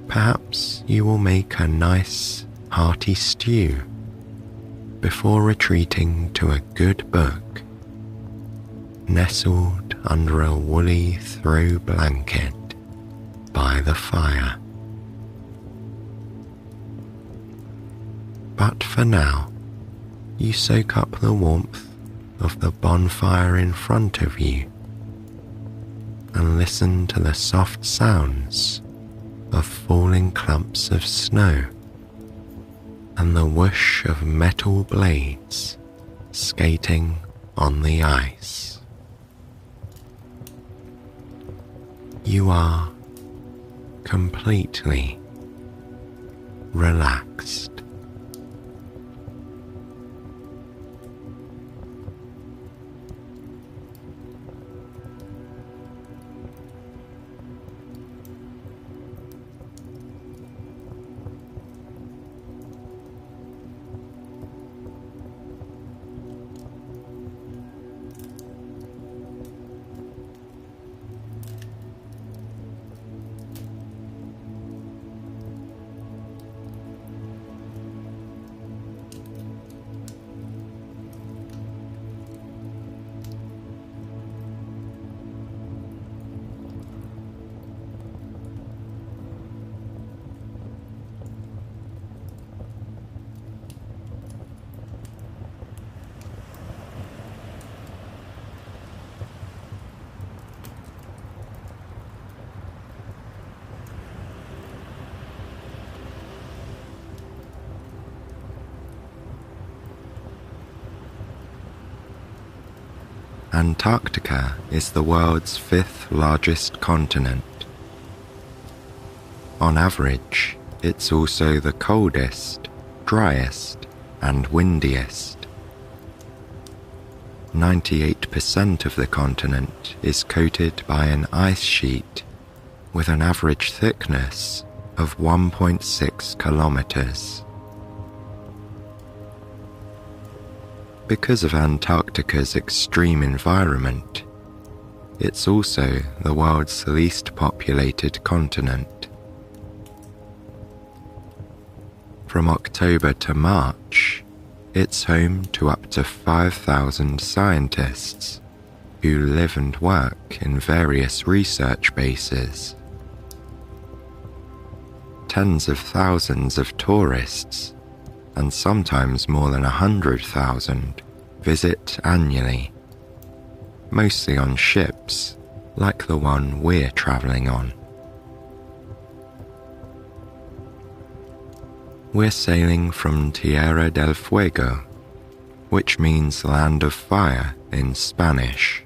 S1: Perhaps you will make a nice, hearty stew before retreating to a good book, nestled under a woolly throw blanket by the fire. But for now, you soak up the warmth of the bonfire in front of you and listen to the soft sounds of falling clumps of snow and the whoosh of metal blades skating on the ice. You are completely relaxed. Antarctica is the world's fifth largest continent. On average, it's also the coldest, driest, and windiest. 98% of the continent is coated by an ice sheet with an average thickness of 1.6 kilometers. Because of Antarctica's extreme environment, it's also the world's least populated continent. From October to March, it's home to up to 5,000 scientists who live and work in various research bases. Tens of thousands of tourists, and sometimes more than 100,000, visit annually, mostly on ships like the one we're travelling on. We're sailing from Tierra del Fuego, which means Land of Fire in Spanish.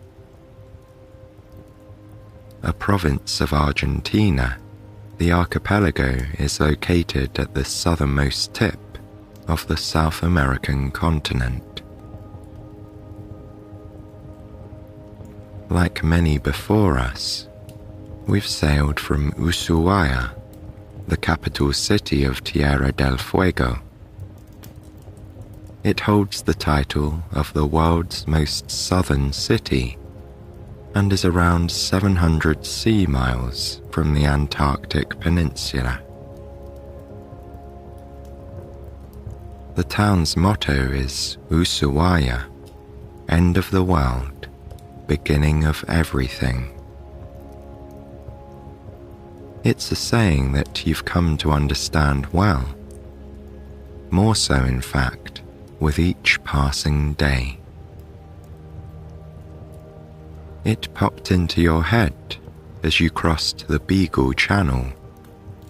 S1: A province of Argentina, the archipelago is located at the southernmost tip of the South American continent. Like many before us, we've sailed from Ushuaia, the capital city of Tierra del Fuego. It holds the title of the world's most southern city and is around 700 sea miles from the Antarctic Peninsula. The town's motto is Ushuaia, end of the world, beginning of everything. It's a saying that you've come to understand well, more so in fact, with each passing day. It popped into your head as you crossed the Beagle Channel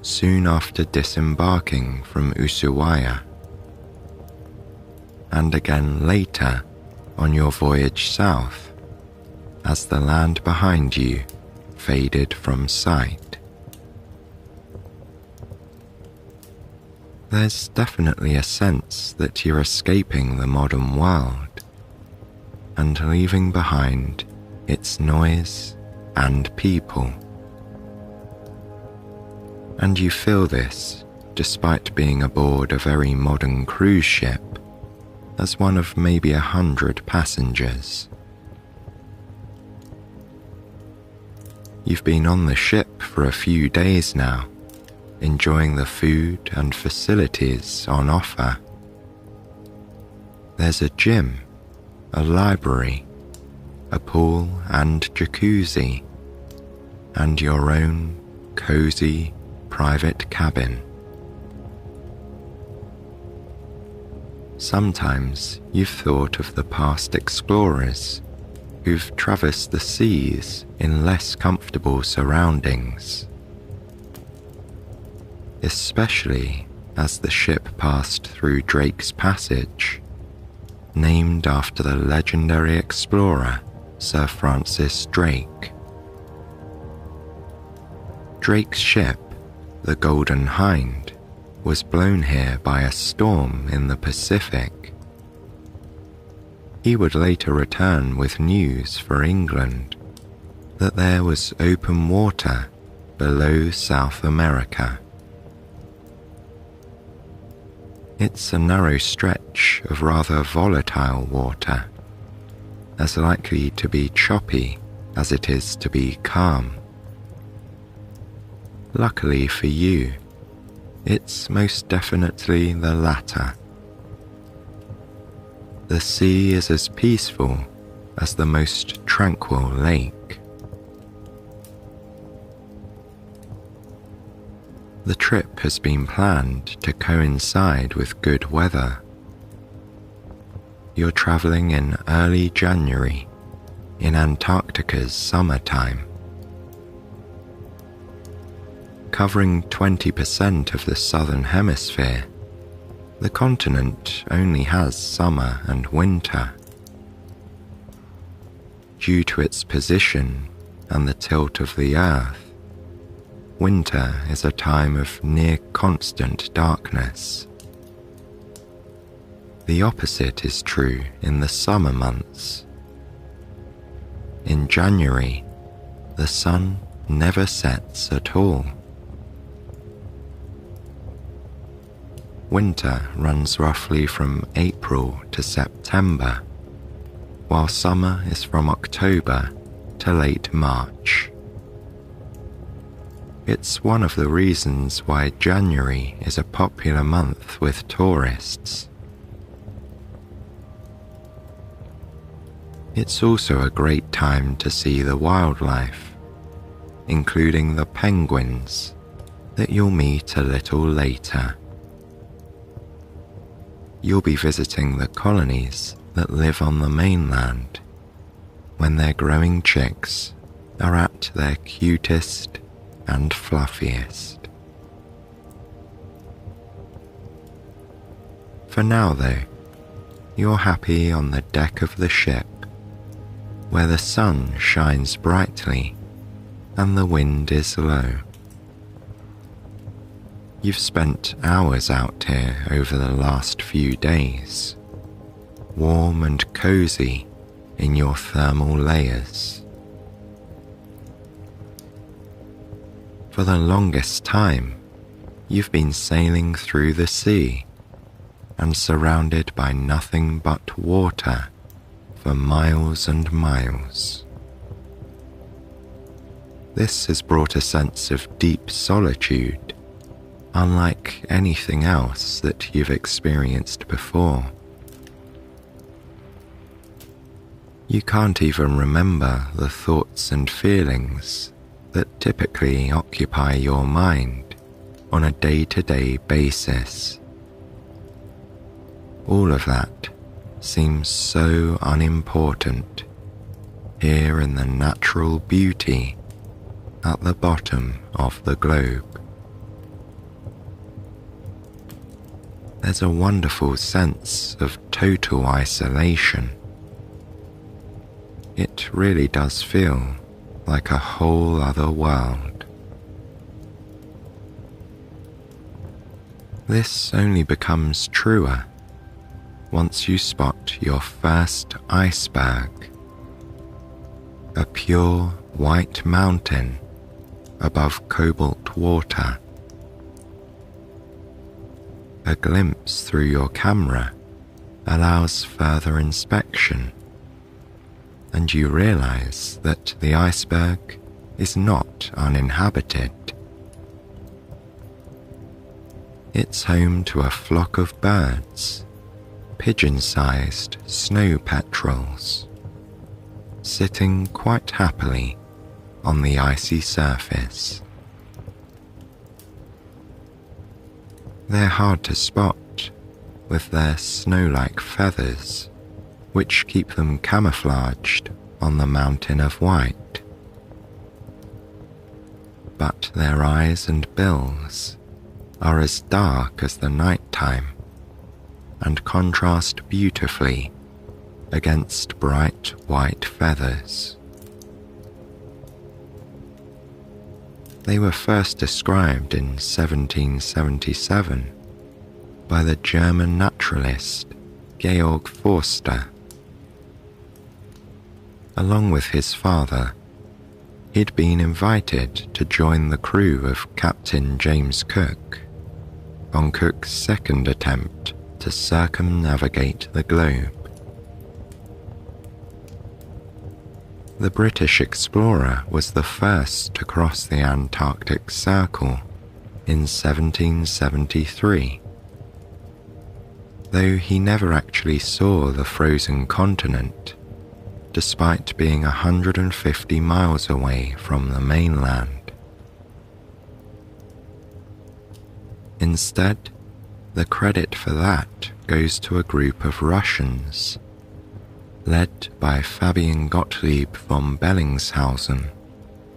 S1: soon after disembarking from Ushuaia, and again later on your voyage south as the land behind you faded from sight. There's definitely a sense that you're escaping the modern world and leaving behind its noise and people. And you feel this despite being aboard a very modern cruise ship as one of maybe 100 passengers. You've been on the ship for a few days now, enjoying the food and facilities on offer. There's a gym, a library, a pool and jacuzzi, and your own cozy private cabin. Sometimes you've thought of the past explorers who've traversed the seas in less comfortable surroundings, especially as the ship passed through Drake's Passage, named after the legendary explorer Sir Francis Drake. Drake's ship, the Golden Hind, was blown here by a storm in the Pacific. He would later return with news for England that there was open water below South America. It's a narrow stretch of rather volatile water, as likely to be choppy as it is to be calm. Luckily for you, it's most definitely the latter. The sea is as peaceful as the most tranquil lake. The trip has been planned to coincide with good weather. You're traveling in early January, in Antarctica's summertime. Covering 20% of the southern hemisphere, the continent only has summer and winter. Due to its position and the tilt of the Earth, winter is a time of near constant darkness. The opposite is true in the summer months. In January, the sun never sets at all. Winter runs roughly from April to September, while summer is from October to late March. It's one of the reasons why January is a popular month with tourists. It's also a great time to see the wildlife, including the penguins that you'll meet a little later. You'll be visiting the colonies that live on the mainland when their growing chicks are at their cutest and fluffiest. For now though, you're happy on the deck of the ship, where the sun shines brightly and the wind is low. You've spent hours out here over the last few days, warm and cozy in your thermal layers. For the longest time, you've been sailing through the sea and surrounded by nothing but water for miles and miles. This has brought a sense of deep solitude, unlike anything else that you've experienced before. You can't even remember the thoughts and feelings that typically occupy your mind on a day-to-day basis. All of that seems so unimportant here in the natural beauty at the bottom of the globe. There's a wonderful sense of total isolation. It really does feel like a whole other world. This only becomes truer once you spot your first iceberg, a pure white mountain above cobalt water. A glimpse through your camera allows further inspection, and you realize that the iceberg is not uninhabited. It's home to a flock of birds, pigeon-sized snow petrels, sitting quite happily on the icy surface. They're hard to spot with their snow-like feathers, which keep them camouflaged on the mountain of white, but their eyes and bills are as dark as the nighttime and contrast beautifully against bright white feathers. They were first described in 1777 by the German naturalist Georg Forster. Along with his father, he'd been invited to join the crew of Captain James Cook on Cook's second attempt to circumnavigate the globe. The British explorer was the first to cross the Antarctic Circle in 1773. Though he never actually saw the frozen continent, despite being 150 miles away from the mainland. Instead, the credit for that goes to a group of Russians, led by Fabian Gottlieb von Bellingshausen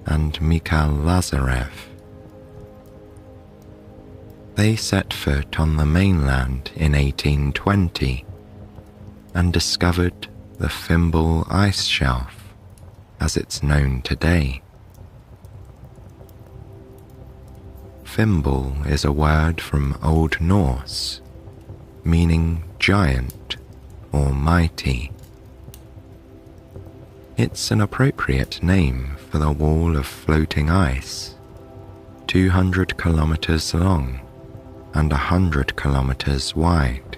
S1: and Mikhail Lazarev. They set foot on the mainland in 1820 and discovered the Fimbul ice shelf as it's known today. Fimbul is a word from Old Norse, meaning giant or mighty. It's an appropriate name for the wall of floating ice, 200 kilometers long and 100 kilometers wide.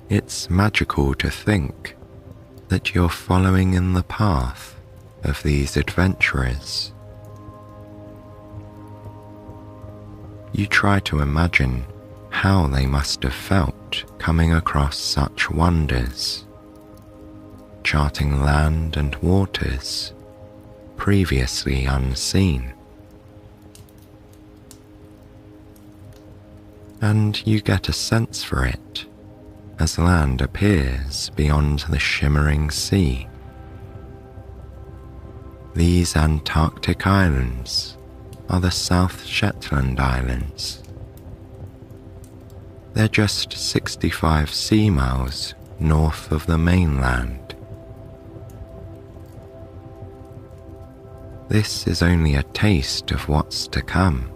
S1: It's magical to think that you're following in the path of these adventurers. You try to imagine how they must have felt coming across such wonders, charting land and waters previously unseen. And you get a sense for it as land appears beyond the shimmering sea. These Antarctic islands are the South Shetland Islands. They're just 65 sea miles north of the mainland. This is only a taste of what's to come,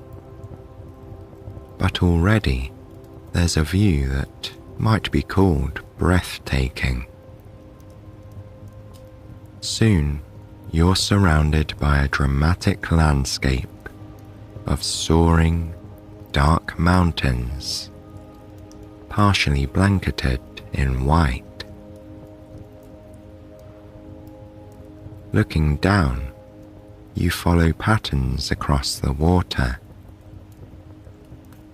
S1: but already there's a view that might be called breathtaking. Soon you're surrounded by a dramatic landscape of soaring, dark mountains, partially blanketed in white. Looking down, you follow patterns across the water.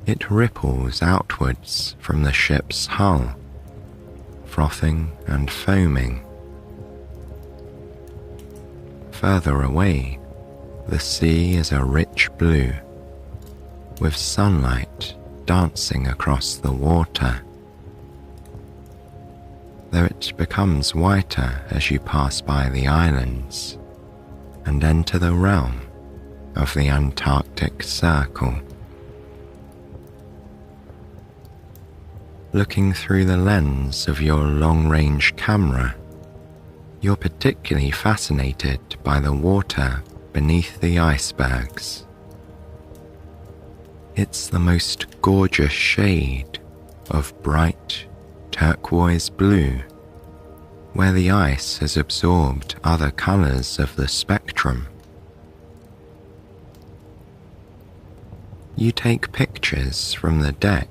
S1: It ripples outwards from the ship's hull, frothing and foaming. Further away, the sea is a rich blue, with sunlight dancing across the water, though it becomes whiter as you pass by the islands and enter the realm of the Antarctic Circle. Looking through the lens of your long-range camera, you're particularly fascinated by the water beneath the icebergs. It's the most gorgeous shade of bright turquoise blue, where the ice has absorbed other colors of the spectrum. You take pictures from the deck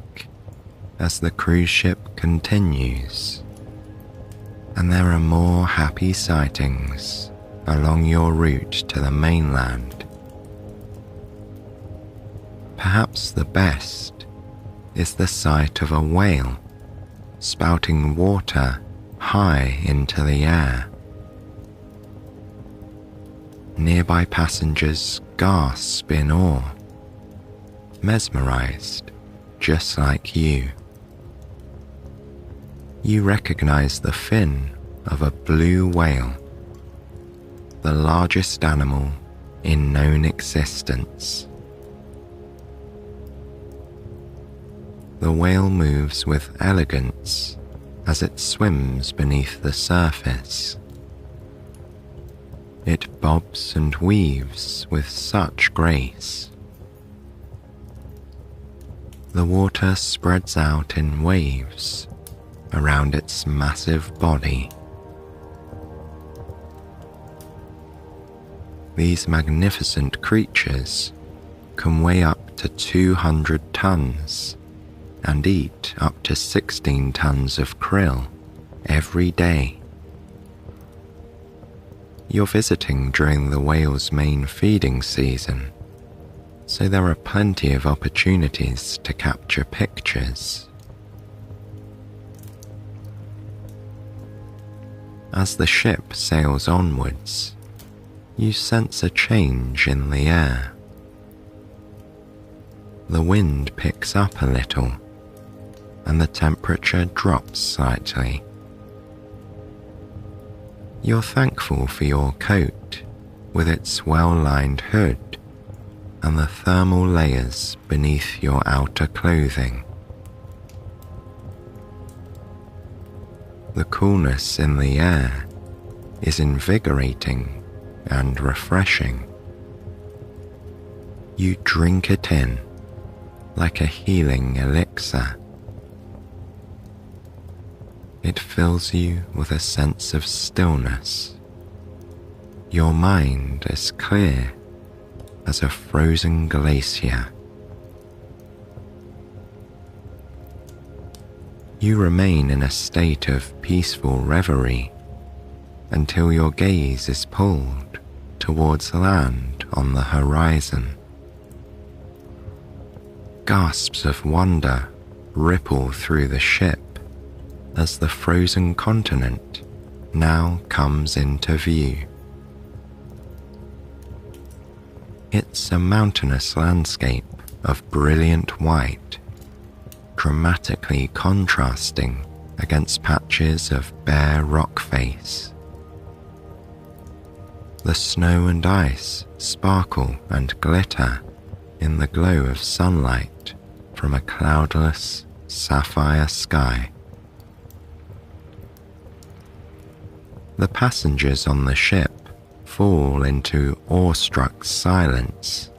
S1: as the cruise ship continues, and there are more happy sightings along your route to the mainland. Perhaps the best is the sight of a whale spouting water high into the air. Nearby passengers gasp in awe, mesmerized just like you. You recognize the fin of a blue whale, the largest animal in known existence. The whale moves with elegance as it swims beneath the surface. It bobs and weaves with such grace. The water spreads out in waves around its massive body. These magnificent creatures can weigh up to 200 tons and eat up to 16 tons of krill every day. You're visiting during the whale's main feeding season, so there are plenty of opportunities to capture pictures. As the ship sails onwards, you sense a change in the air. The wind picks up a little, and the temperature drops slightly. You're thankful for your coat with its well-lined hood and the thermal layers beneath your outer clothing. The coolness in the air is invigorating and refreshing. You drink it in like a healing elixir. It fills you with a sense of stillness. Your mind is clear as a frozen glacier. You remain in a state of peaceful reverie until your gaze is pulled towards land on the horizon. Gasps of wonder ripple through the ship as the frozen continent now comes into view. It's a mountainous landscape of brilliant white, dramatically contrasting against patches of bare rock face. The snow and ice sparkle and glitter in the glow of sunlight from a cloudless sapphire sky. The passengers on the ship fall into awestruck silence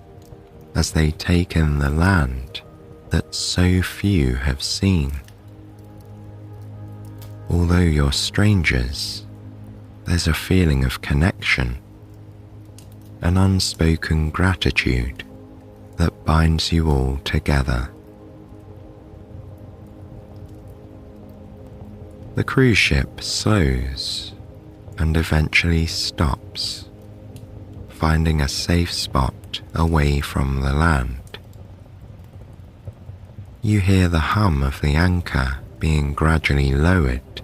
S1: as they take in the land that so few have seen. Although you're strangers, there's a feeling of connection, an unspoken gratitude that binds you all together. The cruise ship slows and eventually stops, finding a safe spot away from the land. You hear the hum of the anchor being gradually lowered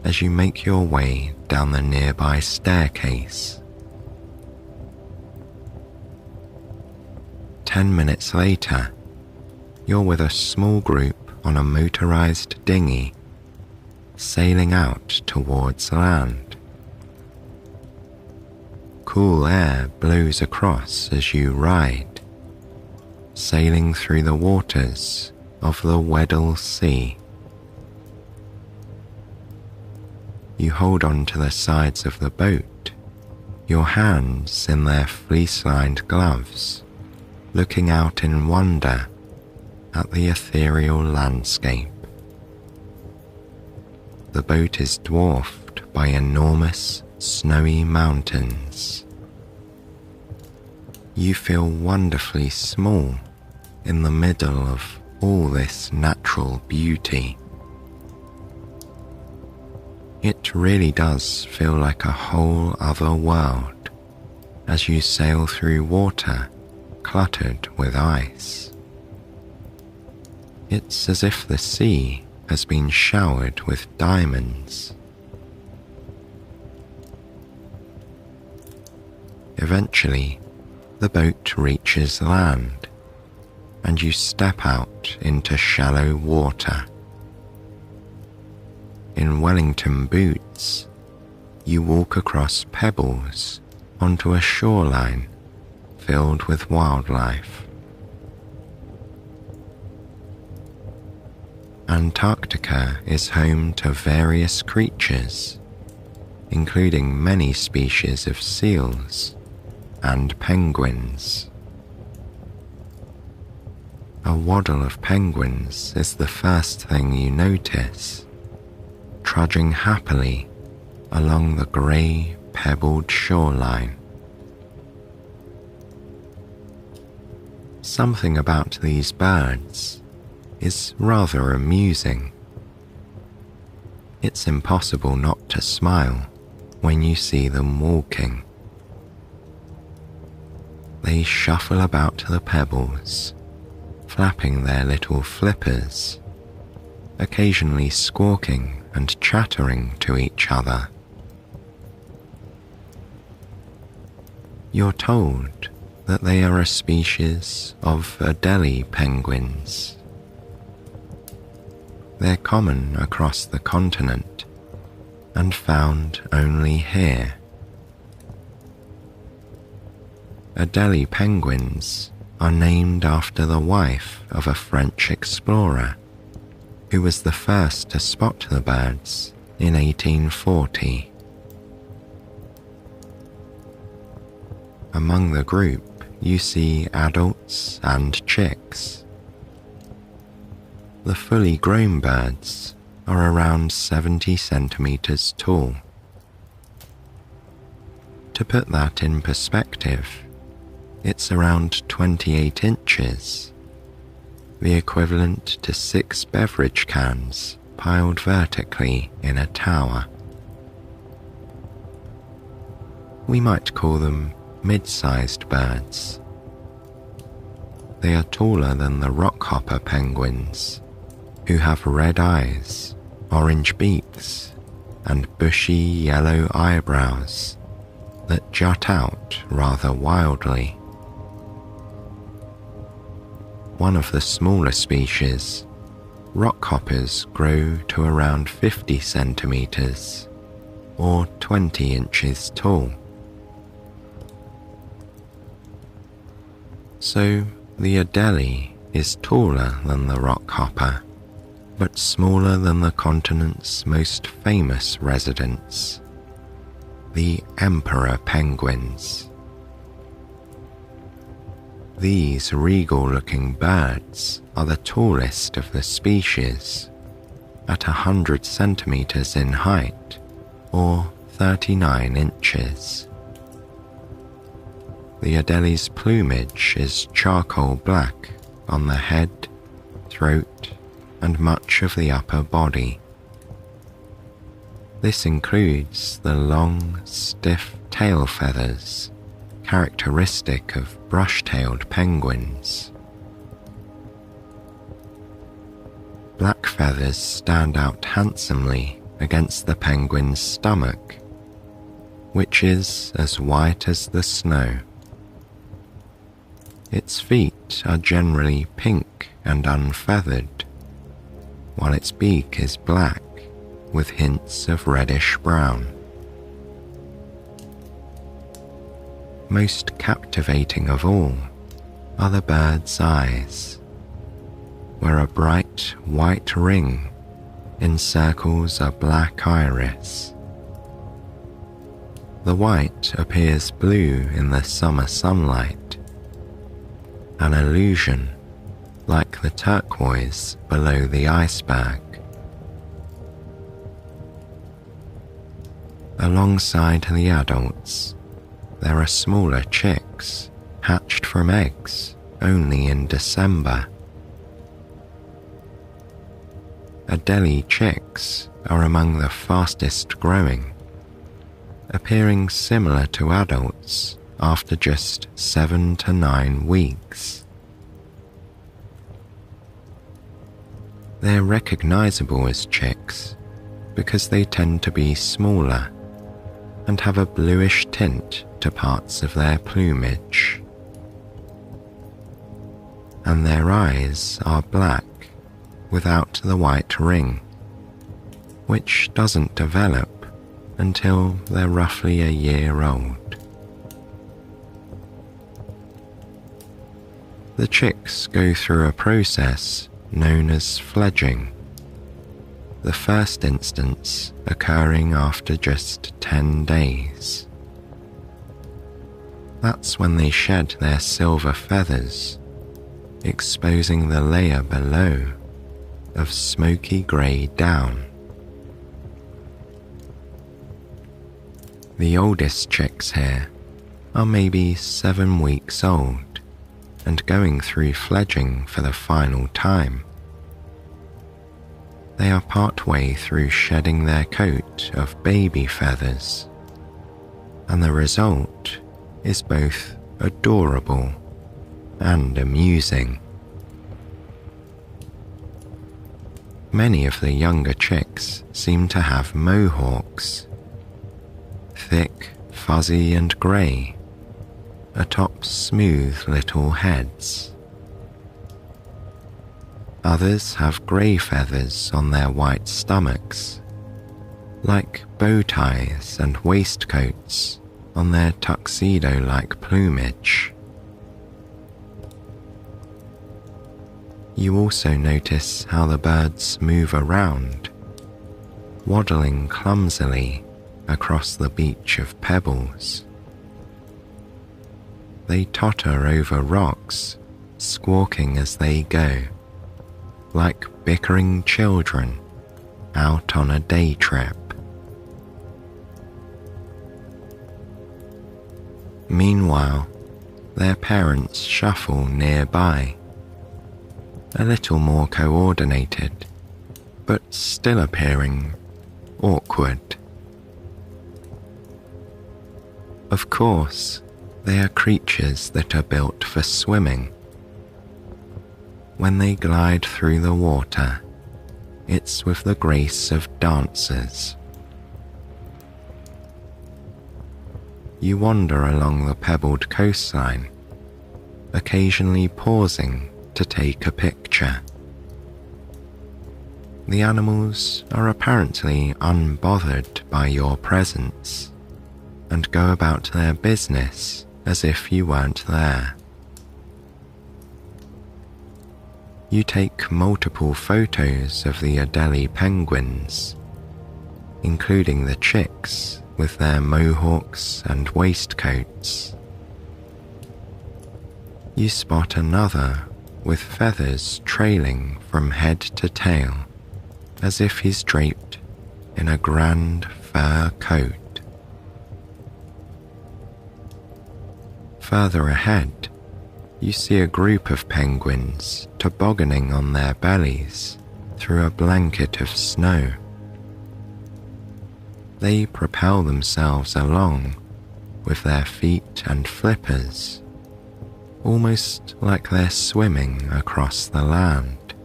S1: as you make your way down the nearby staircase. 10 minutes later, you're with a small group on a motorized dinghy, sailing out towards land. Cool air blows across as you ride, sailing through the waters of the Weddell Sea. You hold on to the sides of the boat, your hands in their fleece-lined gloves, looking out in wonder at the ethereal landscape. The boat is dwarfed by enormous, snowy mountains. You feel wonderfully small in the middle of all this natural beauty. It really does feel like a whole other world as you sail through water cluttered with ice. It's as if the sea has been showered with diamonds. Eventually, the boat reaches land, and you step out into shallow water. in Wellington boots, you walk across pebbles onto a shoreline filled with wildlife. Antarctica is home to various creatures, including many species of seals and penguins. A waddle of penguins is the first thing you notice, trudging happily along the grey, pebbled shoreline. Something about these birds is rather amusing. It's impossible not to smile when you see them walking. They shuffle about the pebbles, flapping their little flippers, occasionally squawking and chattering to each other. You're told that they are a species of Adelie penguins. They're common across the continent and found only here. Adelie penguins are named after the wife of a French explorer who was the first to spot the birds in 1840. Among the group, you see adults and chicks. The fully grown birds are around 70 centimeters tall. To put that in perspective, it's around 28 inches, the equivalent to 6 beverage cans piled vertically in a tower. We might call them mid-sized birds. They are taller than the rockhopper penguins, who have red eyes, orange beaks, and bushy yellow eyebrows that jut out rather wildly. One of the smaller species, rockhoppers, grow to around 50 centimeters, or 20 inches tall. So the Adelie is taller than the rockhopper, but smaller than the continent's most famous residents, the emperor penguins. These regal-looking birds are the tallest of the species, at 100 centimeters in height, or 39 inches. The Adelie's plumage is charcoal black on the head, throat, and much of the upper body. This includes the long, stiff tail feathers, characteristic of brush-tailed penguins. Black feathers stand out handsomely against the penguin's stomach, which is as white as the snow. Its feet are generally pink and unfeathered, while its beak is black with hints of reddish-brown. Most captivating of all are the bird's eyes, where a bright white ring encircles a black iris. The white appears blue in the summer sunlight, an illusion like the turquoise below the iceberg. Alongside the adults, there are smaller chicks hatched from eggs only in December. Adelie chicks are among the fastest growing, appearing similar to adults after just 7 to 9 weeks. They're recognizable as chicks because they tend to be smaller and have a bluish tint to parts of their plumage. And their eyes are black without the white ring. which doesn't develop until they're roughly a year old. The chicks go through a process known as fledging, the first instance occurring after just 10 days. That's when they shed their silver feathers, exposing the layer below of smoky grey down. The oldest chicks here are maybe 7 weeks old and going through fledging for the final time. They are partway through shedding their coat of baby feathers, and the result is both adorable and amusing. Many of the younger chicks seem to have mohawks, thick, fuzzy and grey, atop smooth little heads. Others have grey feathers on their white stomachs, like bow ties and waistcoats on their tuxedo-like plumage. You also notice how the birds move around, waddling clumsily across the beach of pebbles. They totter over rocks, squawking as they go, like bickering children out on a day trip. Meanwhile, their parents shuffle nearby, a little more coordinated, but still appearing awkward. Of course, they are creatures that are built for swimming. When they glide through the water, it's with the grace of dancers. You wander along the pebbled coastline, occasionally pausing to take a picture. The animals are apparently unbothered by your presence and go about their business as if you weren't there. You take multiple photos of the Adelie penguins, including the chicks with their mohawks and waistcoats. You spot another with feathers trailing from head to tail, as if he's draped in a grand fur coat. Further ahead, you see a group of penguins tobogganing on their bellies through a blanket of snow. They propel themselves along with their feet and flippers, almost like they're swimming across the land.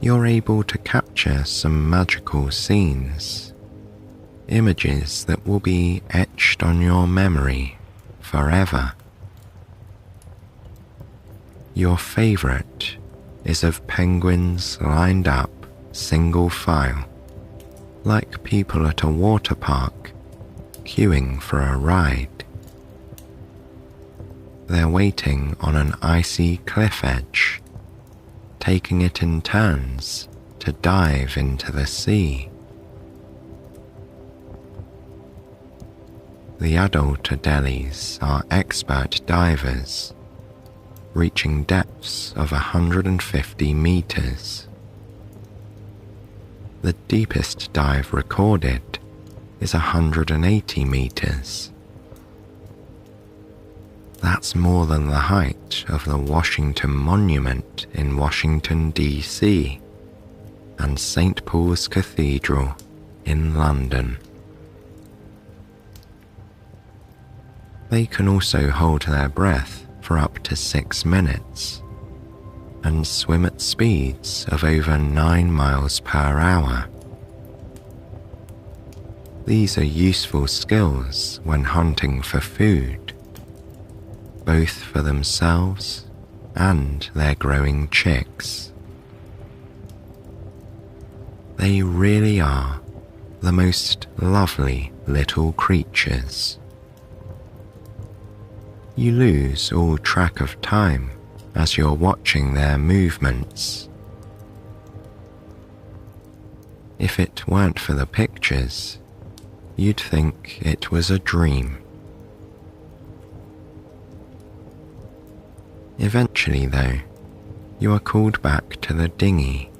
S1: You're able to capture some magical scenes, images that will be etched on your memory forever. Your favorite is of penguins lined up single file, like people at a water park queuing for a ride. They're waiting on an icy cliff edge, taking it in turns to dive into the sea. The adult Adelies are expert divers, reaching depths of 150 meters. The deepest dive recorded is 180 meters. That's more than the height of the Washington Monument in Washington, D.C., and St. Paul's Cathedral in London. They can also hold their breath for up to 6 minutes and swim at speeds of over 9 miles per hour. These are useful skills when hunting for food, both for themselves and their growing chicks. They really are the most lovely little creatures. You lose all track of time as you're watching their movements. If it weren't for the pictures, you'd think it was a dream. Eventually, though, you are called back to the dinghy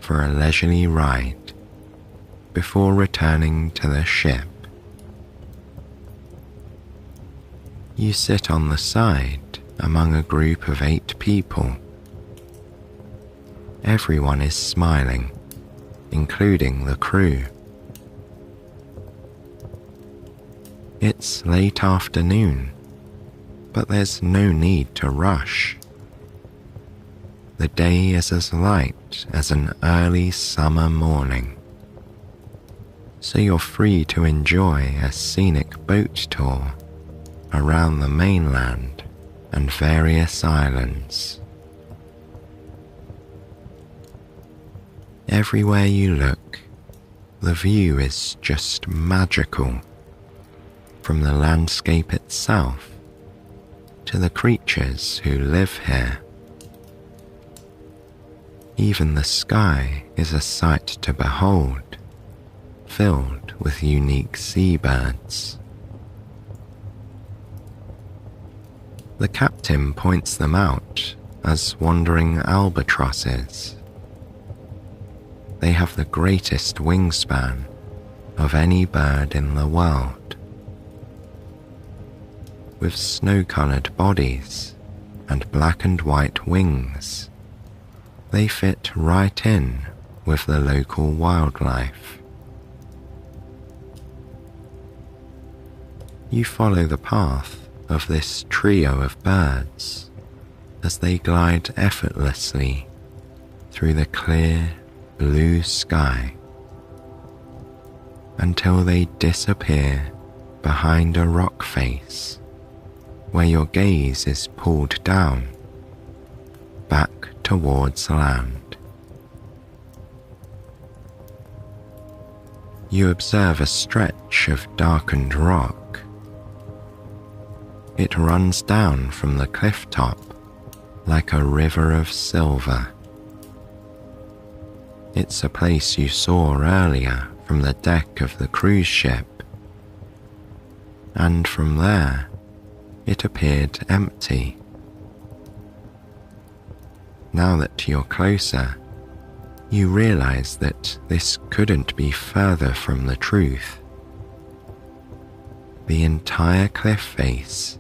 S1: for a leisurely ride before returning to the ship. You sit on the side among a group of 8 people. Everyone is smiling, including the crew. It's late afternoon, but there's no need to rush. The day is as light as an early summer morning, so you're free to enjoy a scenic boat tour around the mainland and various islands. Everywhere you look, the view is just magical, from the landscape itself to the creatures who live here. Even the sky is a sight to behold, filled with unique seabirds. The captain points them out as wandering albatrosses. They have the greatest wingspan of any bird in the world. With snow-coloured bodies and black and white wings, they fit right in with the local wildlife. You follow the path of this trio of birds as they glide effortlessly through the clear blue sky until they disappear behind a rock face where your gaze is pulled down back towards land. You observe a stretch of darkened rock. It runs down from the cliff top like a river of silver. It's a place you saw earlier from the deck of the cruise ship, and from there it appeared empty. Now that you're closer, you realize that this couldn't be further from the truth. The entire cliff face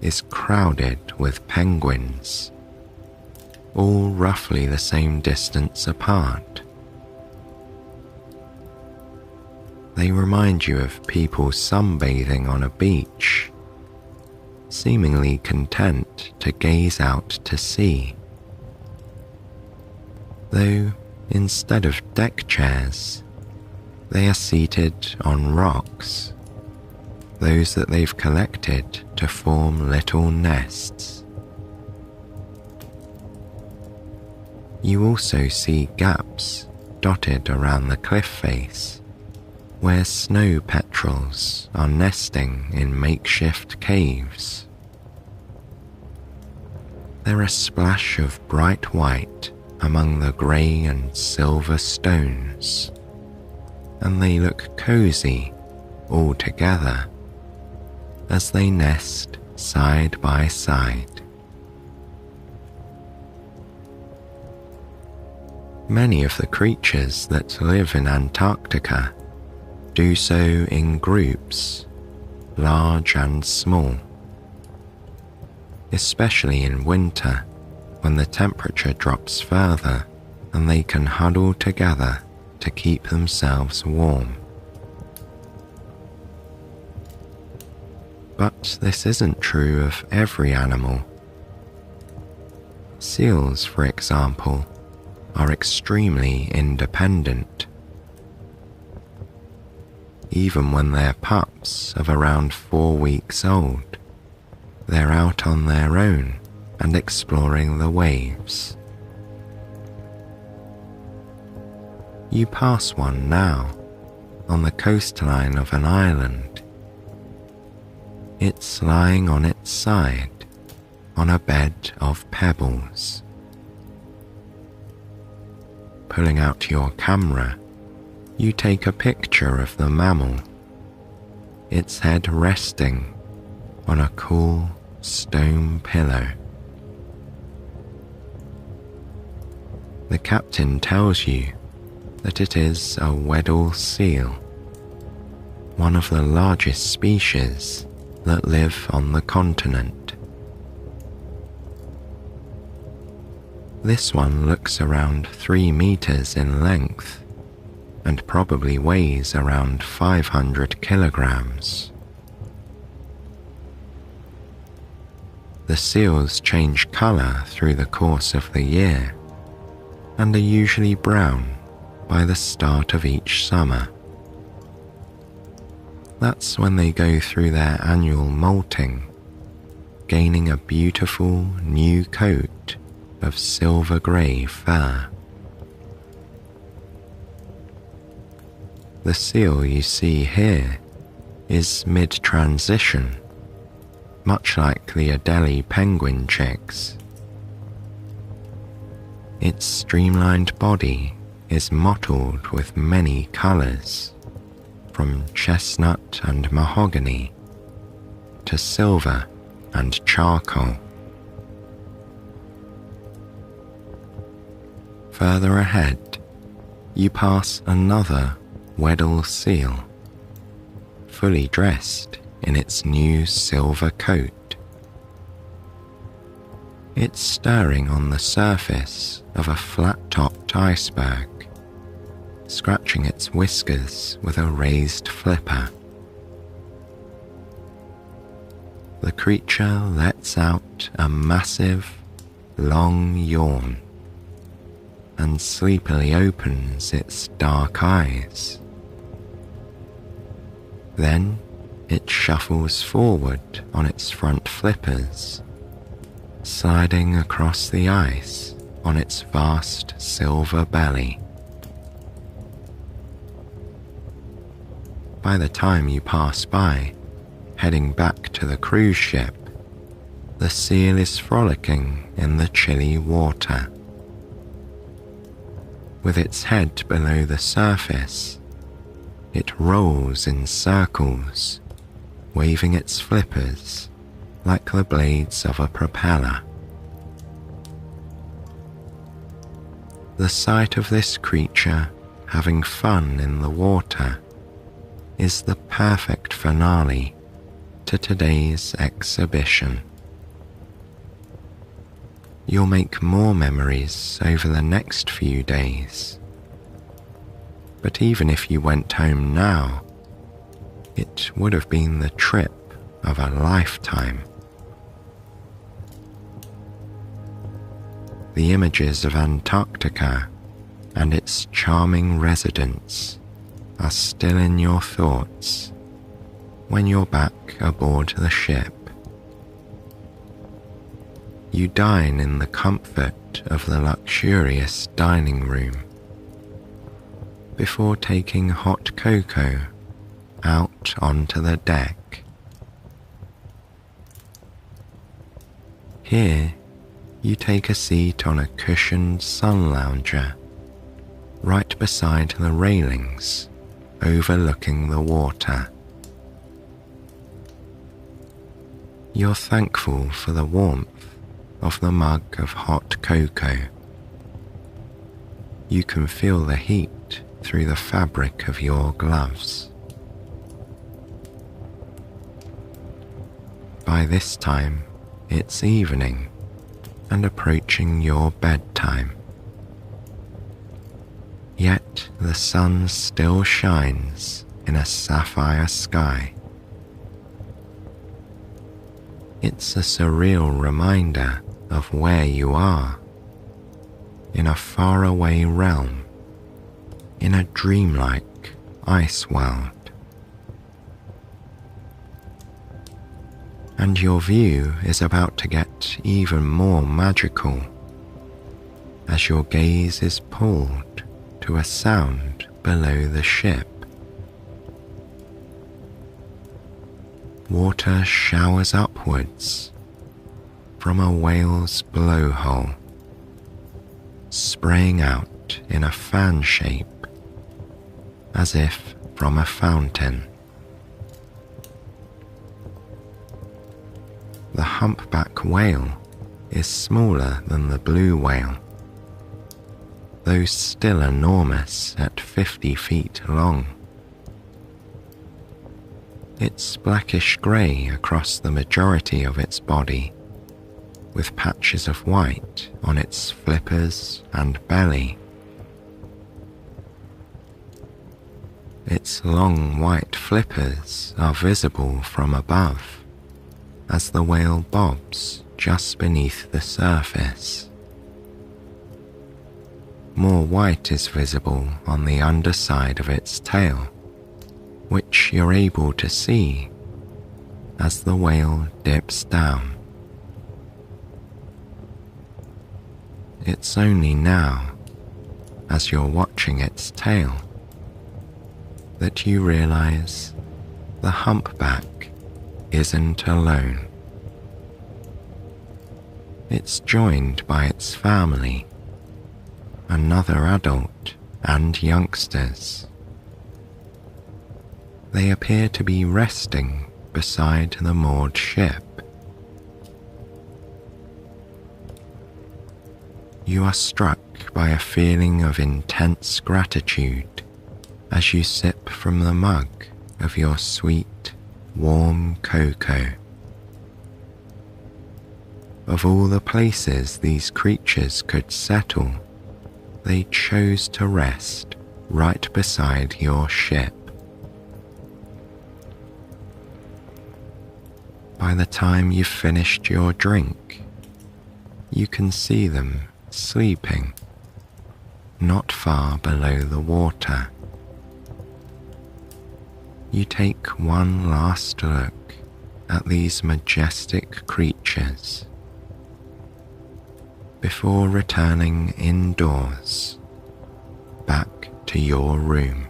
S1: is crowded with penguins, all roughly the same distance apart. They remind you of people sunbathing on a beach, seemingly content to gaze out to sea. Though instead of deck chairs, they are seated on rocks, those that they've collected to form little nests. You also see gaps dotted around the cliff face, where snow petrels are nesting in makeshift caves. They're a splash of bright white among the grey and silver stones, and they look cozy all together as they nest side by side. Many of the creatures that live in Antarctica do so in groups, large and small, especially in winter when the temperature drops further and they can huddle together to keep themselves warm. But this isn't true of every animal. Seals, for example, are extremely independent. Even when they're pups of around 4 weeks old, they're out on their own and exploring the waves. You pass one now on the coastline of an island. It's lying on its side on a bed of pebbles. Pulling out your camera, you take a picture of the mammal, its head resting on a cool stone pillow. The captain tells you that it is a Weddell seal, one of the largest species that live on the continent. This one looks around 3 meters in length and probably weighs around 500 kilograms. The seals change color through the course of the year and are usually brown by the start of each summer. That's when they go through their annual molting, gaining a beautiful new coat of silver-grey fur. The seal you see here is mid-transition, much like the Adelie penguin chicks. Its streamlined body is mottled with many colours, from chestnut and mahogany to silver and charcoal. Further ahead, you pass another Weddell seal, fully dressed in its new silver coat. It's stirring on the surface of a flat-topped iceberg, scratching its whiskers with a raised flipper. The creature lets out a massive, long yawn and sleepily opens its dark eyes. Then it shuffles forward on its front flippers, sliding across the ice on its vast silver belly. By the time you pass by, heading back to the cruise ship, the seal is frolicking in the chilly water. With its head below the surface, it rolls in circles, waving its flippers like the blades of a propeller. The sight of this creature having fun in the water is the perfect finale to today's exhibition. You'll make more memories over the next few days. But even if you went home now, it would have been the trip of a lifetime. The images of Antarctica and its charming residents are still in your thoughts when you're back aboard the ship. You dine in the comfort of the luxurious dining room before taking hot cocoa out onto the deck. Here, you take a seat on a cushioned sun lounger right beside the railings overlooking the water. You're thankful for the warmth of the mug of hot cocoa. You can feel the heat through the fabric of your gloves. By this time, it's evening and approaching your bedtime. Yet the sun still shines in a sapphire sky. It's a surreal reminder of where you are, in a faraway realm, in a dreamlike ice world. And your view is about to get even more magical as your gaze is pulled to a sound below the ship. Water showers upwards from a whale's blowhole, spraying out in a fan shape as if from a fountain. The humpback whale is smaller than the blue whale, though still enormous at 50 feet long. It's blackish grey across the majority of its body, with patches of white on its flippers and belly. Its long white flippers are visible from above as the whale bobs just beneath the surface. More white is visible on the underside of its tail, which you're able to see as the whale dips down. It's only now, as you're watching its tail, that you realize the humpback isn't alone. It's joined by its family, another adult and youngsters. They appear to be resting beside the moored ship. You are struck by a feeling of intense gratitude as you sip from the mug of your sweet, warm cocoa. Of all the places these creatures could settle, they chose to rest right beside your ship. By the time you've finished your drink, you can see them sleeping not far below the water. You take one last look at these majestic creatures before returning indoors, back to your room.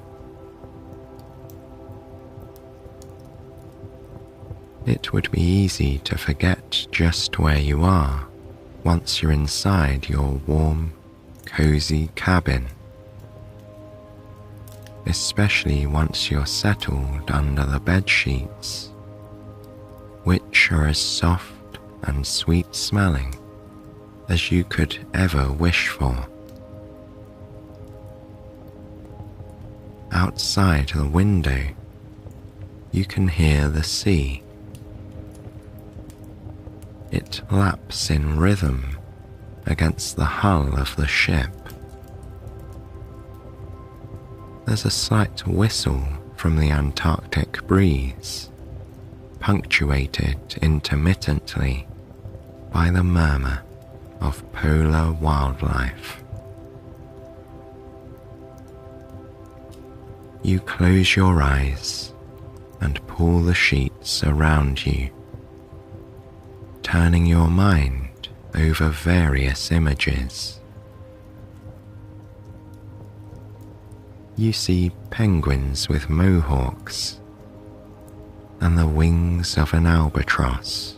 S1: It would be easy to forget just where you are once you're inside your warm, cozy cabin, especially once you're settled under the bed sheets, which are as soft and sweet smelling as you could ever wish for. Outside the window, you can hear the sea. It laps in rhythm against the hull of the ship. There's a slight whistle from the Antarctic breeze, punctuated intermittently by the murmur of polar wildlife. You close your eyes and pull the sheets around you, turning your mind over various images. You see penguins with mohawks and the wings of an albatross,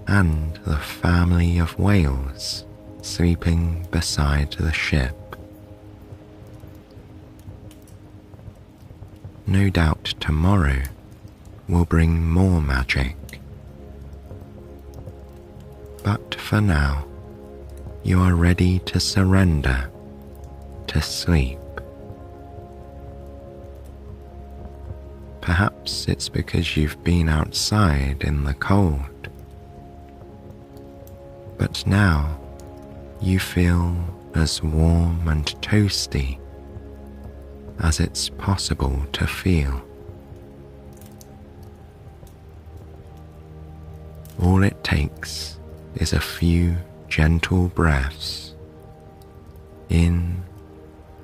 S1: and the family of whales sleeping beside the ship. No doubt tomorrow will bring more magic. But for now, you are ready to surrender to sleep. Perhaps it's because you've been outside in the cold. But now you feel as warm and toasty as it's possible to feel. All it takes is a few gentle breaths in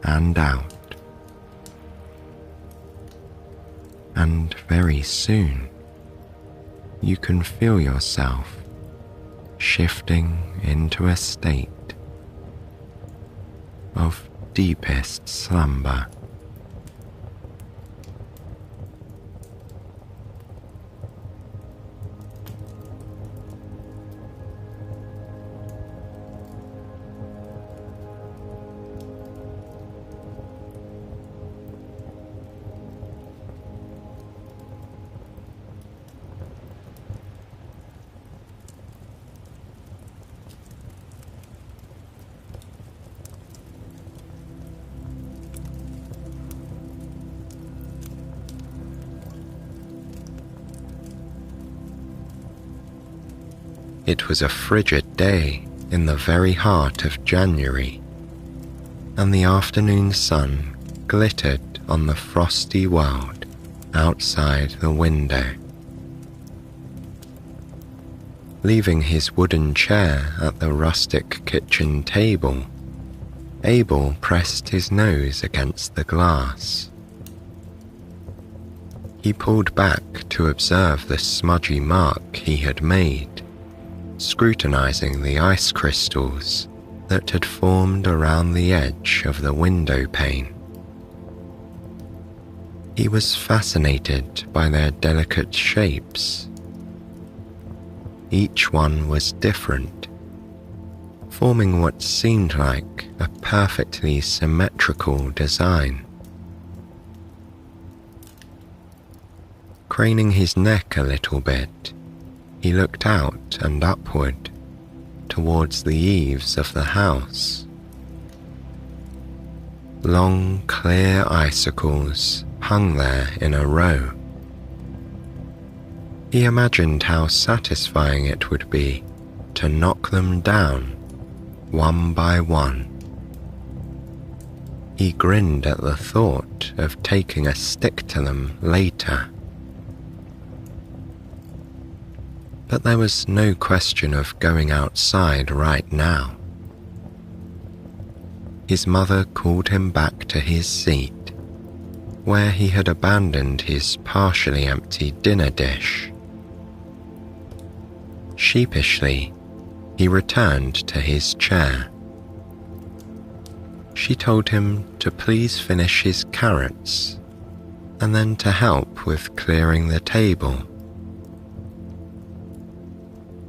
S1: and out, and very soon you can feel yourself shifting into a state of deepest slumber. It was a frigid day in the very heart of January, and the afternoon sun glittered on the frosty world outside the window. Leaving his wooden chair at the rustic kitchen table, Abel pressed his nose against the glass. He pulled back to observe the smudgy mark he had made, scrutinizing the ice crystals that had formed around the edge of the window pane. He was fascinated by their delicate shapes. Each one was different, forming what seemed like a perfectly symmetrical design. Craning his neck a little bit, he looked out and upward, towards the eaves of the house. Long, clear icicles hung there in a row. He imagined how satisfying it would be to knock them down, one by one. He grinned at the thought of taking a stick to them later. But there was no question of going outside right now. His mother called him back to his seat, where he had abandoned his partially empty dinner dish. Sheepishly, he returned to his chair. She told him to please finish his carrots, and then to help with clearing the table.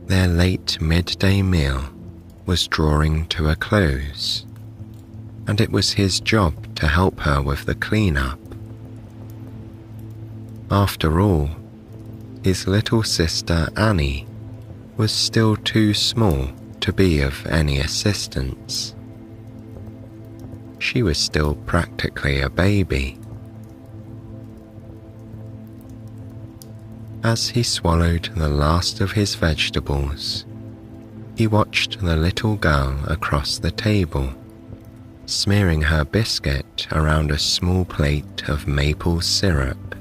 S1: Their late midday meal was drawing to a close, and it was his job to help her with the clean-up. After all, his little sister Annie was still too small to be of any assistance. She was still practically a baby. As he swallowed the last of his vegetables, he watched the little girl across the table, smearing her biscuit around a small plate of maple syrup.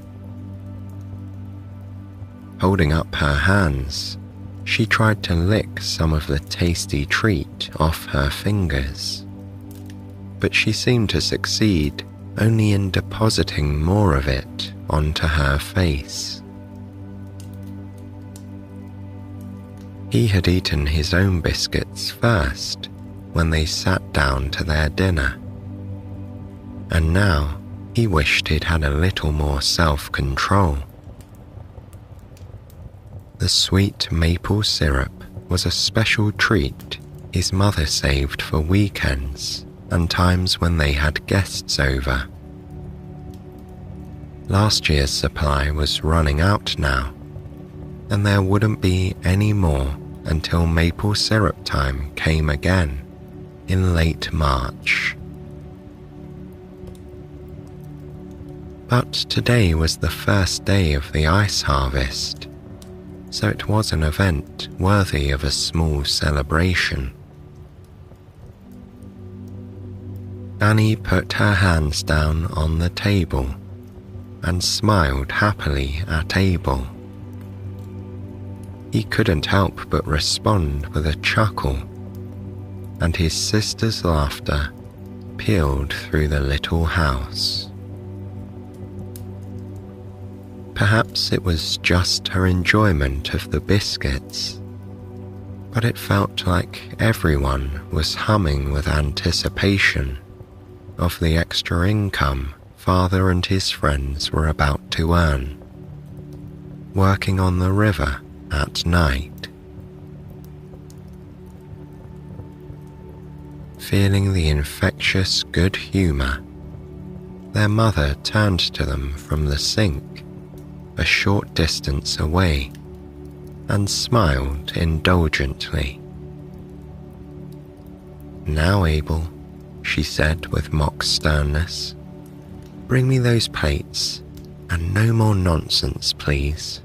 S1: Holding up her hands, she tried to lick some of the tasty treat off her fingers, but she seemed to succeed only in depositing more of it onto her face. He had eaten his own biscuits first when they sat down to their dinner, and now he wished he'd had a little more self-control. The sweet maple syrup was a special treat his mother saved for weekends and times when they had guests over. Last year's supply was running out now, and there wouldn't be any more until maple syrup time came again in late March. But today was the first day of the ice harvest, so it was an event worthy of a small celebration. Annie put her hands down on the table and smiled happily at Abel. He couldn't help but respond with a chuckle, and his sister's laughter pealed through the little house. Perhaps it was just her enjoyment of the biscuits, but it felt like everyone was humming with anticipation of the extra income father and his friends were about to earn, working on the river at night. Feeling the infectious good humor, their mother turned to them from the sink a short distance away and smiled indulgently. "Now, Abel," she said with mock sternness, "bring me those plates, and no more nonsense, please."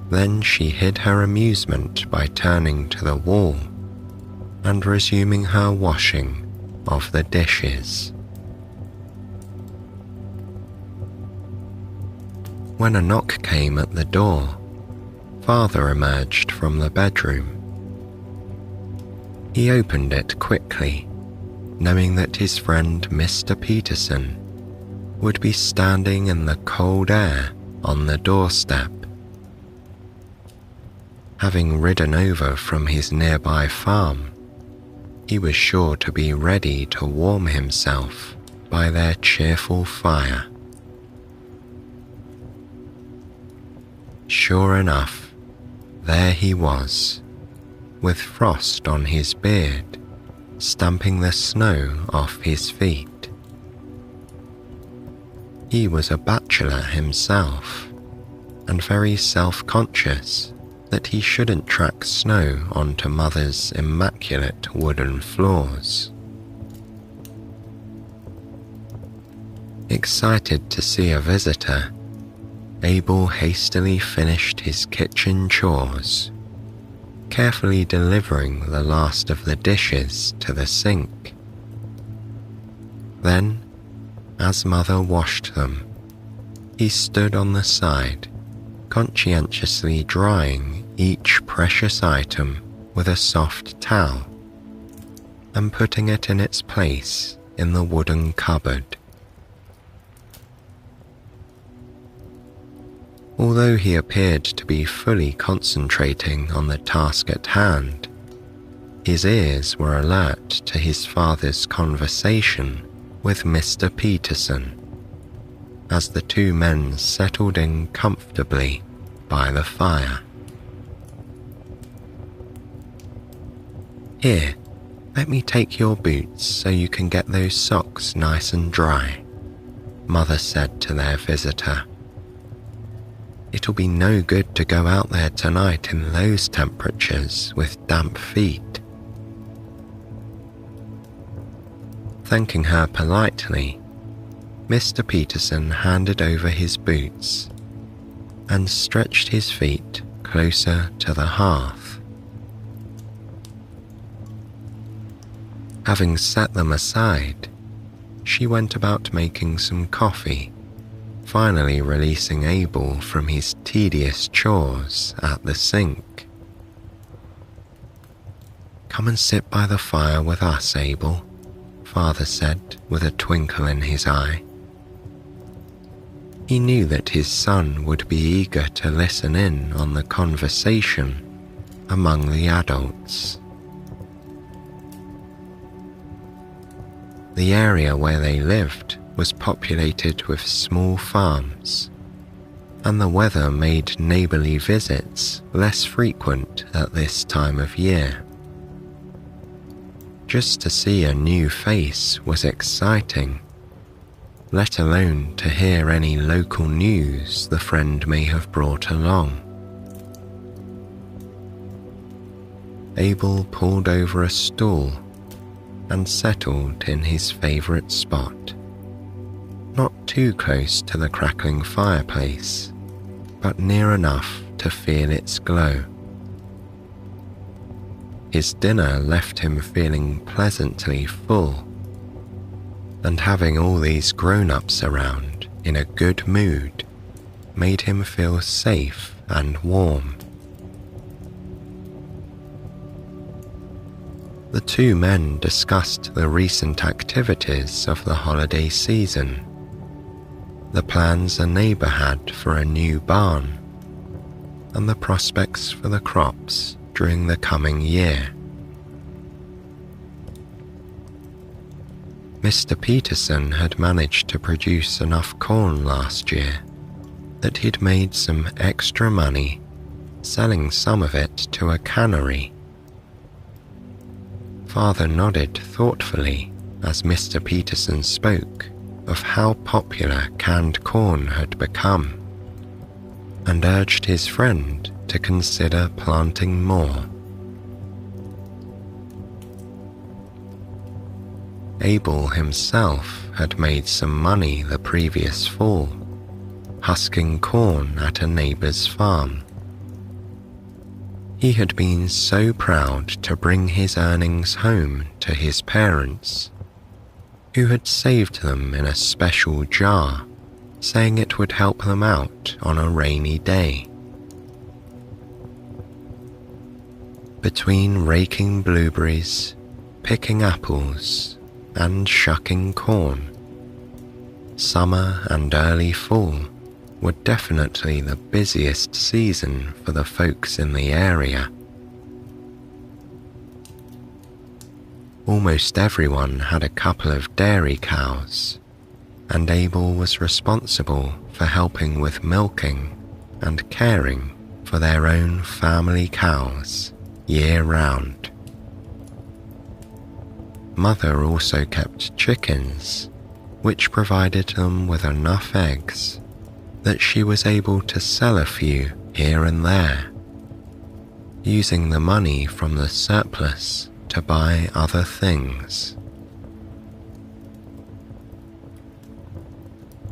S1: Then she hid her amusement by turning to the wall and resuming her washing of the dishes. When a knock came at the door, Father emerged from the bedroom. He opened it quickly, knowing that his friend Mr. Peterson would be standing in the cold air on the doorstep. Having ridden over from his nearby farm, he was sure to be ready to warm himself by their cheerful fire. Sure enough, there he was, with frost on his beard, stamping the snow off his feet. He was a bachelor himself, and very self-conscious that he shouldn't track snow onto Mother's immaculate wooden floors. Excited to see a visitor, Abel hastily finished his kitchen chores, carefully delivering the last of the dishes to the sink. Then, as Mother washed them, he stood on the side, conscientiously drying each precious item with a soft towel and putting it in its place in the wooden cupboard. Although he appeared to be fully concentrating on the task at hand, his ears were alert to his father's conversation with Mr. Peterson as the two men settled in comfortably by the fire. "Here, let me take your boots so you can get those socks nice and dry," Mother said to their visitor. "It'll be no good to go out there tonight in those temperatures with damp feet." Thanking her politely, Mr. Peterson handed over his boots and stretched his feet closer to the hearth. Having set them aside, she went about making some coffee, finally releasing Abel from his tedious chores at the sink. "Come and sit by the fire with us, Abel," Father said with a twinkle in his eye. He knew that his son would be eager to listen in on the conversation among the adults. The area where they lived was populated with small farms, and the weather made neighborly visits less frequent at this time of year. Just to see a new face was exciting, let alone to hear any local news the friend may have brought along. Abel pulled over a stool and settled in his favorite spot, not too close to the crackling fireplace, but near enough to feel its glow. His dinner left him feeling pleasantly full, and having all these grown-ups around in a good mood made him feel safe and warm. The two men discussed the recent activities of the holiday season, the plans a neighbor had for a new barn, and the prospects for the crops during the coming year. Mr. Peterson had managed to produce enough corn last year that he'd made some extra money selling some of it to a cannery. Father nodded thoughtfully as Mr. Peterson spoke of how popular canned corn had become, and urged his friend to consider planting more. Abel himself had made some money the previous fall, husking corn at a neighbour's farm. He had been so proud to bring his earnings home to his parents, who had saved them in a special jar, saying it would help them out on a rainy day. Between raking blueberries, picking apples, and shucking corn, summer and early fall were definitely the busiest season for the folks in the area. Almost everyone had a couple of dairy cows, and Abel was responsible for helping with milking and caring for their own family cows year-round. Mother also kept chickens, which provided them with enough eggs that she was able to sell a few here and there, using the money from the surplus to buy other things.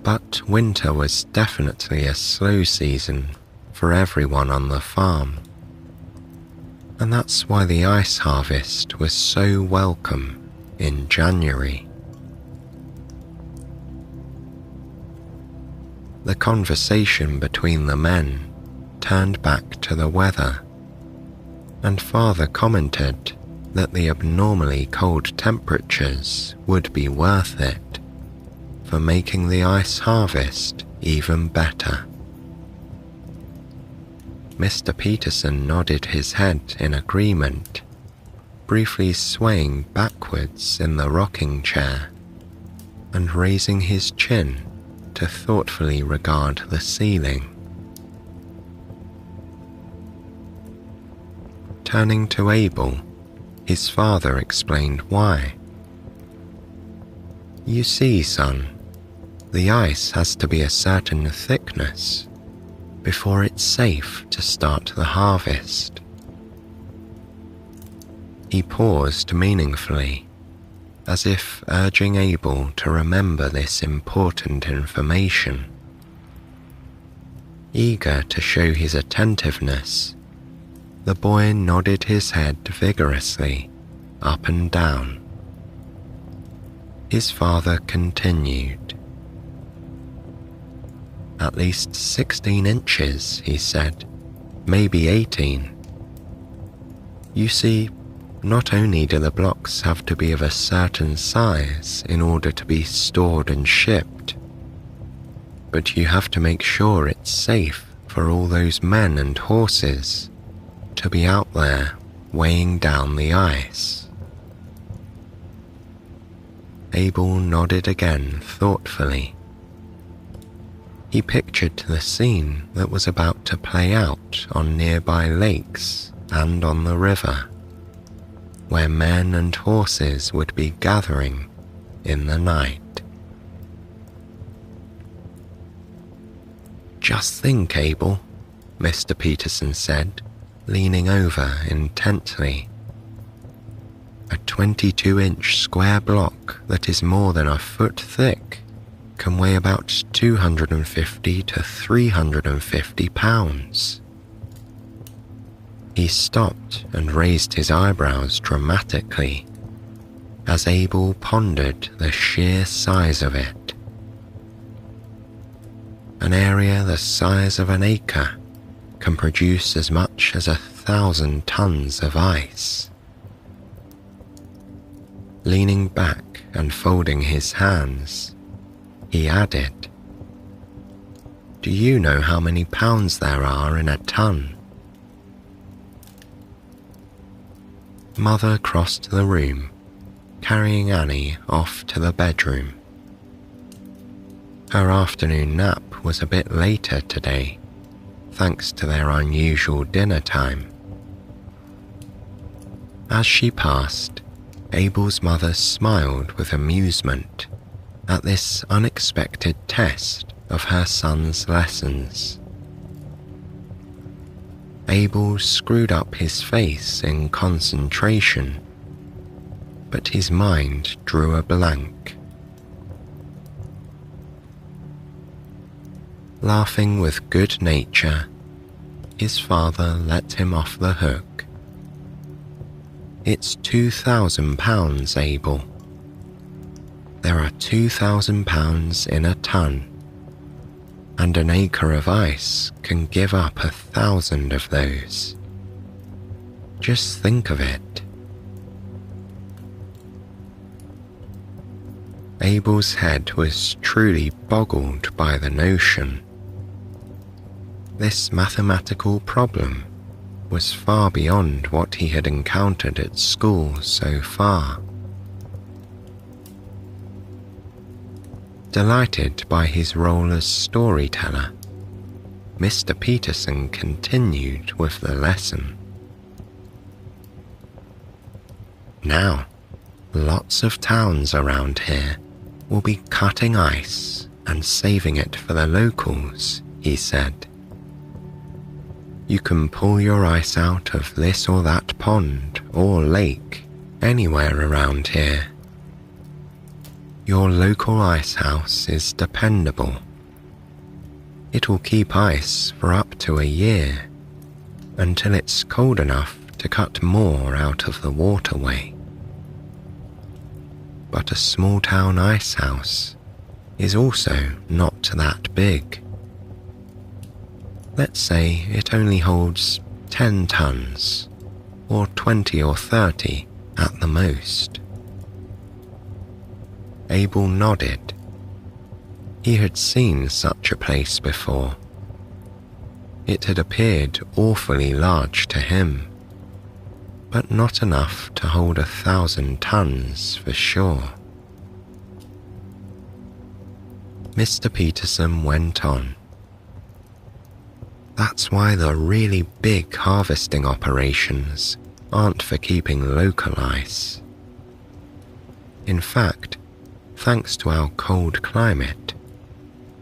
S1: But winter was definitely a slow season for everyone on the farm, and that's why the ice harvest was so welcome in January. The conversation between the men turned back to the weather, and Father commented that the abnormally cold temperatures would be worth it for making the ice harvest even better. Mr. Peterson nodded his head in agreement, briefly swaying backwards in the rocking chair and raising his chin to thoughtfully regard the ceiling. Turning to Abel, his father explained why. "You see, son, the ice has to be a certain thickness before it's safe to start the harvest." He paused meaningfully, as if urging Abel to remember this important information. Eager to show his attentiveness, the boy nodded his head vigorously up and down. His father continued. "At least 16 inches, he said, maybe 18. You see, not only do the blocks have to be of a certain size in order to be stored and shipped, but you have to make sure it's safe for all those men and horses to be out there weighing down the ice." Abel nodded again thoughtfully. He pictured the scene that was about to play out on nearby lakes and on the river, where men and horses would be gathering in the night. "Just think, Abel," Mr. Peterson said, leaning over intently. "A 22-inch square block that is more than a foot thick can weigh about 250 to 350 pounds. He stopped and raised his eyebrows dramatically as Abel pondered the sheer size of it. An area the size of an acre can produce as much as 1,000 tons of ice. Leaning back and folding his hands, he added, "Do you know how many pounds there are in a ton?" Mother crossed the room, carrying Annie off to the bedroom. Her afternoon nap was a bit later today, thanks to their unusual dinner time. As she passed, Abel's mother smiled with amusement at this unexpected test of her son's lessons. Abel screwed up his face in concentration, but his mind drew a blank. Laughing with good nature, his father let him off the hook. "It's £2,000, Abel. There are £2,000 in a ton, and an acre of ice can give up 1,000 of those. Just think of it." Abel's head was truly boggled by the notion. This mathematical problem was far beyond what he had encountered at school so far. Delighted by his role as storyteller, Mr. Peterson continued with the lesson. "Now, lots of towns around here will be cutting ice and saving it for the locals," he said. "You can pull your ice out of this or that pond or lake anywhere around here. Your local ice house is dependable. It'll keep ice for up to a year, until it's cold enough to cut more out of the waterway. But a small town ice house is also not that big. Let's say it only holds 10 tons, or 20 or 30 at the most." Abel nodded. He had seen such a place before. It had appeared awfully large to him, but not enough to hold 1,000 tons for sure. Mr. Peterson went on. "That's why the really big harvesting operations aren't for keeping local ice. In fact, thanks to our cold climate,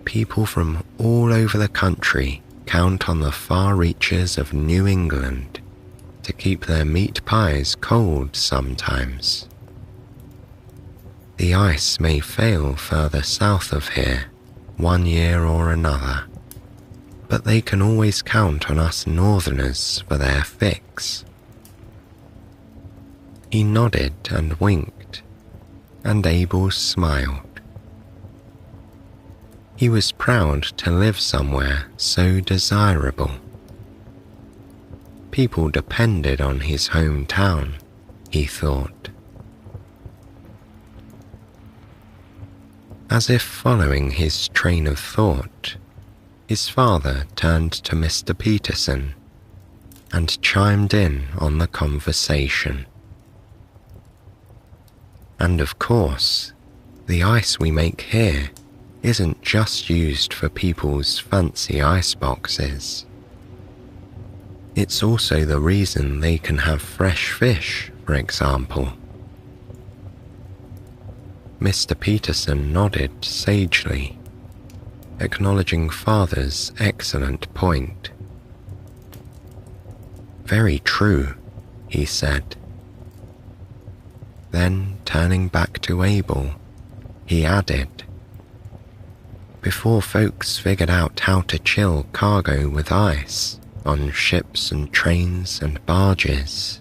S1: people from all over the country count on the far reaches of New England to keep their meat pies cold sometimes. The ice may fail further south of here, one year or another, but they can always count on us northerners for their fix." He nodded and winked, and Abel smiled. He was proud to live somewhere so desirable. People depended on his hometown, he thought. As if following his train of thought, his father turned to Mr. Peterson and chimed in on the conversation. "And of course, the ice we make here isn't just used for people's fancy ice boxes. It's also the reason they can have fresh fish, for example." Mr. Peterson nodded sagely, acknowledging Father's excellent point. "Very true," he said. Then, turning back to Abel, he added, "Before folks figured out how to chill cargo with ice on ships and trains and barges,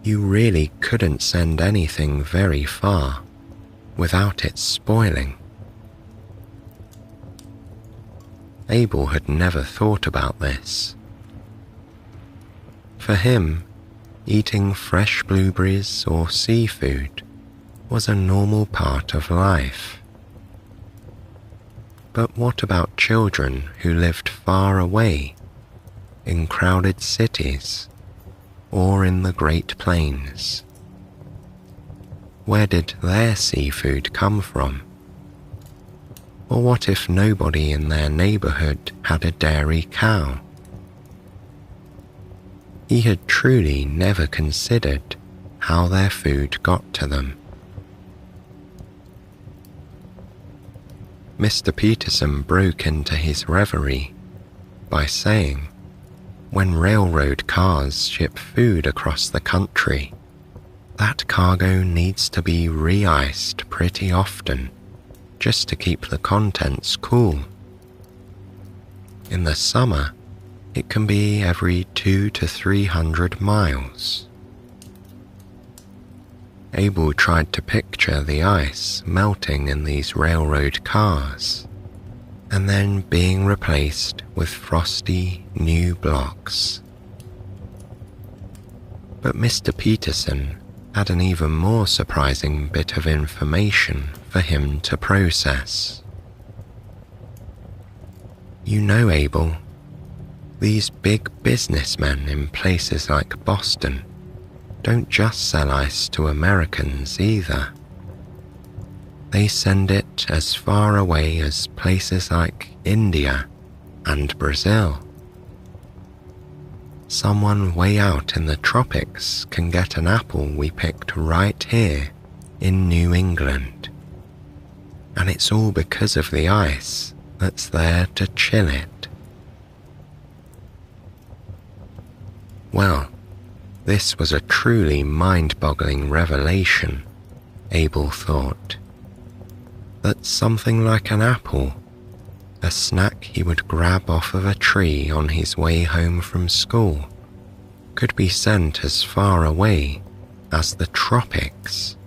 S1: you really couldn't send anything very far without it spoiling." Abel had never thought about this. For him, eating fresh blueberries or seafood was a normal part of life. But what about children who lived far away, in crowded cities, or in the Great Plains? Where did their seafood come from? Or what if nobody in their neighborhood had a dairy cow? He had truly never considered how their food got to them. Mr. Peterson broke into his reverie by saying, when railroad cars ship food across the country, that cargo needs to be re-iced pretty often just to keep the contents cool. In the summer, it can be every 200 to 300 miles. Abel tried to picture the ice melting in these railroad cars and then being replaced with frosty new blocks. But Mr. Peterson had an even more surprising bit of information for him to process. You know, Abel, these big businessmen in places like Boston don't just sell ice to Americans either. They send it as far away as places like India and Brazil. Someone way out in the tropics can get an apple we picked right here in New England. And it's all because of the ice that's there to chill it. Well, this was a truly mind-boggling revelation, Abel thought. That something like an apple, a snack he would grab off of a tree on his way home from school, could be sent as far away as the tropics.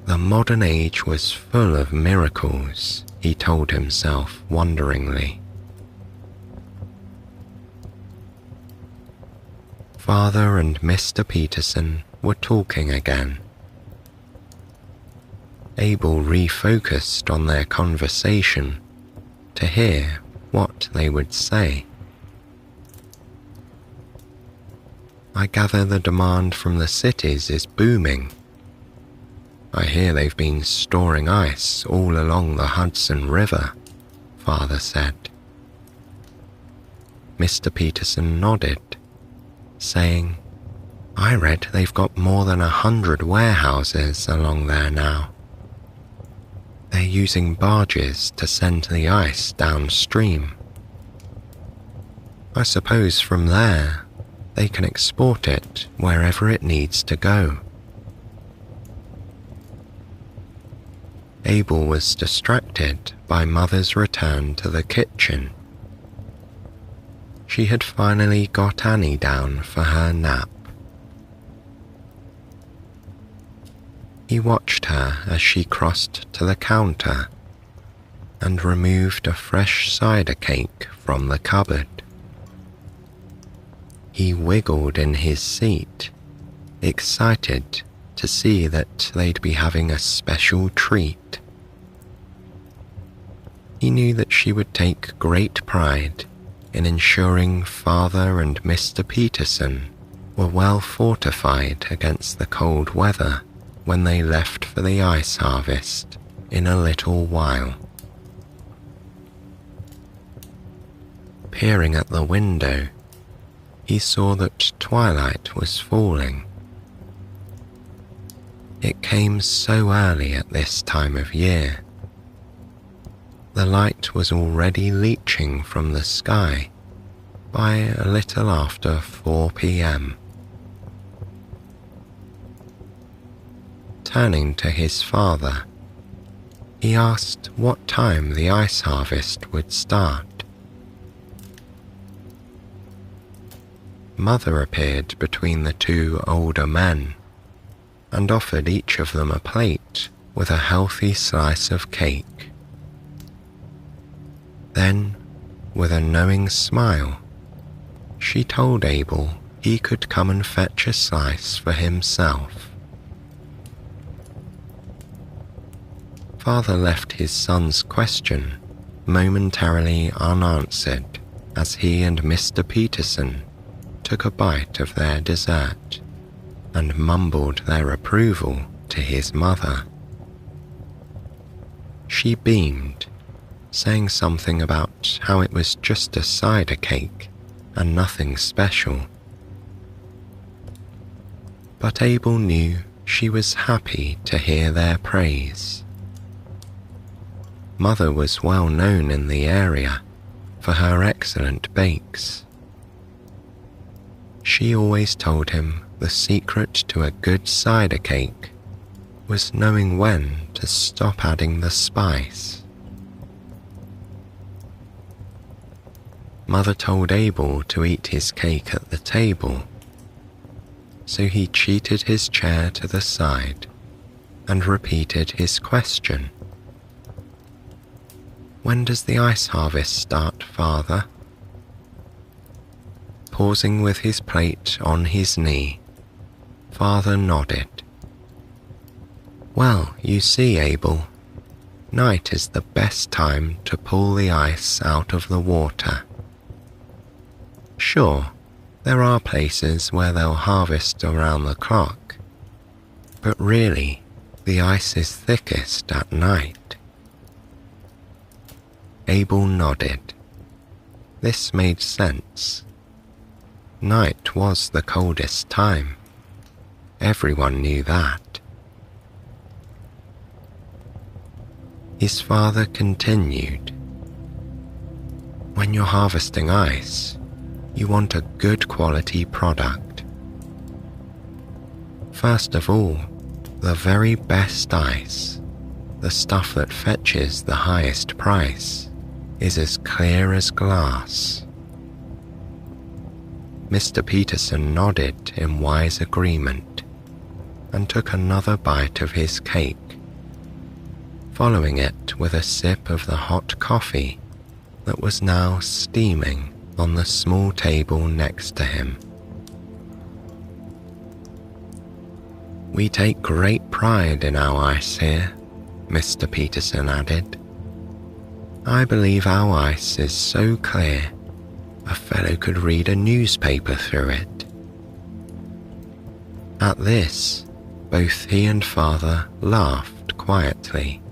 S1: The modern age was full of miracles, he told himself wonderingly. Father and Mr. Peterson were talking again. Abel refocused on their conversation to hear what they would say. I gather the demand from the cities is booming. I hear they've been storing ice all along the Hudson River, Father said. Mr. Peterson nodded, saying, I read they've got more than 100 warehouses along there now. They're using barges to send the ice downstream. I suppose from there, they can export it wherever it needs to go. Abel was distracted by Mother's return to the kitchen. She had finally got Annie down for her nap. He watched her as she crossed to the counter and removed a fresh cider cake from the cupboard. He wiggled in his seat, excited to see that they'd be having a special treat. He knew that she would take great pride in ensuring Father and Mr. Peterson were well fortified against the cold weather when they left for the ice harvest in a little while. Peering at the window, he saw that twilight was falling. It came so early at this time of year. The light was already leaching from the sky by a little after 4 p.m. Turning to his father, he asked what time the ice harvest would start. Mother appeared between the two older men and offered each of them a plate with a healthy slice of cake. Then, with a knowing smile, she told Abel he could come and fetch a slice for himself. Father left his son's question momentarily unanswered as he and Mr. Peterson took a bite of their dessert. and mumbled their approval to his mother. She beamed, saying something about how it was just a cider cake and nothing special. But Abel knew she was happy to hear their praise. Mother was well known in the area for her excellent bakes. She always told him the secret to a good cider cake was knowing when to stop adding the spice. Mother told Abel to eat his cake at the table, so he cheated his chair to the side and repeated his question. "When does the ice harvest start, Father?" Pausing with his plate on his knee, Father nodded. "Well, you see, Abel, night is the best time to pull the ice out of the water. Sure, there are places where they'll harvest around the clock, but really, the ice is thickest at night." Abel nodded. This made sense. Night was the coldest time. Everyone knew that. His father continued. "When you're harvesting ice, you want a good quality product. First of all, the very best ice, the stuff that fetches the highest price, is as clear as glass." Mr. Peterson nodded in wise agreement and took another bite of his cake, following it with a sip of the hot coffee that was now steaming on the small table next to him. "We take great pride in our ice here," Mr. Peterson added. "I believe our ice is so clear a fellow could read a newspaper through it." At this, both he and Father laughed quietly,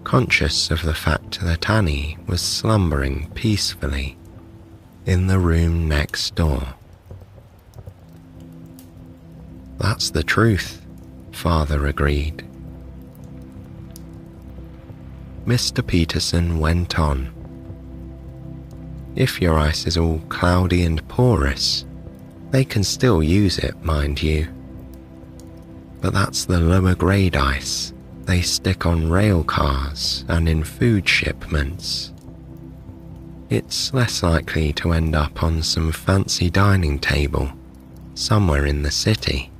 S1: conscious of the fact that Annie was slumbering peacefully in the room next door. "That's the truth," Father agreed. Mr. Peterson went on. "If your ice is all cloudy and porous, they can still use it, mind you. But that's the lower grade ice they stick on rail cars and in food shipments. It's less likely to end up on some fancy dining table somewhere in the city."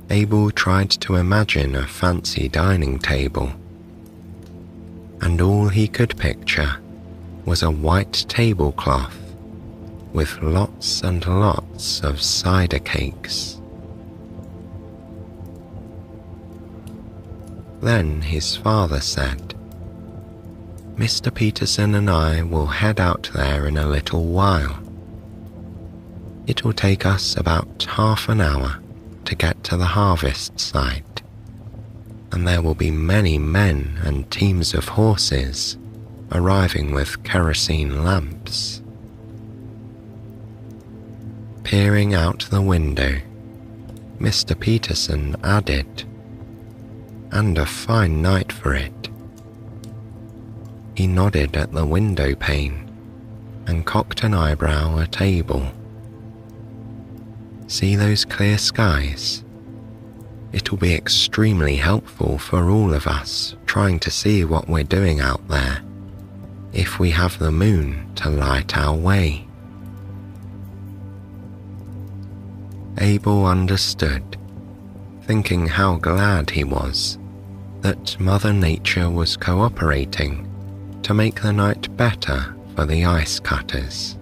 S1: Abel tried to imagine a fancy dining table, and all he could picture was a white tablecloth with lots and lots of cider cakes. Then his father said, "Mr. Peterson and I will head out there in a little while. It will take us about half an hour to get to the harvest site, and there will be many men and teams of horses arriving with kerosene lamps." Peering out the window, Mr. Peterson added, "And a fine night for it." He nodded at the window pane and cocked an eyebrow at Abel. "See those clear skies? It'll be extremely helpful for all of us trying to see what we're doing out there, if we have the moon to light our way." Abel understood, thinking how glad he was that Mother Nature was cooperating to make the night better for the ice cutters.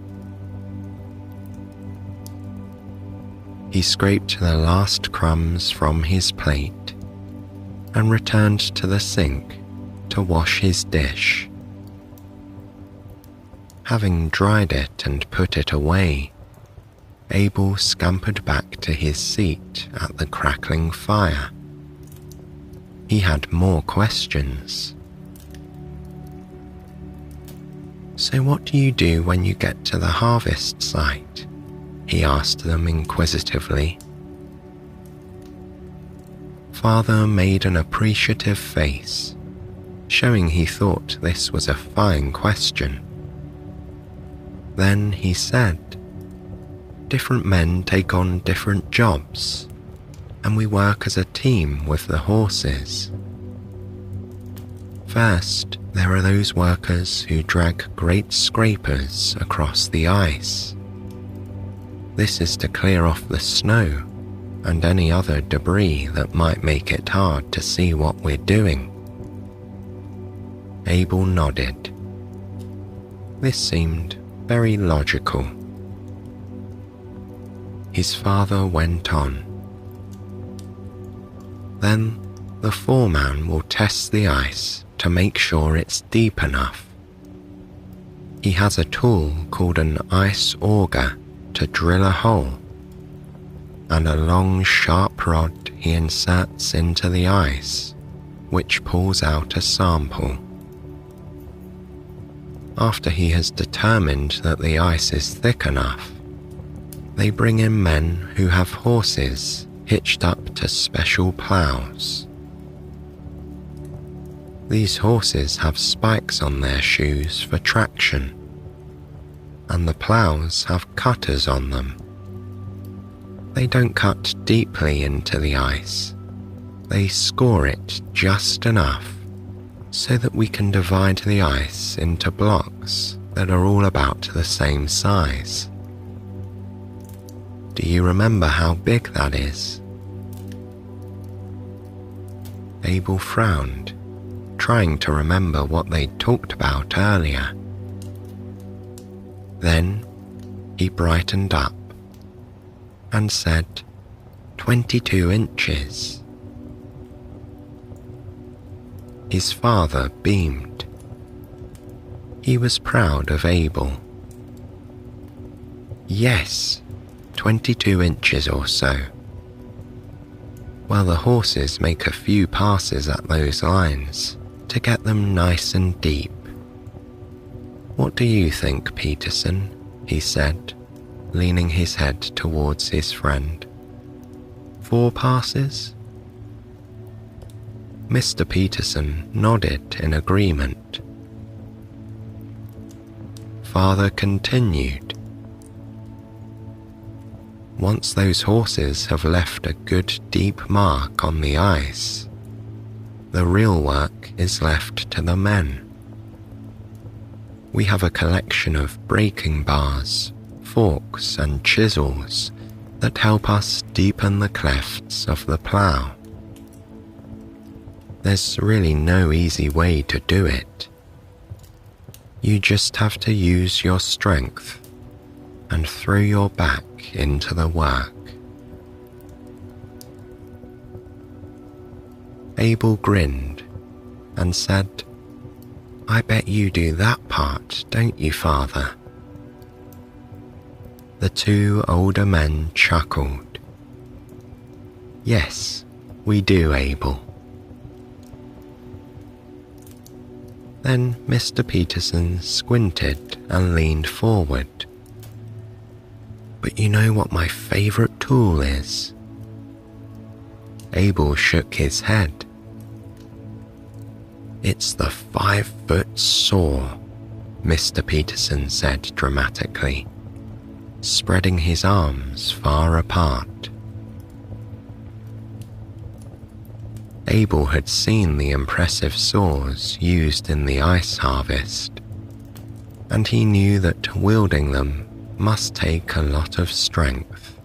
S1: He scraped the last crumbs from his plate and returned to the sink to wash his dish. Having dried it and put it away, Abel scampered back to his seat at the crackling fire. He had more questions. "So what do you do when you get to the harvest site?" he asked them inquisitively. Father made an appreciative face, showing he thought this was a fine question. Then he said, "Different men take on different jobs, and we work as a team with the horses. First, there are those workers who drag great scrapers across the ice. This is to clear off the snow and any other debris that might make it hard to see what we're doing." Abel nodded. This seemed very logical. His father went on. "Then the foreman will test the ice to make sure it's deep enough. He has a tool called an ice auger to drill a hole, and a long sharp rod he inserts into the ice, which pulls out a sample. After he has determined that the ice is thick enough, they bring in men who have horses hitched up to special ploughs. These horses have spikes on their shoes for traction, and the ploughs have cutters on them. They don't cut deeply into the ice. They score it just enough so that we can divide the ice into blocks that are all about the same size. Do you remember how big that is?" Abel frowned, trying to remember what they'd talked about earlier. Then he brightened up and said, 22 inches. His father beamed. He was proud of Abel. "Yes, 22 inches or so. Well, the horses make a few passes at those lines to get them nice and deep. What do you think, Peterson?" he said, leaning his head towards his friend. 4 passes? Mr. Peterson nodded in agreement. Father continued. "Once those horses have left a good deep mark on the ice, the real work is left to the men. We have a collection of breaking bars, forks and chisels that help us deepen the clefts of the plough. There's really no easy way to do it. You just have to use your strength and throw your back into the work." Abel grinned and said, "I bet you do that part, don't you, Father?" The 2 older men chuckled. "Yes, we do, Abel." Then Mr. Peterson squinted and leaned forward. "But you know what my favourite tool is?" Abel shook his head. "It's the 5-foot saw," Mr. Peterson said dramatically, spreading his arms far apart. Abel had seen the impressive saws used in the ice harvest, and he knew that wielding them must take a lot of strength.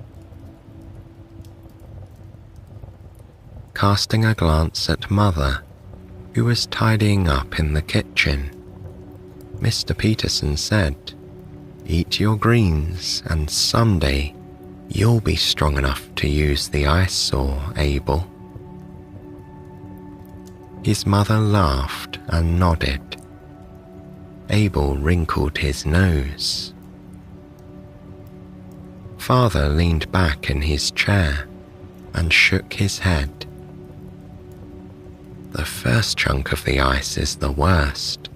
S1: Casting a glance at Mother, who was tidying up in the kitchen, Mr. Peterson said, "Eat your greens, and someday you'll be strong enough to use the ice saw, Abel." His mother laughed and nodded. Abel wrinkled his nose. Father leaned back in his chair and shook his head. The first chunk of the ice is the worst.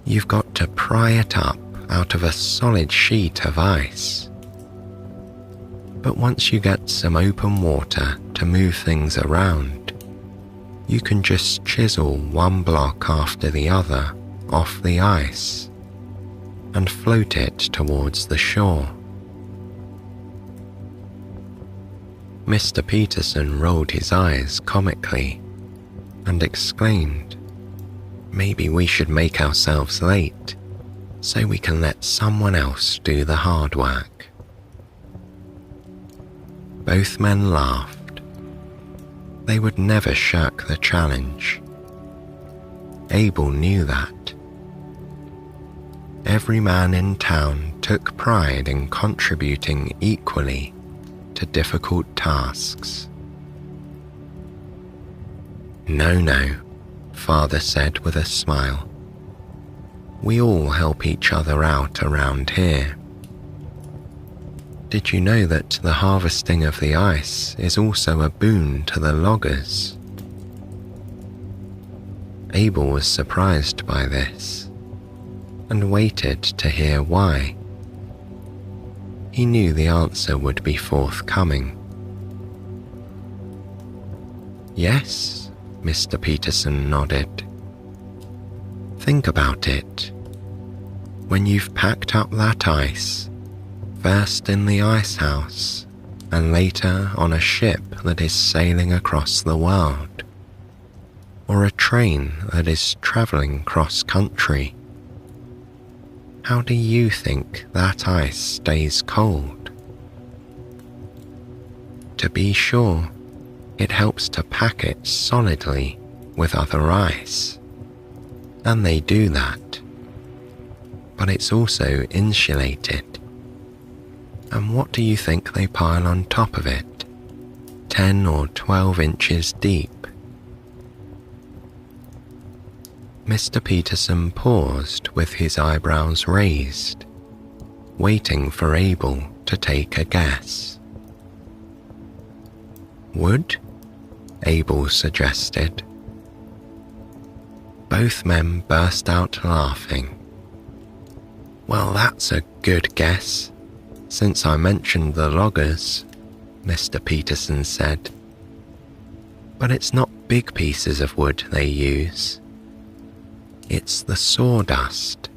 S1: You've got to pry it up out of a solid sheet of ice. But once you get some open water to move things around, you can just chisel one block after the other off the ice and float it towards the shore. Mr. Peterson rolled his eyes comically and exclaimed, "Maybe we should make ourselves late so we can let someone else do the hard work." Both men laughed. They would never shirk the challenge. Abel knew that. Every man in town took pride in contributing equally to difficult tasks. "No, no," Father said with a smile. "We all help each other out around here. Did you know that the harvesting of the ice is also a boon to the loggers?" Abel was surprised by this and waited to hear why. He knew the answer would be forthcoming. "Yes," Mr. Peterson nodded. "Think about it. When you've packed up that ice, first in the ice house and later on a ship that is sailing across the world, or a train that is traveling cross-country, how do you think that ice stays cold? To be sure, it helps to pack it solidly with other ice, and they do that. But it's also insulated. And what do you think they pile on top of it? 10 or 12 inches deep. Mr. Peterson paused with his eyebrows raised, waiting for Abel to take a guess. "Wood?" Abel suggested. Both men burst out laughing. "Well, that's a good guess, since I mentioned the loggers," Mr. Peterson said. "But it's not big pieces of wood they use. It's the sawdust."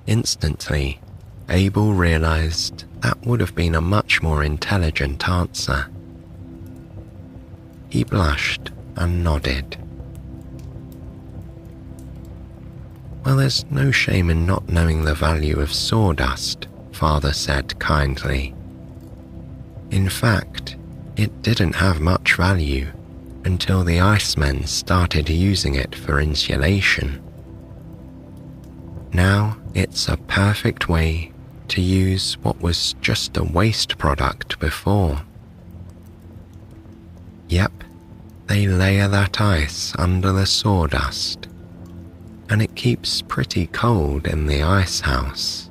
S1: Instantly, Abel realized that would have been a much more intelligent answer. He blushed and nodded. "Well, there's no shame in not knowing the value of sawdust," Father said kindly. "In fact, it didn't have much value until the icemen started using it for insulation. Now it's a perfect way to use what was just a waste product before. Yep, they layer that ice under the sawdust, and it keeps pretty cold in the ice house.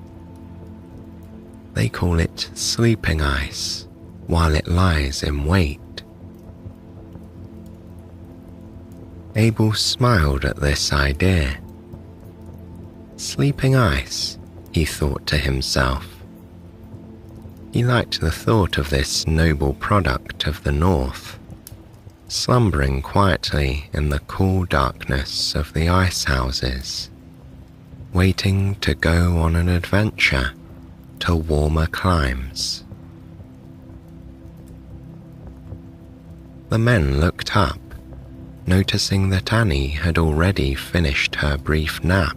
S1: They call it sleeping ice while it lies in wait." Abel smiled at this idea. Sleeping ice, he thought to himself. He liked the thought of this noble product of the north, slumbering quietly in the cool darkness of the ice houses, waiting to go on an adventure to warmer climes. The men looked up, noticing that Annie had already finished her brief nap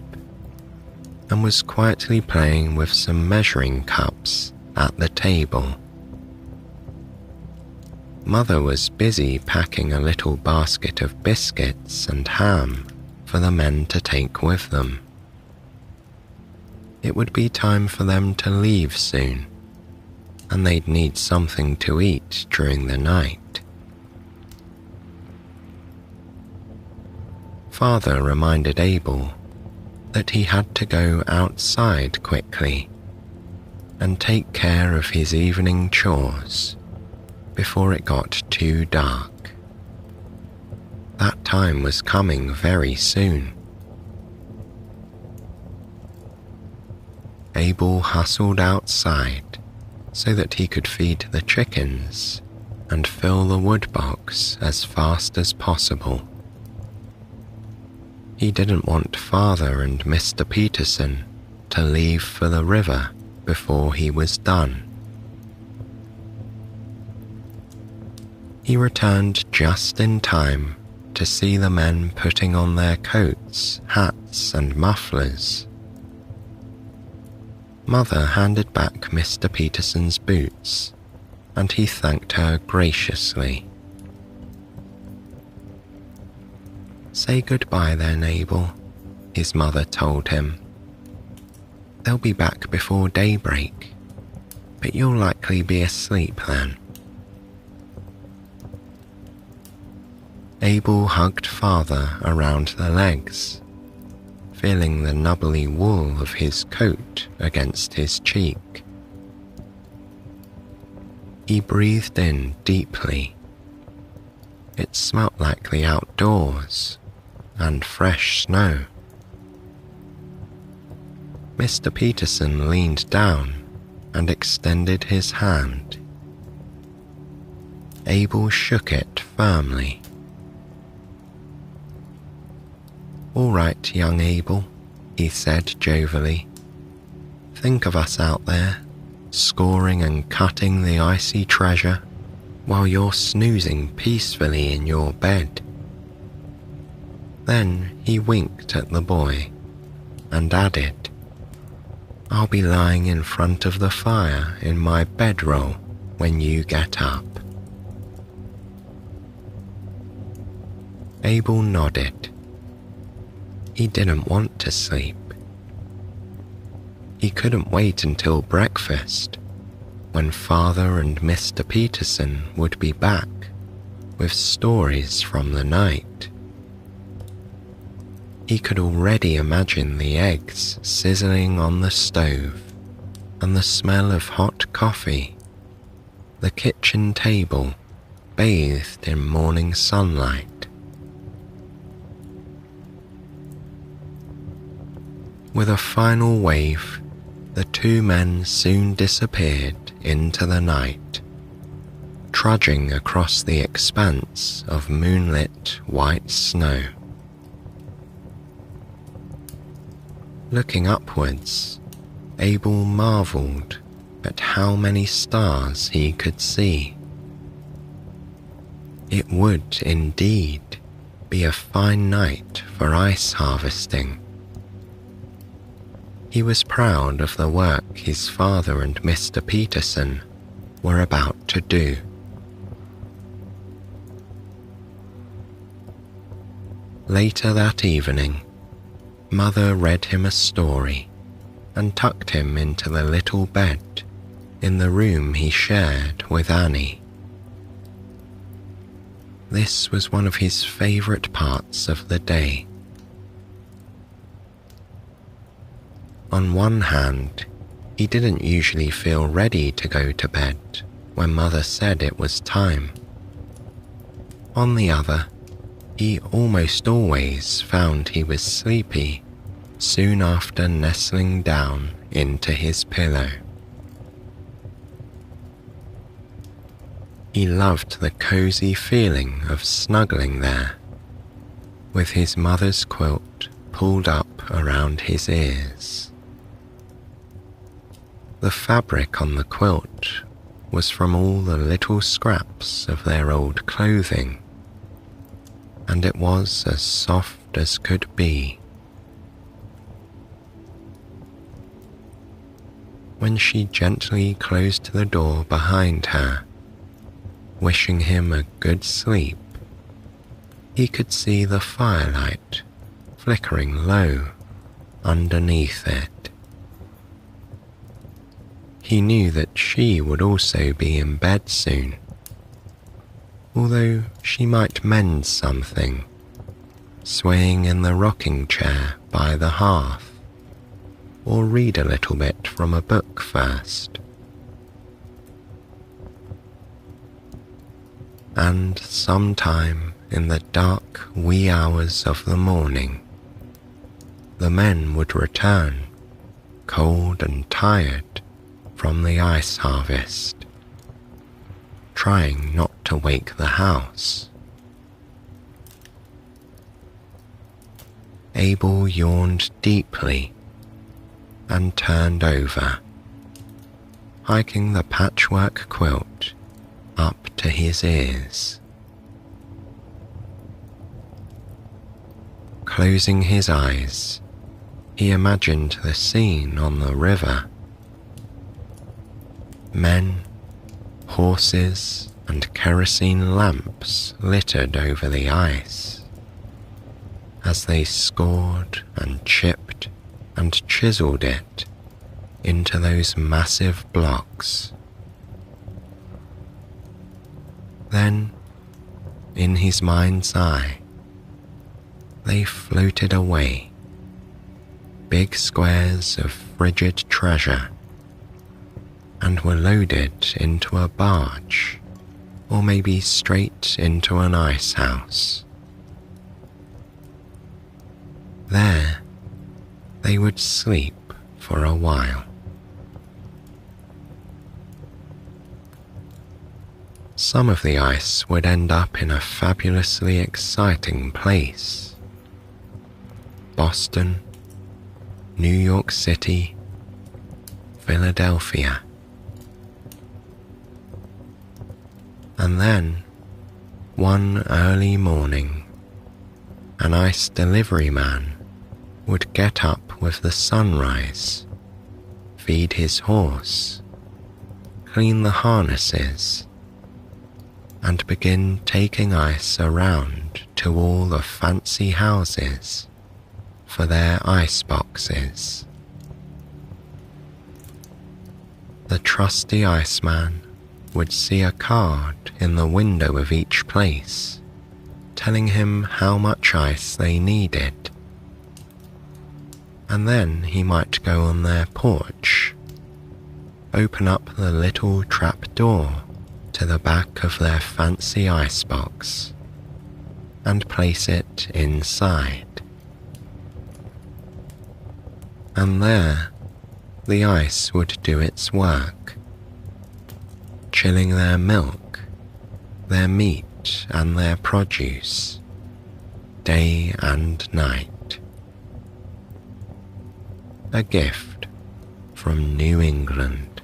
S1: and was quietly playing with some measuring cups at the table. Mother was busy packing a little basket of biscuits and ham for the men to take with them. It would be time for them to leave soon, and they'd need something to eat during the night. Father reminded Abel that he had to go outside quickly and take care of his evening chores before it got too dark. That time was coming very soon. Abel hustled outside so that he could feed the chickens and fill the wood box as fast as possible. He didn't want Father and Mr. Peterson to leave for the river before he was done. He returned just in time to see the men putting on their coats, hats, and mufflers. Mother handed back Mr. Peterson's boots, and he thanked her graciously. "Say goodbye then, Abel," his mother told him. "They'll be back before daybreak, but you'll likely be asleep then." Abel hugged Father around the legs, feeling the nubbly wool of his coat against his cheek. He breathed in deeply. It smelt like the outdoors and fresh snow. Mr. Peterson leaned down and extended his hand. Abel shook it firmly. "All right, young Abel," he said jovially. "Think of us out there, scoring and cutting the icy treasure, while you're snoozing peacefully in your bed." Then he winked at the boy and added, "I'll be lying in front of the fire in my bedroll when you get up." Abel nodded. He didn't want to sleep. He couldn't wait until breakfast, when Father and Mr. Peterson would be back with stories from the night. He could already imagine the eggs sizzling on the stove and the smell of hot coffee, the kitchen table bathed in morning sunlight. With a final wave, the two men soon disappeared into the night, trudging across the expanse of moonlit white snow. Looking upwards, Abel marveled at how many stars he could see. It would indeed be a fine night for ice harvesting. He was proud of the work his father and Mr. Peterson were about to do. Later that evening, Mother read him a story and tucked him into the little bed in the room he shared with Annie. This was one of his favorite parts of the day. On one hand, he didn't usually feel ready to go to bed when Mother said it was time. On the other, he almost always found he was sleepy soon after nestling down into his pillow. He loved the cozy feeling of snuggling there, with his mother's quilt pulled up around his ears. The fabric on the quilt was from all the little scraps of their old clothing, and it was as soft as could be. When she gently closed the door behind her, wishing him a good sleep, he could see the firelight flickering low underneath it. He knew that she would also be in bed soon, although she might mend something swaying in the rocking chair by the hearth, or read a little bit from a book first. And sometime in the dark wee hours of the morning, the men would return, cold and tired, from the ice harvest, trying not to wake the house. Abel yawned deeply and turned over, hiking the patchwork quilt up to his ears. Closing his eyes, he imagined the scene on the river. Men, horses, and kerosene lamps littered over the ice as they scored and chipped and chiseled it into those massive blocks. Then, in his mind's eye, they floated away, big squares of frigid treasure, and were loaded into a barge, or maybe straight into an ice house. There, they would sleep for a while. Some of the ice would end up in a fabulously exciting place. Boston, New York City, Philadelphia. And then, one early morning, an ice delivery man would get up with the sunrise, feed his horse, clean the harnesses, and begin taking ice around to all the fancy houses for their ice boxes. The trusty iceman would see a card in the window of each place, telling him how much ice they needed. And then he might go on their porch, open up the little trap door to the back of their fancy icebox, and place it inside. And there, the ice would do its work, chilling their milk, their meat and their produce, day and night. A gift from New England.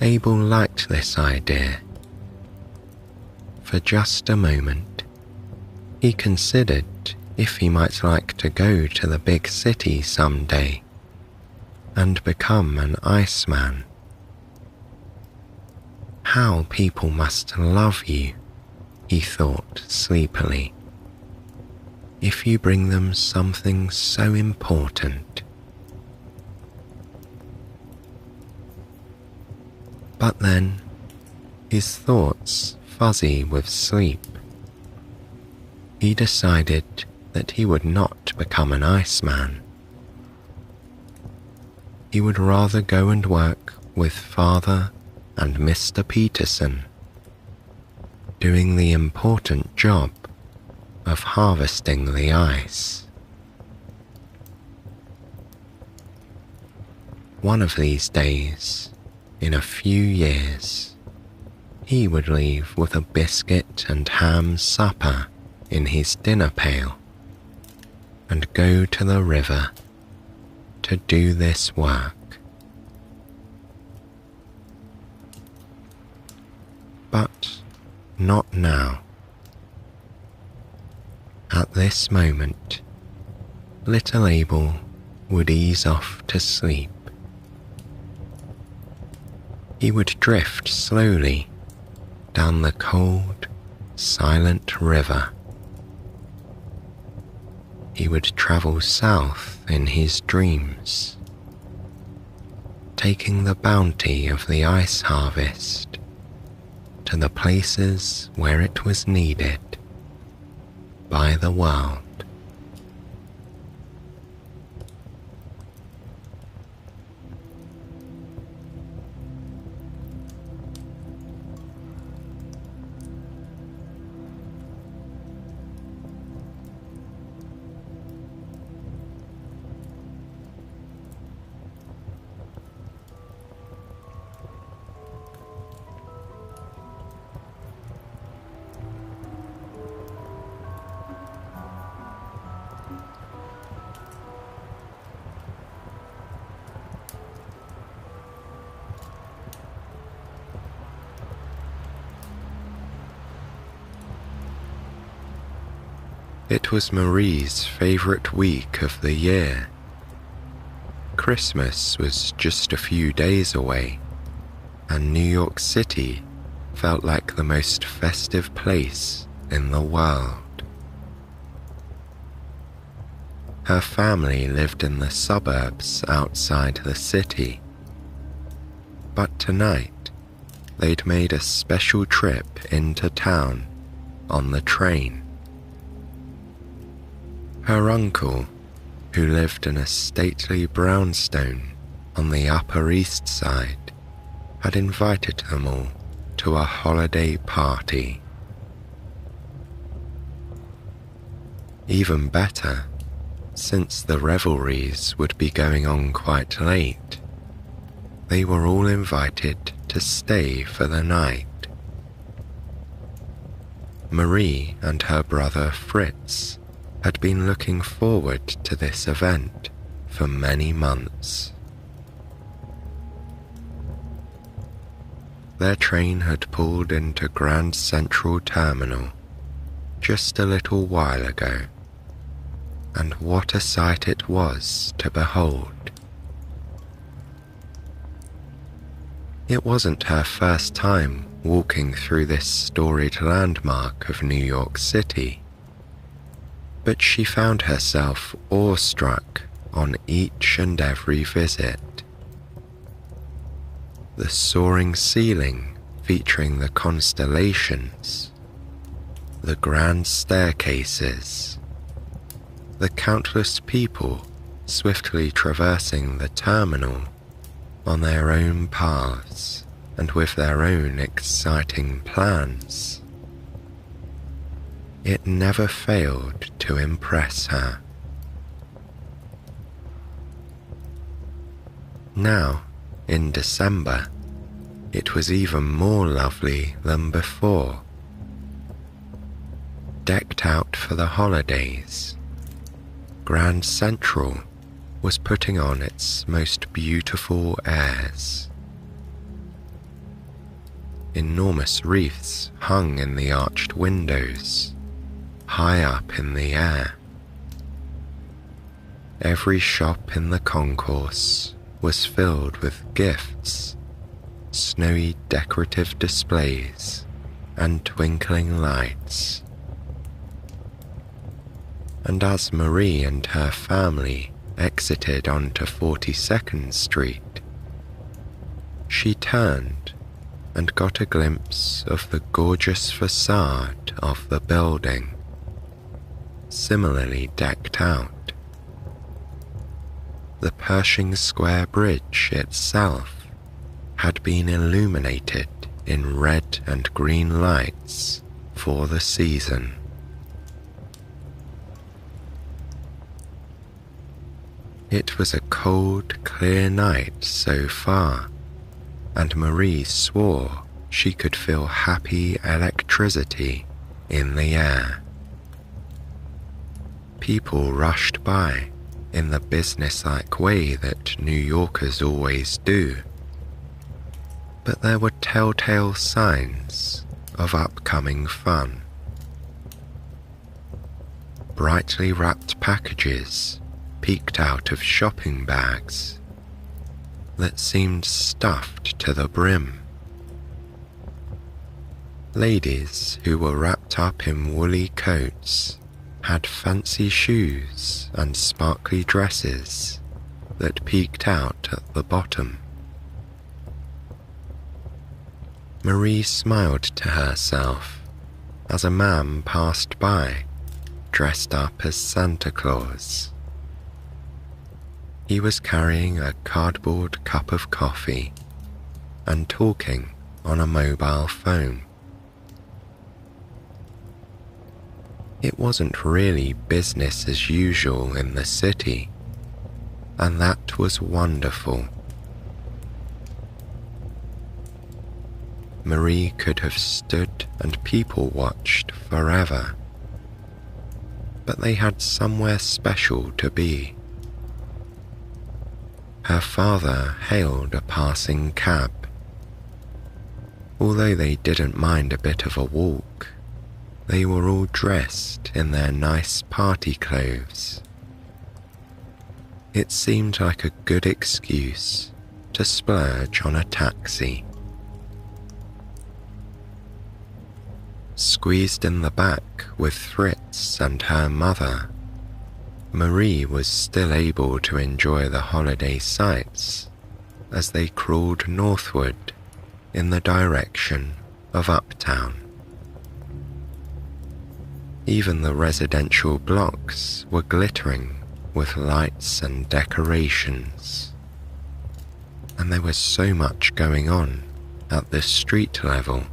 S1: Abel liked this idea. For just a moment, he considered if he might like to go to the big city someday and become an iceman. How people must love you, he thought sleepily, if you bring them something so important. But then, his thoughts fuzzy with sleep, he decided that he would not become an iceman. He would rather go and work with Father and Mr. Peterson, doing the important job of harvesting the ice. One of these days, in a few years, he would leave with a biscuit and ham supper in his dinner pail and go to the river to do this work. But not now. At this moment, little Abel would ease off to sleep. He would drift slowly down the cold, silent river. He would travel south in his dreams, taking the bounty of the ice harvest to the places where it was needed by the world. It was Marie's favourite week of the year. Christmas was just a few days away, and New York City felt like the most festive place in the world. Her family lived in the suburbs outside the city, but tonight they'd made a special trip into town on the train. Her uncle, who lived in a stately brownstone on the Upper East Side, had invited them all to a holiday party. Even better, since the revelries would be going on quite late, they were all invited to stay for the night. Marie and her brother Fritz had been looking forward to this event for many months. Their train had pulled into Grand Central Terminal just a little while ago, and what a sight it was to behold. It wasn't her first time walking through this storied landmark of New York City, but she found herself awestruck on each and every visit. The soaring ceiling featuring the constellations, the grand staircases, the countless people swiftly traversing the terminal on their own paths and with their own exciting plans. It never failed to impress her. Now, in December, it was even more lovely than before. Decked out for the holidays, Grand Central was putting on its most beautiful airs. Enormous wreaths hung in the arched windows, high up in the air. Every shop in the concourse was filled with gifts, snowy decorative displays, and twinkling lights. And as Marie and her family exited onto 42nd Street, she turned and got a glimpse of the gorgeous facade of the building, similarly decked out. The Pershing Square Bridge itself had been illuminated in red and green lights for the season. It was a cold, clear night so far, and Marie swore she could feel happy electricity in the air. People rushed by in the businesslike way that New Yorkers always do, but there were telltale signs of upcoming fun. Brightly wrapped packages peeked out of shopping bags that seemed stuffed to the brim. Ladies who were wrapped up in woolly coats had fancy shoes and sparkly dresses that peeked out at the bottom. Marie smiled to herself as a man passed by, dressed up as Santa Claus. He was carrying a cardboard cup of coffee and talking on a mobile phone. It wasn't really business as usual in the city, and that was wonderful. Marie could have stood and people-watched forever, but they had somewhere special to be. Her father hailed a passing cab. Although they didn't mind a bit of a walk, they were all dressed in their nice party clothes. It seemed like a good excuse to splurge on a taxi. Squeezed in the back with Fritz and her mother, Marie was still able to enjoy the holiday sights as they crawled northward in the direction of Uptown. Even the residential blocks were glittering with lights and decorations, and there was so much going on at the street level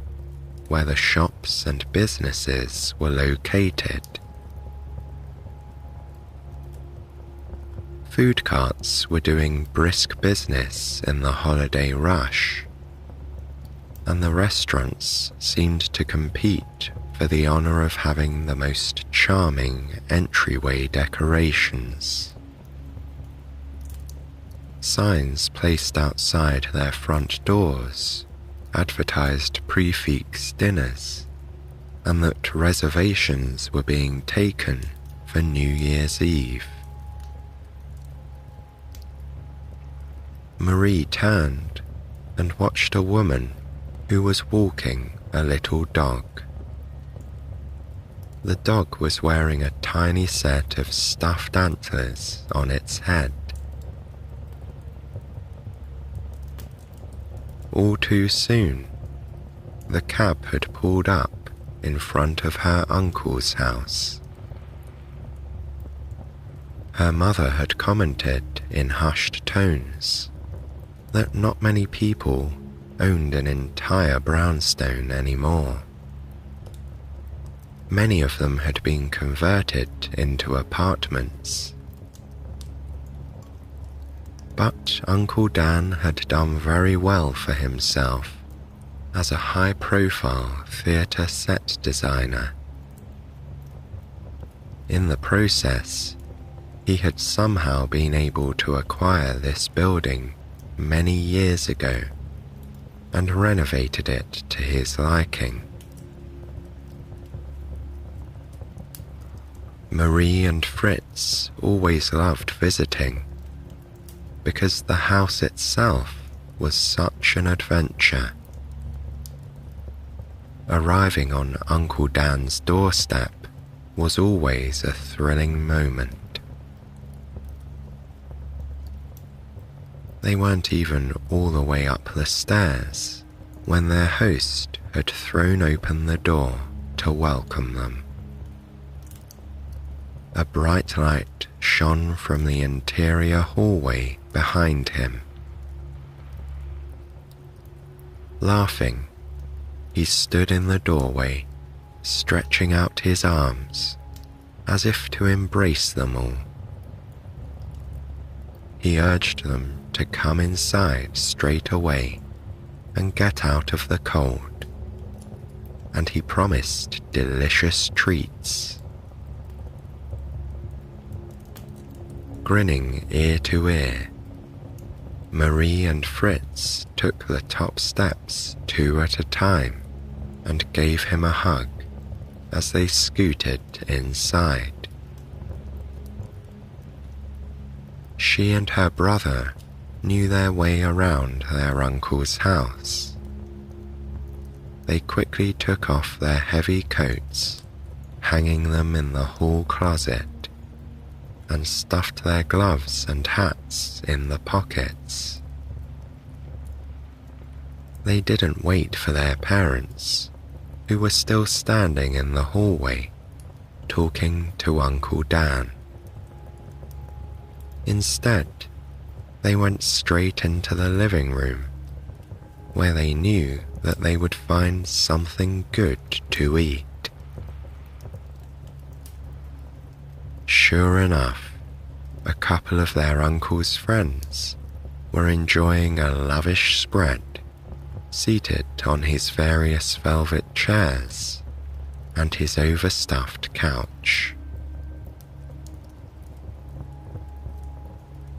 S1: where the shops and businesses were located. Food carts were doing brisk business in the holiday rush, and the restaurants seemed to compete for the honor of having the most charming entryway decorations. Signs placed outside their front doors advertised prix dinners, and that reservations were being taken for New Year's Eve. Marie turned and watched a woman who was walking a little dog. The dog was wearing a tiny set of stuffed antlers on its head. All too soon, the cab had pulled up in front of her uncle's house. Her mother had commented in hushed tones that not many people owned an entire brownstone anymore. Many of them had been converted into apartments. But Uncle Dan had done very well for himself as a high-profile theatre set designer. In the process, he had somehow been able to acquire this building many years ago and renovated it to his liking. Marie and Fritz always loved visiting, because the house itself was such an adventure. Arriving on Uncle Dan's doorstep was always a thrilling moment. They weren't even all the way up the stairs when their host had thrown open the door to welcome them. A bright light shone from the interior hallway behind him. Laughing, he stood in the doorway, stretching out his arms as if to embrace them all. He urged them to come inside straight away and get out of the cold, and he promised delicious treats. Grinning ear to ear, Marie and Fritz took the top steps 2 at a time and gave him a hug as they scooted inside. She and her brother knew their way around their uncle's house. They quickly took off their heavy coats, hanging them in the hall closet, and stuffed their gloves and hats in the pockets. They didn't wait for their parents, who were still standing in the hallway, talking to Uncle Dan. Instead, they went straight into the living room, where they knew that they would find something good to eat. Sure enough, a couple of their uncle's friends were enjoying a lavish spread, seated on his various velvet chairs and his overstuffed couch.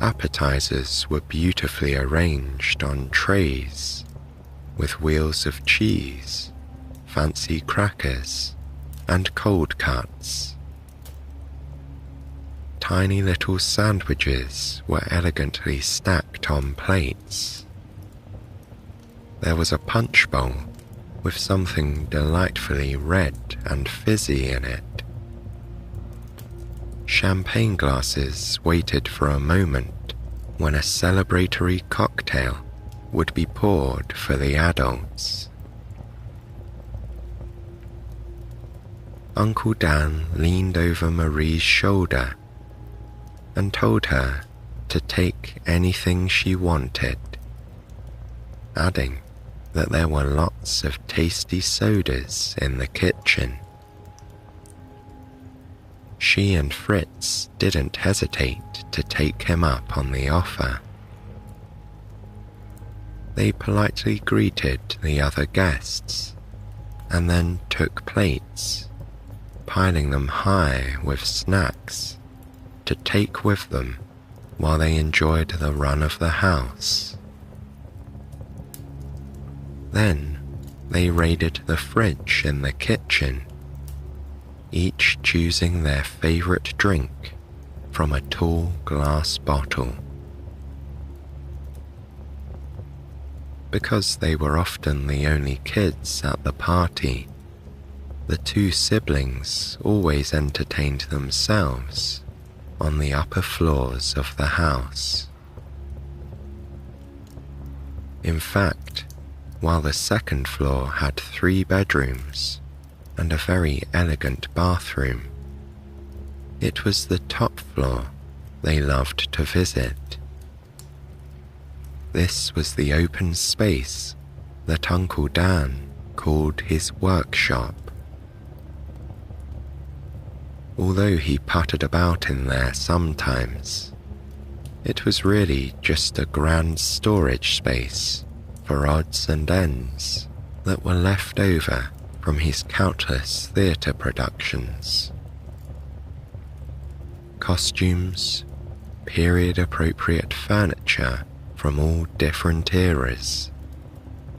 S1: Appetizers were beautifully arranged on trays, with wheels of cheese, fancy crackers, and cold cuts. Tiny little sandwiches were elegantly stacked on plates. There was a punch bowl with something delightfully red and fizzy in it. Champagne glasses waited for a moment when a celebratory cocktail would be poured for the adults. Uncle Dan leaned over Marie's shoulder and told her to take anything she wanted, adding that there were lots of tasty sodas in the kitchen. She and Fritz didn't hesitate to take him up on the offer. They politely greeted the other guests and then took plates, piling them high with snacks to take with them while they enjoyed the run of the house. Then they raided the fridge in the kitchen, each choosing their favorite drink from a tall glass bottle. Because they were often the only kids at the party, the two siblings always entertained themselves on the upper floors of the house. In fact, while the second floor had 3 bedrooms and a very elegant bathroom, it was the top floor they loved to visit. This was the open space that Uncle Dan called his workshop. Although he puttered about in there sometimes, it was really just a grand storage space for odds and ends that were left over from his countless theatre productions. Costumes, period-appropriate furniture from all different eras,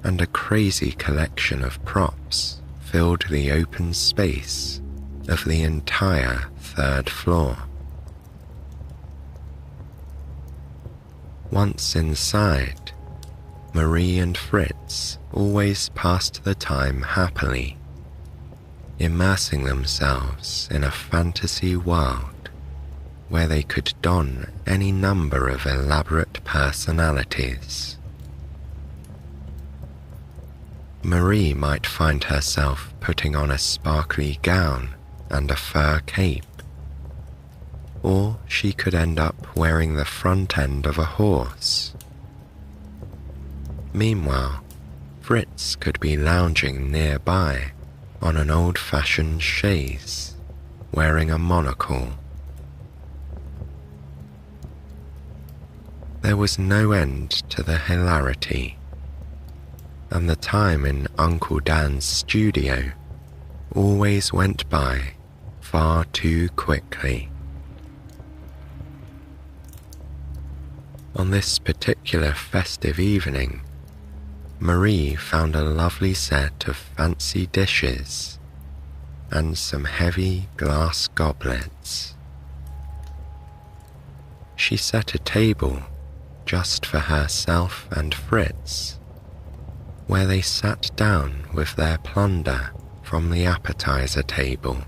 S1: and a crazy collection of props filled the open space of the entire 3rd floor. Once inside, Marie and Fritz always passed the time happily, immersing themselves in a fantasy world where they could don any number of elaborate personalities. Marie might find herself putting on a sparkly gown and a fur cape, or she could end up wearing the front end of a horse. Meanwhile, Fritz could be lounging nearby on an old-fashioned chaise, wearing a monocle. There was no end to the hilarity, and the time in Uncle Dan's studio always went by far too quickly. On this particular festive evening, Marie found a lovely set of fancy dishes and some heavy glass goblets. She set a table just for herself and Fritz, where they sat down with their plunder from the appetizer table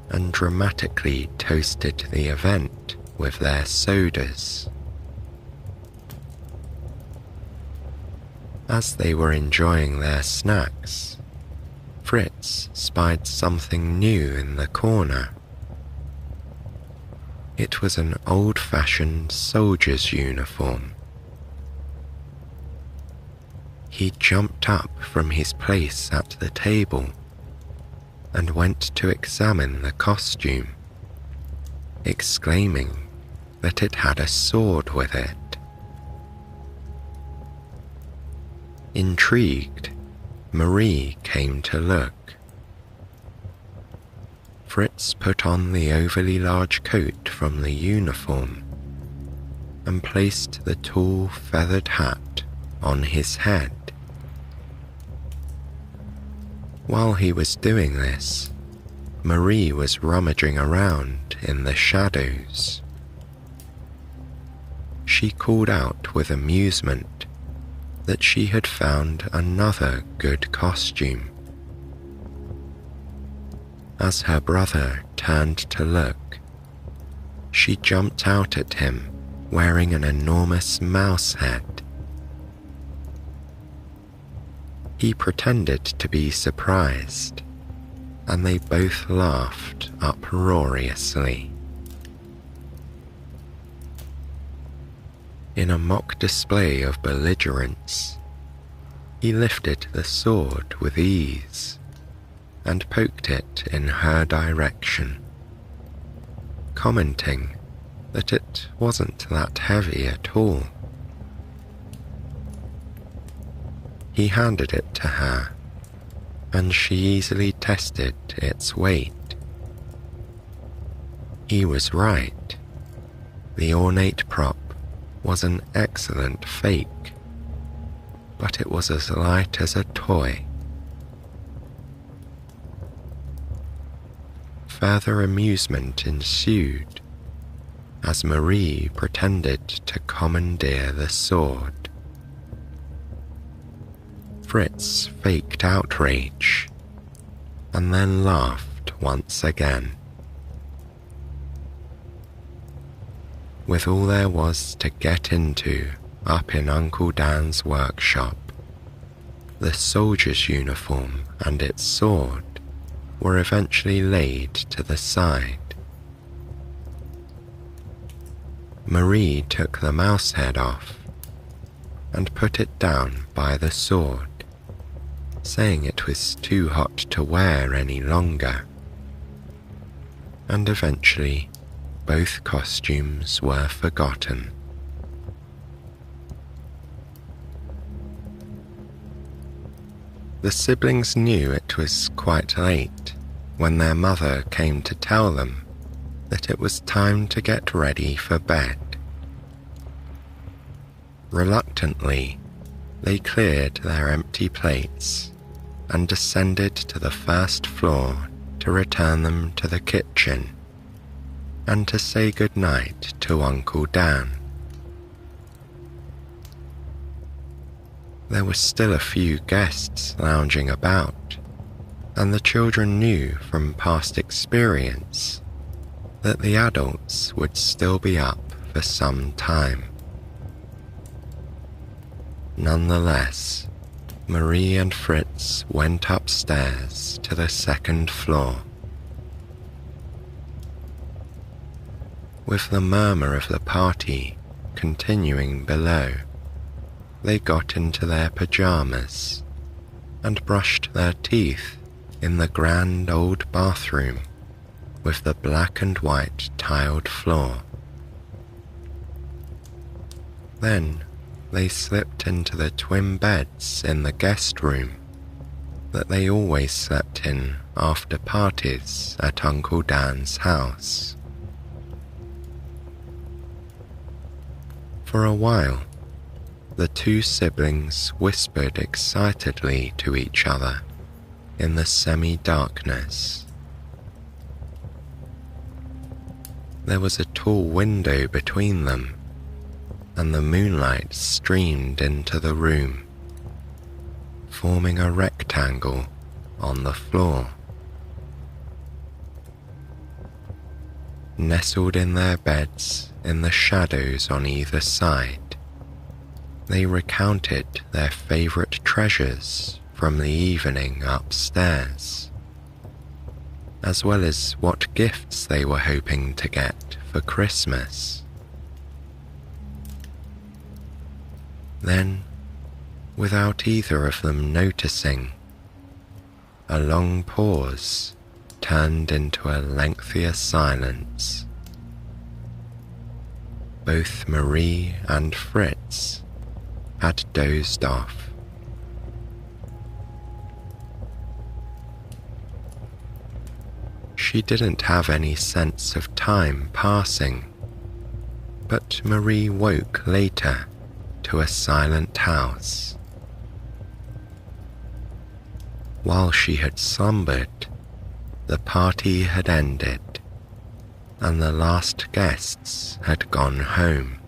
S1: and dramatically toasted the event with their sodas. As they were enjoying their snacks, Fritz spied something new in the corner. It was an old-fashioned soldier's uniform. He jumped up from his place at the table and went to examine the costume, exclaiming that it had a sword with it. Intrigued, Marie came to look. Fritz put on the overly large coat from the uniform and placed the tall feathered hat on his head. While he was doing this, Marie was rummaging around in the shadows. She called out with amusement that she had found another good costume. As her brother turned to look, she jumped out at him wearing an enormous mouse head. He pretended to be surprised, and they both laughed uproariously. In a mock display of belligerence, he lifted the sword with ease and poked it in her direction, commenting that it wasn't that heavy at all. He handed it to her, and she easily tested its weight. He was right. The ornate prop was an excellent fake, but it was as light as a toy. Further amusement ensued as Marie pretended to commandeer the sword. Fritz faked outrage and then laughed once again. With all there was to get into up in Uncle Dan's workshop, the soldier's uniform and its sword were eventually laid to the side. Marie took the mouse head off and put it down by the sword, saying it was too hot to wear any longer, and eventually both costumes were forgotten. The siblings knew it was quite late when their mother came to tell them that it was time to get ready for bed. Reluctantly, they cleared their empty plates and descended to the first floor to return them to the kitchen and to say goodnight to Uncle Dan. There were still a few guests lounging about, and the children knew from past experience that the adults would still be up for some time. Nonetheless, Marie and Fritz went upstairs to the second floor. With the murmur of the party continuing below, they got into their pajamas and brushed their teeth in the grand old bathroom with the black and white tiled floor. Then they slipped into the twin beds in the guest room that they always slept in after parties at Uncle Dan's house. For a while, the two siblings whispered excitedly to each other in the semi-darkness. There was a tall window between them, and the moonlight streamed into the room, forming a rectangle on the floor. Nestled in their beds in the shadows on either side, They recounted their favourite treasures from the evening upstairs, as well as what gifts they were hoping to get for Christmas. Then, without either of them noticing, a long pause turned into a lengthier silence. Both Marie and Fritz had dozed off. She didn't have any sense of time passing, but Marie woke later to a silent house. While she had slumbered, the party had ended, and the last guests had gone home.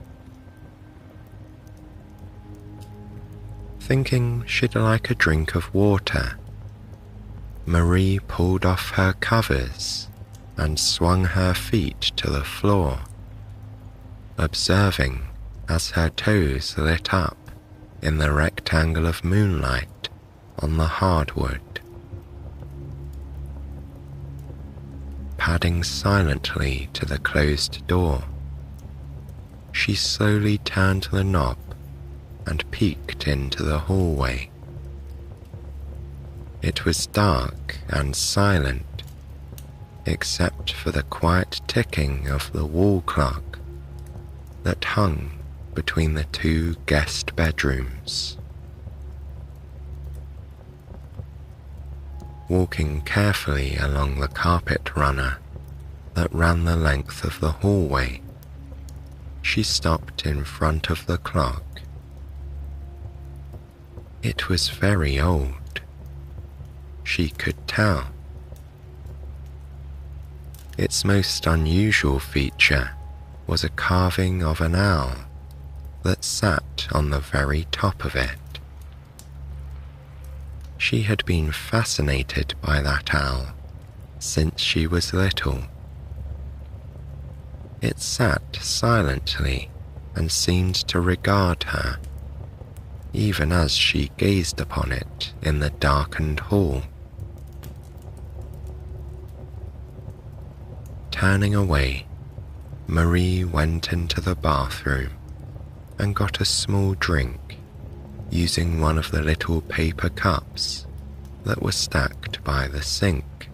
S1: Thinking she'd like a drink of water, Marie pulled off her covers and swung her feet to the floor, observing as her toes lit up in the rectangle of moonlight on the hardwood. Padding silently to the closed door, she slowly turned the knob and peeked into the hallway. It was dark and silent, except for the quiet ticking of the wall clock that hung between the two guest bedrooms. Walking carefully along the carpet runner that ran the length of the hallway, she stopped in front of the clock. It was very old, she could tell. Its most unusual feature was a carving of an owl that sat on the very top of it. She had been fascinated by that owl since she was little. It sat silently and seemed to regard her, even as she gazed upon it in the darkened hall. Turning away, Marie went into the bathroom and got a small drink, using one of the little paper cups that were stacked by the sink.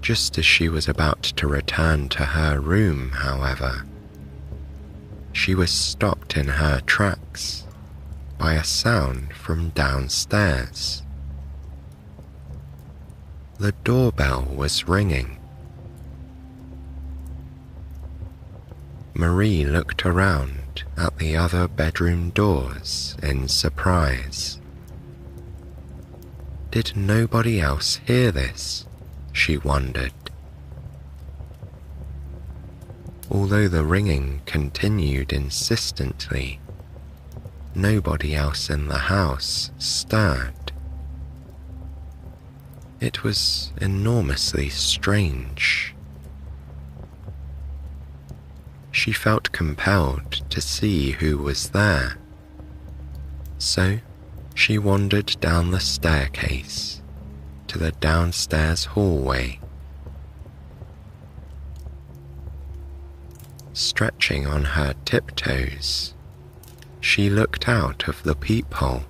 S1: Just as she was about to return to her room, however, she was stopped in her tracks by a sound from downstairs. The doorbell was ringing. Marie looked around at the other bedroom doors in surprise. Did nobody else hear this? She wondered. Although the ringing continued insistently, nobody else in the house stirred. It was enormously strange. She felt compelled to see who was there, so she wandered down the staircase to the downstairs hallway. Stretching on her tiptoes, she looked out of the peephole.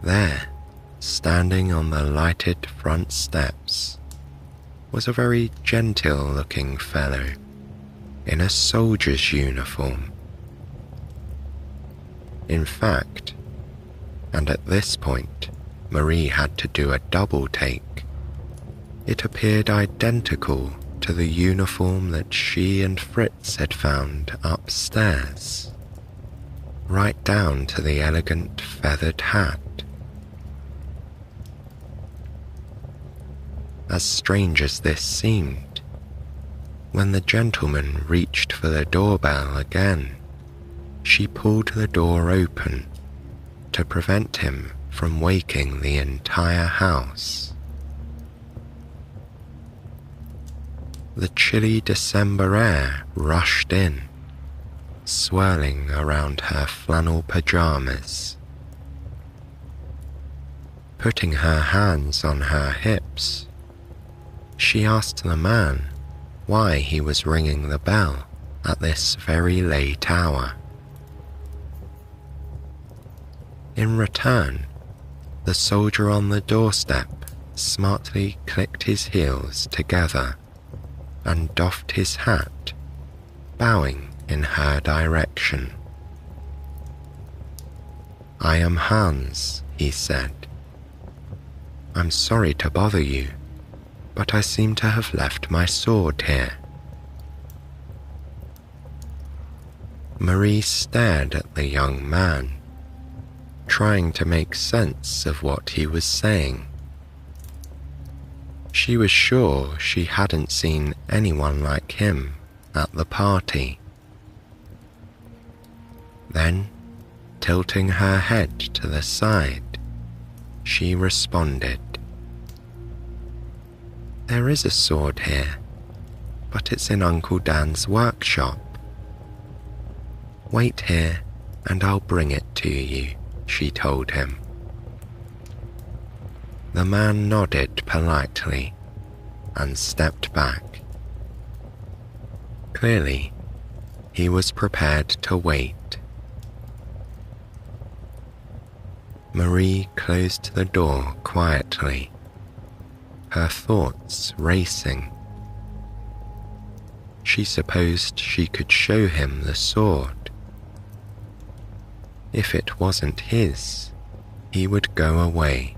S1: There, standing on the lighted front steps, was a very genteel-looking fellow in a soldier's uniform. In fact, and at this point Marie had to do a double take, it appeared identical to the uniform that she and Fritz had found upstairs, right down to the elegant feathered hat. As strange as this seemed, when the gentleman reached for the doorbell again, she pulled the door open to prevent him from waking the entire house. The chilly December air rushed in swirling around her flannel pajamas. Putting her hands on her hips, she asked the man why he was ringing the bell at this very late hour. In return, the soldier on the doorstep smartly clicked his heels together and doffed his hat, bowing in her direction. "I am Hans," he said. "I'm sorry to bother you, but I seem to have left my sword here." Marie stared at the young man, trying to make sense of what he was saying. She was sure she hadn't seen anyone like him at the party. Then, tilting her head to the side, she responded, "There is a sword here, but it's in Uncle Dan's workshop." "Wait here and I'll bring it to you," she told him. The man nodded politely and stepped back. Clearly, he was prepared to wait. Marie closed the door quietly, her thoughts racing. She supposed she could show him the sword. If it wasn't his, he would go away.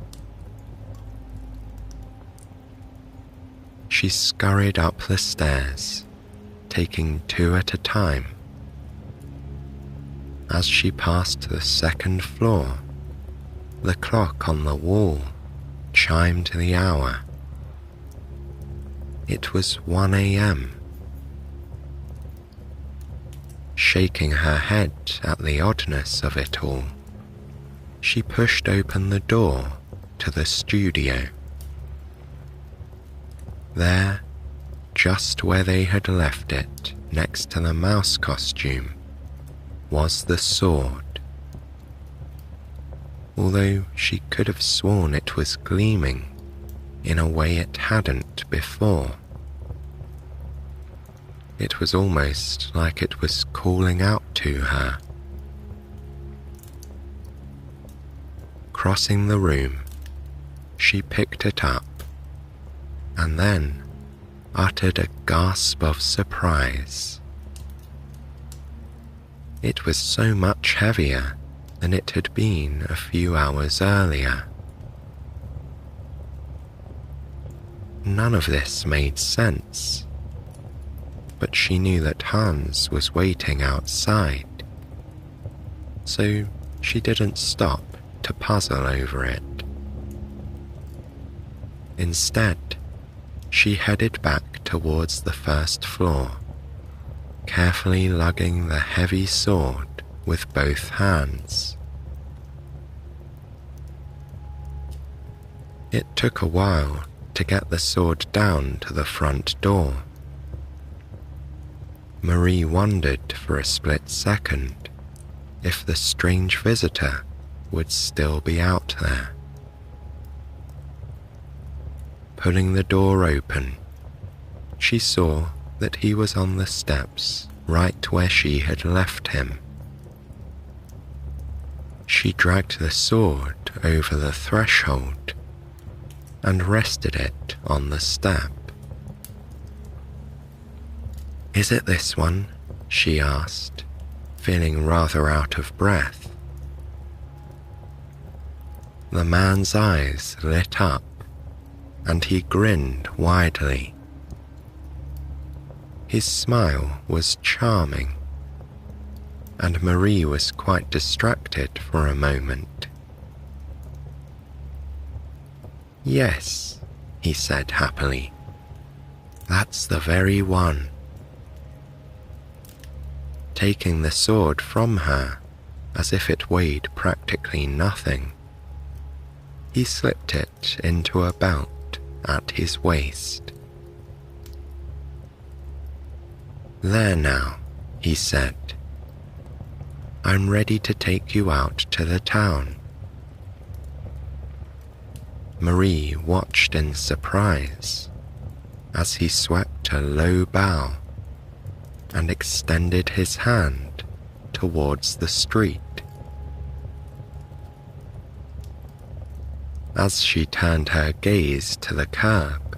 S1: She scurried up the stairs, taking two at a time. As she passed the second floor, the clock on the wall chimed the hour. It was 1 a.m. Shaking her head at the oddness of it all, she pushed open the door to the studio. There, just where they had left it next to the mouse costume, was the sword. Although she could have sworn it was gleaming in a way it hadn't before. It was almost like it was calling out to her. Crossing the room, she picked it up and then uttered a gasp of surprise. It was so much heavier than it had been a few hours earlier. None of this made sense, but she knew that Hans was waiting outside, so she didn't stop to puzzle over it. Instead, she headed back towards the first floor, carefully lugging the heavy sword with both hands. It took a while to get the sword down to the front door. Marie wondered for a split second if the strange visitor would still be out there. Pulling the door open, she saw that he was on the steps right where she had left him. She dragged the sword over the threshold and rested it on the step. "Is it this one?" she asked, feeling rather out of breath. The man's eyes lit up and he grinned widely. His smile was charming, and Marie was quite distracted for a moment. "Yes," he said happily, "that's the very one." Taking the sword from her as if it weighed practically nothing, he slipped it into a belt at his waist. "There now," he said, I'm ready to take you out to the town." Marie watched in surprise as he swept a low bow and extended his hand towards the street. As she turned her gaze to the curb,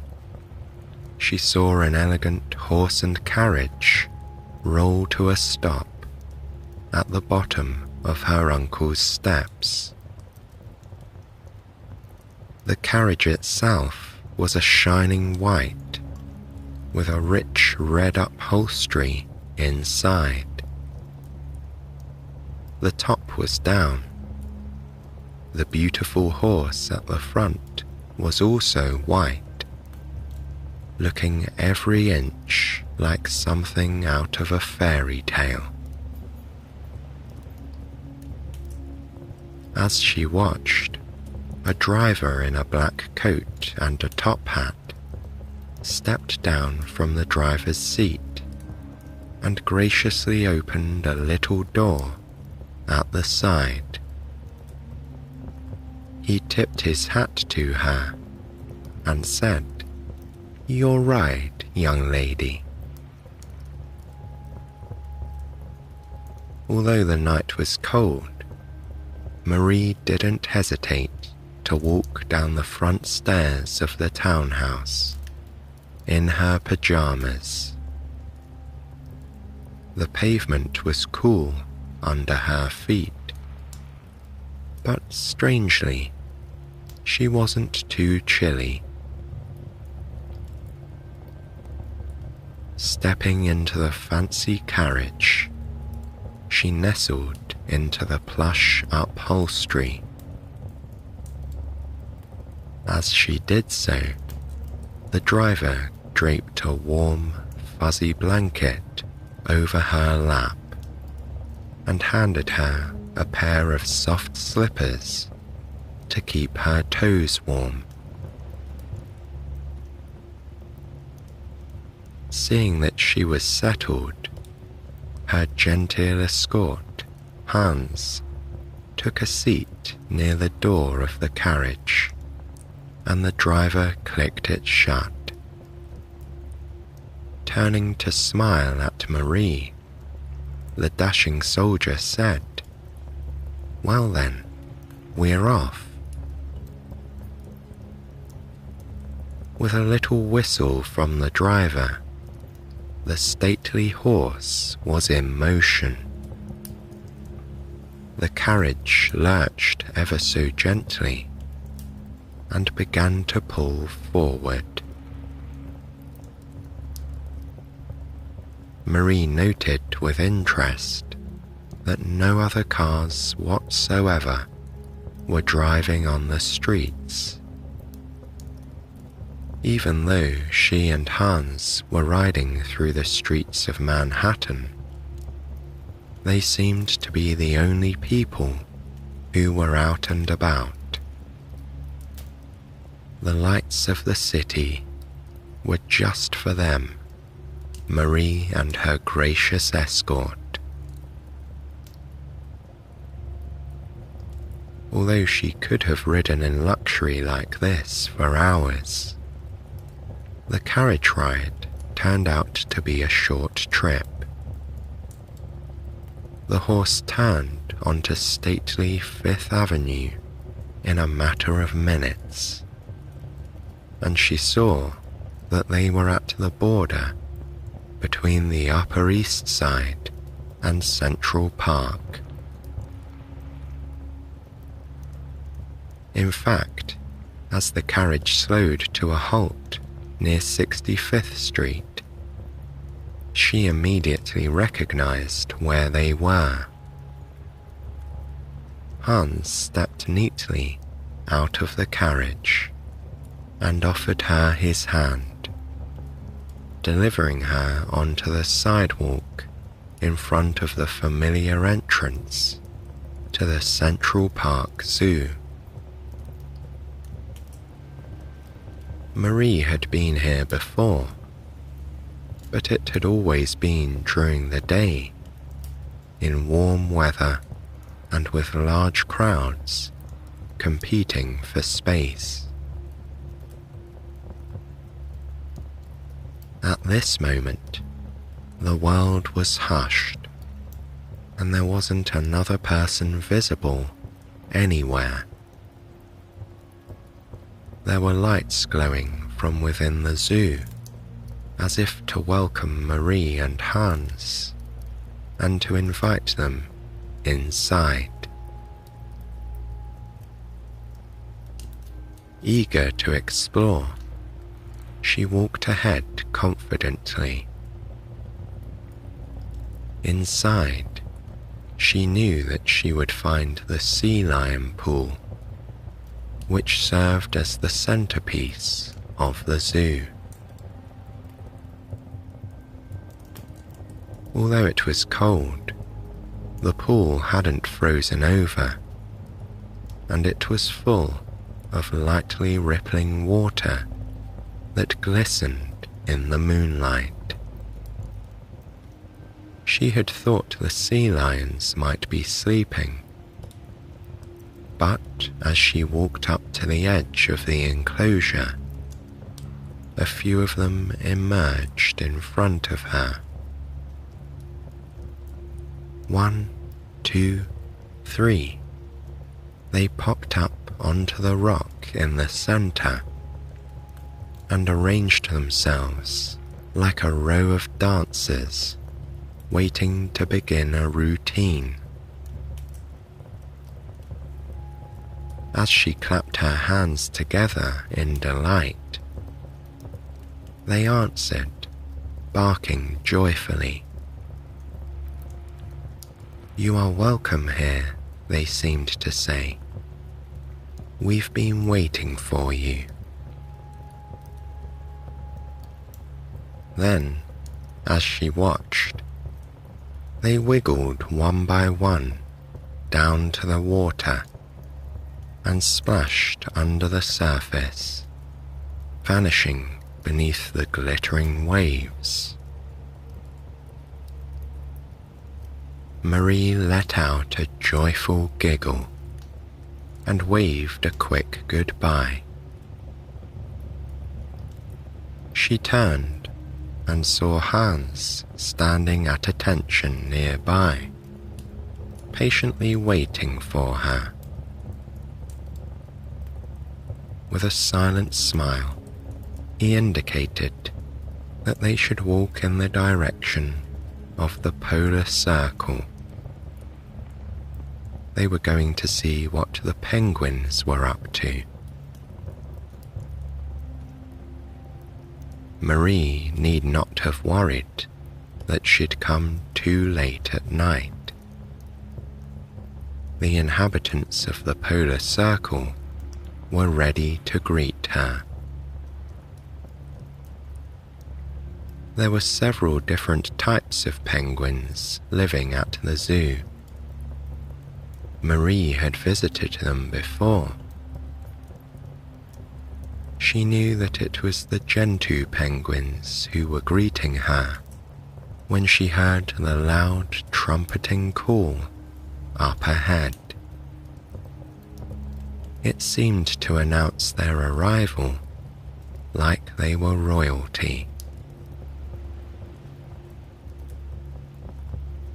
S1: she saw an elegant horse and carriage roll to a stop at the bottom of her uncle's steps. The carriage itself was a shining white with a rich red upholstery inside. The top was down. The beautiful horse at the front was also white, looking every inch like something out of a fairy tale. As she watched, a driver in a black coat and a top hat stepped down from the driver's seat and graciously opened a little door at the side. He tipped his hat to her and said, "Your ride, young lady." Although the night was cold, Marie didn't hesitate to walk down the front stairs of the townhouse in her pajamas. The pavement was cool under her feet, but strangely, she wasn't too chilly. Stepping into the fancy carriage, she nestled into the plush upholstery. As she did so, the driver draped a warm, fuzzy blanket over her lap and handed her a pair of soft slippers to keep her toes warm. Seeing that she was settled, her genteel escort, Hans, took a seat near the door of the carriage, and the driver clicked it shut. Turning to smile at Marie, the dashing soldier said, "Well then, we're off." With a little whistle from the driver, the stately horse was in motion. The carriage lurched ever so gently and began to pull forward. Marie noted with interest that no other cars whatsoever were driving on the streets. Even though she and Hans were riding through the streets of Manhattan, they seemed to be the only people who were out and about. The lights of the city were just for them, Marie and her gracious escort. Although she could have ridden in luxury like this for hours, the carriage ride turned out to be a short trip. The horse turned onto stately Fifth Avenue in a matter of minutes, and she saw that they were at the border between the Upper East Side and Central Park. In fact, as the carriage slowed to a halt near 65th Street, she immediately recognized where they were. Hans stepped neatly out of the carriage and offered her his hand, delivering her onto the sidewalk in front of the familiar entrance to the Central Park Zoo. Marie had been here before, but it had always been during the day, in warm weather and with large crowds competing for space. At this moment, the world was hushed, and there wasn't another person visible anywhere. There were lights glowing from within the zoo, as if to welcome Marie and Hans, and to invite them inside. Eager to explore, she walked ahead confidently. Inside, she knew that she would find the sea lion pool, which served as the centerpiece of the zoo. Although it was cold, the pool hadn't frozen over, and it was full of lightly rippling water that glistened in the moonlight. She had thought the sea lions might be sleeping, but as she walked up to the edge of the enclosure, a few of them emerged in front of her. 1, 2, 3. They popped up onto the rock in the center and arranged themselves like a row of dancers waiting to begin a routine. As she clapped her hands together in delight, they answered, barking joyfully. "You are welcome here," they seemed to say. "We've been waiting for you." Then, as she watched, they wiggled one by one down to the water and splashed under the surface, vanishing beneath the glittering waves. Marie let out a joyful giggle and waved a quick goodbye. She turned and saw Hans standing at attention nearby, patiently waiting for her. With a silent smile, he indicated that they should walk in the direction of the polar circle. They were going to see what the penguins were up to. Marie need not have worried that she'd come too late at night. The inhabitants of the polar circle were ready to greet her. There were several different types of penguins living at the zoo. Marie had visited them before. She knew that it was the Gentoo penguins who were greeting her when she heard the loud trumpeting call up ahead. It seemed to announce their arrival like they were royalty.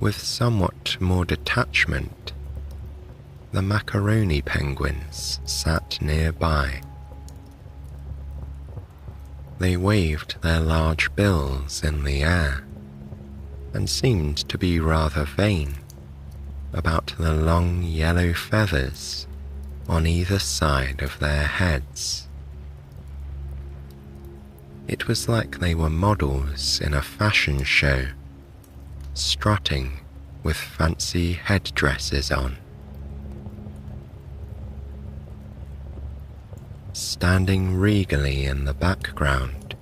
S1: With somewhat more detachment, the macaroni penguins sat nearby. They waved their large bills in the air and seemed to be rather vain about the long yellow feathers on either side of their heads. It was like they were models in a fashion show, strutting with fancy headdresses on. Standing regally in the background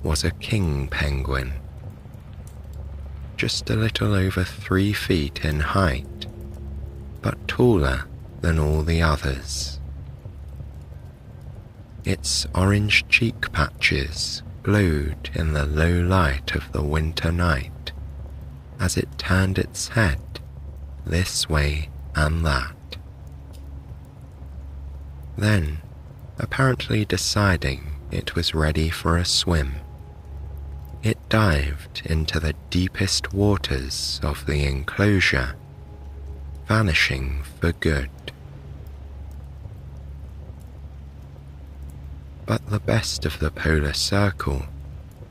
S1: was a king penguin, just a little over 3 feet in height, but taller than all the others. Its orange cheek patches glowed in the low light of the winter night as it turned its head this way and that. Then, apparently deciding it was ready for a swim, it dived into the deepest waters of the enclosure, vanishing for good. But the best of the polar circle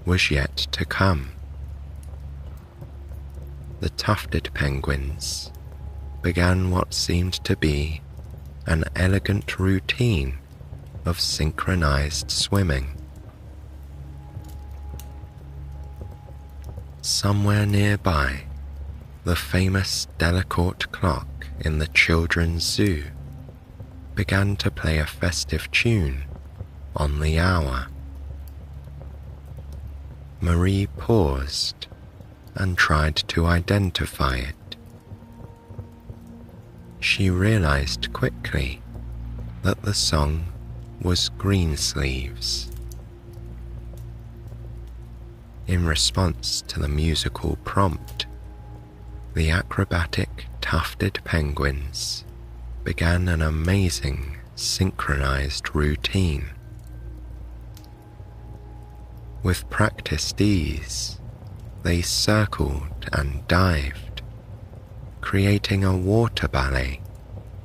S1: was yet to come. The tufted penguins began what seemed to be an elegant routine of synchronized swimming. Somewhere nearby, the famous Delacourt clock in the children's zoo began to play a festive tune on the hour. Marie paused and tried to identify it. She realized quickly that the song was Greensleeves. In response to the musical prompt, the acrobatic tufted penguins began an amazing synchronized routine. With practiced ease, they circled and dived, creating a water ballet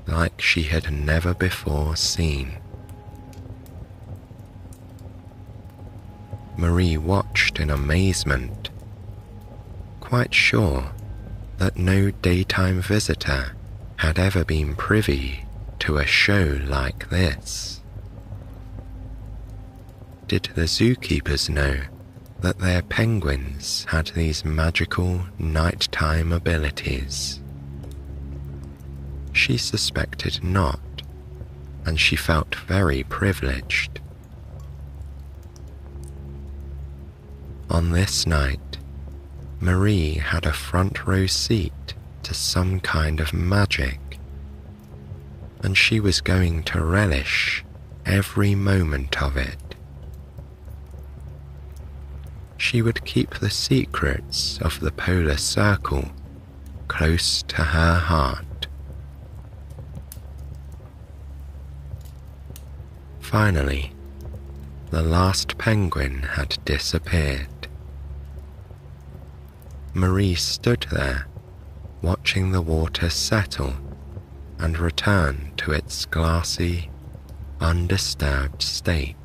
S1: like she had never before seen. Marie watched in amazement, quite sure that no daytime visitor had ever been privy to a show like this. Did the zookeepers know that their penguins had these magical nighttime abilities? She suspected not, and she felt very privileged. On this night, Marie had a front row seat to some kind of magic, and she was going to relish every moment of it. She would keep the secrets of the polar circle close to her heart. Finally, the last penguin had disappeared. Marie stood there, watching the water settle and return to its glassy, undisturbed state.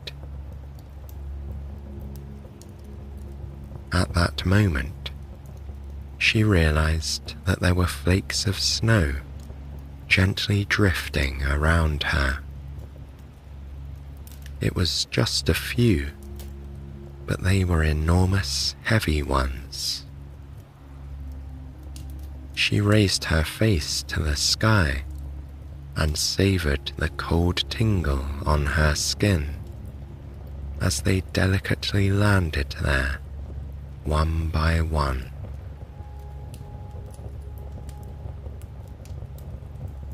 S1: At that moment, she realized that there were flakes of snow gently drifting around her. It was just a few, but they were enormous, heavy ones. She raised her face to the sky and savored the cold tingle on her skin as they delicately landed there, one by one.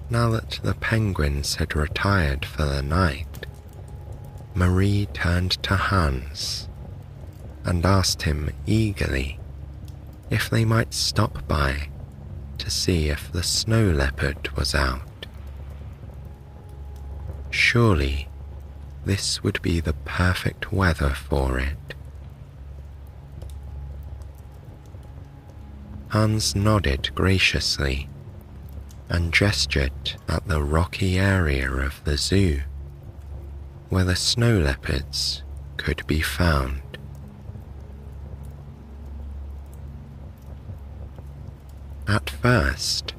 S1: Now that the penguins had retired for the night, Marie turned to Hans and asked him eagerly if they might stop by to see if the snow leopard was out. Surely this would be the perfect weather for it. Hans nodded graciously and gestured at the rocky area of the zoo where the snow leopards could be found. At first,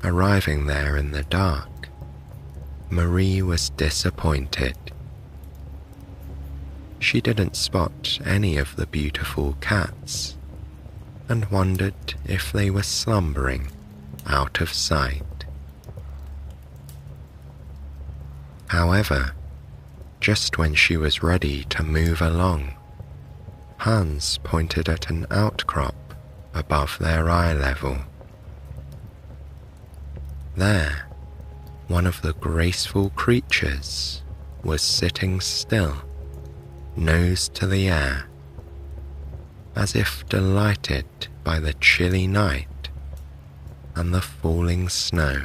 S1: arriving there in the dark, Marie was disappointed. She didn't spot any of the beautiful cats and wondered if they were slumbering out of sight. However, just when she was ready to move along, Hans pointed at an outcrop above their eye level. There, one of the graceful creatures was sitting still, nose to the air, as if delighted by the chilly night and the falling snow.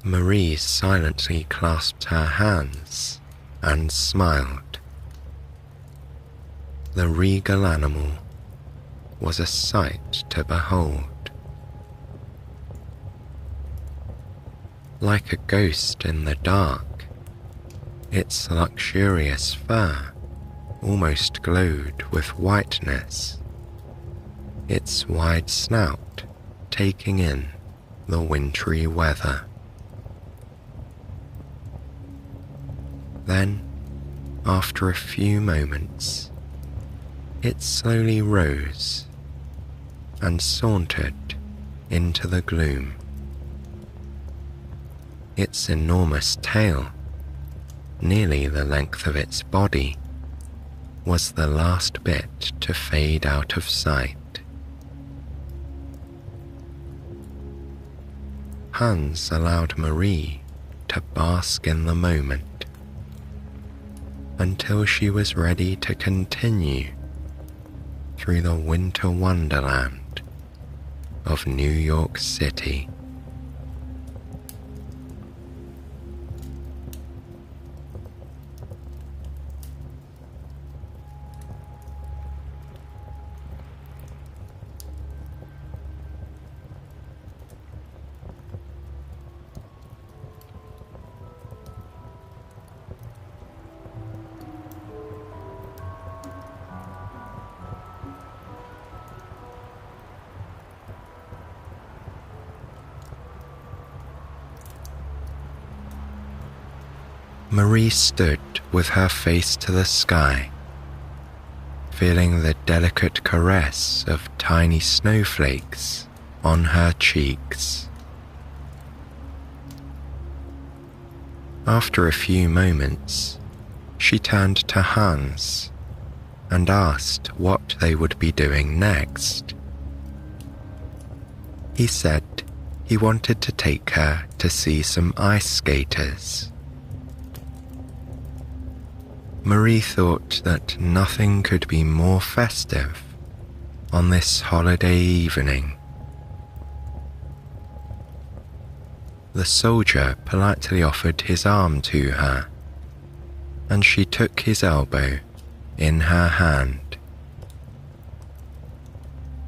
S1: Marie silently clasped her hands and smiled. The regal animal was a sight to behold. Like a ghost in the dark, its luxurious fur almost glowed with whiteness, its wide snout taking in the wintry weather. Then, after a few moments, it slowly rose and sauntered into the gloom. Its enormous tail, nearly the length of its body, was the last bit to fade out of sight. Hans allowed Marie to bask in the moment until she was ready to continue through the winter wonderland of New York City. Marie stood with her face to the sky, feeling the delicate caress of tiny snowflakes on her cheeks. After a few moments, she turned to Hans and asked what they would be doing next. He said he wanted to take her to see some ice skaters. Marie thought that nothing could be more festive on this holiday evening. The soldier politely offered his arm to her, and she took his elbow in her hand.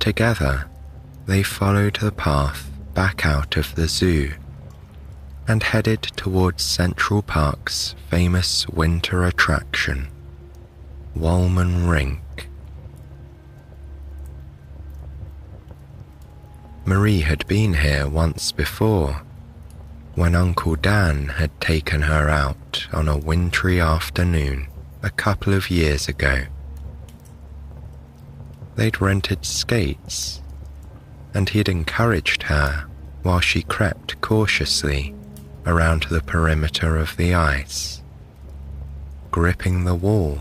S1: Together, they followed the path back out of the zoo and headed towards Central Park's famous winter attraction, Walman Rink. Marie had been here once before, when Uncle Dan had taken her out on a wintry afternoon a couple of years ago. They'd rented skates, and he'd encouraged her while she crept cautiously around the perimeter of the ice, gripping the wall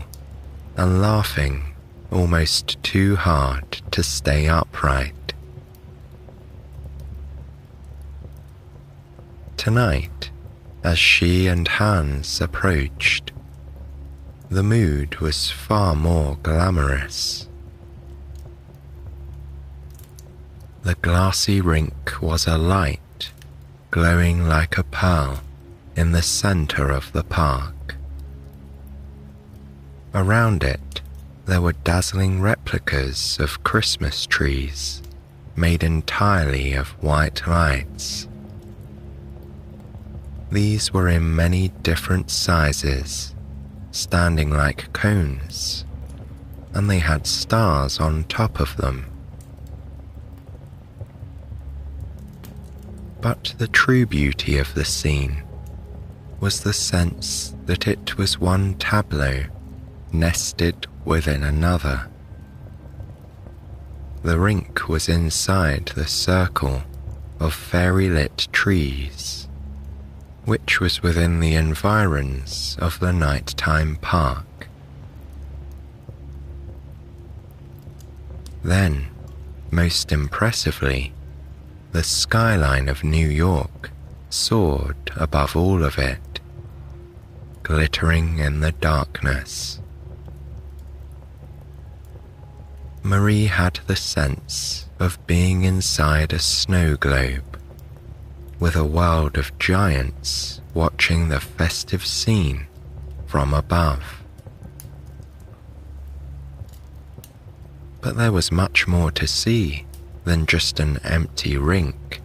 S1: and laughing almost too hard to stay upright. Tonight, as she and Hans approached, the mood was far more glamorous. The glassy rink was alight, glowing like a pearl in the center of the park. Around it, there were dazzling replicas of Christmas trees made entirely of white lights. These were in many different sizes, standing like cones, and they had stars on top of them. But the true beauty of the scene was the sense that it was one tableau nested within another. The rink was inside the circle of fairy-lit trees, which was within the environs of the nighttime park. Then, most impressively, the skyline of New York soared above all of it, glittering in the darkness. Marie had the sense of being inside a snow globe, with a world of giants watching the festive scene from above. But there was much more to see than just an empty rink.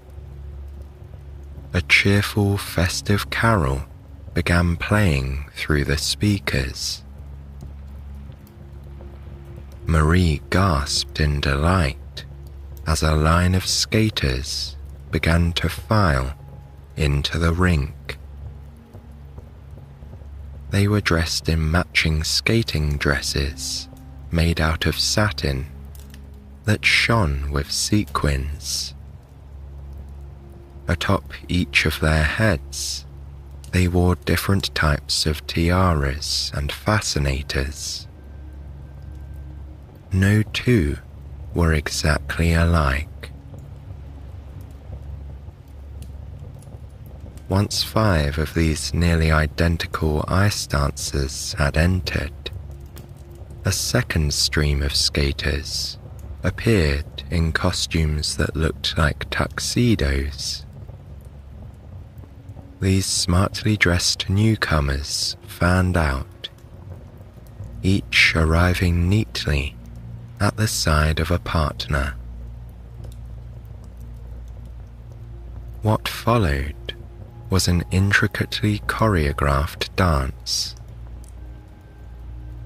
S1: A cheerful festive carol began playing through the speakers. Marie gasped in delight as a line of skaters began to file into the rink. They were dressed in matching skating dresses made out of satin that shone with sequins. Atop each of their heads, they wore different types of tiaras and fascinators. No two were exactly alike. Once 5 of these nearly identical ice dancers had entered, a second stream of skaters appeared in costumes that looked like tuxedos. These smartly dressed newcomers fanned out, each arriving neatly at the side of a partner. What followed was an intricately choreographed dance.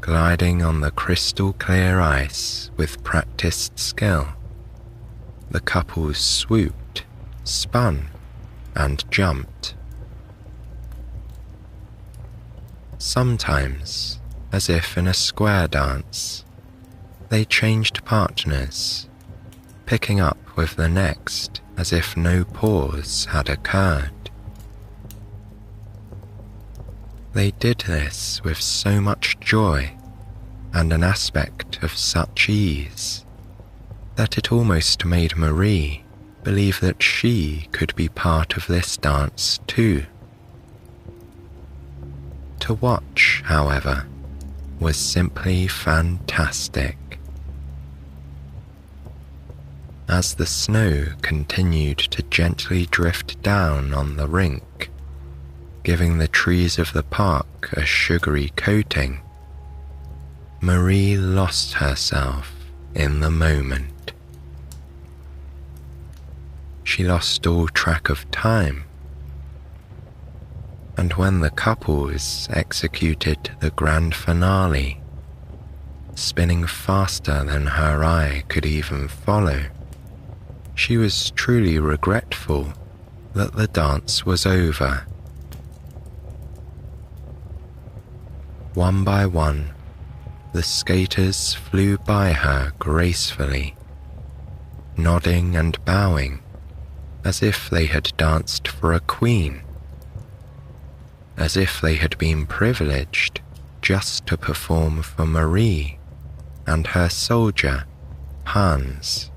S1: Gliding on the crystal clear ice with practiced skill, the couples swooped, spun, and jumped. Sometimes, as if in a square dance, they changed partners, picking up with the next as if no pause had occurred. They did this with so much joy and an aspect of such ease that it almost made Marie believe that she could be part of this dance too. To watch, however, was simply fantastic. As the snow continued to gently drift down on the rink, giving the trees of the park a sugary coating, Marie lost herself in the moment. She lost all track of time, and when the couples executed the grand finale, spinning faster than her eye could even follow, she was truly regretful that the dance was over. One by one, the skaters flew by her gracefully, nodding and bowing as if they had danced for a queen, as if they had been privileged just to perform for Marie and her soldier, Hans.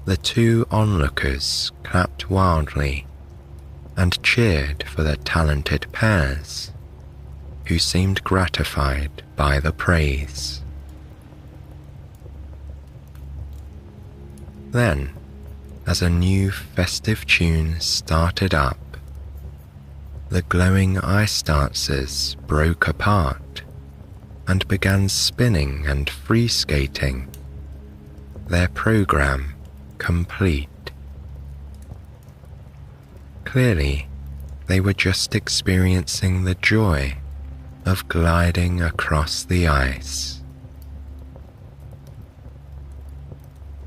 S1: The 2 onlookers clapped wildly and cheered for the talented pairs, who seemed gratified by the praise. Then, as a new festive tune started up, the glowing ice dancers broke apart and began spinning and free skating, their program complete. Clearly, they were just experiencing the joy of gliding across the ice.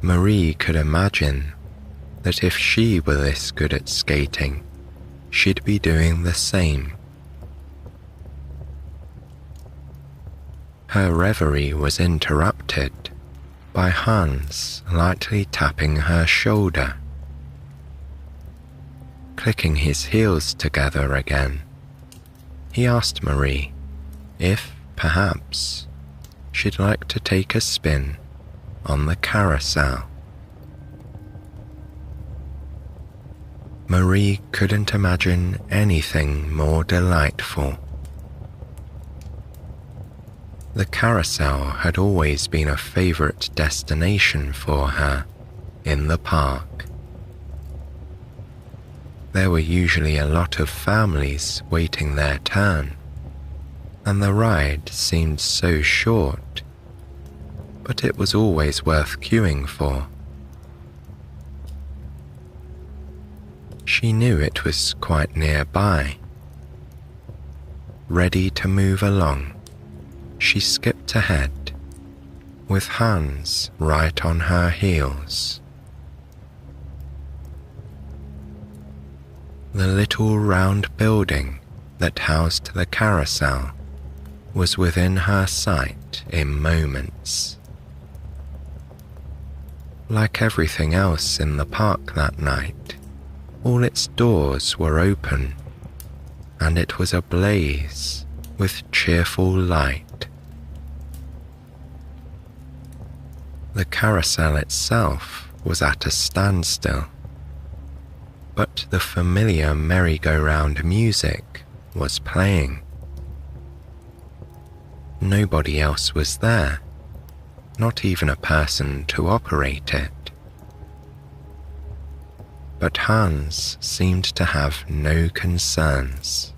S1: Marie could imagine that if she were this good at skating, she'd be doing the same. Her reverie was interrupted by Hans lightly tapping her shoulder. Clicking his heels together again, he asked Marie if, perhaps, she'd like to take a spin on the carousel. Marie couldn't imagine anything more delightful. The carousel had always been a favorite destination for her in the park. There were usually a lot of families waiting their turn, and the ride seemed so short, but it was always worth queuing for. She knew it was quite nearby. Ready to move along, she skipped ahead, with Hans right on her heels. The little round building that housed the carousel was within her sight in moments. Like everything else in the park that night, all its doors were open, and it was ablaze with cheerful light. The carousel itself was at a standstill, but the familiar merry-go-round music was playing. Nobody else was there, not even a person to operate it. But Hans seemed to have no concerns.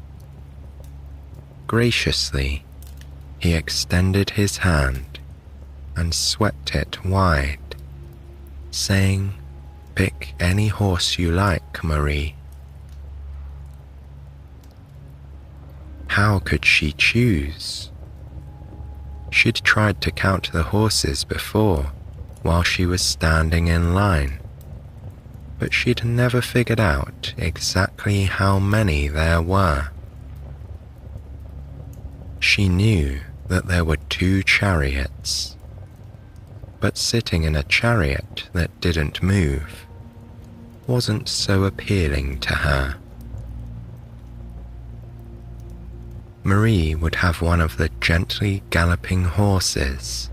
S1: Graciously, he extended his hand and swept it wide, saying, "Pick any horse you like, Marie." How could she choose? She'd tried to count the horses before, while she was standing in line, but she'd never figured out exactly how many there were. She knew that there were 2 chariots, but sitting in a chariot that didn't move wasn't so appealing to her. Marie would have one of the gently galloping horses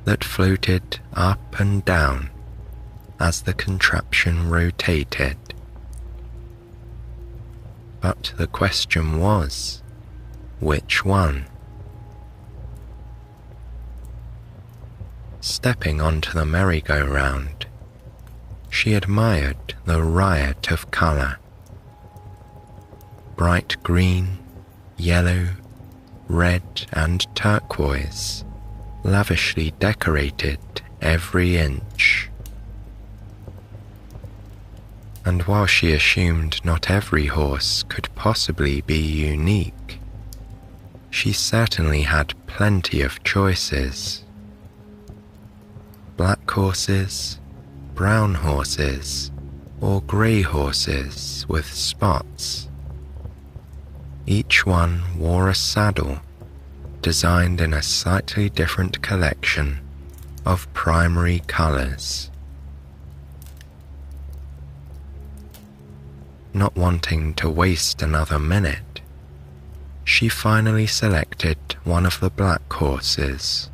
S1: that floated up and down as the contraption rotated. But the question was, which one? Stepping onto the merry-go-round, she admired the riot of colour. Bright green, yellow, red and turquoise lavishly decorated every inch. And while she assumed not every horse could possibly be unique, she certainly had plenty of choices. Black horses, brown horses, or grey horses with spots. Each one wore a saddle designed in a slightly different collection of primary colours. Not wanting to waste another minute, she finally selected one of the black horses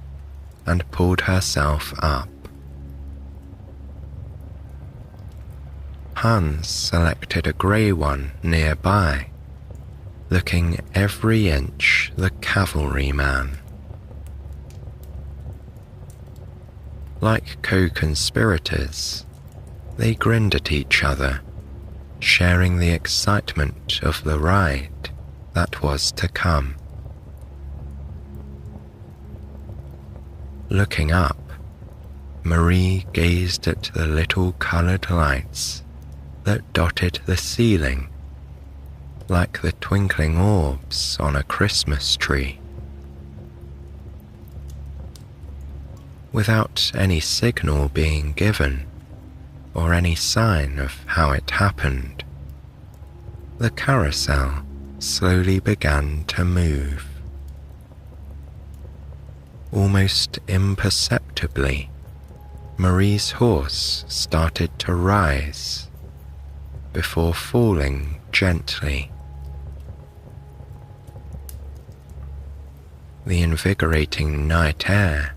S1: and pulled herself up. Hans selected a grey one nearby, looking every inch the cavalryman. Like co-conspirators, they grinned at each other, sharing the excitement of the ride that was to come. Looking up, Marie gazed at the little coloured lights that dotted the ceiling like the twinkling orbs on a Christmas tree. Without any signal being given, or any sign of how it happened, the carousel slowly began to move. Almost imperceptibly, Marie's horse started to rise, before falling gently. The invigorating night air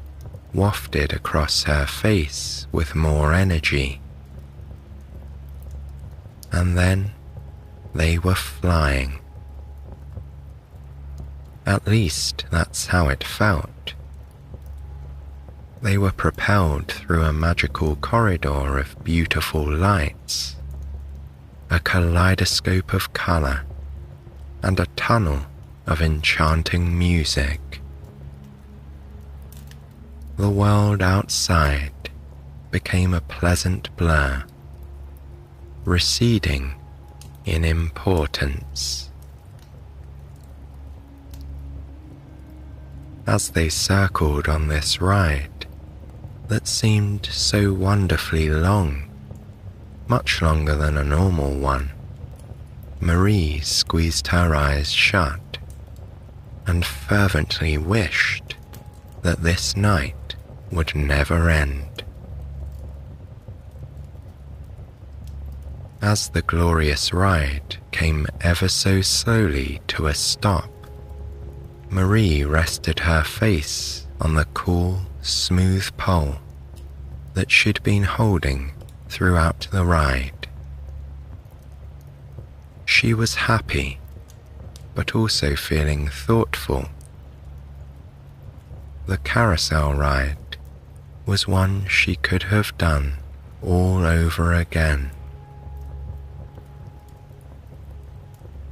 S1: wafted across her face with more energy. And then they were flying. At least that's how it felt. They were propelled through a magical corridor of beautiful lights, a kaleidoscope of colour, and a tunnel of enchanting music. The world outside became a pleasant blur, receding in importance. As they circled on this ride that seemed so wonderfully long, much longer than a normal one, Marie squeezed her eyes shut and fervently wished that this night would never end. As the glorious ride came ever so slowly to a stop, Marie rested her face on the cool, smooth pole that she'd been holding throughout the ride. She was happy, but also feeling thoughtful. The carousel ride was one she could have done all over again.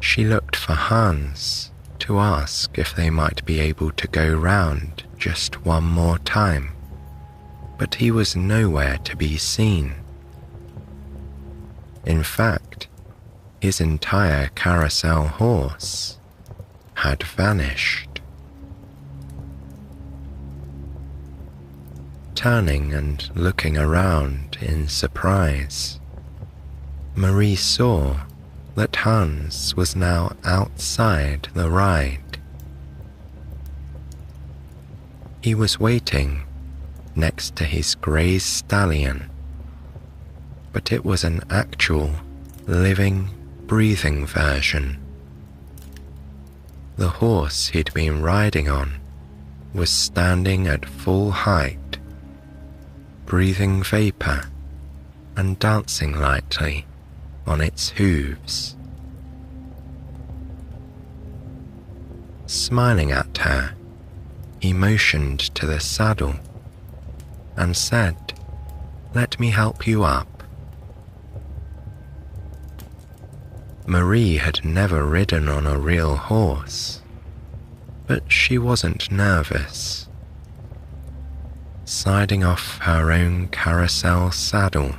S1: She looked for Hans to ask if they might be able to go round just one more time, but he was nowhere to be seen. In fact, his entire carousel horse had vanished. Turning and looking around in surprise, Marie saw that Hans was now outside the ride. He was waiting next to his grey stallion, but it was an actual, living, breathing version. The horse he'd been riding on was standing at full height, breathing vapour and dancing lightly on its hooves. Smiling at her, he motioned to the saddle and said, "Let me help you up." Marie had never ridden on a real horse, but she wasn't nervous. Sliding off her own carousel saddle,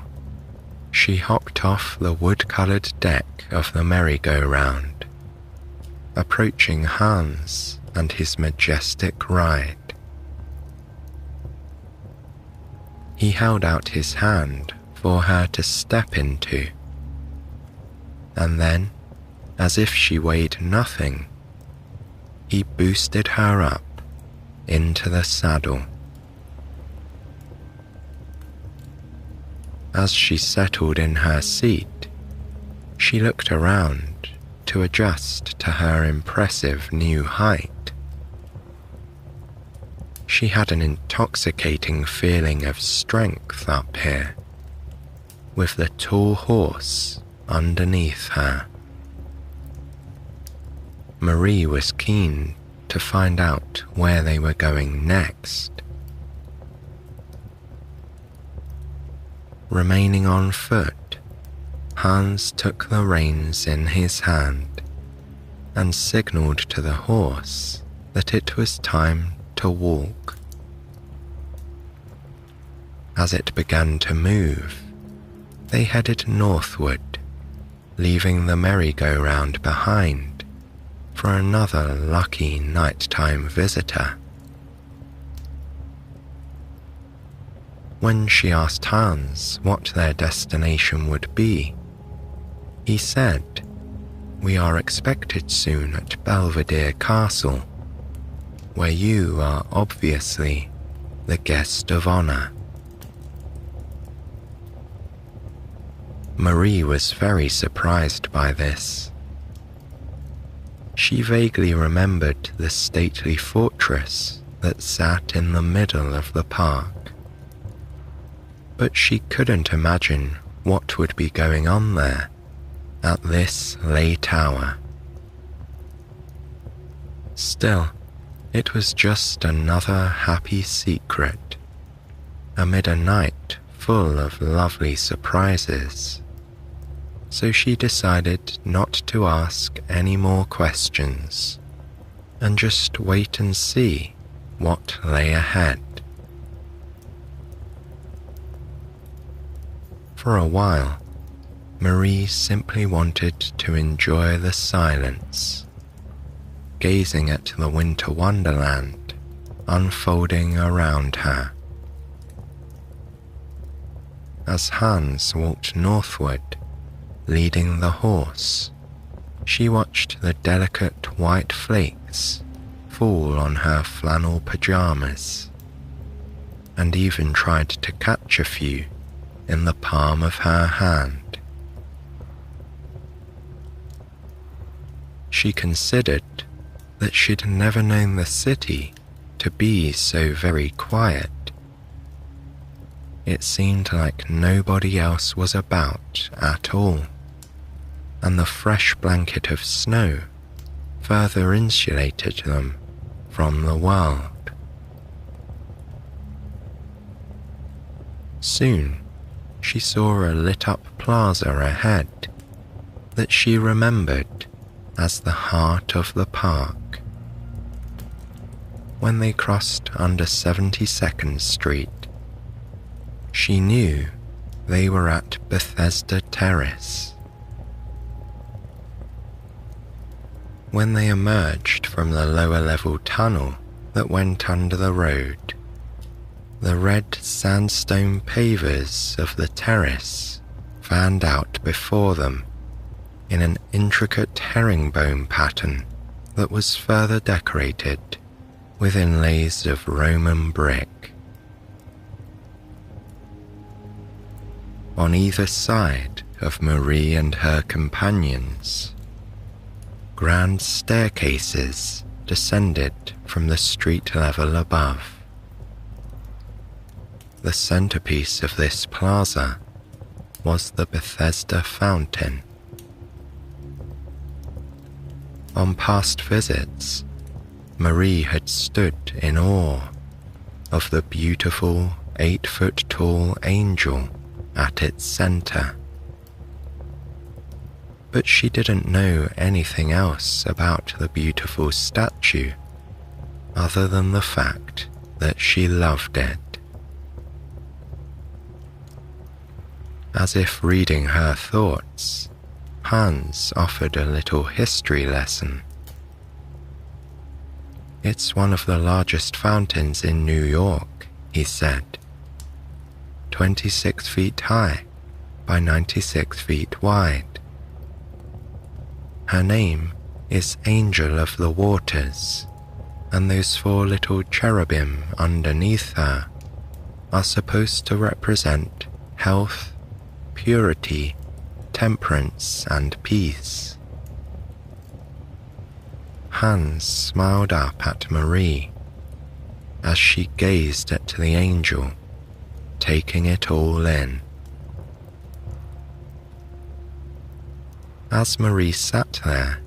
S1: she hopped off the wood-coloured deck of the merry-go-round, approaching Hans and his majestic ride. He held out his hand for her to step into, and then, as if she weighed nothing, he boosted her up into the saddle. As she settled in her seat, she looked around to adjust to her impressive new height. She had an intoxicating feeling of strength up here, with the tall horse underneath her. Marie was keen to find out where they were going next. Remaining on foot, Hans took the reins in his hand and signalled to the horse that it was time to walk. As it began to move, they headed northward, leaving the merry-go-round behind for another lucky nighttime visitor. When she asked Hans what their destination would be, he said, "We are expected soon at Belvedere Castle, where you are obviously the guest of honour." Marie was very surprised by this. She vaguely remembered the stately fortress that sat in the middle of the park, but she couldn't imagine what would be going on there at this late hour. Still, it was just another happy secret, amid a night full of lovely surprises. So she decided not to ask any more questions and just wait and see what lay ahead. For a while, Marie simply wanted to enjoy the silence, gazing at the winter wonderland unfolding around her. As Hans walked northward, leading the horse, she watched the delicate white flakes fall on her flannel pajamas, and even tried to catch a few in the palm of her hand. She considered that she'd never known the city to be so very quiet. It seemed like nobody else was about at all, and the fresh blanket of snow further insulated them from the world. Soon, she saw a lit-up plaza ahead that she remembered as the heart of the park. When they crossed under 72nd Street, she knew they were at Bethesda Terrace. When they emerged from the lower-level tunnel that went under the road, the red sandstone pavers of the terrace fanned out before them in an intricate herringbone pattern that was further decorated with inlays of Roman brick. On either side of Marie and her companions, grand staircases descended from the street level above. The centerpiece of this plaza was the Bethesda fountain. On past visits, Marie had stood in awe of the beautiful 8-foot-tall angel at its center. But she didn't know anything else about the beautiful statue other than the fact that she loved it. As if reading her thoughts, Hans offered a little history lesson. "It's one of the largest fountains in New York," he said. 26 feet high by 96 feet wide. Her name is Angel of the Waters, and those 4 little cherubim underneath her are supposed to represent health, purity, temperance, and peace. Hans smiled up at Marie as she gazed at the angel, taking it all in. As Marie sat there,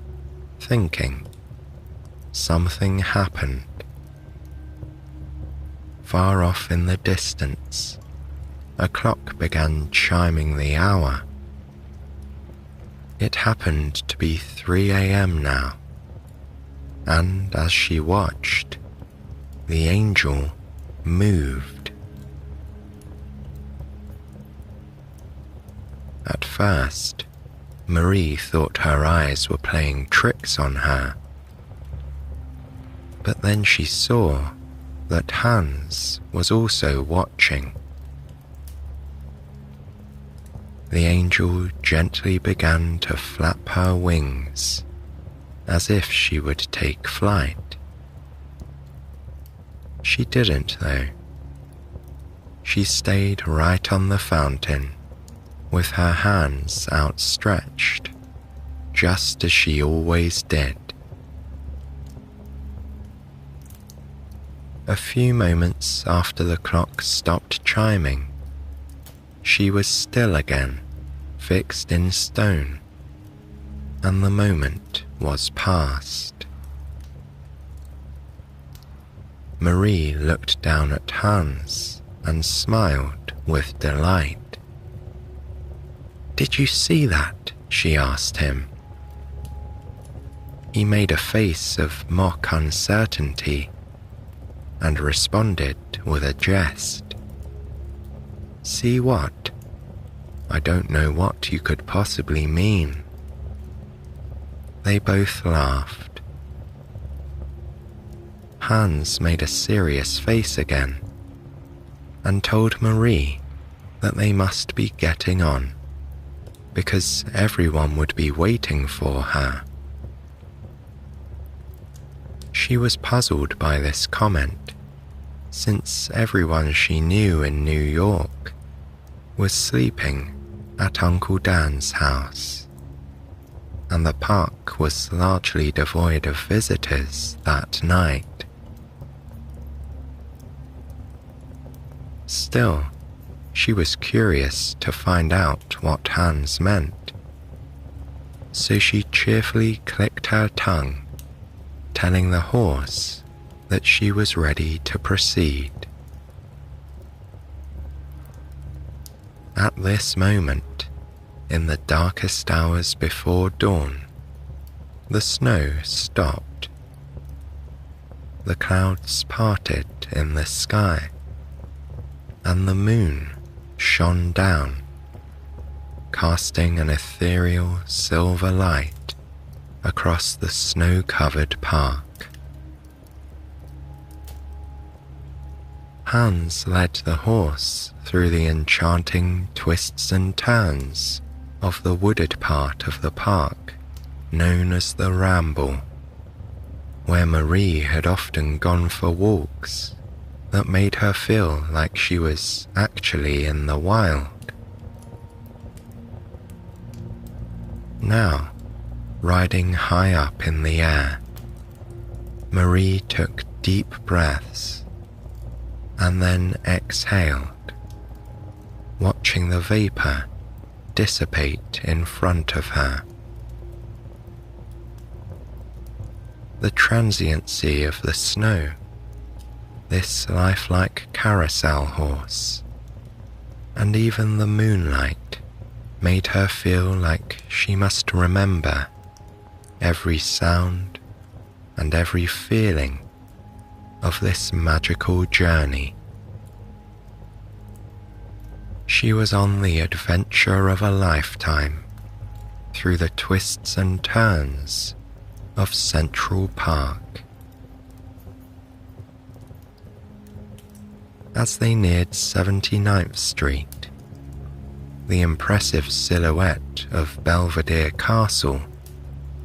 S1: thinking, something happened. Far off in the distance, a clock began chiming the hour. It happened to be 3 a.m. now, and as she watched, the angel moved. At first, Marie thought her eyes were playing tricks on her, but then she saw that Hans was also watching. The angel gently began to flap her wings, as if she would take flight. She didn't, though. She stayed right on the fountain, with her hands outstretched, just as she always did. A few moments after the clock stopped chiming, she was still again, fixed in stone, and the moment was past. Marie looked down at Hans and smiled with delight. "Did you see that?" she asked him. He made a face of mock uncertainty and responded with a jest. "See what? I don't know what you could possibly mean." They both laughed. Hans made a serious face again and told Marie that they must be getting on because everyone would be waiting for her. She was puzzled by this comment, since everyone she knew in New York was sleeping at Uncle Dan's house, and the park was largely devoid of visitors that night. Still, she was curious to find out what Hans meant, so she cheerfully clicked her tongue, telling the horse that she was ready to proceed. At this moment, in the darkest hours before dawn, the snow stopped. The clouds parted in the sky, and the moon shone down, casting an ethereal silver light across the snow-covered park. Hans led the horse through the enchanting twists and turns of the wooded part of the park known as the Ramble, where Marie had often gone for walks that made her feel like she was actually in the wild. Now, riding high up in the air, Marie took deep breaths and then exhaled, watching the vapor dissipate in front of her. The transiency of the snow, this lifelike carousel horse, and even the moonlight made her feel like she must remember every sound and every feeling of this magical journey. She was on the adventure of a lifetime through the twists and turns of Central Park. As they neared 79th Street, the impressive silhouette of Belvedere Castle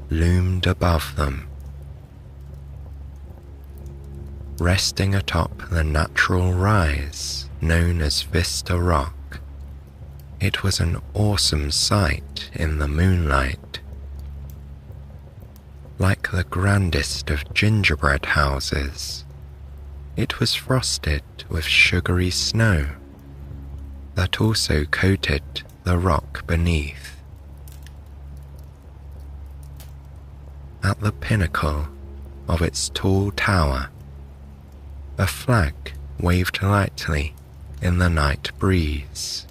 S1: loomed above them. Resting atop the natural rise known as Vista Rock, it was an awesome sight in the moonlight. Like the grandest of gingerbread houses, it was frosted with sugary snow that also coated the rock beneath. At the pinnacle of its tall tower, a flag waved lightly in the night breeze.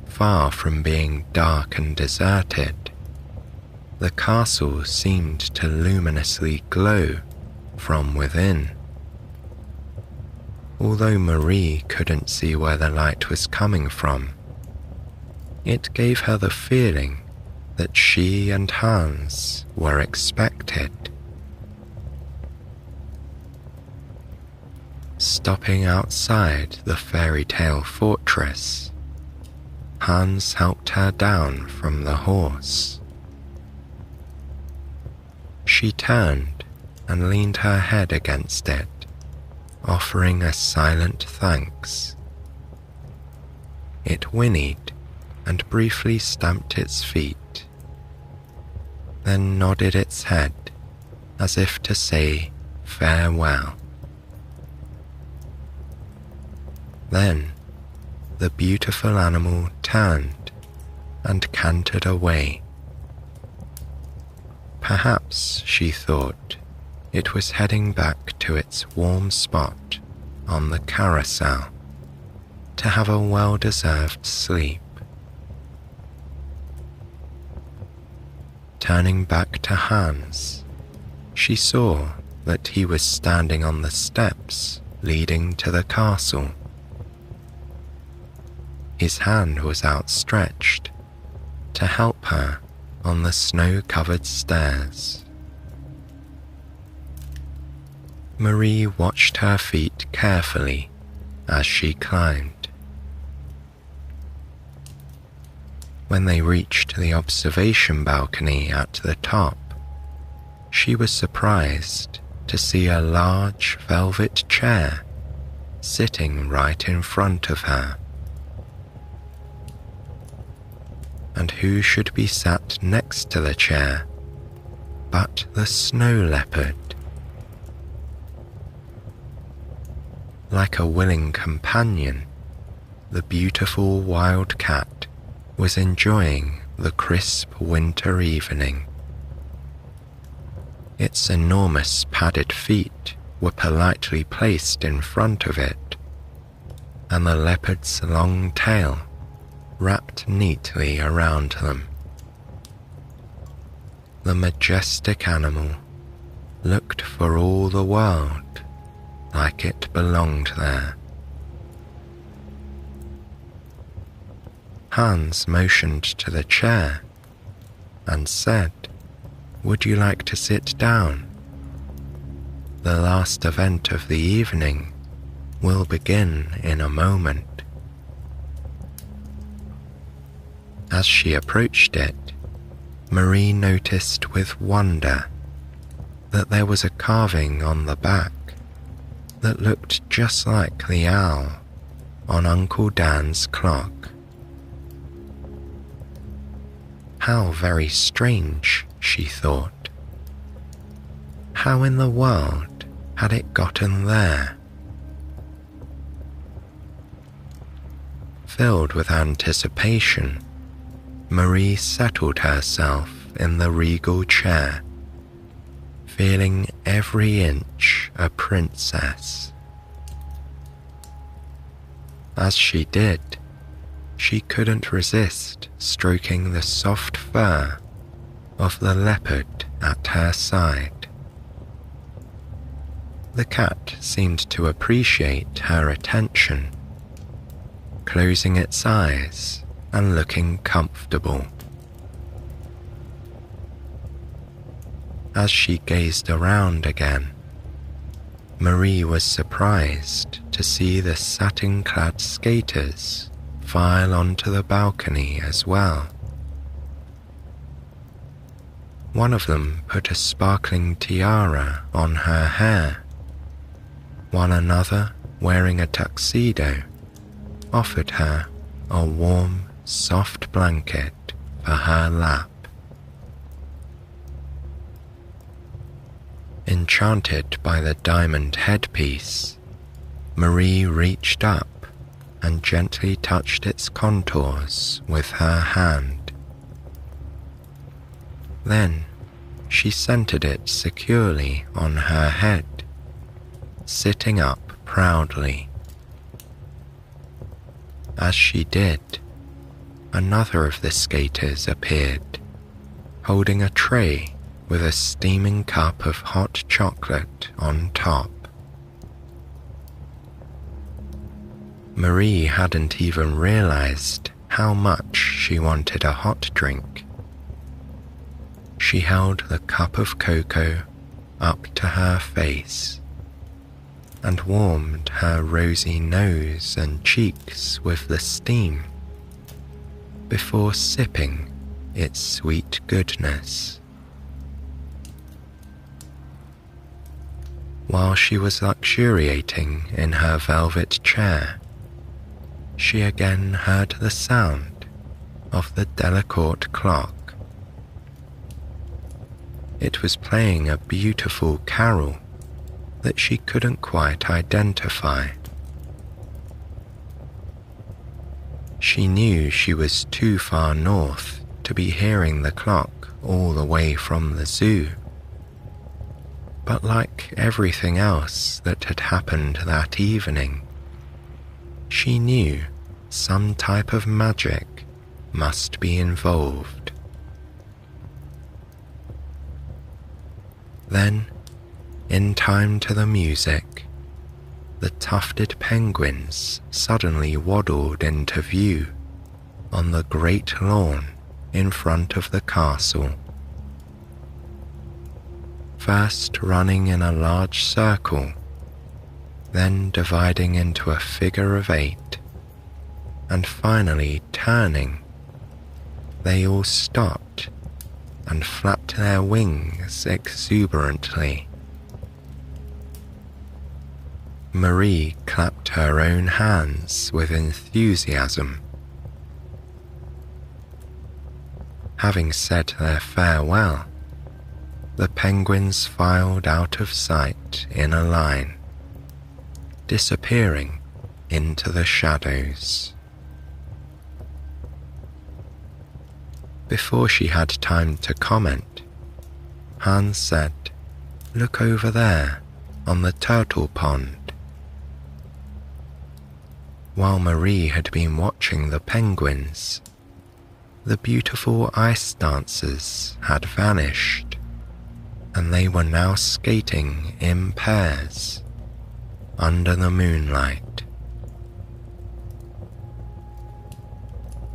S1: Far from being dark and deserted, the castle seemed to luminously glow from within. Although Marie couldn't see where the light was coming from, it gave her the feeling that she and Hans were expected. Stopping outside the fairy tale fortress, Hans helped her down from the horse. She turned and leaned her head against it, offering a silent thanks. It whinnied and briefly stamped its feet, then nodded its head as if to say farewell. Then the beautiful animal turned and cantered away. Perhaps, she thought, it was heading back to its warm spot on the carousel to have a well-deserved sleep. Turning back to Hans, she saw that he was standing on the steps leading to the castle. His hand was outstretched to help her on the snow-covered stairs. Marie watched her feet carefully as she climbed. When they reached the observation balcony at the top, she was surprised to see a large velvet chair sitting right in front of her. And who should be sat next to the chair but the snow leopard? Like a willing companion, the beautiful wild cat was enjoying the crisp winter evening. Its enormous padded feet were politely placed in front of it, and the leopard's long tail wrapped neatly around them. The majestic animal looked for all the world like it belonged there. Hans motioned to the chair and said, "Would you like to sit down? The last event of the evening will begin in a moment." As she approached it, Marie noticed with wonder that there was a carving on the back that looked just like the owl on Uncle Dan's clock. How very strange, she thought. How in the world had it gotten there? Filled with anticipation, Marie settled herself in the regal chair, feeling every inch a princess. As she did, she couldn't resist stroking the soft fur of the leopard at her side. The cat seemed to appreciate her attention, closing its eyes and looking comfortable. As she gazed around again, Marie was surprised to see the satin-clad skaters file onto the balcony as well. One of them put a sparkling tiara on her hair, while another, wearing a tuxedo, offered her a warm, soft blanket for her lap. Enchanted by the diamond headpiece, Marie reached up and gently touched its contours with her hand. Then she centered it securely on her head, sitting up proudly. As she did, another of the skaters appeared, holding a tray with a steaming cup of hot chocolate on top. Marie hadn't even realized how much she wanted a hot drink. She held the cup of cocoa up to her face and warmed her rosy nose and cheeks with the steam before sipping its sweet goodness. While she was luxuriating in her velvet chair, she again heard the sound of the Delacourt clock. It was playing a beautiful carol that she couldn't quite identify. She knew she was too far north to be hearing the clock all the way from the zoo, But like everything else that had happened that evening, she knew some type of magic must be involved. Then, in time to the music, the tufted penguins suddenly waddled into view on the great lawn in front of the castle. First running in a large circle, then dividing into a figure of 8, and finally turning, they all stopped and flapped their wings exuberantly. Marie clapped her own hands with enthusiasm. Having said their farewell, the penguins filed out of sight in a line, disappearing into the shadows. Before she had time to comment, Hans said, "Look over there, on the turtle pond." While Marie had been watching the penguins, the beautiful ice dancers had vanished, and they were now skating in pairs under the moonlight.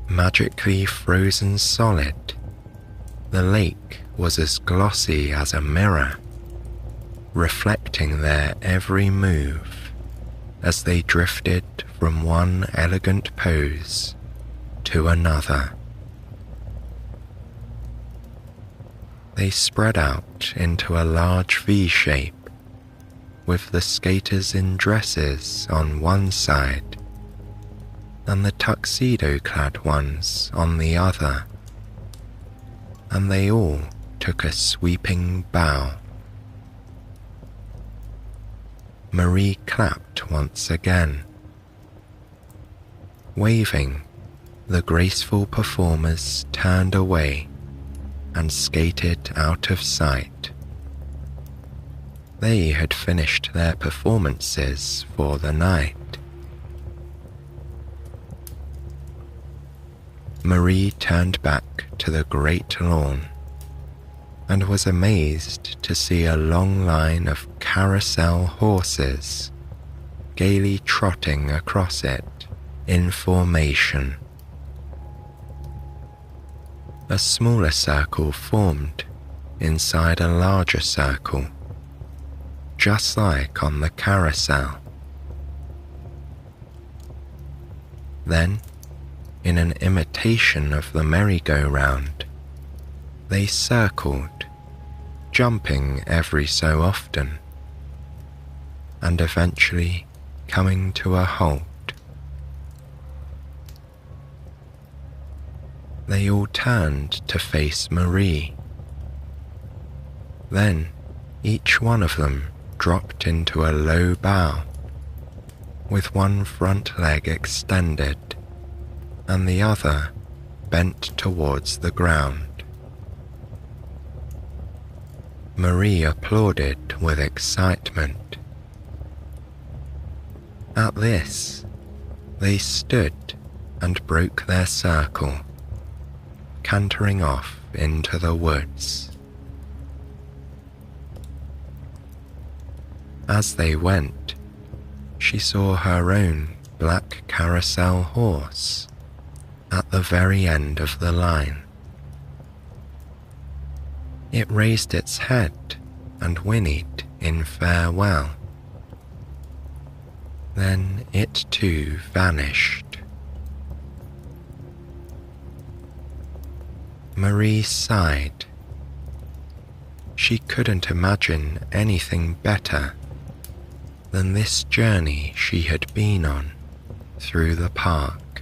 S1: Magically frozen solid, the lake was as glossy as a mirror, reflecting their every move as they drifted from one elegant pose to another. They spread out into a large V shape, with the skaters in dresses on one side and the tuxedo-clad ones on the other, and they all took a sweeping bow. Marie clapped once again. Waving, the graceful performers turned away and skated out of sight. They had finished their performances for the night. Marie turned back to the great lawn and was amazed to see a long line of carousel horses gaily trotting across it in formation. A smaller circle formed inside a larger circle, just like on the carousel. Then, in an imitation of the merry-go-round, they circled, jumping every so often, and eventually coming to a halt. They all turned to face Marie. Then each one of them dropped into a low bow, with one front leg extended and the other bent towards the ground. Marie applauded with excitement. At this, they stood and broke their circle, cantering off into the woods. As they went, she saw her own black carousel horse at the very end of the line. It raised its head and whinnied in farewell. Then it too vanished. Marie sighed. She couldn't imagine anything better than this journey she had been on through the park.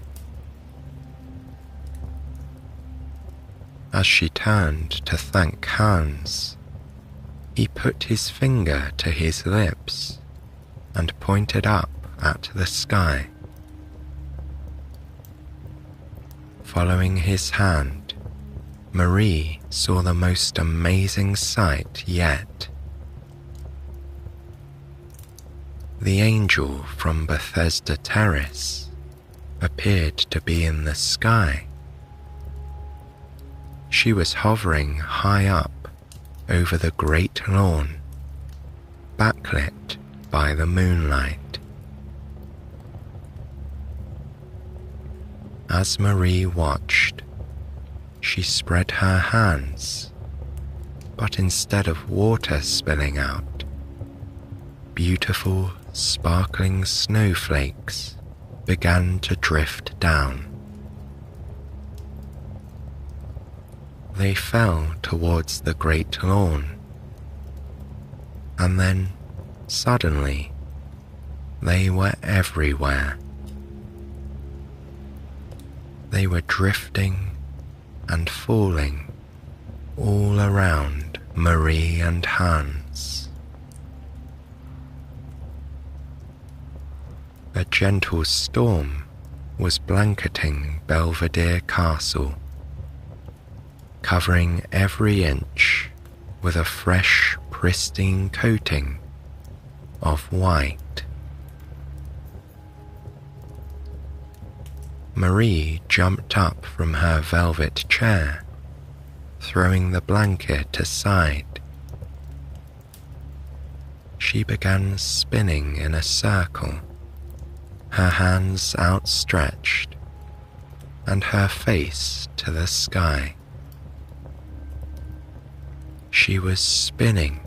S1: As she turned to thank Hans, he put his finger to his lips and pointed up at the sky. Following his hand, Marie saw the most amazing sight yet. The angel from Bethesda Terrace appeared to be in the sky. She was hovering high up over the great lawn, backlit by the moonlight. As Marie watched, she spread her hands, but instead of water spilling out, beautiful, sparkling snowflakes began to drift down. They fell towards the great lawn, and then, suddenly, they were everywhere. They were drifting and falling all around Marie and Hans. A gentle storm was blanketing Belvedere Castle, covering every inch with a fresh, pristine coating of white. Marie jumped up from her velvet chair, throwing the blanket aside. She began spinning in a circle, her hands outstretched and her face to the sky. She was spinning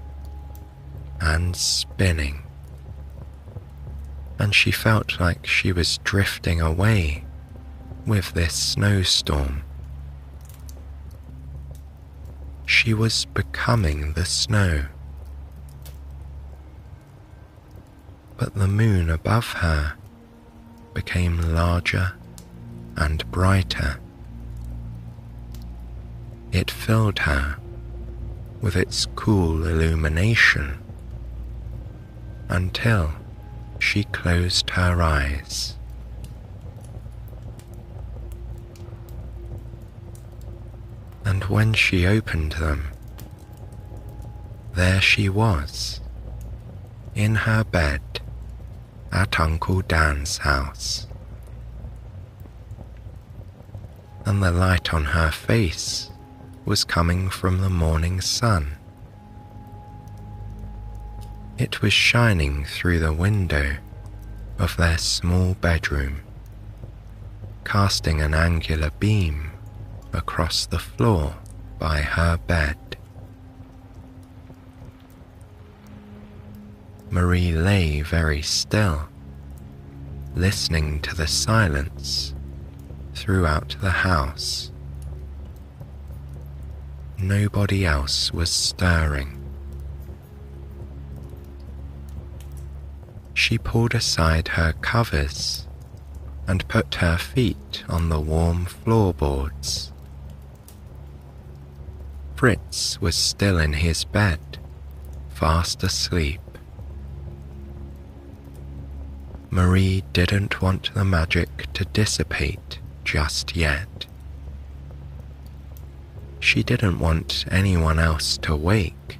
S1: and spinning, and she felt like she was drifting away with this snowstorm. She was becoming the snow. But the moon above her became larger and brighter. It filled her with its cool illumination until she closed her eyes. And when she opened them, there she was, in her bed at Uncle Dan's house. And the light on her face was coming from the morning sun. It was shining through the window of their small bedroom, casting an angular beam across the floor by her bed. Marie lay very still, listening to the silence throughout the house. Nobody else was stirring. She pulled aside her covers and put her feet on the warm floorboards. Fritz was still in his bed, fast asleep. Marie didn't want the magic to dissipate just yet. She didn't want anyone else to wake,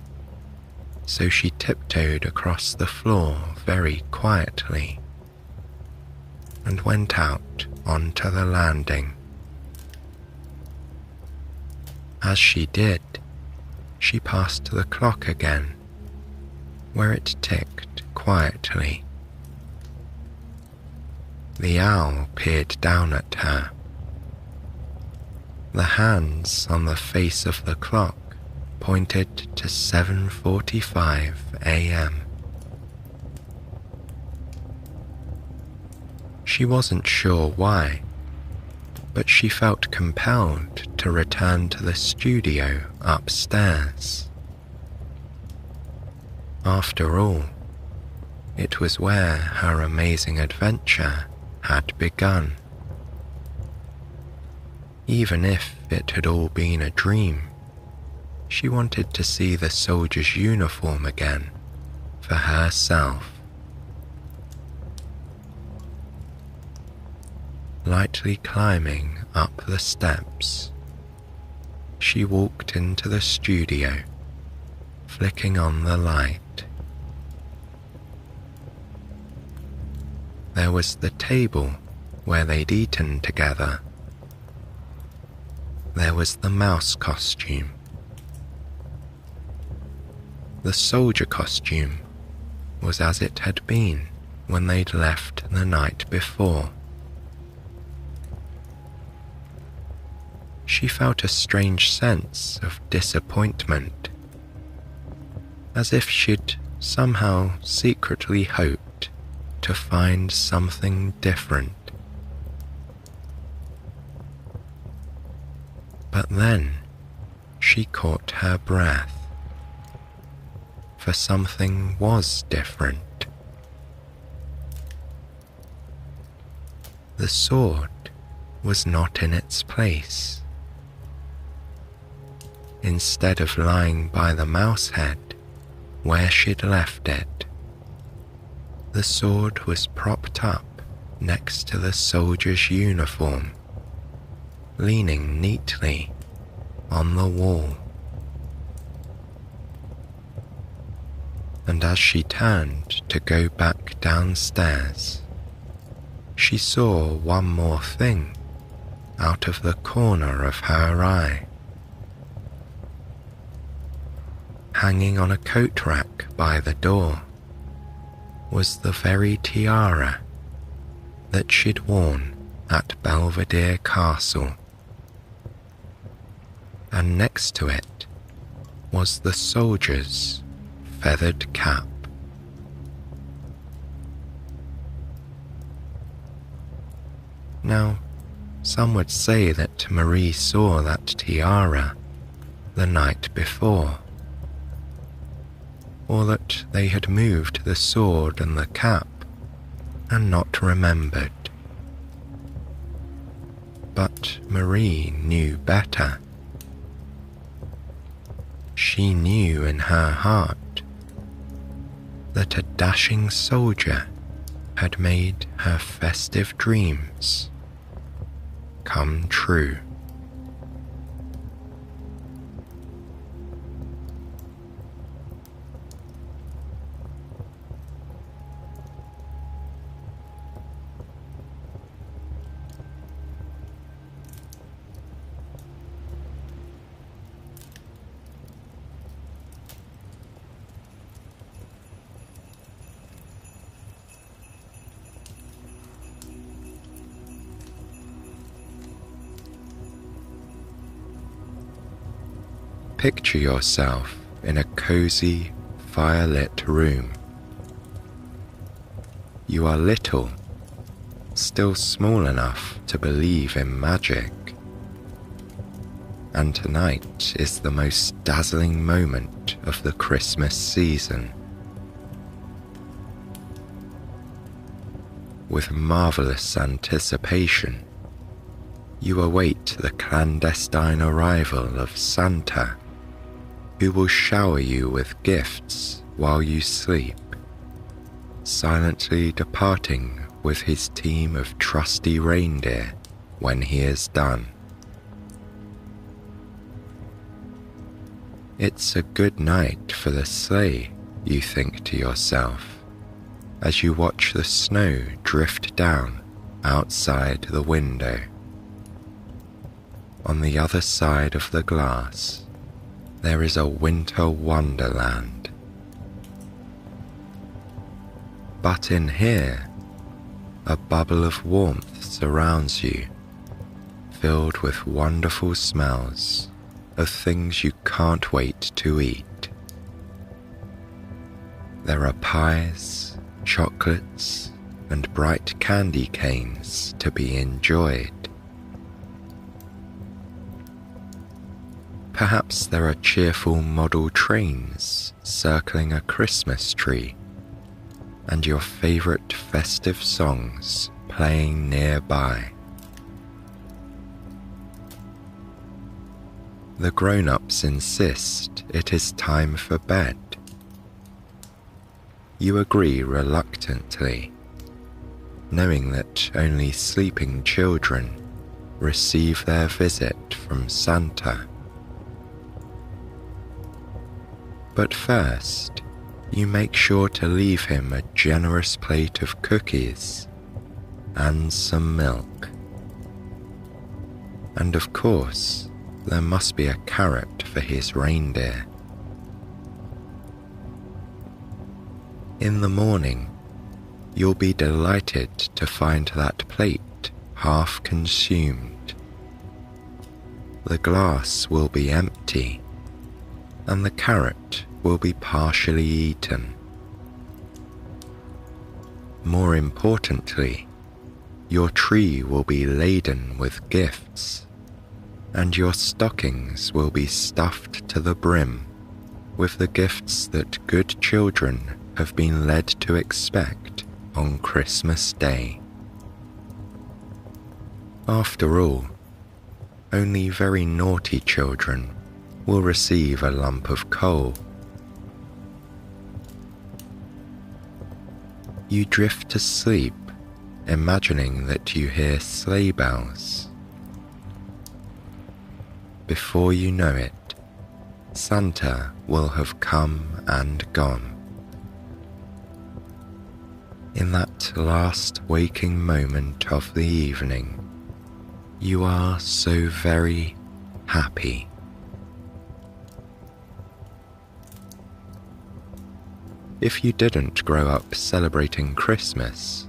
S1: so she tiptoed across the floor very quietly and went out onto the landing. As she did, she passed the clock again, where it ticked quietly. The owl peered down at her. The hands on the face of the clock pointed to 7:45 a.m. She wasn't sure why, but she felt compelled to return to the studio upstairs. After all, it was where her amazing adventure had begun. Even if it had all been a dream, she wanted to see the soldier's uniform again for herself. Lightly climbing up the steps, she walked into the studio, flicking on the light. there was the table where they'd eaten together. There was the mouse costume. The soldier costume was as it had been when they'd left the night before. She felt a strange sense of disappointment, as if she'd somehow secretly hoped to find something different. But then she caught her breath, for something was different. The sword was not in its place. Instead of lying by the mouse head where she'd left it, the sword was propped up next to the soldier's uniform, leaning neatly on the wall. And as she turned to go back downstairs, she saw one more thing out of the corner of her eye. Hanging on a coat rack by the door was the very tiara that she'd worn at Belvedere Castle, and next to it was the soldier's feathered cap. Now, some would say that Marie saw that tiara the night before, or that they had moved the sword and the cap and not remembered. But Marie knew better. She knew in her heart that a dashing soldier had made her festive dreams come true. Picture yourself in a cozy, firelit room. You are little, still small enough to believe in magic. And tonight is the most dazzling moment of the Christmas season. With marvelous anticipation, you await the clandestine arrival of Santa, who will shower you with gifts while you sleep, silently departing with his team of trusty reindeer when he is done. It's a good night for the sleigh, you think to yourself, as you watch the snow drift down outside the window. On the other side of the glass, there is a winter wonderland. But in here, a bubble of warmth surrounds you, filled with wonderful smells of things you can't wait to eat. There are pies, chocolates, and bright candy canes to be enjoyed. Perhaps there are cheerful model trains circling a Christmas tree, and your favorite festive songs playing nearby. The grown-ups insist it is time for bed. You agree reluctantly, knowing that only sleeping children receive their visit from Santa. But first, you make sure to leave him a generous plate of cookies and some milk. And of course, there must be a carrot for his reindeer. In the morning, you'll be delighted to find that plate half consumed. The glass will be empty, and the carrot will be partially eaten. More importantly, your tree will be laden with gifts, and your stockings will be stuffed to the brim with the gifts that good children have been led to expect on Christmas Day. After all, only very naughty children will receive a lump of coal. You drift to sleep, imagining that you hear sleigh bells. Before you know it, Santa will have come and gone. In that last waking moment of the evening, you are so very happy. If you didn't grow up celebrating Christmas,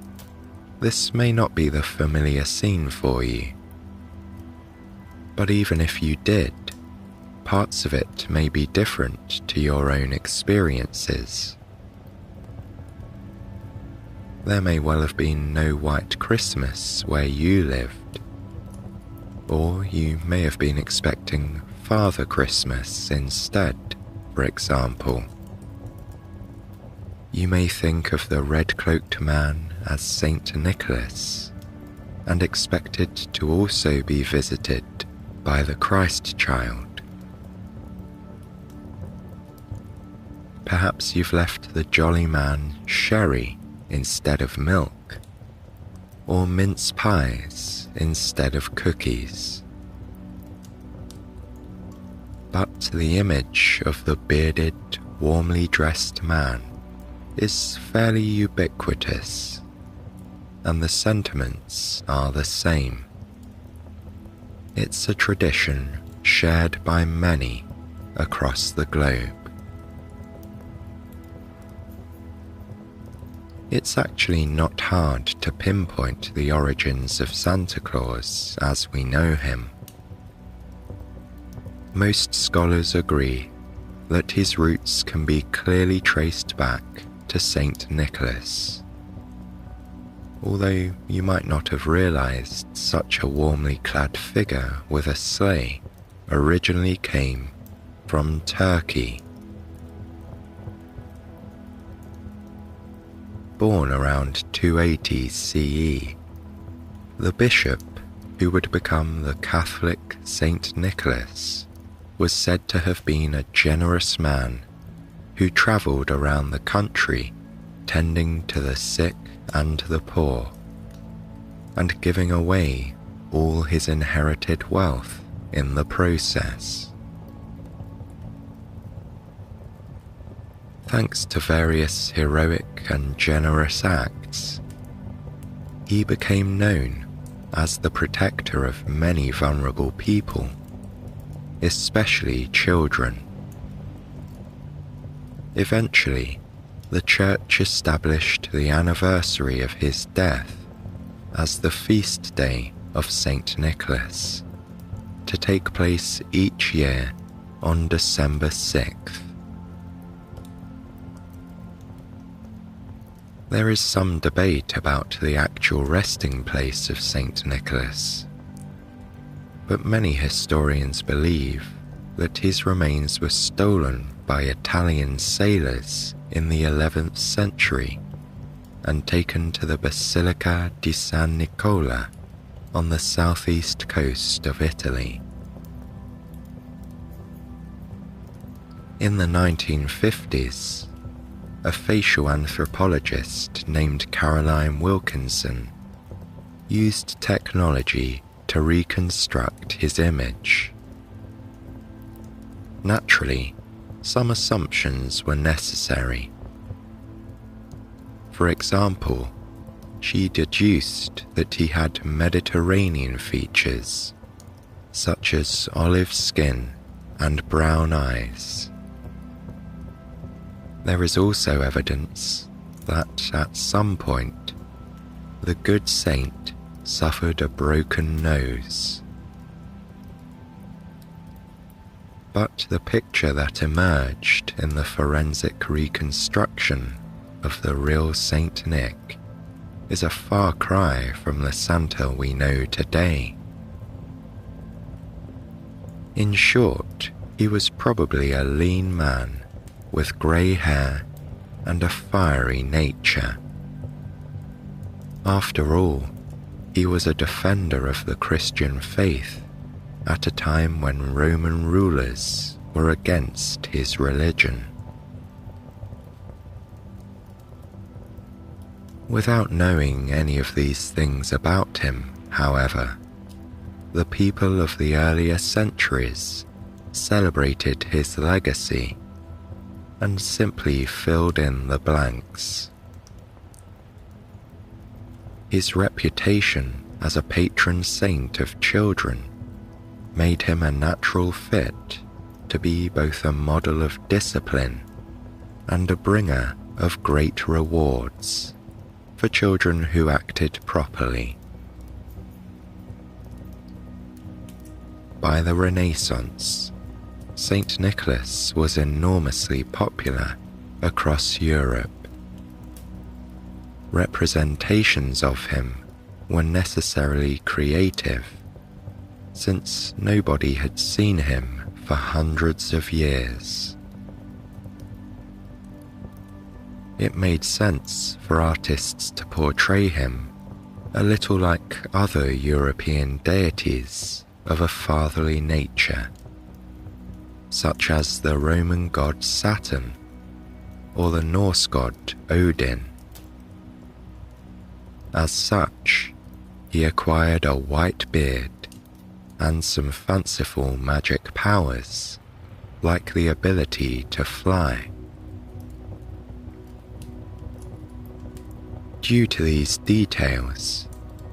S1: this may not be the familiar scene for you. But even if you did, parts of it may be different to your own experiences. There may well have been no white Christmas where you lived, or you may have been expecting Father Christmas instead, for example. You may think of the red-cloaked man as Saint Nicholas, and expected to also be visited by the Christ child. Perhaps you've left the jolly man sherry instead of milk, or mince pies instead of cookies. But the image of the bearded, warmly dressed man is fairly ubiquitous, and the sentiments are the same. It's a tradition shared by many across the globe. It's actually not hard to pinpoint the origins of Santa Claus as we know him. Most scholars agree that his roots can be clearly traced back to Saint Nicholas, although you might not have realized such a warmly clad figure with a sleigh originally came from Turkey. Born around 280 CE, the bishop who would become the Catholic Saint Nicholas was said to have been a generous man who travelled around the country tending to the sick and the poor, and giving away all his inherited wealth in the process. Thanks to various heroic and generous acts, he became known as the protector of many vulnerable people, especially children. Eventually, the church established the anniversary of his death as the feast day of Saint Nicholas, to take place each year on December 6th. There is some debate about the actual resting place of Saint Nicholas, but many historians believe that his remains were stolen by Italian sailors in the 11th century and taken to the Basilica di San Nicola on the southeast coast of Italy. In the 1950s, a facial anthropologist named Caroline Wilkinson used technology to reconstruct his image. Naturally, some assumptions were necessary. For example, She deduced that he had Mediterranean features, such as olive skin and brown eyes. There is also evidence that at some point, the good saint suffered a broken nose. But the picture that emerged in the forensic reconstruction of the real Saint Nick is a far cry from the Santa we know today. In short, he was probably a lean man with grey hair and a fiery nature. After all, he was a defender of the Christian faith at a time when Roman rulers were against his religion. Without knowing any of these things about him, however, the people of the earlier centuries celebrated his legacy and simply filled in the blanks. His reputation as a patron saint of children made him a natural fit to be both a model of discipline and a bringer of great rewards for children who acted properly. By the Renaissance, Saint Nicholas was enormously popular across Europe. Representations of him were necessarily creative, since nobody had seen him for hundreds of years. It made sense for artists to portray him a little like other European deities of a fatherly nature, such as the Roman god Saturn or the Norse god Odin. As such, he acquired a white beard and some fanciful magic powers, like the ability to fly. Due to these details,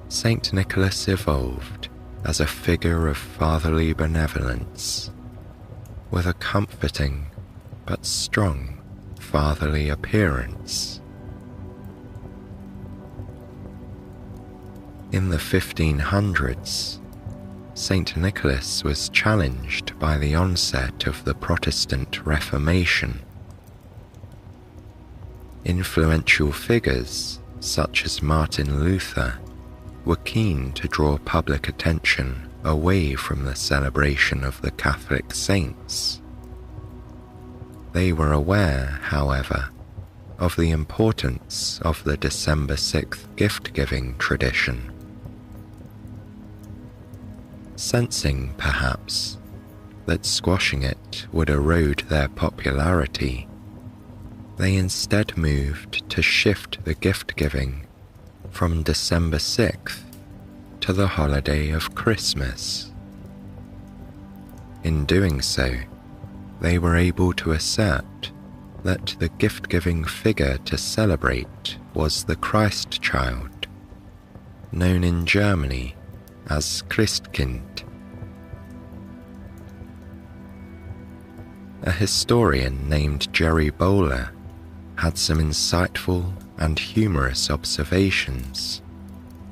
S1: Saint Nicholas evolved as a figure of fatherly benevolence, with a comforting but strong fatherly appearance. In the 1500s, Saint Nicholas was challenged by the onset of the Protestant Reformation. Influential figures such as Martin Luther were keen to draw public attention away from the celebration of the Catholic saints. They were aware, however, of the importance of the December 6th gift-giving tradition. Sensing, perhaps, that squashing it would erode their popularity, they instead moved to shift the gift-giving from December 6th to the holiday of Christmas. In doing so, they were able to assert that the gift-giving figure to celebrate was the Christ child, known in Germany as Christkind. A historian named Jerry Bowler had some insightful and humorous observations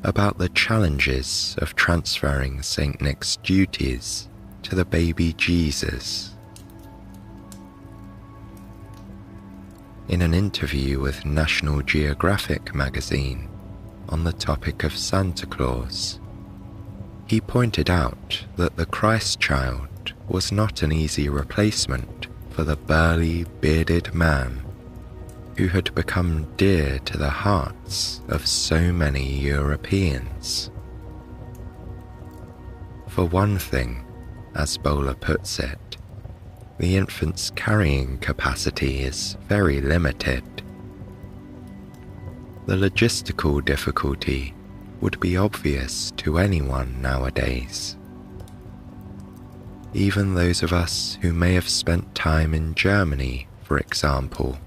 S1: about the challenges of transferring St. Nick's duties to the baby Jesus. In an interview with National Geographic magazine on the topic of Santa Claus, he pointed out that the Christ child was not an easy replacement for the burly, bearded man who had become dear to the hearts of so many Europeans. For one thing, as Bowler puts it, the infant's carrying capacity is very limited. The logistical difficulty would be obvious to anyone nowadays. Even those of us who may have spent time in Germany, for example,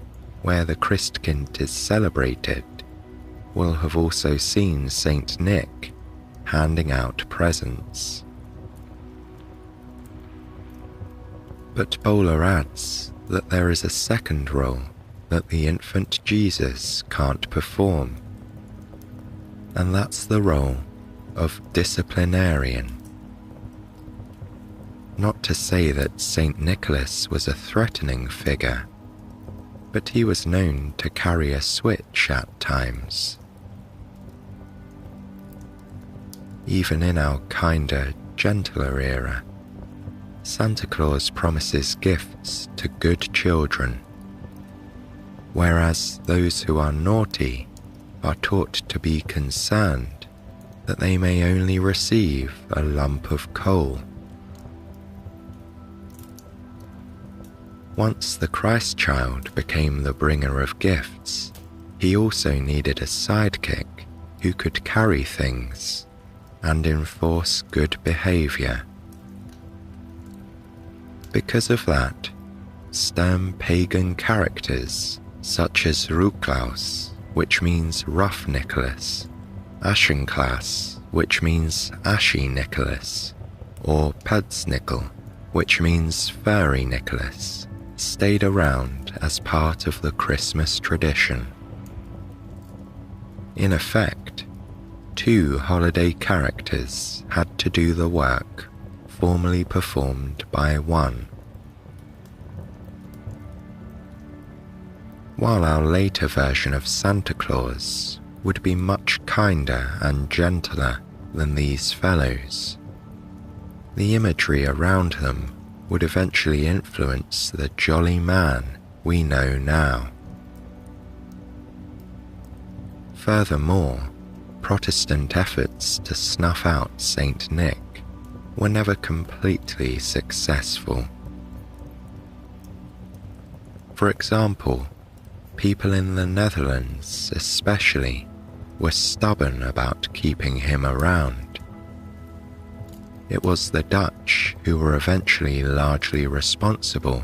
S1: where the Christkind is celebrated, will have also seen Saint Nick handing out presents. But Bowler adds that there is a second role that the infant Jesus can't perform, and that's the role of disciplinarian. Not to say that Saint Nicholas was a threatening figure, but he was known to carry a switch at times. Even in our kinder, gentler era, Santa Claus promises gifts to good children, whereas those who are naughty are taught to be concerned that they may only receive a lump of coal. Once the Christ child became the bringer of gifts, he also needed a sidekick who could carry things and enforce good behavior. Because of that, stern pagan characters such as Ruklaus, which means rough Nicholas, Aschenklas, which means ashy Nicholas, or Pudsnickel, which means fairy Nicholas, stayed around as part of the Christmas tradition. In effect, two holiday characters had to do the work formerly performed by one. While our later version of Santa Claus would be much kinder and gentler than these fellows, the imagery around them would eventually influence the jolly man we know now. Furthermore, Protestant efforts to snuff out Saint Nick were never completely successful. For example, people in the Netherlands especially were stubborn about keeping him around. It was the Dutch who were eventually largely responsible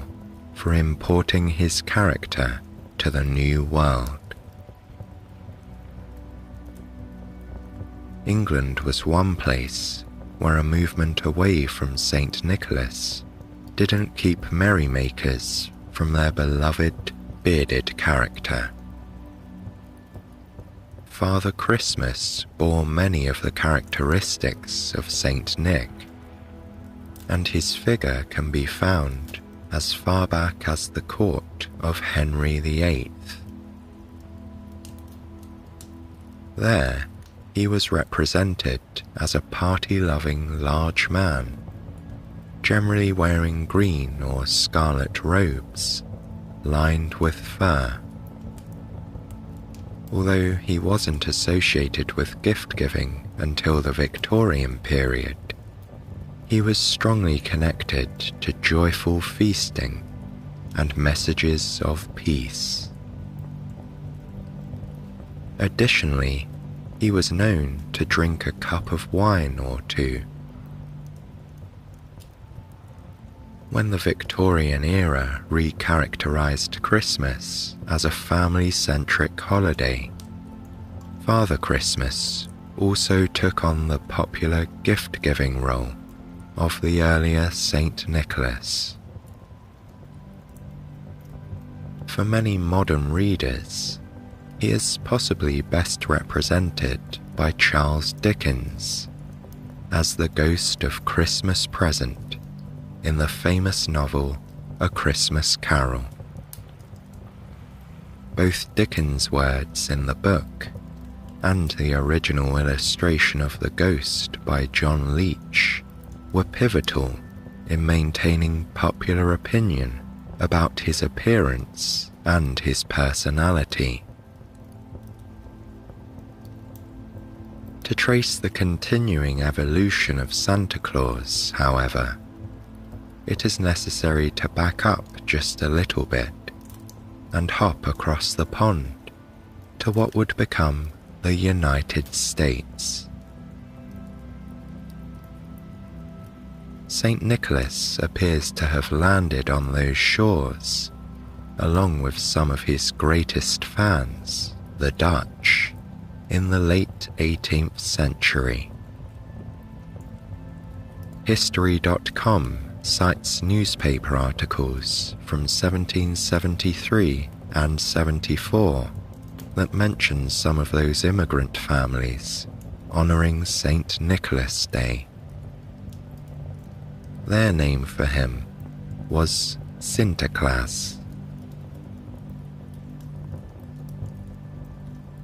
S1: for importing his character to the New World. England was one place where a movement away from Saint Nicholas didn't keep merrymakers from their beloved bearded character. Father Christmas bore many of the characteristics of Saint Nick, and his figure can be found as far back as the court of Henry VIII. There, he was represented as a party-loving large man, generally wearing green or scarlet robes, lined with fur. Although he wasn't associated with gift-giving until the Victorian period, he was strongly connected to joyful feasting and messages of peace. Additionally, he was known to drink a cup of wine or two. When the Victorian era recharacterized Christmas as a family-centric holiday, Father Christmas also took on the popular gift-giving role of the earlier Saint Nicholas. For many modern readers, he is possibly best represented by Charles Dickens as the ghost of Christmas present in the famous novel A Christmas Carol. Both Dickens' words in the book and the original illustration of the ghost by John Leech were pivotal in maintaining popular opinion about his appearance and his personality. To trace the continuing evolution of Santa Claus, however, it is necessary to back up just a little bit and hop across the pond to what would become the United States. Saint Nicholas appears to have landed on those shores, along with some of his greatest fans, the Dutch, in the late 18th century. History.com cites newspaper articles from 1773 and 74 that mention some of those immigrant families honouring St. Nicholas Day. Their name for him was Sinterklaas.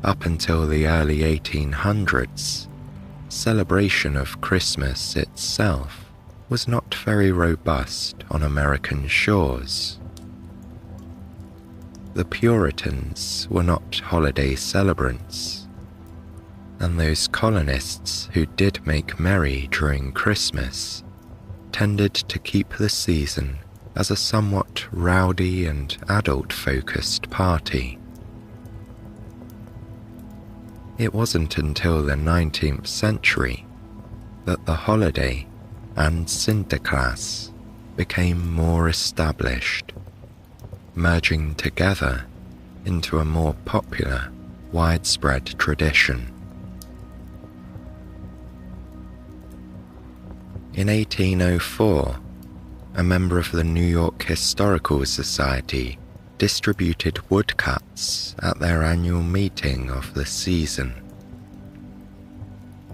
S1: Up until the early 1800s, celebration of Christmas itself was not very robust on American shores. The Puritans were not holiday celebrants, and those colonists who did make merry during Christmas tended to keep the season as a somewhat rowdy and adult-focused party. It wasn't until the 19th century that the holiday and Sinterklaas became more established, merging together into a more popular, widespread tradition. In 1804, a member of the New York Historical Society distributed woodcuts at their annual meeting of the season.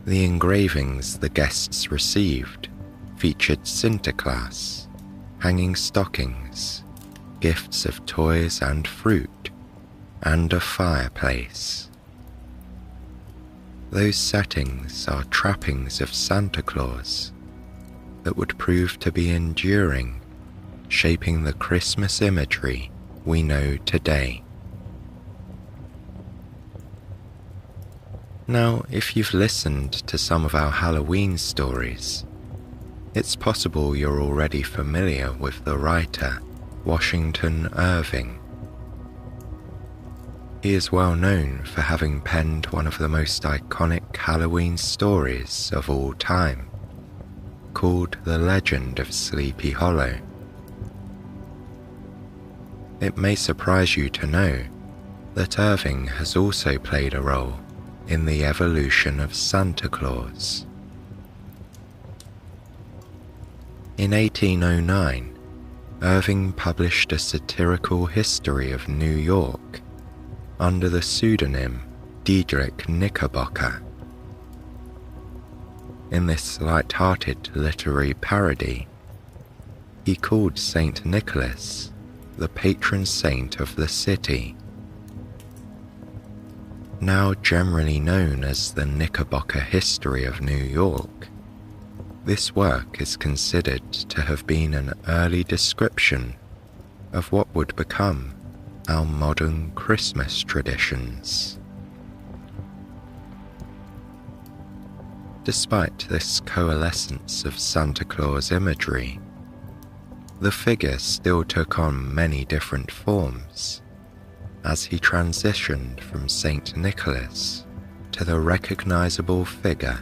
S1: The engravings the guests received featured Sinterklaas, hanging stockings, gifts of toys and fruit, and a fireplace. Those settings are trappings of Santa Claus that would prove to be enduring, shaping the Christmas imagery we know today. Now, if you've listened to some of our Halloween stories, it's possible you're already familiar with the writer Washington Irving. He is well known for having penned one of the most iconic Halloween stories of all time, called The Legend of Sleepy Hollow. It may surprise you to know that Irving has also played a role in the evolution of Santa Claus. In 1809, Irving published a satirical history of New York under the pseudonym Diedrich Knickerbocker. In this light-hearted literary parody, he called Saint Nicholas the patron saint of the city. Now generally known as the Knickerbocker History of New York, this work is considered to have been an early description of what would become our modern Christmas traditions. Despite this coalescence of Santa Claus imagery, the figure still took on many different forms as he transitioned from Saint Nicholas to the recognizable figure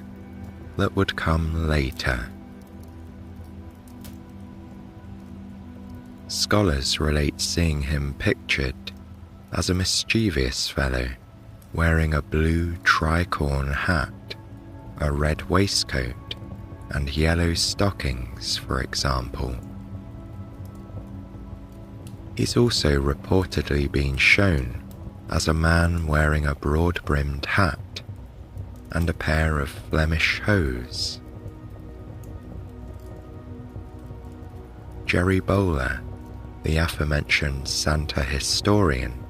S1: that would come later. Scholars relate seeing him pictured as a mischievous fellow wearing a blue tricorn hat, a red waistcoat, and yellow stockings, for example. He's also reportedly been shown as a man wearing a broad-brimmed hat and a pair of Flemish hose. Jerry Bowler, the aforementioned Santa historian,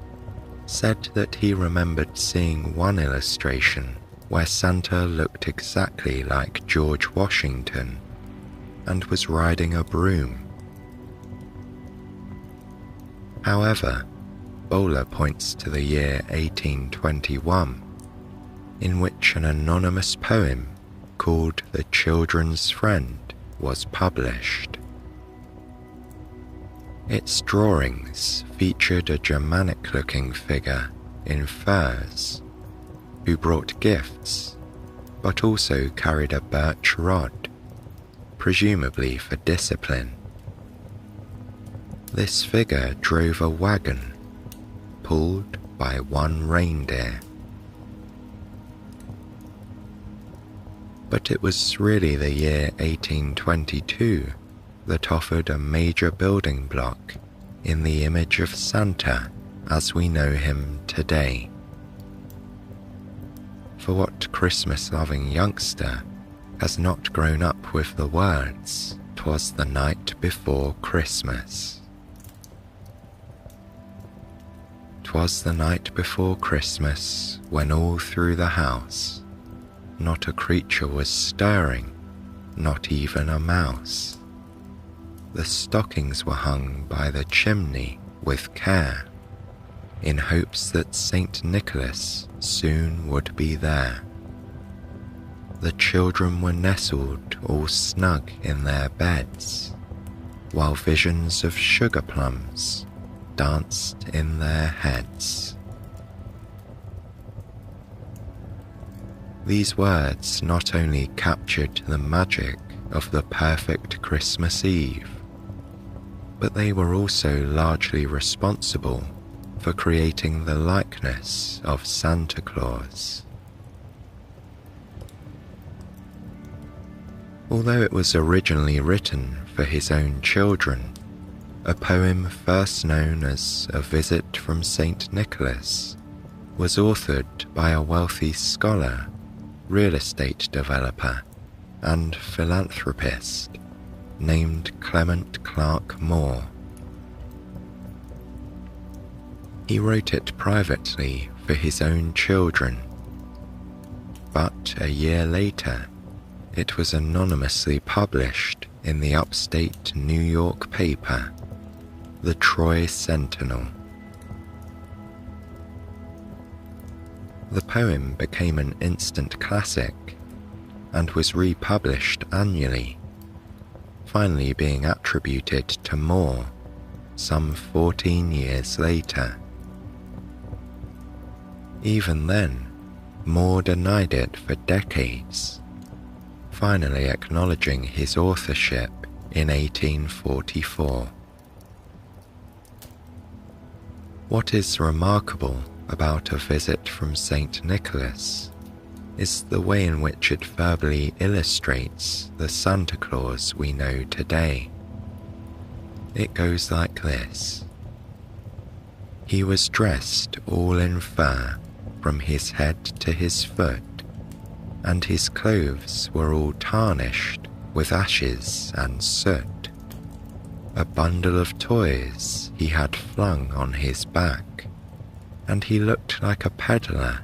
S1: said that he remembered seeing one illustration where Santa looked exactly like George Washington and was riding a broom. However, Bowler points to the year 1821, in which an anonymous poem called The Children's Friend was published. Its drawings featured a Germanic-looking figure in furs who brought gifts, but also carried a birch rod, presumably for discipline. This figure drove a wagon, pulled by one reindeer. But it was really the year 1822 that offered a major building block in the image of Santa as we know him today. For what Christmas-loving youngster has not grown up with the words, "'Twas the night before Christmas"? 'Twas the night before Christmas, when all through the house not a creature was stirring, not even a mouse. The stockings were hung by the chimney with care, in hopes that Saint Nicholas soon would be there. The children were nestled all snug in their beds, while visions of sugar plums danced in their heads. These words not only captured the magic of the perfect Christmas Eve, but they were also largely responsible for creating the likeness of Santa Claus. Although it was originally written for his own children, a poem first known as A Visit from St. Nicholas was authored by a wealthy scholar, real estate developer, and philanthropist named Clement Clark Moore. He wrote it privately for his own children, but a year later it was anonymously published in the upstate New York paper, the Troy Sentinel. The poem became an instant classic and was republished annually, finally being attributed to Moore some 14 years later. Even then, Moore denied it for decades, finally acknowledging his authorship in 1844. What is remarkable about A Visit from St. Nicholas is the way in which it verbally illustrates the Santa Claus we know today. It goes like this. He was dressed all in fur from his head to his foot, and his clothes were all tarnished with ashes and soot. A bundle of toys he had flung on his back, and he looked like a peddler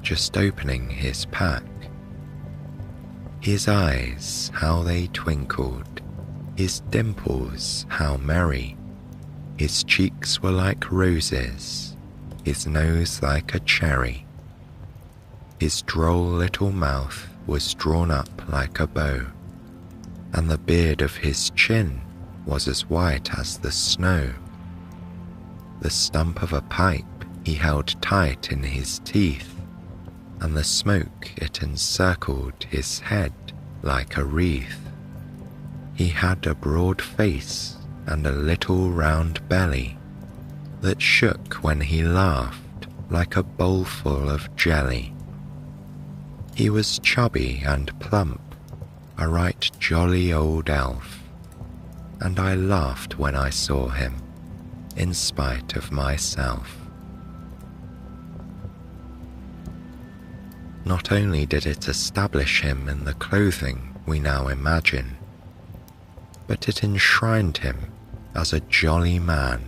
S1: just opening his pack. His eyes, how they twinkled, his dimples, how merry. His cheeks were like roses, his nose like a cherry. His droll little mouth was drawn up like a bow, and the beard of his chin was as white as the snow. The stump of a pipe he held tight in his teeth, and the smoke it encircled his head like a wreath. He had a broad face and a little round belly that shook when he laughed like a bowlful of jelly. He was chubby and plump, a right jolly old elf, and I laughed when I saw him, in spite of myself. Not only did it establish him in the clothing we now imagine, but it enshrined him as a jolly man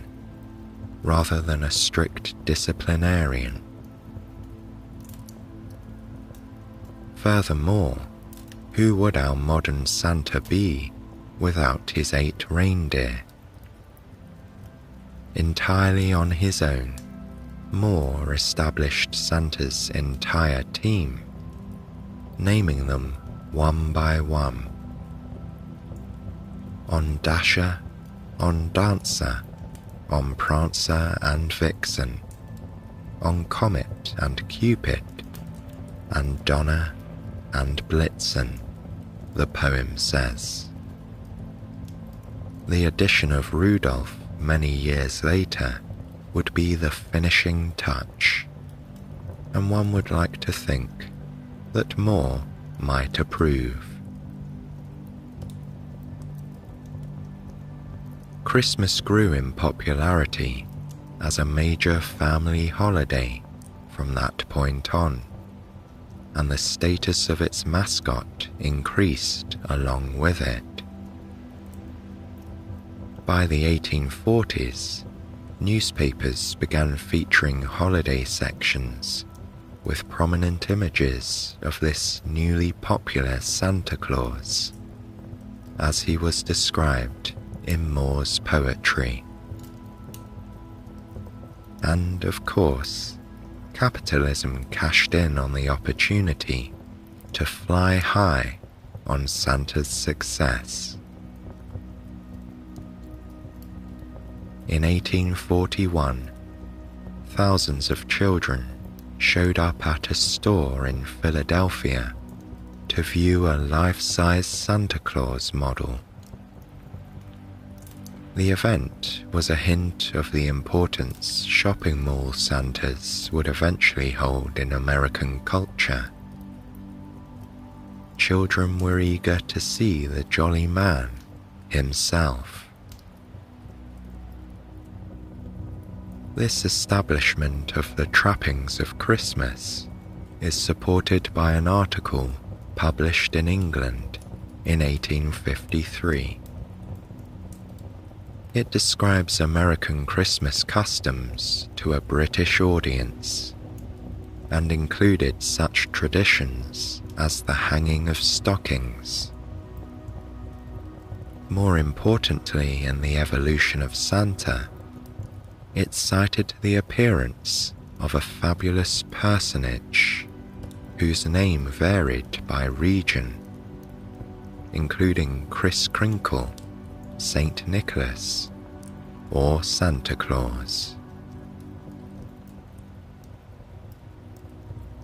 S1: rather than a strict disciplinarian. Furthermore, who would our modern Santa be without his 8 reindeer? Entirely on his own, Moore established Santa's entire team, naming them one by one. On Dasher, on Dancer, on Prancer and Vixen, on Comet and Cupid, and Donner and Blitzen, the poem says. The addition of Rudolph many years later would be the finishing touch, and one would like to think that Moore might approve. Christmas grew in popularity as a major family holiday from that point on, and the status of its mascot increased along with it. By the 1840s, newspapers began featuring holiday sections with prominent images of this newly popular Santa Claus, as he was described in Moore's poetry. And of course, capitalism cashed in on the opportunity to fly high on Santa's success. In 1841, thousands of children showed up at a store in Philadelphia to view a life-size Santa Claus model. The event was a hint of the importance shopping mall Santas would eventually hold in American culture. Children were eager to see the jolly man himself. This establishment of the trappings of Christmas is supported by an article published in England in 1853. It describes American Christmas customs to a British audience and included such traditions as the hanging of stockings. More importantly, in the evolution of Santa, it cited the appearance of a fabulous personage whose name varied by region, including Kris Kringle, Saint Nicholas, or Santa Claus.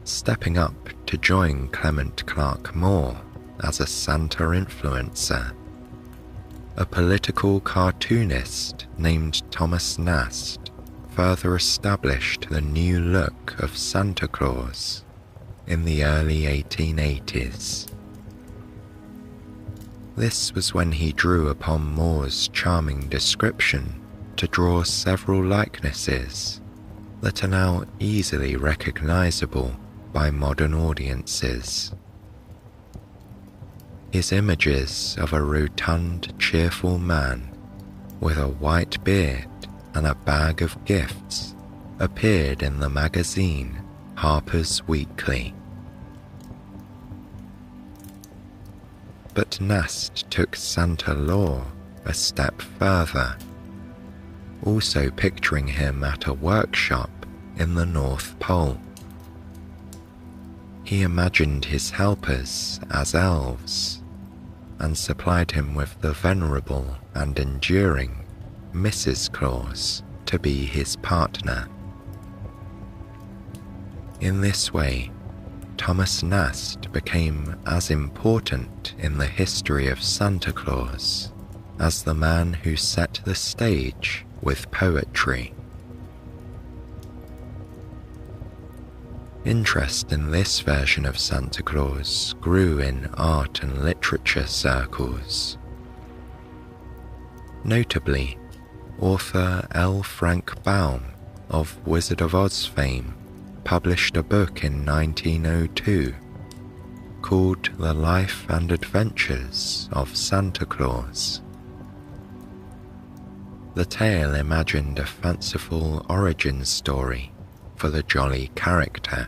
S1: Stepping up to join Clement Clark Moore as a Santa influencer, a political cartoonist named Thomas Nast further established the new look of Santa Claus in the early 1880s. This was when he drew upon Moore's charming description to draw several likenesses that are now easily recognizable by modern audiences. His images of a rotund, cheerful man with a white beard and a bag of gifts appeared in the magazine Harper's Weekly. But Nast took Santa lore a step further, also picturing him at a workshop in the North Pole. He imagined his helpers as elves and supplied him with the venerable and enduring Mrs. Claus to be his partner. In this way, Thomas Nast became as important in the history of Santa Claus as the man who set the stage with poetry. Interest in this version of Santa Claus grew in art and literature circles. Notably, author L. Frank Baum of Wizard of Oz fame published a book in 1902 called The Life and Adventures of Santa Claus. The tale imagined a fanciful origin story for the jolly character.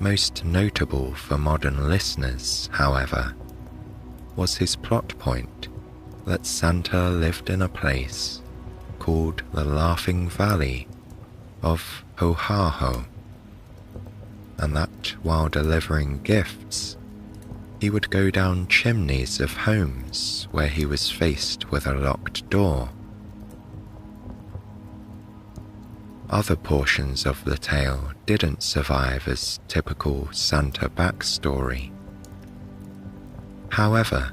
S1: Most notable for modern listeners, however, was his plot point that Santa lived in a place called the Laughing Valley of Oahu, and that while delivering gifts, he would go down chimneys of homes where he was faced with a locked door. Other portions of the tale didn't survive as typical Santa backstory. However,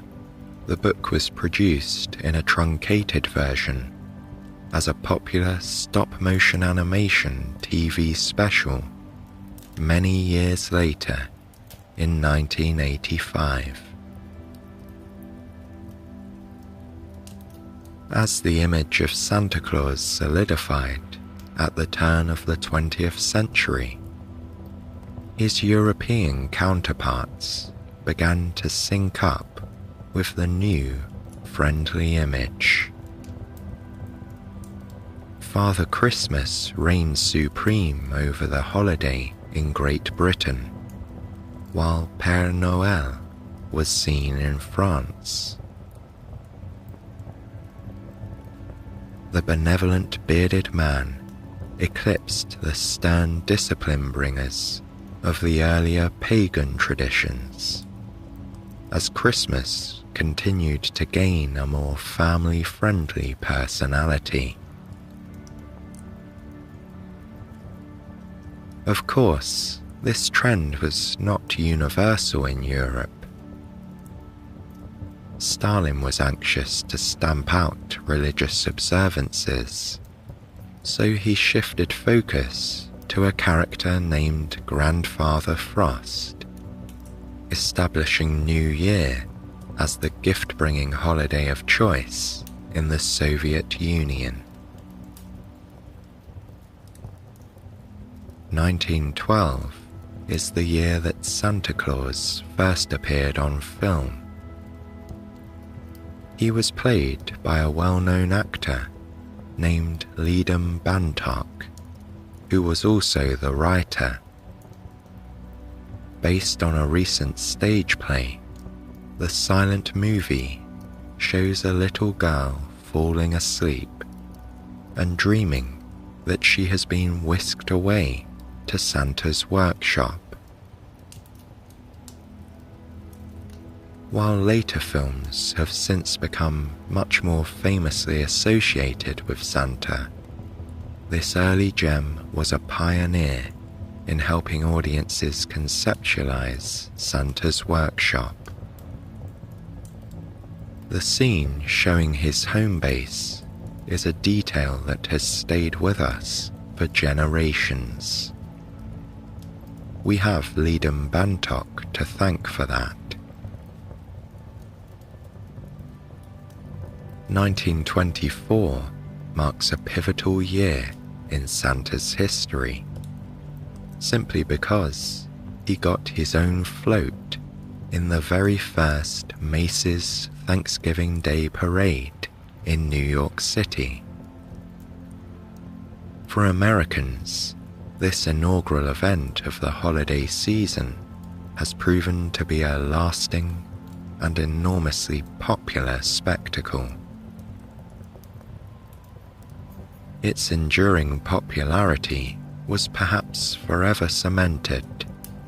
S1: the book was produced in a truncated version as a popular stop-motion animation TV special many years later in 1985. As the image of Santa Claus solidified at the turn of the 20th century, his European counterparts began to sync up with the new, friendly image. Father Christmas reigned supreme over the holiday in Great Britain, while Père Noël was seen in France. The benevolent bearded man eclipsed the stern discipline bringers of the earlier pagan traditions, as Christmas continued to gain a more family-friendly personality. Of course, this trend was not universal in Europe. Stalin was anxious to stamp out religious observances, so he shifted focus to a character named Grandfather Frost, establishing New Year as the gift-bringing holiday of choice in the Soviet Union. 1912 is the year that Santa Claus first appeared on film. He was played by a well-known actor named Leadom Bantok, who was also the writer. Based on a recent stage play, the silent movie shows a little girl falling asleep and dreaming that she has been whisked away to Santa's workshop. While later films have since become much more famously associated with Santa, this early gem was a pioneer in helping audiences conceptualize Santa's workshop. The scene showing his home base is a detail that has stayed with us for generations. We have Leadom Bantok to thank for that. 1924 marks a pivotal year in Santa's history, simply because he got his own float in the very first Macy's Thanksgiving Day Parade in New York City. For Americans, this inaugural event of the holiday season has proven to be a lasting and enormously popular spectacle. Its enduring popularity was perhaps forever cemented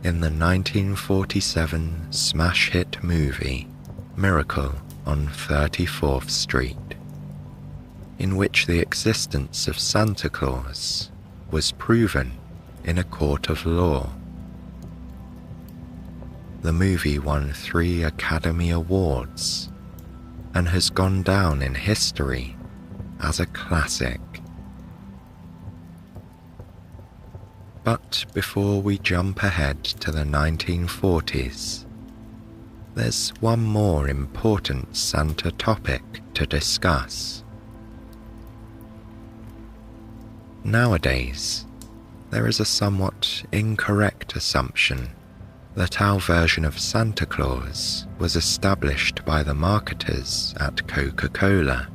S1: in the 1947 smash hit movie Miracle on 34th Street, in which the existence of Santa Claus was proven in a court of law. The movie won 3 Academy Awards and has gone down in history as a classic. But before we jump ahead to the 1940s, there's one more important Santa topic to discuss. Nowadays, there is a somewhat incorrect assumption that our version of Santa Claus was established by the marketers at Coca-Cola,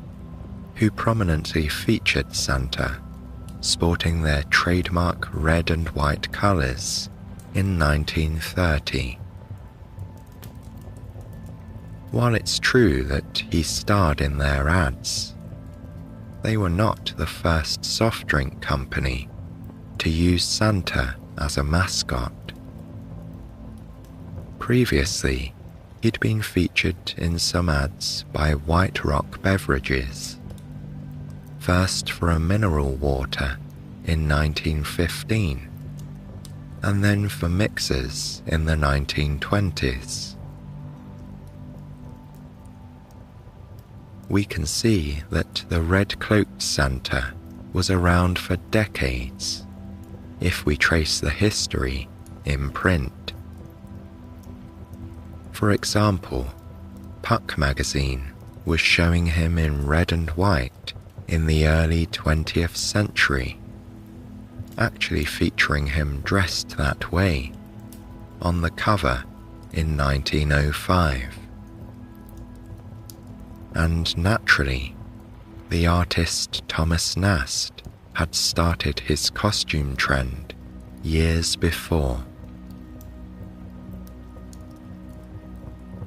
S1: who prominently featured Santa sporting their trademark red and white colours in 1930. While it's true that he starred in their ads, they were not the first soft drink company to use Santa as a mascot. Previously, he'd been featured in some ads by White Rock Beverages, first for a mineral water in 1915, and then for mixers in the 1920s. We can see that the red-cloaked Santa was around for decades if we trace the history in print. For example, Puck magazine was showing him in red and white in the early 20th century, actually featuring him dressed that way on the cover in 1905. And naturally, the artist Thomas Nast had started his costume trend years before.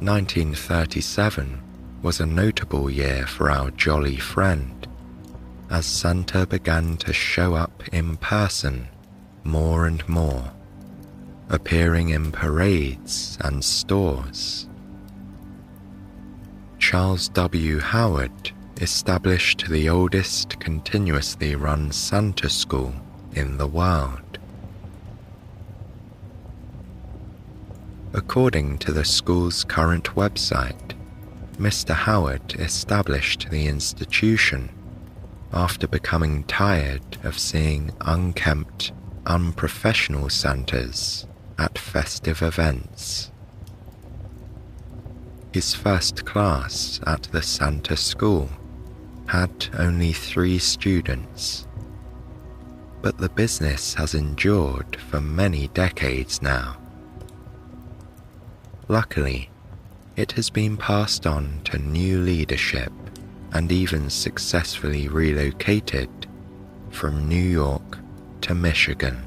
S1: 1937 was a notable year for our jolly friend, as Santa began to show up in person more and more, appearing in parades and stores. Charles W. Howard established the oldest continuously run Santa school in the world. According to the school's current website, Mr. Howard established the institution after becoming tired of seeing unkempt, unprofessional Santas at festive events. His first class at the Santa school had only 3 students, but the business has endured for many decades now. Luckily, it has been passed on to new leadership and even successfully relocated from New York to Michigan.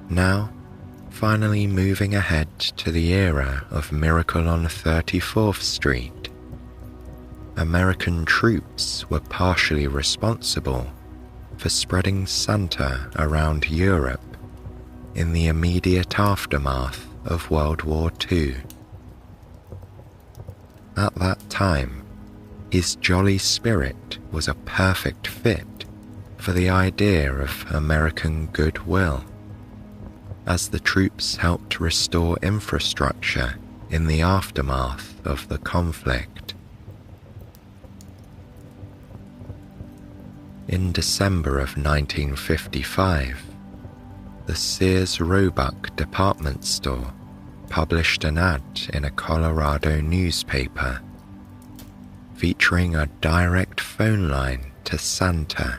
S1: Now, finally moving ahead to the era of Miracle on 34th Street, American troops were partially responsible for spreading Santa around Europe in the immediate aftermath of World War II. At that time, his jolly spirit was a perfect fit for the idea of American goodwill, as the troops helped restore infrastructure in the aftermath of the conflict. In December of 1955, the Sears Roebuck department store published an ad in a Colorado newspaper featuring a direct phone line to Santa.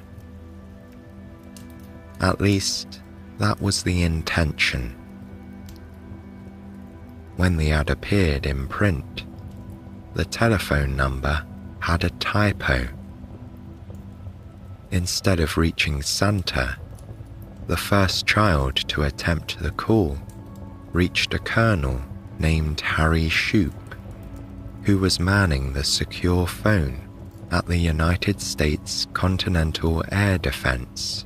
S1: At least, that was the intention. When the ad appeared in print, the telephone number had a typo. Instead of reaching Santa, the first child to attempt the call reached a colonel named Harry Shoup, who was manning the secure phone at the United States Continental Air Defense,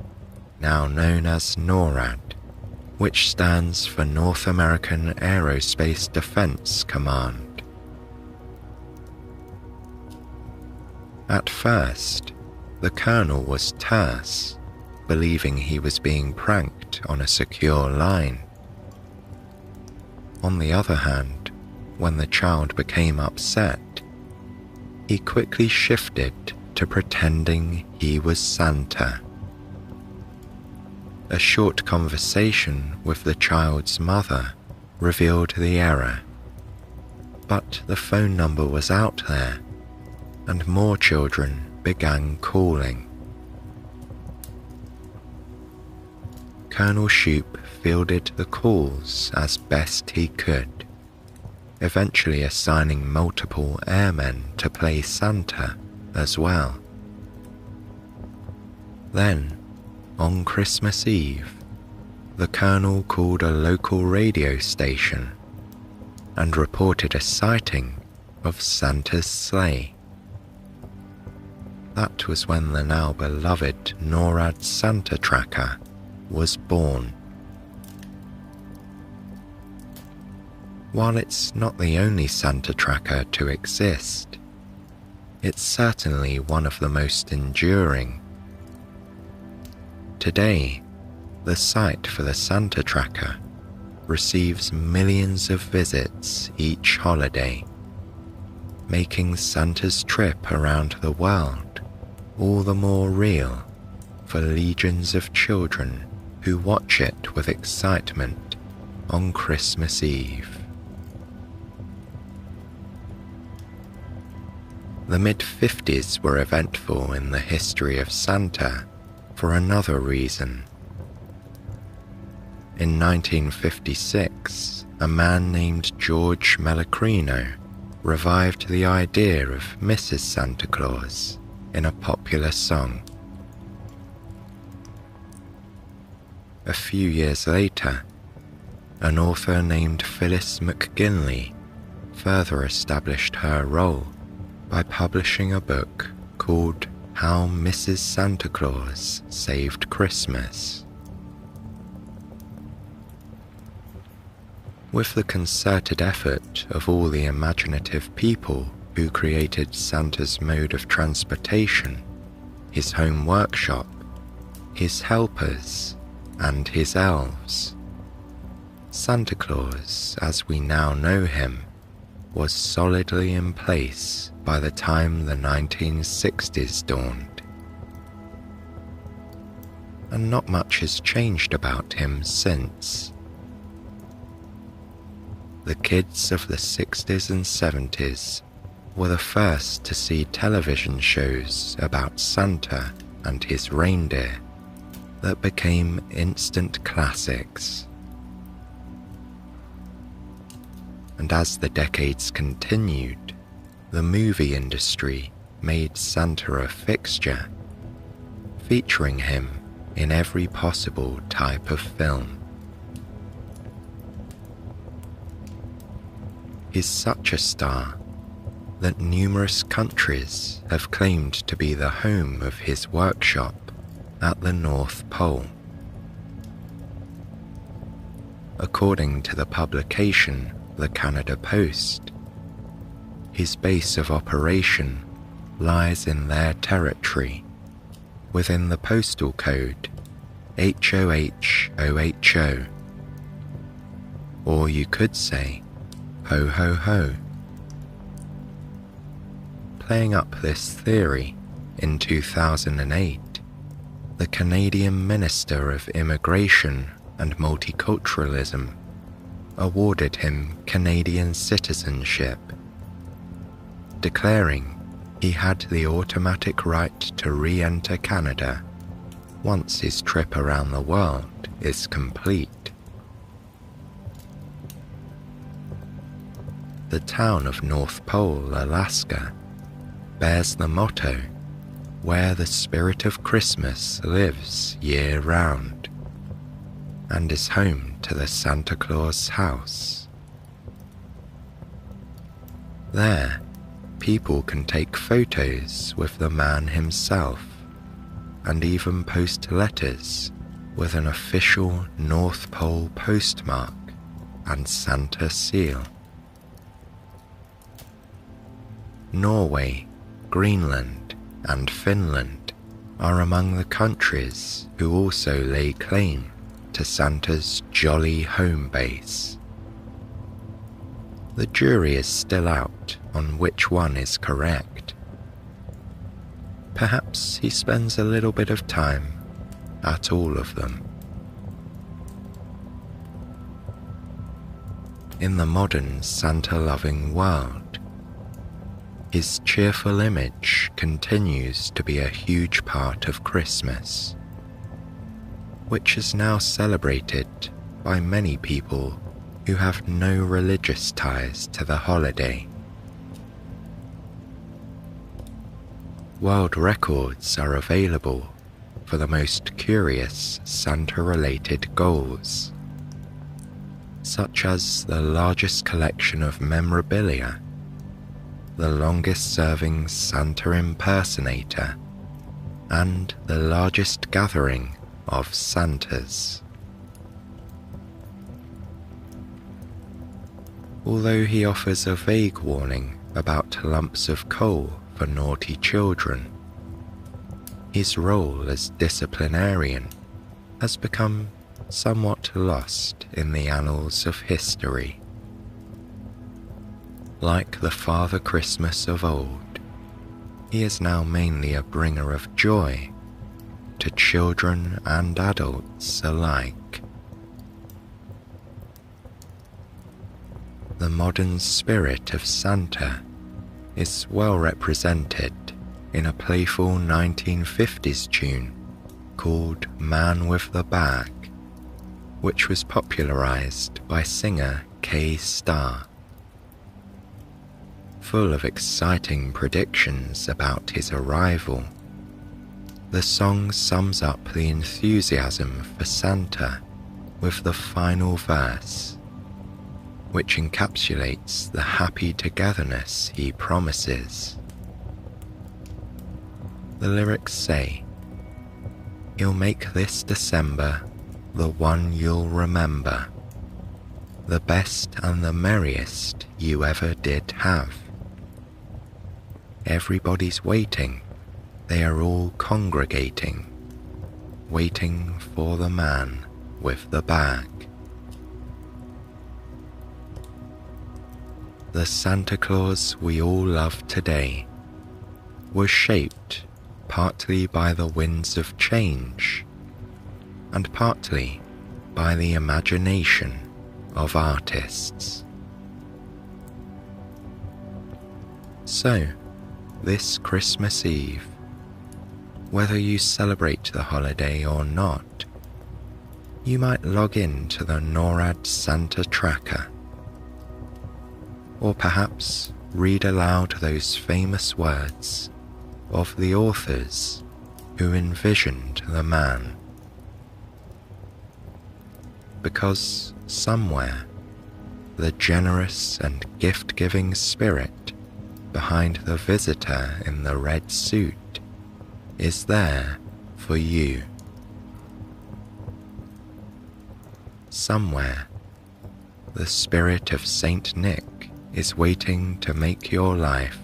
S1: now known as NORAD, which stands for North American Aerospace Defense Command. At first, the colonel was terse, believing he was being pranked on a secure line. On the other hand, when the child became upset, he quickly shifted to pretending he was Santa. A short conversation with the child's mother revealed the error, but the phone number was out there, and more children began calling. Colonel Shoup fielded the calls as best he could, eventually assigning multiple airmen to play Santa as well. Then, on Christmas Eve, the colonel called a local radio station and reported a sighting of Santa's sleigh. That was when the now beloved NORAD Santa tracker was born. While it's not the only Santa tracker to exist, it's certainly one of the most enduring. Today, the site for the Santa tracker receives millions of visits each holiday, making Santa's trip around the world all the more real for legions of children who watch it with excitement on Christmas Eve. The mid-50s were eventful in the history of Santa for another reason. In 1956, a man named George Mellecrino revived the idea of Mrs. Santa Claus in a popular song. A few years later, an author named Phyllis McGinley further established her role by publishing a book called How Mrs. Santa Claus Saved Christmas. With the concerted effort of all the imaginative people who created Santa's mode of transportation, his home workshop, his helpers, and his elves, Santa Claus, as we now know him, was solidly in place by the time the 1960s dawned. And not much has changed about him since. The kids of the 60s and 70s were the first to see television shows about Santa and his reindeer that became instant classics. And as the decades continued, the movie industry made Santa a fixture, featuring him in every possible type of film. He's such a star that numerous countries have claimed to be the home of his workshop at the North Pole. According to the publication The Canada Post, his base of operation lies in their territory, within the postal code HOH0HO. Or you could say, ho ho ho. Playing up this theory, in 2008, the Canadian Minister of Immigration and Multiculturalism awarded him Canadian citizenship, declaring he had the automatic right to re-enter Canada once his trip around the world is complete. The town of North Pole, Alaska, bears the motto, "Where the spirit of Christmas lives year-round," and is home to the Santa Claus house. There, people can take photos with the man himself and even post letters with an official North Pole postmark and Santa seal. Norway, Greenland, and Finland are among the countries who also lay claim to Santa's jolly home base. The jury is still out on which one is correct. Perhaps he spends a little bit of time at all of them. In the modern Santa-loving world, his cheerful image continues to be a huge part of Christmas, which is now celebrated by many people who have no religious ties to the holiday. World records are available for the most curious Santa-related goals, such as the largest collection of memorabilia, the longest-serving Santa impersonator, and the largest gathering of Santas. Although he offers a vague warning about lumps of coal for naughty children, his role as disciplinarian has become somewhat lost in the annals of history. Like the Father Christmas of old, he is now mainly a bringer of joy, to children and adults alike. The modern spirit of Santa is well represented in a playful 1950s tune called Man with the Bag, which was popularized by singer Kay Starr. Full of exciting predictions about his arrival, the song sums up the enthusiasm for Santa with the final verse, which encapsulates the happy togetherness he promises. The lyrics say, "He'll make this December the one you'll remember, the best and the merriest you ever did have. Everybody's waiting, they are all congregating, waiting for the man with the bag." The Santa Claus we all love today was shaped partly by the winds of change and partly by the imagination of artists. So, this Christmas Eve, whether you celebrate the holiday or not, you might log in to the NORAD Santa Tracker, or perhaps read aloud those famous words of the authors who envisioned the man. Because somewhere, the generous and gift-giving spirit behind the visitor in the red suit is there for you. Somewhere, the spirit of Saint Nick is waiting to make your life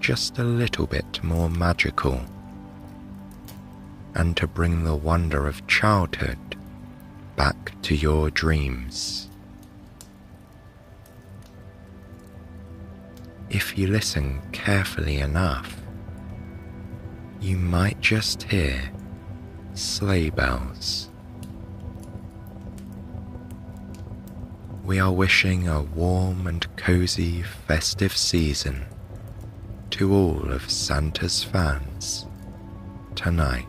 S1: just a little bit more magical, and to bring the wonder of childhood back to your dreams. If you listen carefully enough, you might just hear sleigh bells. We are wishing a warm and cozy festive season to all of Santa's fans tonight.